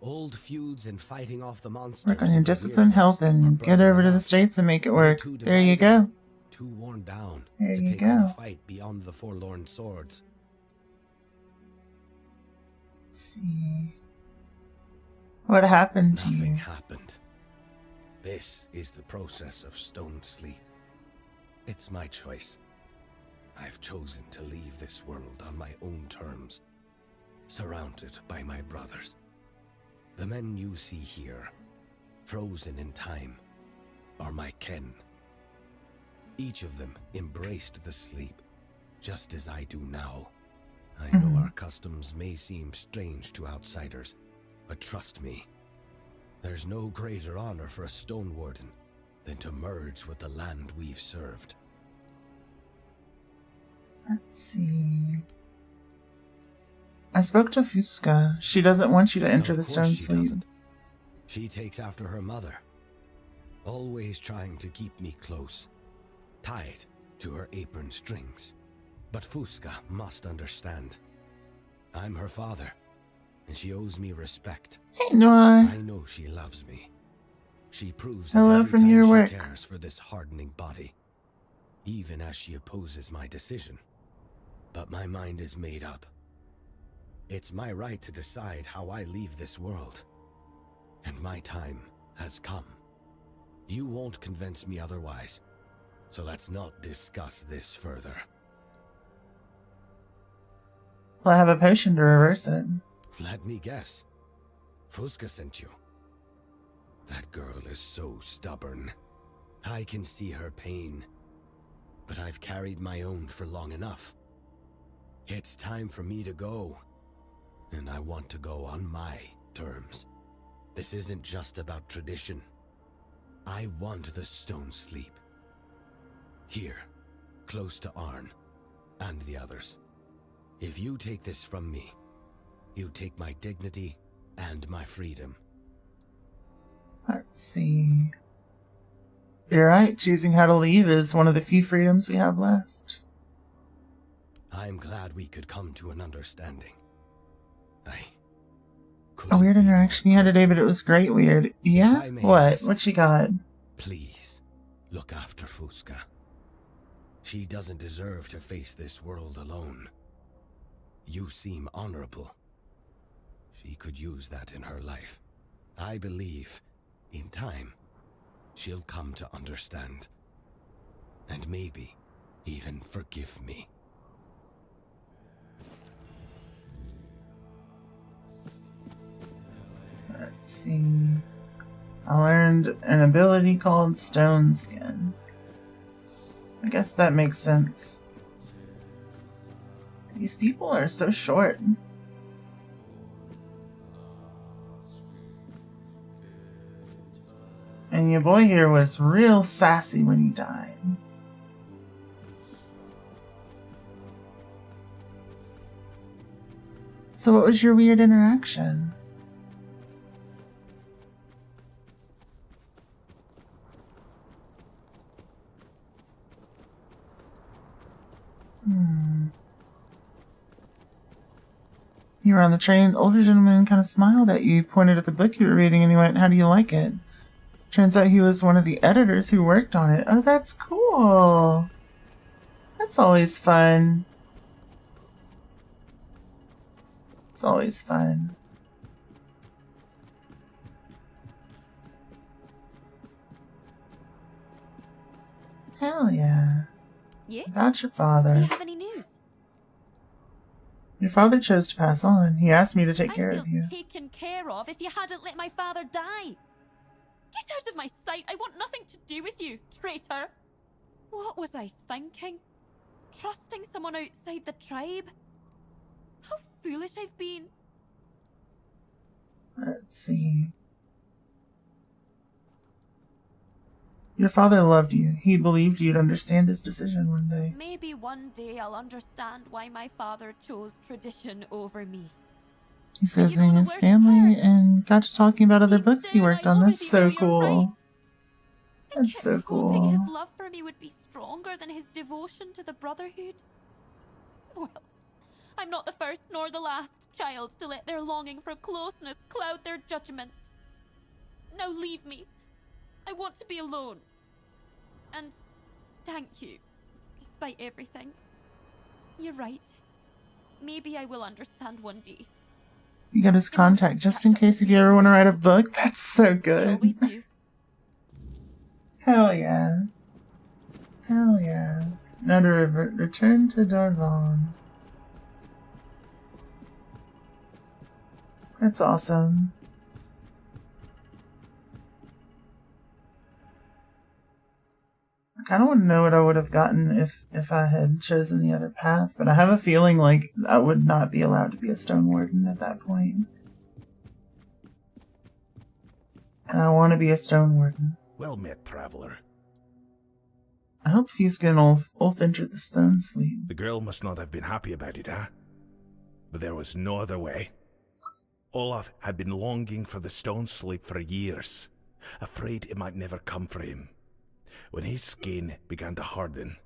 Old feuds and fighting off the monsters. Work on your discipline, health, and get over to the States and make it work. There you go. Too worn down There to you take on go. a fight beyond the Forlorn Swords. Let's see. What happened to Nothing you? happened. This is the process of stone sleep. It's my choice. I've chosen to leave this world on my own terms, surrounded by my brothers. The men you see here, frozen in time, are my kin. Each of them embraced the sleep, just as I do now. I know our customs may seem strange to outsiders, but trust me, there's no greater honor for a Stone Warden than to merge with the land we've served. Let's see. I spoke to Fusca. She doesn't want you to enter the stone sleep. She takes after her mother, always trying to keep me close, tied to her apron strings. But Fusca must understand. I'm her father, and she owes me respect. Hey, Noir. I know she loves me. She proves Hello that every from time your she work. cares for this hardening body, even as she opposes my decision. But my mind is made up. It's my right to decide how I leave this world. And my time has come. You won't convince me otherwise, so let's not discuss this further. Well, I have a potion to reverse it. Let me guess. Fusca sent you. That girl is so stubborn. I can see her pain, but I've carried my own for long enough. It's time for me to go, and I want to go on my terms. This isn't just about tradition. I want the stone sleep. Here, close to Arn, and the others. If you take this from me, you take my dignity and my freedom. Let's see. You're right. Choosing how to leave is one of the few freedoms we have left. I'm glad we could come to an understanding. A weird interaction you had today, but it was great weird. Yeah? What? What she got? Please, look after Fusca. She doesn't deserve to face this world alone. You seem honorable. She could use that in her life. I believe, in time, she'll come to understand. And maybe even forgive me. Let's see. I learned an ability called Stone Skin. I guess that makes sense. These people are so short. And your boy here was real sassy when he died. So what was your weird interaction? You were on the train. Older gentleman kind of smiled at you, pointed at the book you were reading, and he went, "How do you like it?" Turns out he was one of the editors who worked on it. Oh, that's cool. That's always fun. It's always fun. Hell yeah. Yeah? About your father. Do you have any news? Your father chose to pass on. He asked me to take care of you. I'd feel taken care of if you hadn't let my father die. Get out of my sight. I want nothing to do with you, traitor. What was I thinking? Trusting someone outside the tribe? How foolish I've been. Let's see. Your father loved you. He believed you'd understand his decision one day. Maybe one day I'll understand why my father chose tradition over me. He's visiting his family and got to talking about other books he worked on. That's so cool. That's so Hoping his cool. love for me would be stronger than his devotion to the Brotherhood. Well, I'm not the first nor the last child to let their longing for closeness cloud their judgment. Now leave me. I want to be alone. And thank you, despite everything. You're right. Maybe I will understand one day. You got his contact just in case if you ever want to write a book. That's so good. Hell yeah. Hell yeah. Now to return to Darvon. That's awesome. I kind of want to know what I would have gotten if I had chosen the other path, but I have a feeling like I would not be allowed to be a Stone Warden at that point. And I want to be a Stone Warden. Well met, traveler. I hope Fusca and Ulf entered the Stone Sleep. The girl must not have been happy about it, huh? But there was no other way. Olaf had been longing for the Stone Sleep for years, afraid it might never come for him. When his skin began to harden,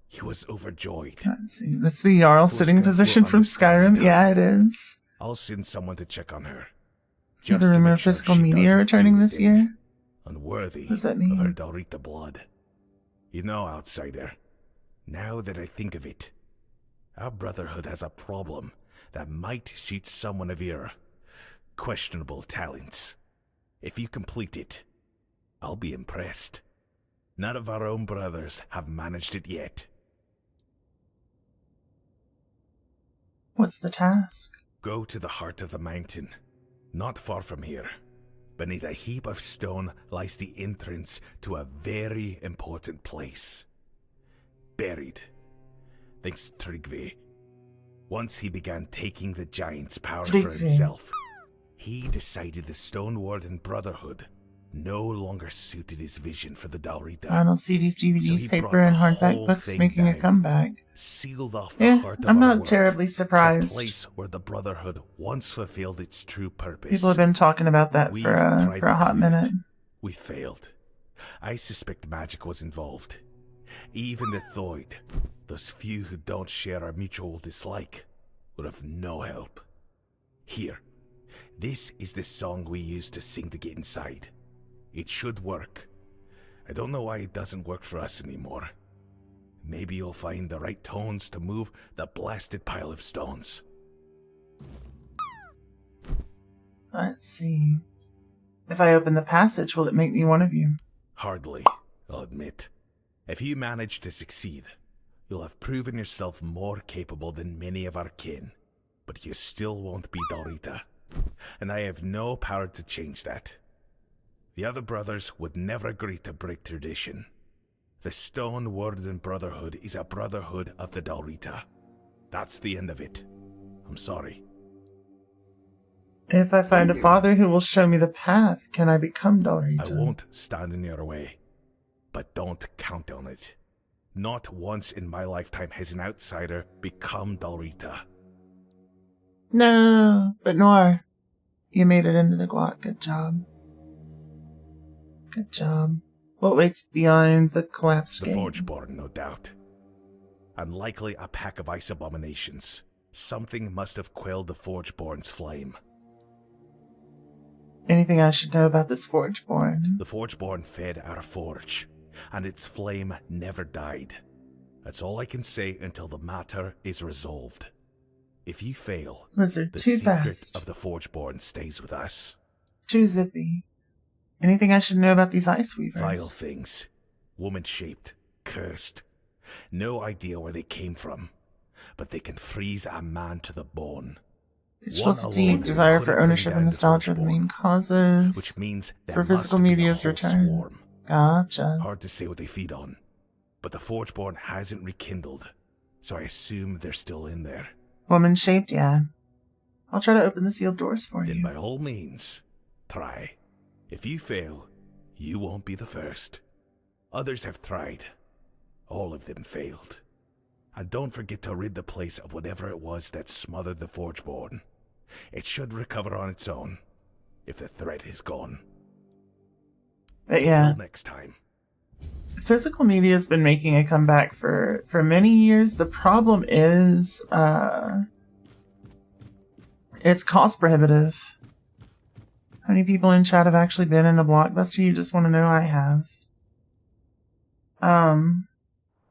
he was overjoyed. Let's see. That's the Jarl sitting position from Skyrim. Yeah, it is. I'll send someone to check on her. The rumor of physical media returning this year. Unworthy What does that mean? of her Dalrita blood. You know, outsider, now that I think of it, our Brotherhood has a problem that might suit someone of your questionable talents. If you complete it, I'll be impressed. None of our own brothers have managed it yet. What's the task? Go to the heart of the mountain, not far from here. Beneath a heap of stone lies the entrance to a very important place. Buried, thanks to Tryggvi. Once he began taking the giant's power for himself, he decided the Stone Warden Brotherhood no longer suited his vision for the Dalrita. Final CDs, DVDs, paper, and hardback books making a comeback. Sealed off the heart of I'm our not world, terribly surprised. The place where the Brotherhood once fulfilled its true purpose. People have been talking about that We've for tried a hot to do it. minute. We failed. I suspect magic was involved. Even the Thoid, those few who don't share our mutual dislike, would have no help. Here, this is the song we used to sing to get inside. It should work. I don't know why it doesn't work for us anymore. Maybe you'll find the right tones to move the blasted pile of stones. Let's see. If I open the passage, will it make me one of you? Hardly, I'll admit. If you manage to succeed, you'll have proven yourself more capable than many of our kin. But you still won't be Dalrita. And I have no power to change that. The other brothers would never agree to break tradition. The Stone Warden Brotherhood is a brotherhood of the Dalrita. That's the end of it. I'm sorry. If I find a father who will show me the path, can I become Dalrita? I won't stand in your way. But don't count on it. Not once in my lifetime has an outsider become Dalrita. No, but Noir, you made it into the Guat. Good job. Good job. What waits beyond the collapsed The gate? Forgeborn, no doubt. And likely a pack of ice abominations. Something must have quelled the Forgeborn's flame. Anything I should know about this Forgeborn? The Forgeborn fed our forge, and its flame never died. That's all I can say until the matter is resolved. If you fail, Lizard, the too secret fast. of the Forgeborn stays with us. Too zippy. Anything I should know about these Ice Weavers? Vile things. Woman-shaped. Cursed. No idea where they came from. But they can freeze a man to the bone. Digital fatigue, desire for ownership and nostalgia are the main causes. Which means for physical media's return. Swarm. Gotcha. Hard to say what they feed on. But the Forgeborn hasn't rekindled. So I assume they're still in there. Woman-shaped, yeah. I'll try to open the sealed doors for Then you. by all means, try. If you fail, you won't be the first. Others have tried. All of them failed. And don't forget to rid the place of whatever it was that smothered the Forgeborn. It should recover on its own, if the threat is gone. But yeah. Until next time. Physical media has been making a comeback for many years. The problem is, it's cost prohibitive. How many people in chat have actually been in a Blockbuster? You just want to know? I have.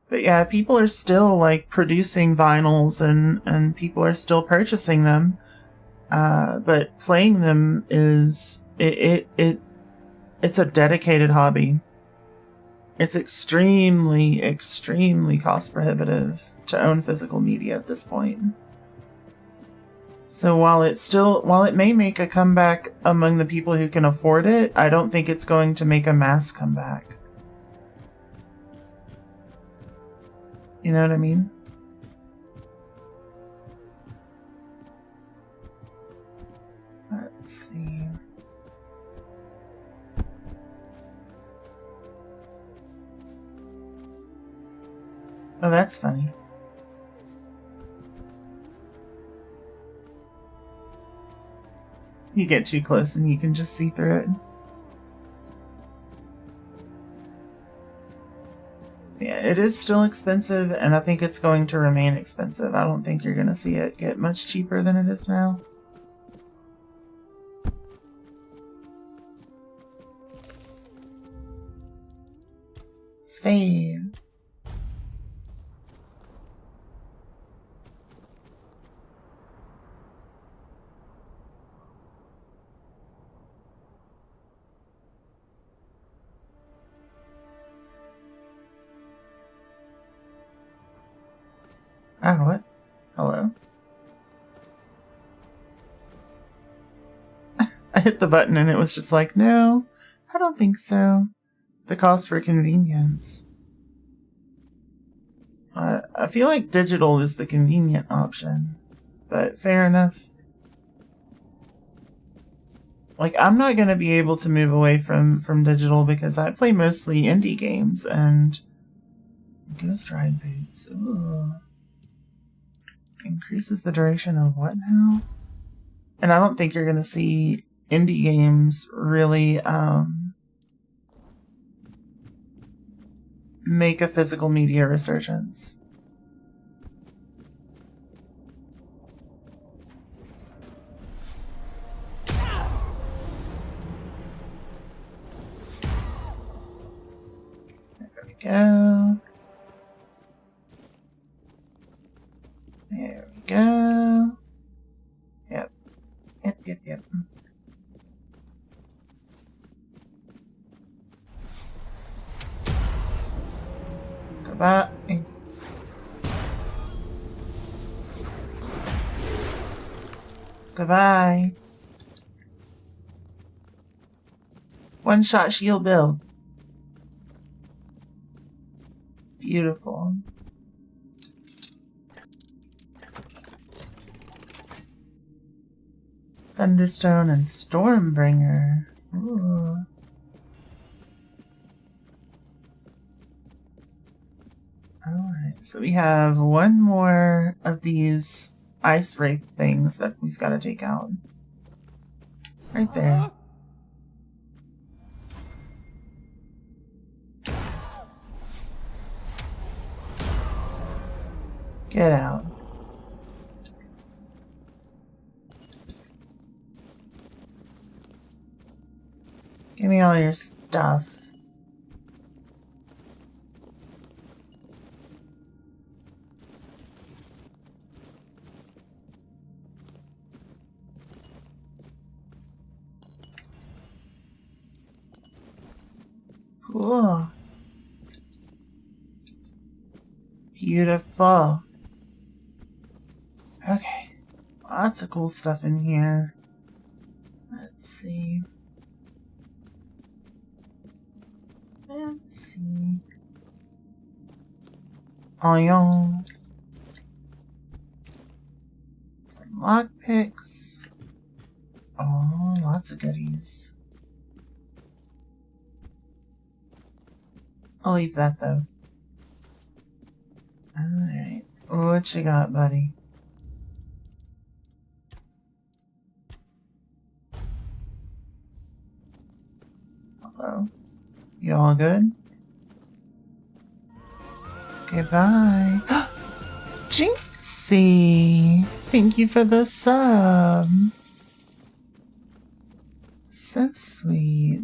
But yeah, people are still like producing vinyls and people are still purchasing them. But playing them is it's a dedicated hobby. It's extremely, extremely cost prohibitive to own physical media at this point. So while it may make a comeback among the people who can afford it, I don't think it's going to make a mass comeback. You know what I mean? Let's see. Oh, that's funny. You get too close and you can just see through it. Yeah, it is still expensive, and I think it's going to remain expensive. I don't think you're going to see it get much cheaper than it is now. Save. Ah, what? Hello? I hit the button and it was just like, no, I don't think so. The cost for convenience. I feel like digital is the convenient option, but fair enough. Like, I'm not going to be able to move away from digital because I play mostly indie games and Ghost Ride Boots. Ooh. Increases the duration of what now? And I don't think you're going to see indie games really make a physical media resurgence. There we go. There we go. Yep. Yep. Goodbye. Goodbye. One-shot shield build. Beautiful. Thunderstone and Stormbringer. Ooh. Alright, so we have one more of these ice wraith things that we've got to take out. Right there. Get out. Give me all your stuff. Cool. Beautiful. Okay. Lots of cool stuff in here. Let's see. Oh, y'all. Some lockpicks. Oh, lots of goodies. I'll leave that though. Alright. What you got, buddy? Hello? You all good? Goodbye. Jinxie! Thank you for the sub. So sweet.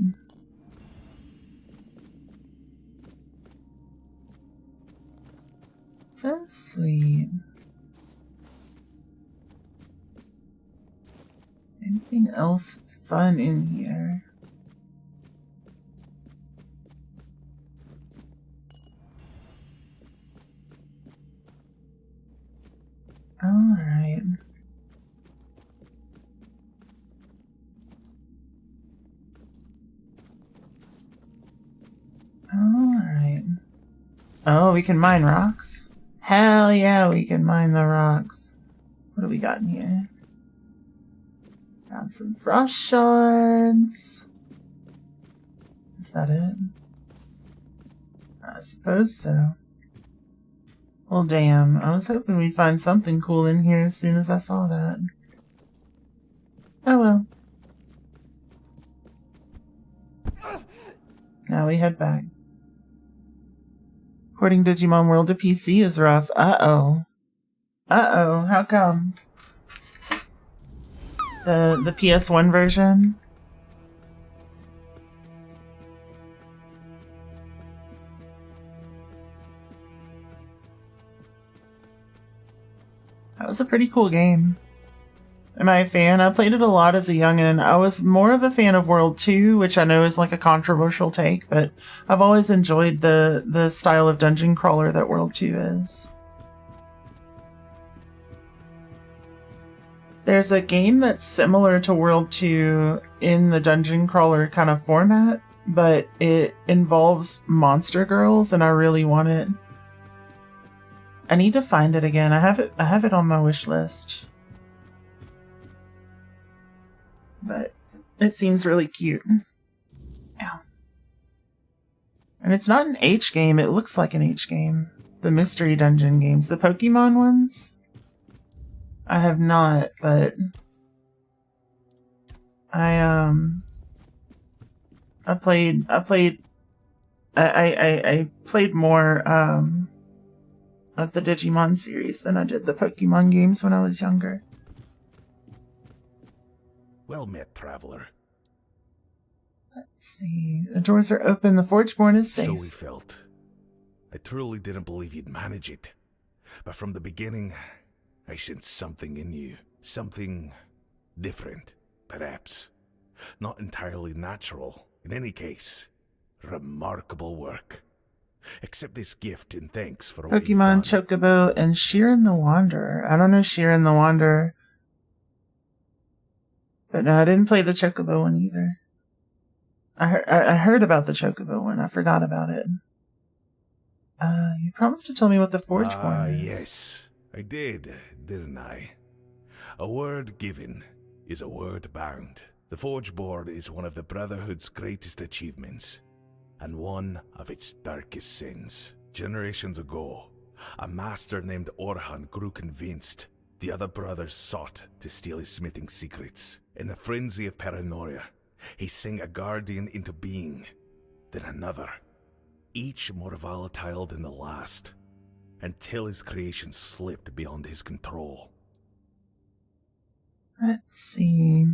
So sweet. Anything else fun in here? Alright. Alright. Oh, we can mine rocks? Hell yeah, we can mine the rocks. What do we got in here? Found some frost shards. Is that it? I suppose so. Well, damn. I was hoping we'd find something cool in here as soon as I saw that. Oh well. Now we head back. Porting Digimon World to PC is rough. Uh-oh. Uh-oh. How come? The PS1 version? That was a pretty cool game. Am I a fan? I played it a lot as a youngin'. I was more of a fan of World 2, which I know is like a controversial take, but I've always enjoyed the style of dungeon crawler that World 2 is. There's a game that's similar to World 2 in the dungeon crawler kind of format, but it involves monster girls, and I really want it. I need to find it again. I have it on my wish list. But it seems really cute. Ow. And it's not an H game, it looks like an H game. The mystery dungeon games, the Pokemon ones. I have not, but I played I played more of the Digimon series than I did the Pokemon games when I was younger. Well met, traveler. Let's see. The doors are open. The Forgeborn is safe. So we felt. I truly didn't believe you'd manage it. But from the beginning, I sensed something in you. Something different, perhaps. Not entirely natural. In any case, remarkable work. Accept this gift in thanks for what you've Pokemon, done. Chocobo, and Sheeran the Wanderer. I don't know Sheeran the Wanderer. But no, I didn't play the Chocobo one either. I heard about the Chocobo one. I forgot about it. You promised to tell me what the Forgeborn is. Yes, I did, didn't I? A word given is a word bound. The Forgeborn is one of the Brotherhood's greatest achievements, and one of its darkest sins. Generations ago, a master named Orhan grew convinced the other brothers sought to steal his smithing secrets. In the frenzy of paranoia, he sang a guardian into being, then another, each more volatile than the last, until his creation slipped beyond his control. Let's see.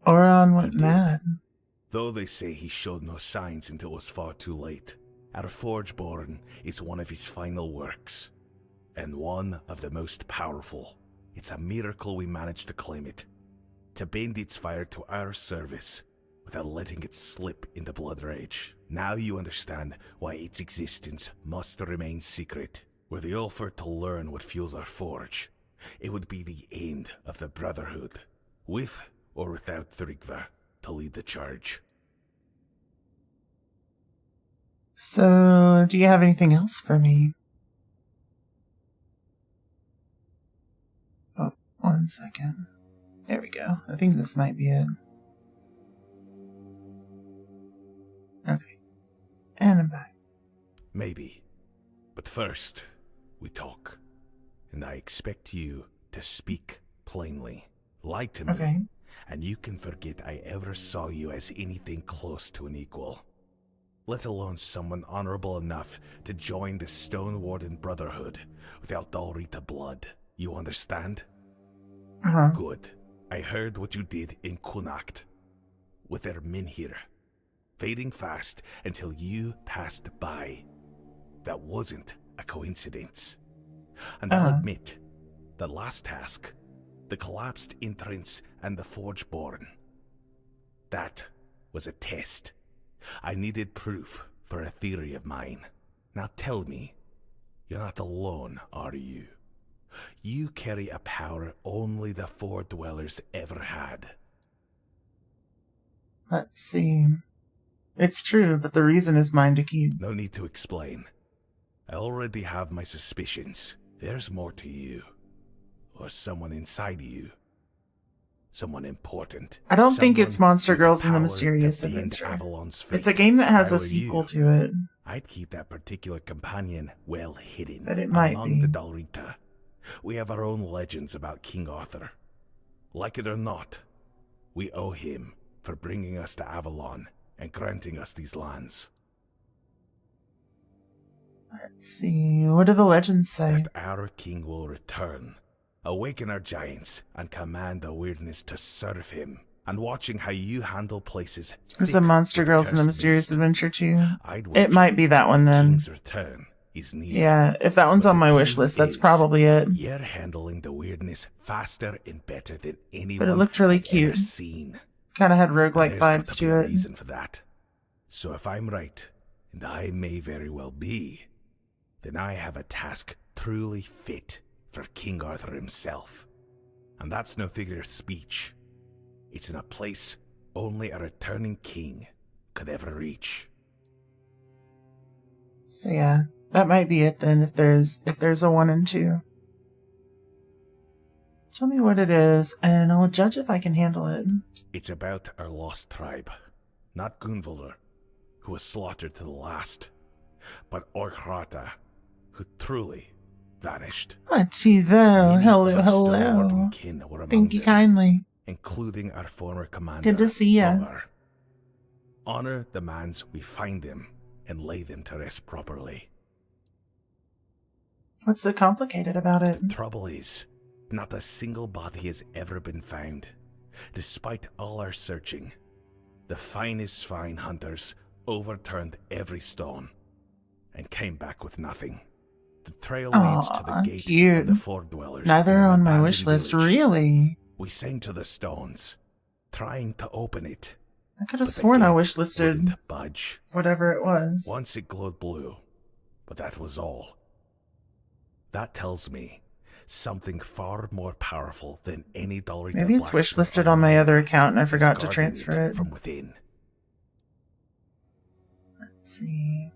Oron went mad. Though they say he showed no signs until it was far too late, our Forgeborn is one of his final works, and one of the most powerful. It's a miracle we managed to claim it, to bend its fire to our service without letting it slip into Blood Rage. Now you understand why its existence must remain secret. Were the offer to learn what fuels our forge, it would be the end of the Brotherhood, with or without Thrigva to lead the charge. So, do you have anything else for me? Oh, 1 second. There we go. I think this might be it. Okay. And I'm back. Maybe. But first, we talk. And I expect you to speak plainly. Lie to me. Okay. And you can forget I ever saw you as anything close to an equal. Let alone someone honorable enough to join the Stone Warden Brotherhood without Dalrita blood. You understand? Uh-huh. Good. I heard what you did in Connacht with their Minhir, fading fast until you passed by. That wasn't a coincidence. And I'll admit, the last task, the collapsed entrance and the Forgeborn, that was a test. I needed proof for a theory of mine. Now tell me, you're not alone, are you? You carry a power only the Four Dwellers ever had. Let's see. It's true, but the reason is mine to keep. No need to explain. I already have my suspicions. There's more to you. Or someone inside you. Someone important. I don't think Someone it's Monster with the Girls and the power Mysterious to bend Adventure. Avalon's fate. It's a game that has If I a were sequel you, to it. I'd keep that particular companion well hidden But it might among be. the Dalrita. We have our own legends about King Arthur. Like it or not, we owe him for bringing us to Avalon and granting us these lands. Let's see. What do the legends say? That our king will return, awaken our giants, and command the weirdness to serve him. And watching how you handle places. There's a Monster Girls and the Mysterious Adventure too. It might be that one then. King's return is near. Yeah, if that one's on my wish list, that's probably it. You're handling the weirdness faster and better than anyone But it looked really I've ever cute. seen. Kind of had roguelike There's got vibes to be to a it. reason for that. So if I'm right, and I may very well be, then I have a task truly fit for King Arthur himself. And that's no figure of speech. It's in a place only a returning king could ever reach. So yeah, that might be it then. If there's a 1 and 2, tell me what it is, and I'll judge if I can handle it. It's about our lost tribe. Not Gunvalr, who was slaughtered to the last, but Orkrata, who truly vanished. Tivo, hello, Our hello. stalwart kin were among Thank you them. kindly. including our former commander. Good to see ya. Oliver. Honor demands we find them and lay them to rest properly. What's so complicated about it? The trouble is, not a single body has ever been found. Despite all our searching, the finest fine hunters overturned every stone and came back with nothing. The trail leads to the gate cute. of the Fort Dwellers. Neither in an on my abandoned wish list, village. really. We sang to the stones, trying to open it. I could have but the sworn I gate wish listed wouldn't budge. whatever it was. Once it glowed blue, but that was all. That tells me something far more powerful than any dollar. Maybe it's wish listed on my other account and I forgot to transfer it. From within. Let's see.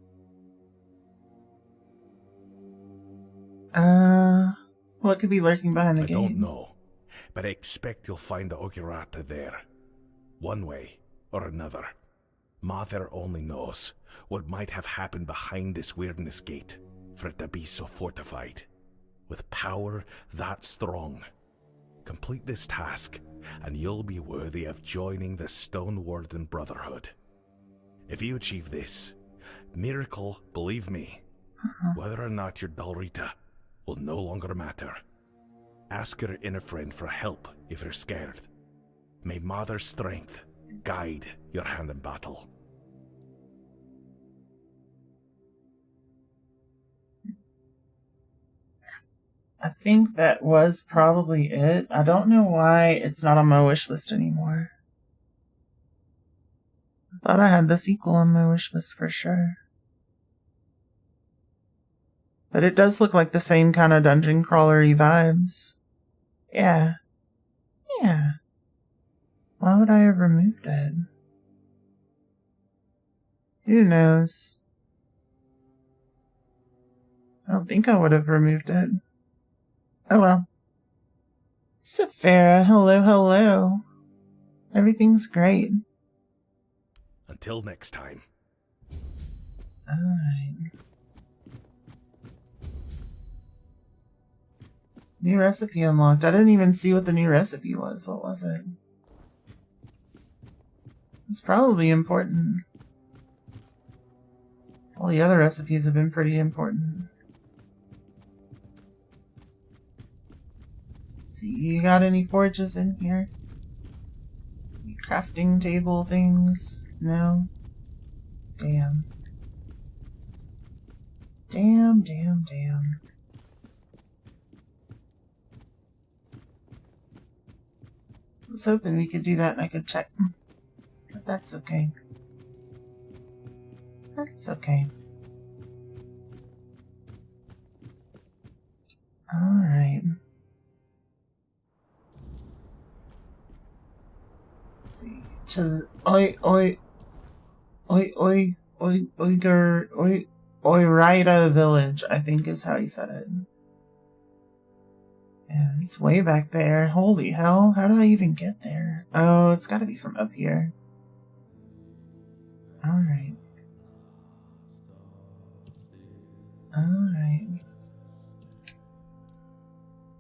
What could be lurking behind the gate? I don't know, but I expect you'll find the Ogirata there. One way or another. Mother only knows what might have happened behind this weirdness gate for it to be so fortified. With power that strong. Complete this task, and you'll be worthy of joining the Stone Warden Brotherhood. If you achieve this, miracle, believe me, whether or not you're Dalrita will no longer matter. Ask your inner friend for help if you're scared. May Mother's strength guide your hand in battle. I think that was probably it. I don't know why it's not on my wish list anymore. I thought I had the sequel on my wish list for sure. But it does look like the same kind of dungeon crawlery vibes. Yeah. Yeah. Why would I have removed it? Who knows? I don't think I would have removed it. Oh well. Saphira, hello, hello. Everything's great. Until next time. Alright. New recipe unlocked. I didn't even see what the new recipe was. What was it? It's probably important. All the other recipes have been pretty important. See, you got any forges in here? Any crafting table things? No? Damn. Damn, damn, damn. I was hoping we could do that and I could check. But that's okay. That's okay. Alright. To Oirida village, I think is how he said it. Yeah, it's way back there. Holy hell, how do I even get there? Oh, it's gotta be from up here. Alright. Alright.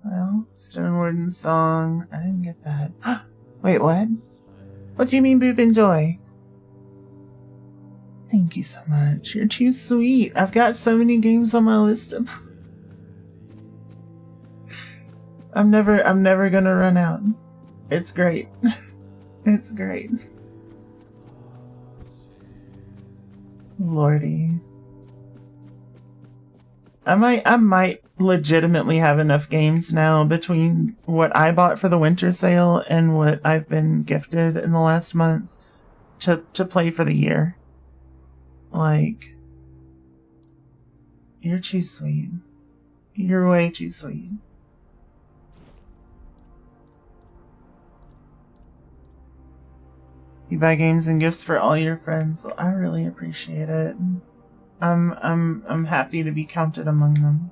Well, Stone Warden's song. I didn't get that. Wait, what? What do you mean, Boop and Joy? Thank you so much. You're too sweet. I've got so many games on my list of... I'm never gonna run out. It's great. It's great. Lordy. I might legitimately have enough games now between what I bought for the winter sale and what I've been gifted in the last month to play for the year. Like, you're too sweet. You're way too sweet. You buy games and gifts for all your friends. Well, I really appreciate it. I'm happy to be counted among them.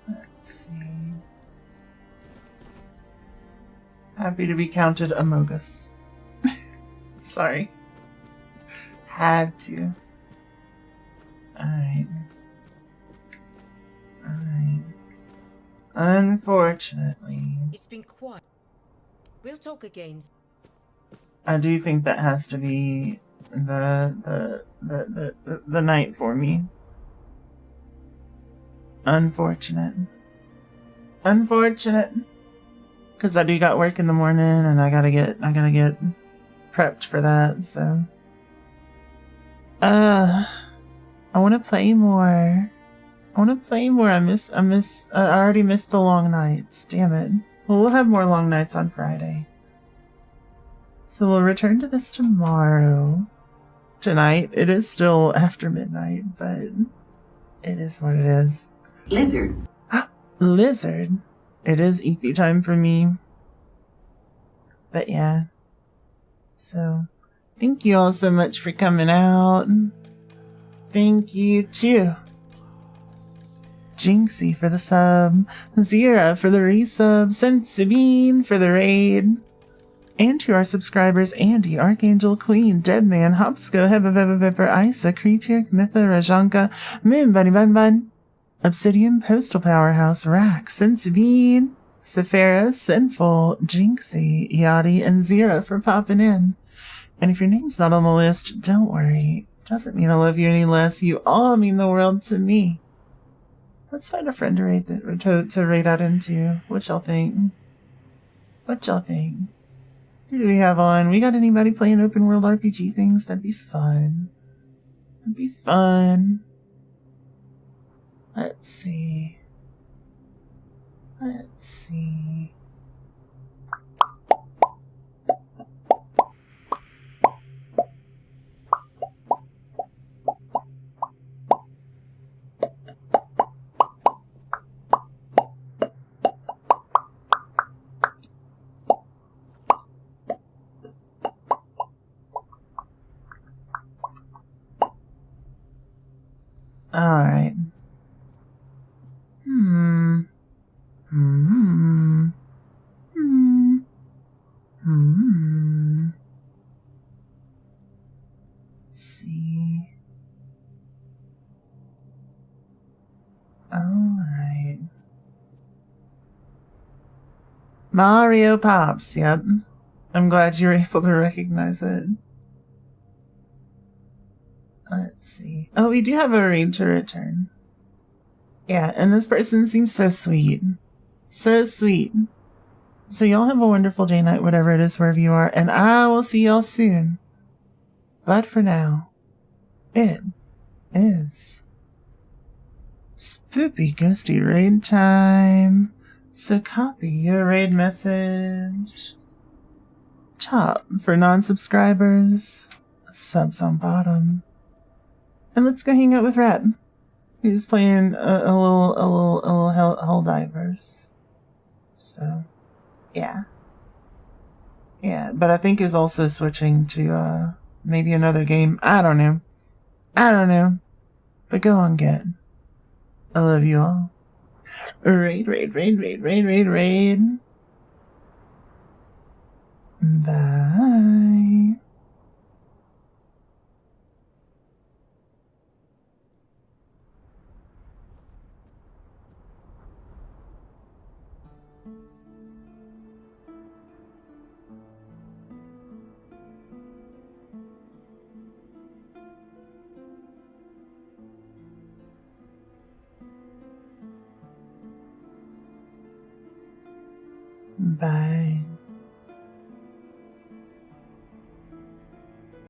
Let's see. Happy to be counted among us. Sorry. Had to. Alright. Alright. Unfortunately. It's been quiet. We'll talk again. I do think that has to be the night for me. Unfortunate. Unfortunate. Cause I do got work in the morning and I gotta get prepped for that, so. I wanna play more. I already missed the long nights. Damn it. Well, we'll have more long nights on Friday. So we'll return to this tomorrow. Tonight, it is still after midnight, but it is what it is. Lizard. Lizard. It is EP time for me. But yeah. So, thank you all so much for coming out. Thank you too. Jinxie for the sub, Zira for the resub, Sensibine for the raid, and to our subscribers Andy, Archangel Queen, Deadman, Hopsco, Hebba, Isa, Kreetir, Mitha, Rajanka, Moon Bunny Bun Bun, Obsidian, Postal Powerhouse, Rack, Sensibine, Sarras, Sinful, Jinxie, Yachty, and Zira for popping in. And if your name's not on the list, don't worry. Doesn't mean I love you any less. You all mean the world to me. Let's find a friend to raid out into. What y'all think? What y'all think? Who do we have on? We got anybody playing open world RPG things? That'd be fun. That'd be fun. Let's see. Let's see. Alright. Let's see. Alright. Mario Pops, yep. I'm glad you were able to recognize it. Let's see. Oh, we do have a raid to return. Yeah, and this person seems so sweet. So sweet. So y'all have a wonderful day, night, whatever it is, wherever you are, and I will see y'all soon. But for now, it is spoopy ghosty raid time. So copy your raid message. Top for non-subscribers, subs on bottom. And let's go hang out with Rat. He's playing a little Helldivers. So, yeah. Yeah, but I think he's also switching to, maybe another game. I don't know. But go on, get. I love you all. Raid. Bye. Bye.